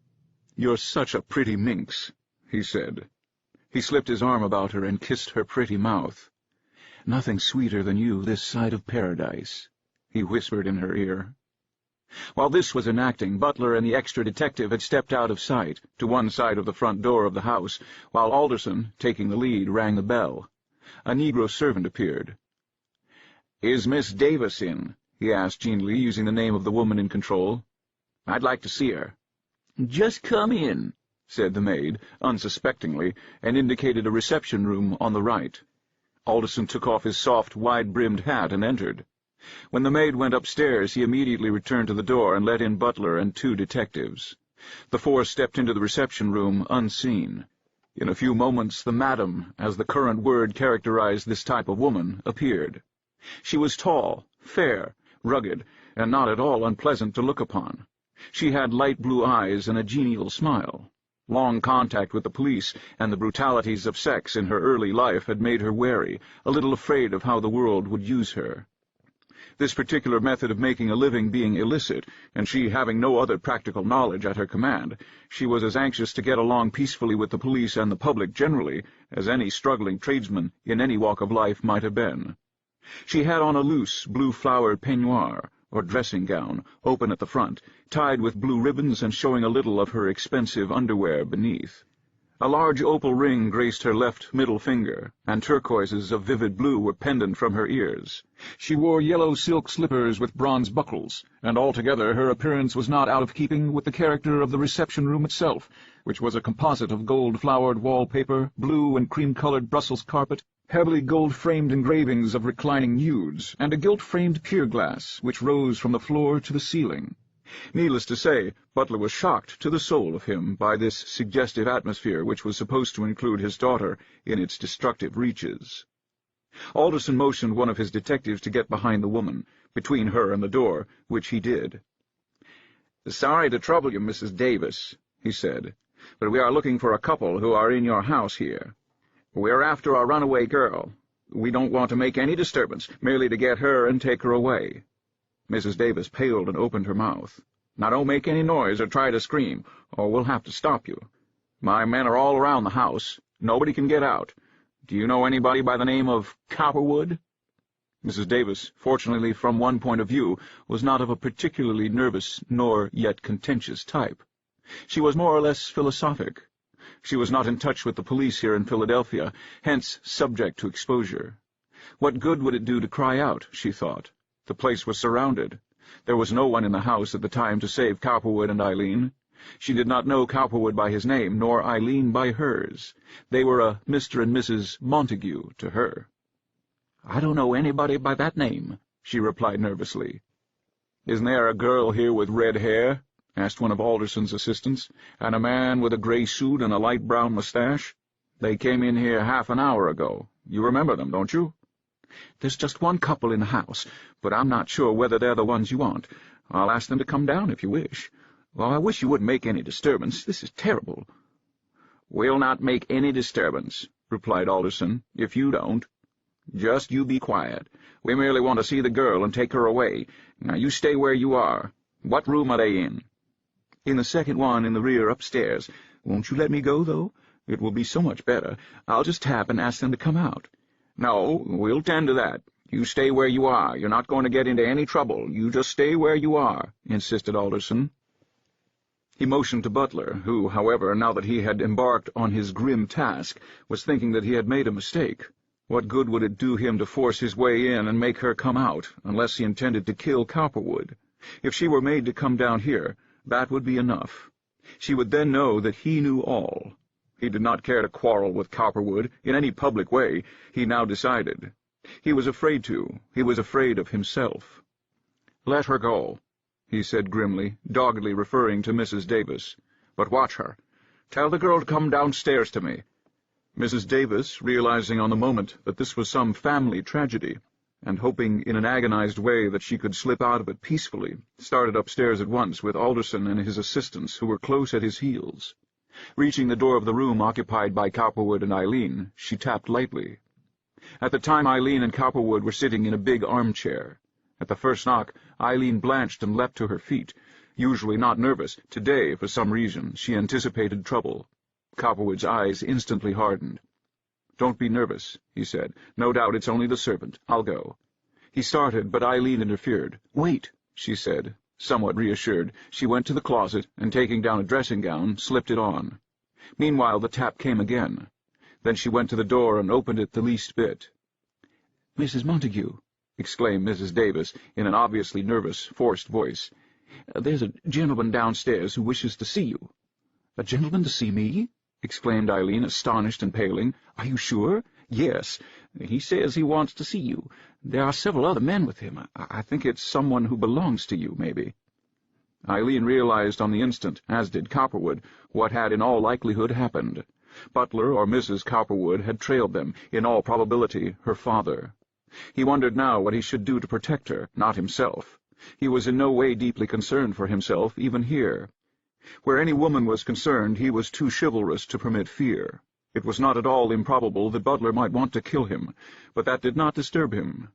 "You're such a pretty minx," he said. He slipped his arm about her and kissed her pretty mouth. "Nothing sweeter than you this side of paradise," he whispered in her ear. While this was enacting, Butler and the extra detective had stepped out of sight, to one side of the front door of the house, while Alderson, taking the lead, rang the bell. A negro servant appeared. "Is Miss Davis in?" he asked genially, using the name of the woman in control. "I'd like to see her." "Just come in," said the maid, unsuspectingly, and indicated a reception room on the right. Alderson took off his soft, wide-brimmed hat and entered. When the maid went upstairs, he immediately returned to the door and let in Butler and 2 detectives. The 4 stepped into the reception room unseen. In a few moments, the madam, as the current word characterized this type of woman, appeared. She was tall, fair, rugged, and not at all unpleasant to look upon. She had light blue eyes and a genial smile. Long contact with the police and the brutalities of sex in her early life had made her wary, a little afraid of how the world would use her. This particular method of making a living being illicit, and she having no other practical knowledge at her command, she was as anxious to get along peacefully with the police and the public generally as any struggling tradesman in any walk of life might have been. She had on a loose, blue-flowered peignoir, or dressing-gown, open at the front, tied with blue ribbons and showing a little of her expensive underwear beneath. A large opal ring graced her left middle finger, and turquoises of vivid blue were pendant from her ears. She wore yellow silk slippers with bronze buckles, and altogether her appearance was not out of keeping with the character of the reception-room itself, which was a composite of gold-flowered wallpaper, blue and cream-colored Brussels carpet, heavily gold-framed engravings of reclining nudes, and a gilt-framed pier-glass which rose from the floor to the ceiling. Needless to say, Butler was shocked to the soul of him by this suggestive atmosphere which was supposed to include his daughter in its destructive reaches. Alderson motioned one of his detectives to get behind the woman, between her and the door, which he did. "Sorry to trouble you, Mrs. Davis," he said, "but we are looking for a couple who are in your house here. We're after a runaway girl. We don't want to make any disturbance, merely to get her and take her away." Mrs. Davis paled and opened her mouth. "Now don't make any noise or try to scream, or we'll have to stop you. My men are all around the house. Nobody can get out. Do you know anybody by the name of Cowperwood?" Mrs. Davis, fortunately from one point of view, was not of a particularly nervous nor yet contentious type. She was more or less philosophic. She was not in touch with the police here in Philadelphia, hence subject to exposure. What good would it do to cry out, she thought. The place was surrounded. There was no one in the house at the time to save Cowperwood and Eileen. She did not know Cowperwood by his name, nor Eileen by hers. They were a Mr. and Mrs. Montague to her. "I don't know anybody by that name," she replied nervously. "Isn't there a girl here with red hair?" asked one of Alderson's assistants, "and a man with a gray suit and a light brown mustache? They came in here half an hour ago. You remember them, don't you?" "There's just one couple in the house, but I'm not sure whether they're the ones you want. I'll ask them to come down if you wish. Well, I wish you wouldn't make any disturbance. This is terrible." "We'll not make any disturbance," replied Alderson, "if you don't. Just you be quiet. We merely want to see the girl and take her away. Now you stay where you are. What room are they in?" "In the second one in the rear upstairs. Won't you let me go, though? It will be so much better. I'll just tap and ask them to come out." "No, we'll tend to that. You stay where you are. You're not going to get into any trouble. You just stay where you are," insisted Alderson. He motioned to Butler, who, however, now that he had embarked on his grim task, was thinking that he had made a mistake. What good would it do him to force his way in and make her come out, unless he intended to kill Cowperwood? If she were made to come down here, that would be enough. She would then know that he knew all. He did not care to quarrel with Cowperwood in any public way, he now decided. He was afraid to. He was afraid of himself. "Let her go," he said grimly, doggedly referring to Mrs. Davis. "But watch her. Tell the girl to come downstairs to me." Mrs. Davis, realizing on the moment that this was some family tragedy, and hoping in an agonized way that she could slip out of it peacefully, started upstairs at once with Alderson and his assistants, who were close at his heels. Reaching the door of the room occupied by Cowperwood and Eileen, she tapped lightly. At the time, Eileen and Cowperwood were sitting in a big armchair. At the first knock, Eileen blanched and leapt to her feet. Usually not nervous, today, for some reason, she anticipated trouble. Cowperwood's eyes instantly hardened. "Don't be nervous," he said. "No doubt it's only the servant. I'll go." He started, but Eileen interfered. "Wait," she said. Somewhat reassured, she went to the closet, and taking down a dressing gown, slipped it on. Meanwhile the tap came again. Then she went to the door and opened it the least bit. "Mrs. Montague," exclaimed Mrs. Davis, in an obviously nervous, forced voice. "There's a gentleman downstairs who wishes to see you." "A gentleman to see me?" exclaimed Eileen, astonished and paling. "Are you sure?" "Yes. He says he wants to see you. There are several other men with him. I think it's someone who belongs to you, maybe." Eileen realized on the instant, as did Cowperwood, what had in all likelihood happened. Butler or Mrs. Cowperwood had trailed them, in all probability her father. He wondered now what he should do to protect her, not himself. He was in no way deeply concerned for himself, even here. Where any woman was concerned, he was too chivalrous to permit fear. It was not at all improbable that Butler might want to kill him, but that did not disturb him.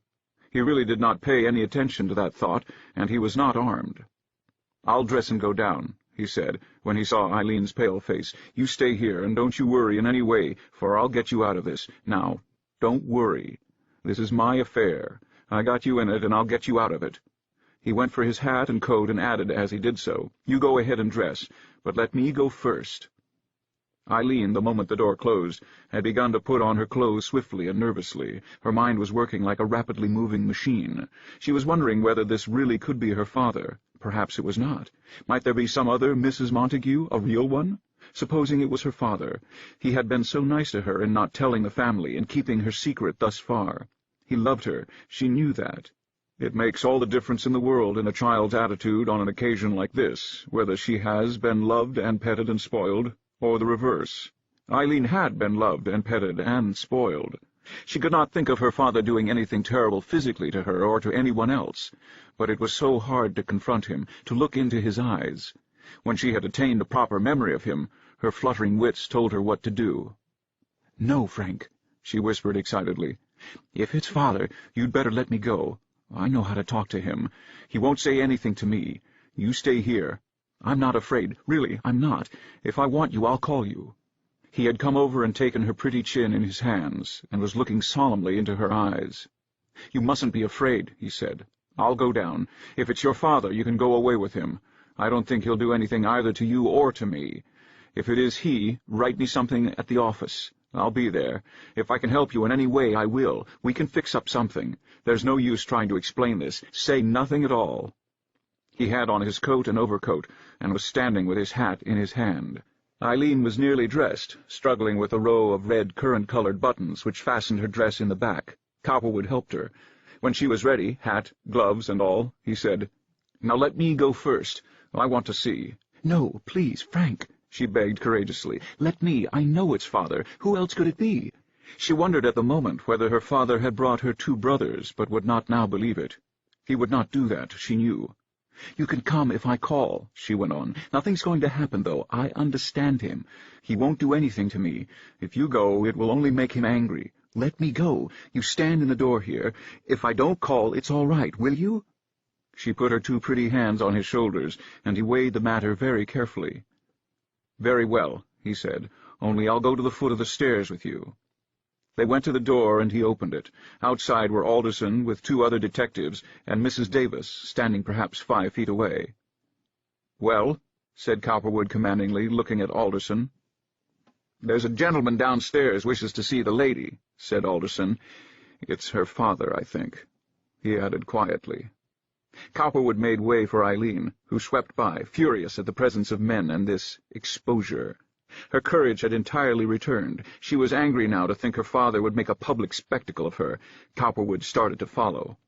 He really did not pay any attention to that thought, and he was not armed. "I'll dress and go down," he said, when he saw Eileen's pale face. "You stay here, and don't you worry in any way, for I'll get you out of this. Now, don't worry. This is my affair. I got you in it, and I'll get you out of it." He went for his hat and coat and added as he did so, "You go ahead and dress, but let me go first." Eileen, the moment the door closed, had begun to put on her clothes swiftly and nervously. Her mind was working like a rapidly moving machine. She was wondering whether this really could be her father. Perhaps it was not. Might there be some other Mrs. Montague, a real one? Supposing it was her father. He had been so nice to her in not telling the family and keeping her secret thus far. He loved her. She knew that. It makes all the difference in the world in a child's attitude on an occasion like this, whether she has been loved and petted and spoiled, or the reverse. Eileen had been loved and petted and spoiled. She could not think of her father doing anything terrible physically to her or to anyone else, but it was so hard to confront him, to look into his eyes. When she had attained a proper memory of him, her fluttering wits told her what to do. "No, Frank," she whispered excitedly. "If it's father, you'd better let me go. I know how to talk to him. He won't say anything to me. You stay here. I'm not afraid. Really, I'm not. If I want you, I'll call you." He had come over and taken her pretty chin in his hands, and was looking solemnly into her eyes. "You mustn't be afraid," he said. "I'll go down. If it's your father, you can go away with him. I don't think he'll do anything either to you or to me. If it is he, write me something at the office. I'll be there. If I can help you in any way, I will. We can fix up something. There's no use trying to explain this. Say nothing at all." He had on his coat and overcoat, and was standing with his hat in his hand. Eileen was nearly dressed, struggling with a row of red currant-colored buttons which fastened her dress in the back. Cowperwood helped her. When she was ready, hat, gloves, and all, he said, "Now let me go first. I want to see." "No, please, Frank," she begged courageously. "Let me. I know it's father. Who else could it be?" She wondered at the moment whether her father had brought her 2 brothers, but would not now believe it. He would not do that, she knew. "You can come if I call," she went on. "Nothing's going to happen, though. I understand him. He won't do anything to me. If you go, it will only make him angry. Let me go. You stand in the door here. If I don't call, it's all right, will you?" She put her 2 pretty hands on his shoulders, and he weighed the matter very carefully. "Very well," he said, "only I'll go to the foot of the stairs with you." They went to the door, and he opened it. Outside were Alderson with 2 other detectives, and Mrs. Davis, standing perhaps 5 feet away. "Well," said Cowperwood commandingly, looking at Alderson. "There's a gentleman downstairs wishes to see the lady," said Alderson. "It's her father, I think," he added quietly. Cowperwood made way for Eileen, who swept by, furious at the presence of men and this exposure. Her courage had entirely returned. She was angry now to think her father would make a public spectacle of her. Cowperwood started to follow.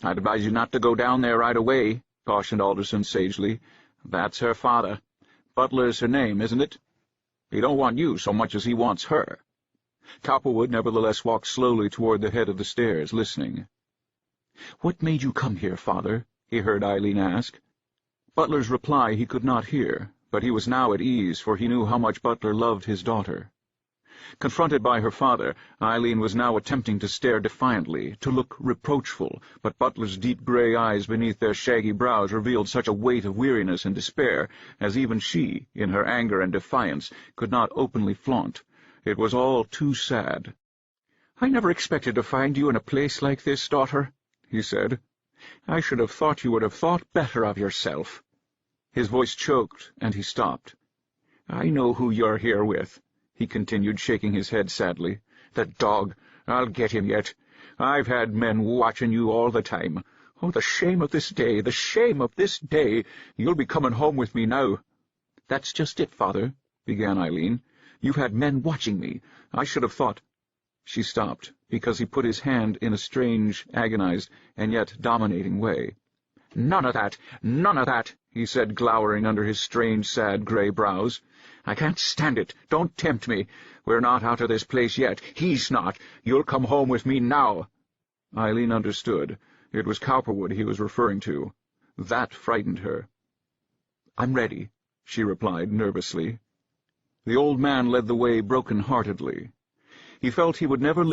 "I'd advise you not to go down there right away," cautioned Alderson sagely. "That's her father. Butler's her name, isn't it? He don't want you so much as he wants her." Cowperwood nevertheless walked slowly toward the head of the stairs, listening. "What made you come here, father?" he heard Eileen ask. Butler's reply he could not hear, but he was now at ease, for he knew how much Butler loved his daughter. Confronted by her father, Eileen was now attempting to stare defiantly, to look reproachful, but Butler's deep gray eyes beneath their shaggy brows revealed such a weight of weariness and despair as even she, in her anger and defiance, could not openly flaunt. It was all too sad. "I never expected to find you in a place like this, daughter," he said. "I should have thought you would have thought better of yourself." His voice choked, and he stopped. "I know who you're here with," he continued, shaking his head sadly. "The dog! I'll get him yet. I've had men watching you all the time. Oh, the shame of this day, the shame of this day! You'll be coming home with me now." "That's just it, father," began Eileen. "You've had men watching me. I should have thought—" She stopped, because he put his hand in a strange, agonized, and yet dominating way. "None of that! None of that!" he said, glowering under his strange, sad gray brows. "I can't stand it. Don't tempt me. We're not out of this place yet. He's not. You'll come home with me now." Eileen understood. It was Cowperwood he was referring to. That frightened her. "I'm ready," she replied nervously. The old man led the way broken-heartedly. He felt he would never